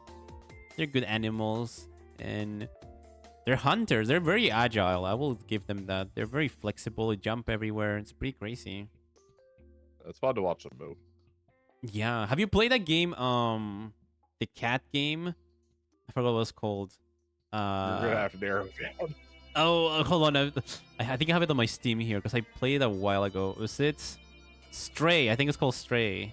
They're good animals, and they're hunters. They're very agile. I will give them that. They're very flexible. They jump everywhere. It's pretty crazy. It's fun to watch them move. Yeah. Have you played that game? The cat game. I forgot what it was called. You're gonna have to narrow it down. Oh, hold on. I think I have it on my Steam here because I played it a while ago. Was it Stray? I think it's called Stray.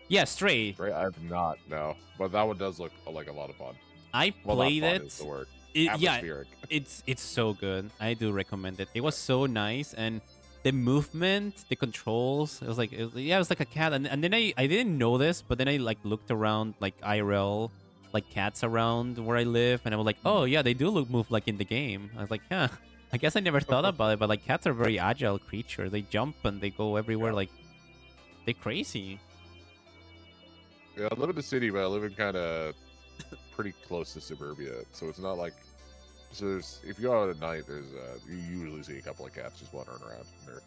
Yeah, Stray. Stray, I have not, no. But that one does look like a lot of fun. I Well, played not fun it. is the word. Yeah, Atmospheric. it's so good. I do recommend it. It was so nice, and the movement, the controls. It was like a cat, and then I didn't know this, but then I like looked around like IRL, like cats around where I live, and I was like, oh yeah, they do move like in the game. I was like, yeah, I guess I never thought about it, but like cats are very agile creatures. They jump and they go everywhere. Like they're crazy. Yeah, I live in the city, but I live in kind of pretty close to suburbia, so it's not like. So if you go out at night, you usually see a couple of cats just wandering around. They're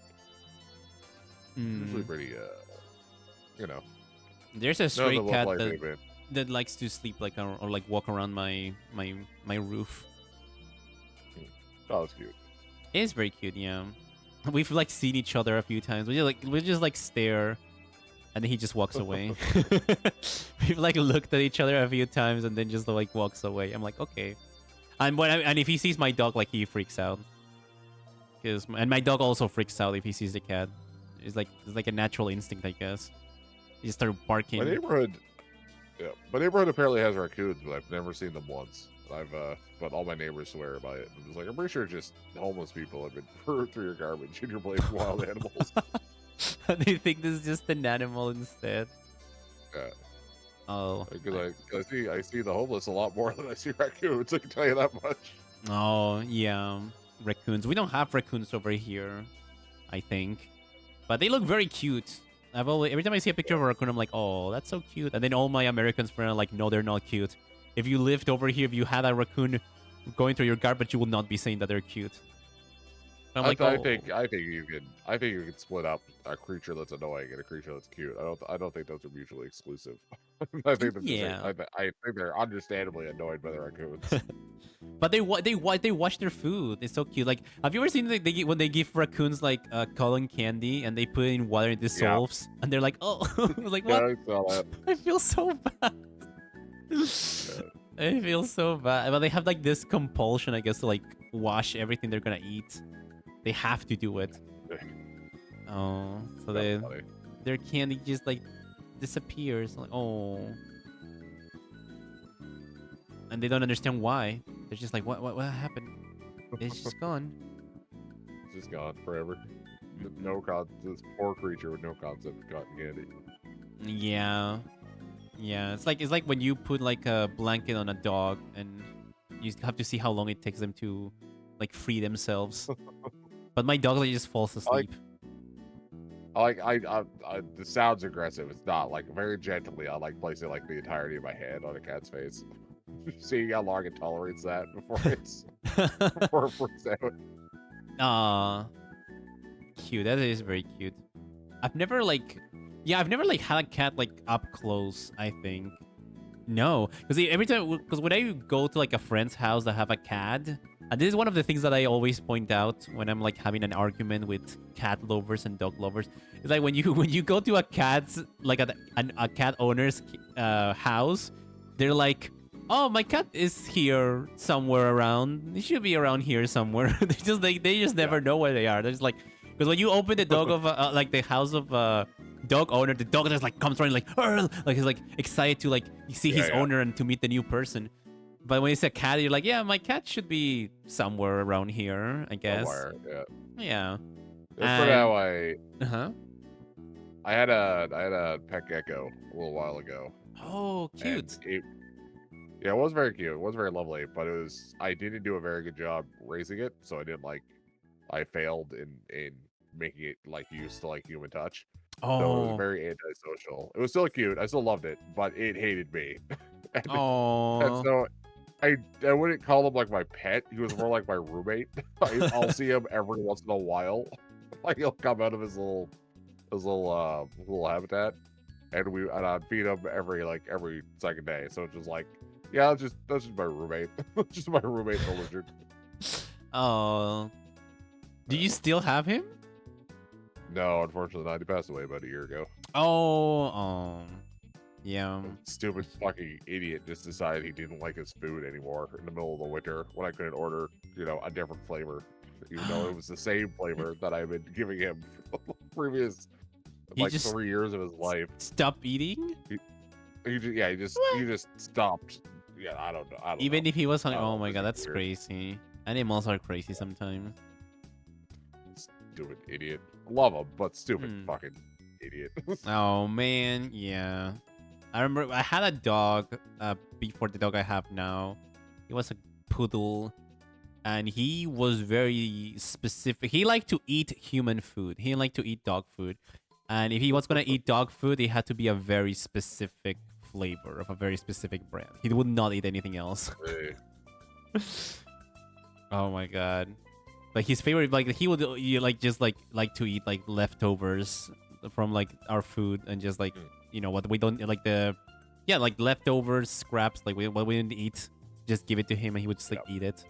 usually pretty, There's a stray none of them cat look like they, man. that likes to sleep like or like walk around my roof. Oh, it's cute. It is very cute, yeah. We've like seen each other a few times. We just stare, and then he just walks away. We've like looked at each other a few times, and then just like walks away. I'm like, okay. And if he sees my dog, like he freaks out. And my dog also freaks out if he sees the cat. It's like a natural instinct, I guess. He just started barking. My neighborhood apparently has raccoons, but I've never seen them once. But all my neighbors swear by it. I'm just like, I'm pretty sure just homeless people have been through your garbage and you're blaming wild animals. They think this is just an animal instead. Oh. Because I see the homeless a lot more than I see raccoons. I can tell you that much. Oh, yeah. Raccoons. We don't have raccoons over here, I think. But they look very cute. Every time I see a picture of a raccoon, I'm like, oh, that's so cute. And then all my American friends are like, no, they're not cute. If you lived over here, if you had a raccoon going through your garbage, you will not be saying that they're cute. I'm like, I oh. think you can split up a creature that's annoying and a creature that's cute. I don't think those are mutually exclusive. I think I think they're understandably annoyed by the raccoons. But they wash their food. It's so cute. Like, have you ever seen when they give raccoons like cotton candy and they put it in water and it dissolves and they're like, oh, like what? I saw that. I feel so bad. I feel so bad. But they have like this compulsion, I guess, to like wash everything they're gonna eat. They have to do it. Oh, so their candy just like disappears. Like, oh, and they don't understand why. They're just like, what happened? It's just gone. It's just gone forever. No concept. This poor creature with no concept of cotton candy. Yeah, yeah. It's like when you put like a blanket on a dog and you have to see how long it takes them to like free themselves. But my dog like just falls asleep. This sounds aggressive. It's not. Like, very gently, I like placing like the entirety of my hand on a cat's face. Seeing how long it tolerates that before it's before it freaks out. Aw, cute. That is very cute. I've never like had a cat like up close. I think no, because when I go to like a friend's house that have a cat. And this is one of the things that I always point out when I'm like having an argument with cat lovers and dog lovers. It's like when you go to a cat's like a cat owner's house, they're like, "Oh, my cat is here somewhere around. They should be around here somewhere." they just never know where they are. They're just like, because when you open the dog of like the house of dog owner, the dog just like comes running like he's like excited to like see his owner and to meet the new person. But when it's a cat, you're like, yeah, my cat should be somewhere around here, I guess. Somewhere, yeah. That's how I had a pet gecko a little while ago. Oh, cute. It was very cute. It was very lovely, but I didn't do a very good job raising it, so I failed in making it like used to like human touch. Oh. So it was very antisocial. It was still cute. I still loved it, but it hated me. and so I wouldn't call him like my pet. He was more like my roommate. I'll see him every once in a while. Like, he'll come out of his little habitat, and I'd feed him every second day. So it's just like, yeah, that's just my roommate. Just my roommate, the lizard. Oh, do you still have him? No, unfortunately not. He passed away about a year ago. Oh, yeah. Stupid fucking idiot just decided he didn't like his food anymore in the middle of the winter when I couldn't order, a different flavor, even though it was the same flavor that I've been giving him for the previous 3 years of his life. Stop eating? He just stopped. Yeah, I don't know. Even if he was hungry. Oh my god, that's crazy. Animals are crazy sometimes. Stupid idiot. Love him, but stupid fucking idiot. Oh man, yeah. I remember I had a dog before the dog I have now. He was a poodle, and he was very specific. He liked to eat human food. He didn't like to eat dog food. And if he was gonna eat dog food, it had to be a very specific flavor of a very specific brand. He would not eat anything else. Oh my god. Like his favorite, like he would just like to eat like leftovers from like our food and just like what we don't like like leftovers, scraps, like what we didn't eat, just give it to him and he would just like eat it.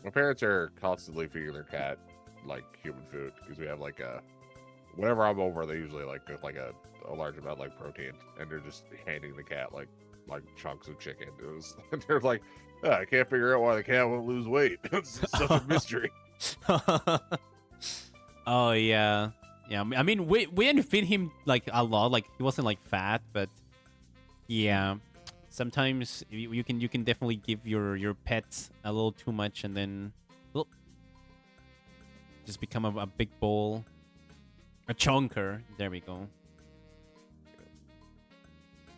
My parents are constantly feeding their cat like human food because we have like whenever I'm over, they usually like cook like a large amount like protein, and they're just handing the cat like chunks of chicken. They're like, I can't figure out why the cat won't lose weight. It's such a mystery. Oh yeah. I mean, we didn't feed him like a lot. Like he wasn't like fat, but yeah, sometimes you can definitely give your pets a little too much, and then just become a big bowl, a chunker. There we go.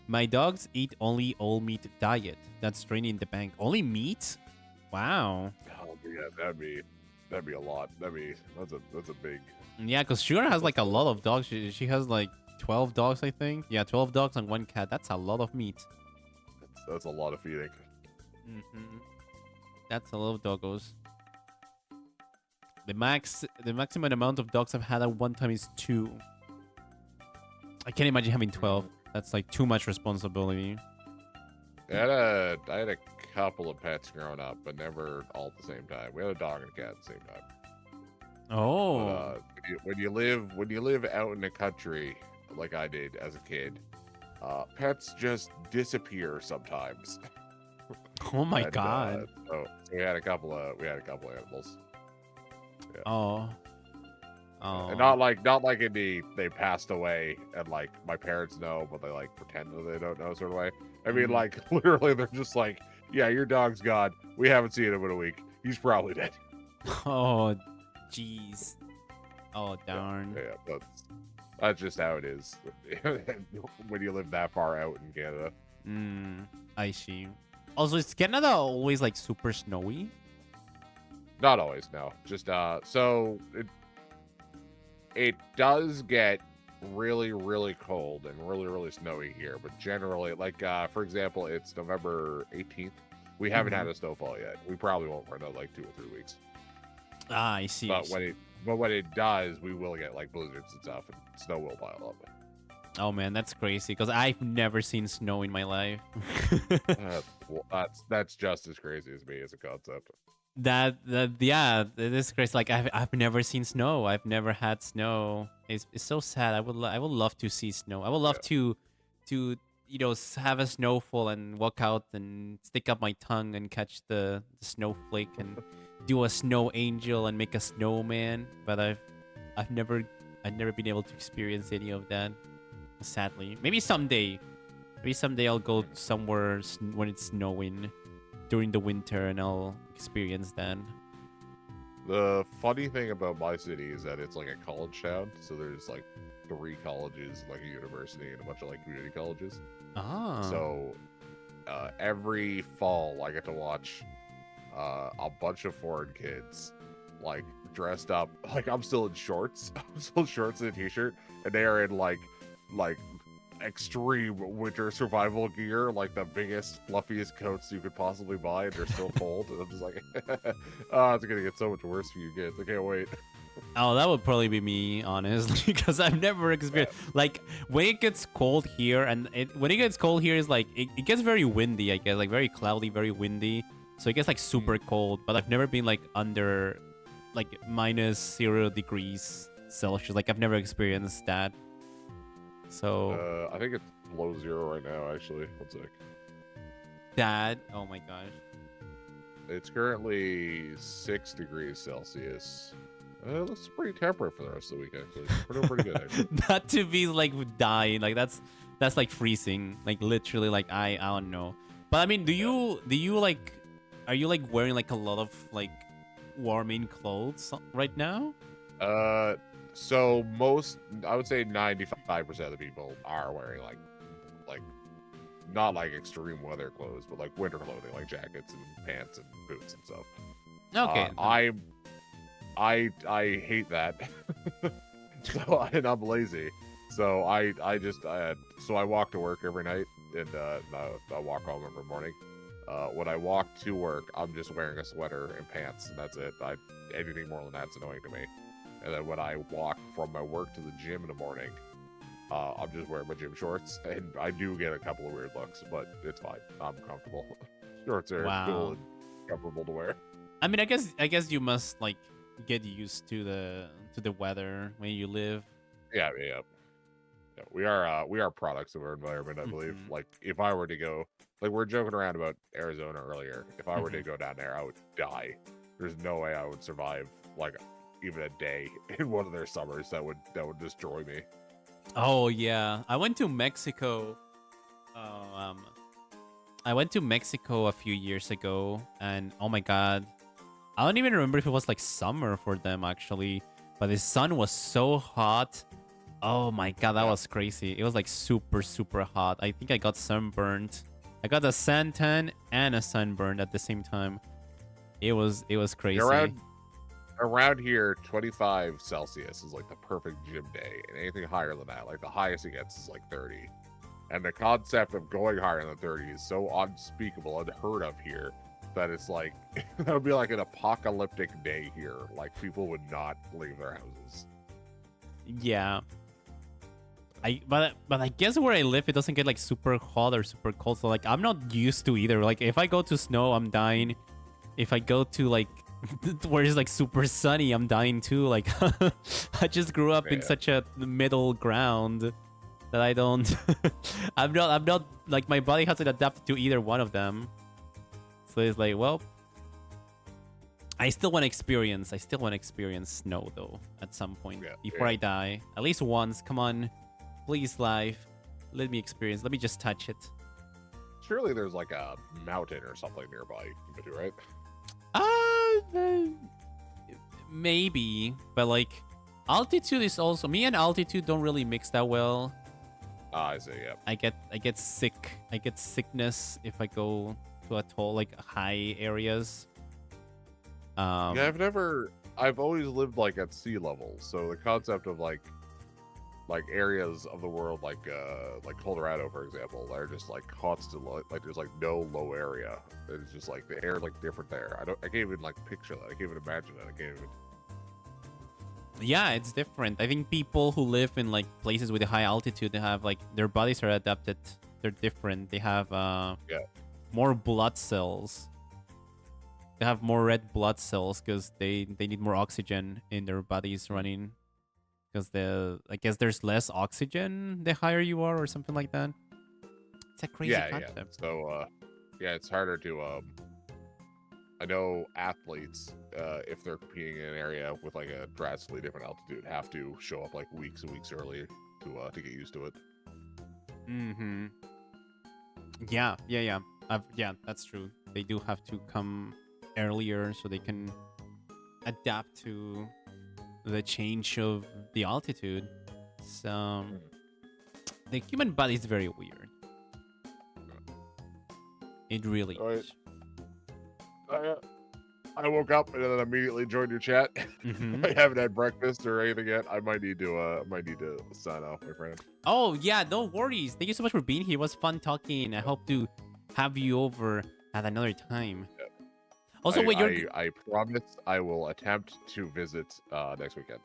My dogs eat only all meat diet. That's draining the bank. Only meat? Wow. Oh yeah, that'd be a lot. That's a big. Yeah, because Shura has like a lot of dogs. She has like 12 dogs, I think. Yeah, 12 dogs and 1 cat. That's a lot of meat. That's a lot of feeding. That's a lot of doggos. The maximum amount of dogs I've had at one time is 2. I can't imagine having 12. That's like too much responsibility. I had a couple of pets growing up, but never all at the same time. We had a dog and a cat at the same time. Oh. But, when you live out in the country like I did as a kid, pets just disappear sometimes. Oh my god. So we had a couple of animals. Yeah. Oh. And not like in they passed away and like my parents know, but they like pretend that they don't know sort of way. I mean, like literally, they're just like, yeah, your dog's gone. We haven't seen him in a week. He's probably dead. Oh, jeez. Oh darn. Yeah, that's just how it is when you live that far out in Canada. I see. Also, is Canada always like super snowy? Not always, no. Just so it does get really, really cold and really, really snowy here, but generally, like for example, it's November 18th. We haven't had a snowfall yet. We probably won't for another like 2 or 3 weeks. Ah, I see. But when it does, we will get like blizzards and stuff, and snow will pile up. Oh man, that's crazy because I've never seen snow in my life. That's just as crazy as me as a concept. Yeah, it is crazy. Like I've never seen snow. I've never had snow. It's so sad. I would love to see snow. I would love to have a snowfall and walk out and stick up my tongue and catch the snowflake and do a snow angel and make a snowman. But I've never been able to experience any of that. Sadly, maybe someday I'll go somewhere when it's snowing during the winter and I'll experience that. The funny thing about my city is that it's like a college town, so there's like 3 colleges, like a university, and a bunch of like community colleges. So every fall I get to watch a bunch of foreign kids like dressed up like I'm still in shorts. I'm still in shorts and a t-shirt, and they are in like extreme winter survival gear, like the biggest, fluffiest coats you could possibly buy, and they're still cold. And I'm just like, oh, it's gonna get so much worse for you kids. I can't wait. Oh, that would probably be me, honestly, because I've never experienced like when it gets cold here, and when it gets cold here is like it gets very windy, I guess, like very cloudy, very windy. So it gets like super cold, but I've never been like under like -0 degrees Celsius. Like I've never experienced that. So I think it's below 0 right now, actually. One sec. Oh my gosh. It's currently 6 degrees Celsius. That's pretty temperate for the rest of the week, actually. We're doing pretty good, actually. Not to be like dying, like that's like freezing, like literally, like I don't know. But I mean, do you like, are you like wearing like a lot of like warming clothes right now? So I would say 95% of the people are wearing like not like extreme weather clothes, but like winter clothing, like jackets and pants and boots and stuff. Okay. I hate that. And I'm lazy. So I walk to work every night, and I walk home every morning. When I walk to work, I'm just wearing a sweater and pants, and that's it. Anything more than that's annoying to me. And then when I walk from my work to the gym in the morning, I'm just wearing my gym shorts, and I do get a couple of weird looks, but it's fine. I'm comfortable. Shorts are cool and comfortable to wear. I mean, I guess you must like get used to the weather where you live. Yeah. We are products of our environment, I believe. Like if I were to go, like we're joking around about Arizona earlier. If I were to go down there, I would die. There's no way I would survive like even a day in one of their summers. That would destroy me. Oh yeah, I went to Mexico. I went to Mexico a few years ago, and oh my god, I don't even remember if it was like summer for them actually, but the sun was so hot, Oh my god, that was crazy. It was like super, super hot. I think I got sunburned. I got a suntan and a sunburn at the same time. It was crazy. Around here, 25 Celsius is like the perfect gym day, and anything higher than that, like the highest it gets is like 30. And the concept of going higher than 30 is so unspeakable, unheard of here, that it's like that would be like an apocalyptic day here. Like people would not leave their houses. Yeah. But I guess where I live, it doesn't get like super hot or super cold. So like I'm not used to either. Like if I go to snow, I'm dying. If I go to like where it's like super sunny, I'm dying too. Like I just grew up in such a middle ground that I don't I'm not like my body hasn't adapted to either one of them. So it's like, well, I still want to experience snow though at some point before I die. At least once. Come on. Please, life. Let me experience. Let me just touch it. Surely there's like a mountain or something nearby you can go to, right? Maybe, but like altitude is also me and altitude don't really mix that well. I see. Yeah. I get sick. I get sickness if I go to a tall like high areas. Yeah, I've always lived like at sea level, so the concept of like areas of the world like Colorado, for example, they're just like constant like there's like no low area. It's just like the air like different there. I can't even like picture that. I can't even imagine that. I can't even. Yeah, it's different. I think people who live in like places with a high altitude, they have like their bodies are adapted. They're different. They have more blood cells. They have more red blood cells because they need more oxygen in their bodies running. Because I guess there's less oxygen the higher you are, or something like that. It's a crazy concept. Yeah. So it's harder to I know athletes, if they're competing in an area with like a drastically different altitude, have to show up like weeks and weeks early to get used to it. Mm-hmm. Yeah. Yeah, that's true. They do have to come earlier so they can adapt to the change of the altitude. So the human body is very weird. It really is. I woke up and then immediately joined your chat. Mm-hmm. I haven't had breakfast or anything yet. I might need to sign off, my friend. Oh yeah, no worries. Thank you so much for being here. It was fun talking. I hope to have you over at another time. Yeah. Also, I promise I will attempt to visit next weekend.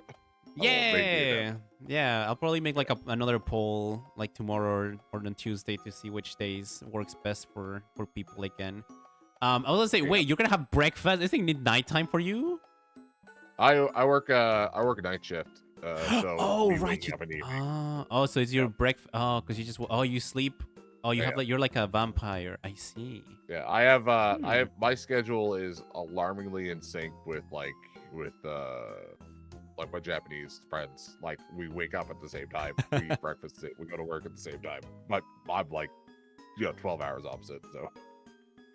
Yeah. I'll probably make like another poll like tomorrow or on Tuesday to see which days works best for people again. I was gonna say, wait, you're gonna have breakfast? Isn't it nighttime for you? I work a night shift. So right. So it's your breakfast. Oh, because you just you sleep. Oh, you have like you're like a vampire. I see. Yeah, I have my schedule is alarmingly in sync with like my Japanese friends. Like we wake up at the same time, we eat breakfast, we go to work at the same time. But I'm like 12 hours opposite, so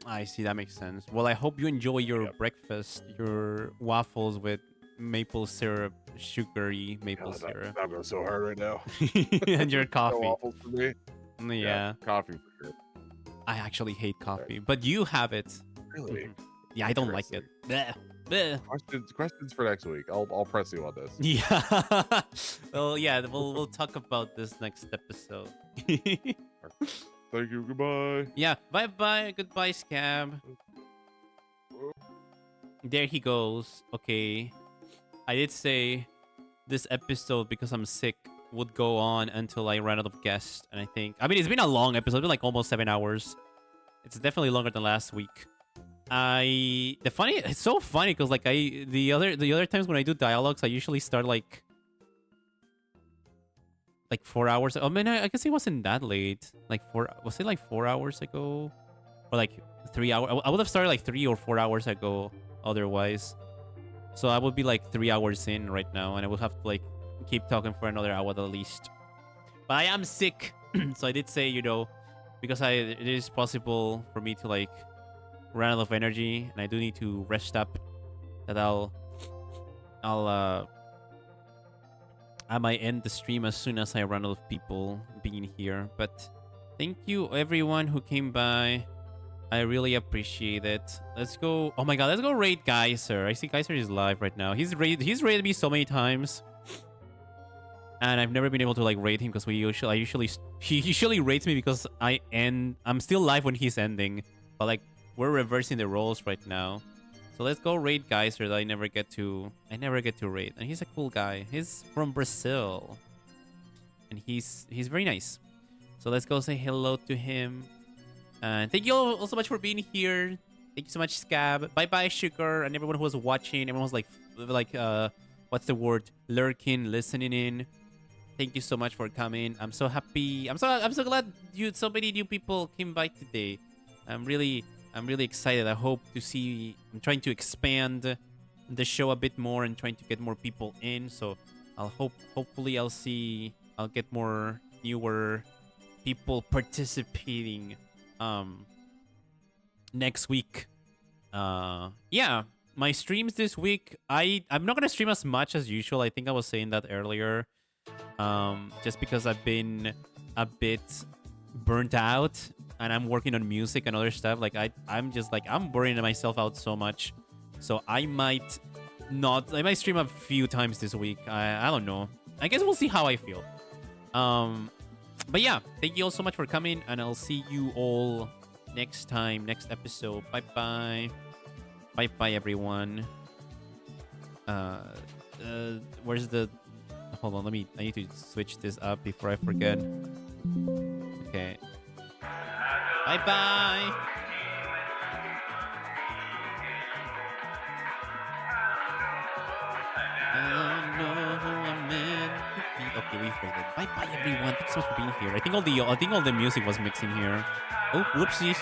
I see, that makes sense. Well, I hope you enjoy your breakfast, your waffles with maple syrup, sugary maple syrup. I'm going so hard right now. And your coffee. No waffles for me. Yeah. Coffee for sure. I actually hate coffee, but you have it. Really? Yeah, I don't like it. Bleh. Questions for next week. I'll press you on this. Yeah. Well, yeah, we'll talk about this next episode. Thank you. Goodbye. Yeah. Bye. Goodbye, Scab. There he goes. Okay. I did say this episode, because I'm sick, would go on until I ran out of guests, and I mean it's been a long episode. It's been like almost 7 hours. It's definitely longer than last week. It's so funny because like the other times when I do dialogues, I usually start like 4 hours. I mean, I guess it wasn't that late. Was it like 4 hours ago, or like 3 hours? I would have started like 3 or 4 hours ago. Otherwise, so I would be like 3 hours in right now, and I would have to like keep talking for another hour at least. But I am sick, so I did say, because it is possible for me to like run out of energy, and I do need to rest up, that I'll I might end the stream as soon as I run out of people being here. But thank you everyone who came by. I really appreciate it. Let's go. Oh my god, let's go raid Geyser. I see Geyser is live right now. He's raided me so many times. And I've never been able to like raid him because he usually rates me because I'm still live when he's ending. But like we're reversing the roles right now. So let's go raid Geyser that I never get to raid. And he's a cool guy. He's from Brazil. And he's very nice. So let's go say hello to him. And thank you all so much for being here. Thank you so much, Scab. Bye-bye, Sugar, and everyone who was watching. Everyone was like, what's the word? Lurking, listening in. Thank you so much for coming. I'm so happy. I'm so glad so many new people came by today. I'm really excited. I hope to see. I'm trying to expand the show a bit more and trying to get more people in. So hopefully I'll get more newer people participating next week. Yeah, my streams this week, I'm not gonna stream as much as usual. I think I was saying that earlier, just because I've been a bit burnt out and I'm working on music and other stuff. Like I'm burning myself out so much, so I might stream a few times this week. I don't know. I guess we'll see how I feel. But yeah, thank you all so much for coming, and I'll see you all next time, next episode. Bye bye. Bye bye, everyone. Where's the? Hold on, I need to switch this up before I forget. Okay. Bye bye. Okay, we've heard it. Bye bye, everyone. Thanks so much for being here. I think all the music was mixing here. Oh, whoopsies.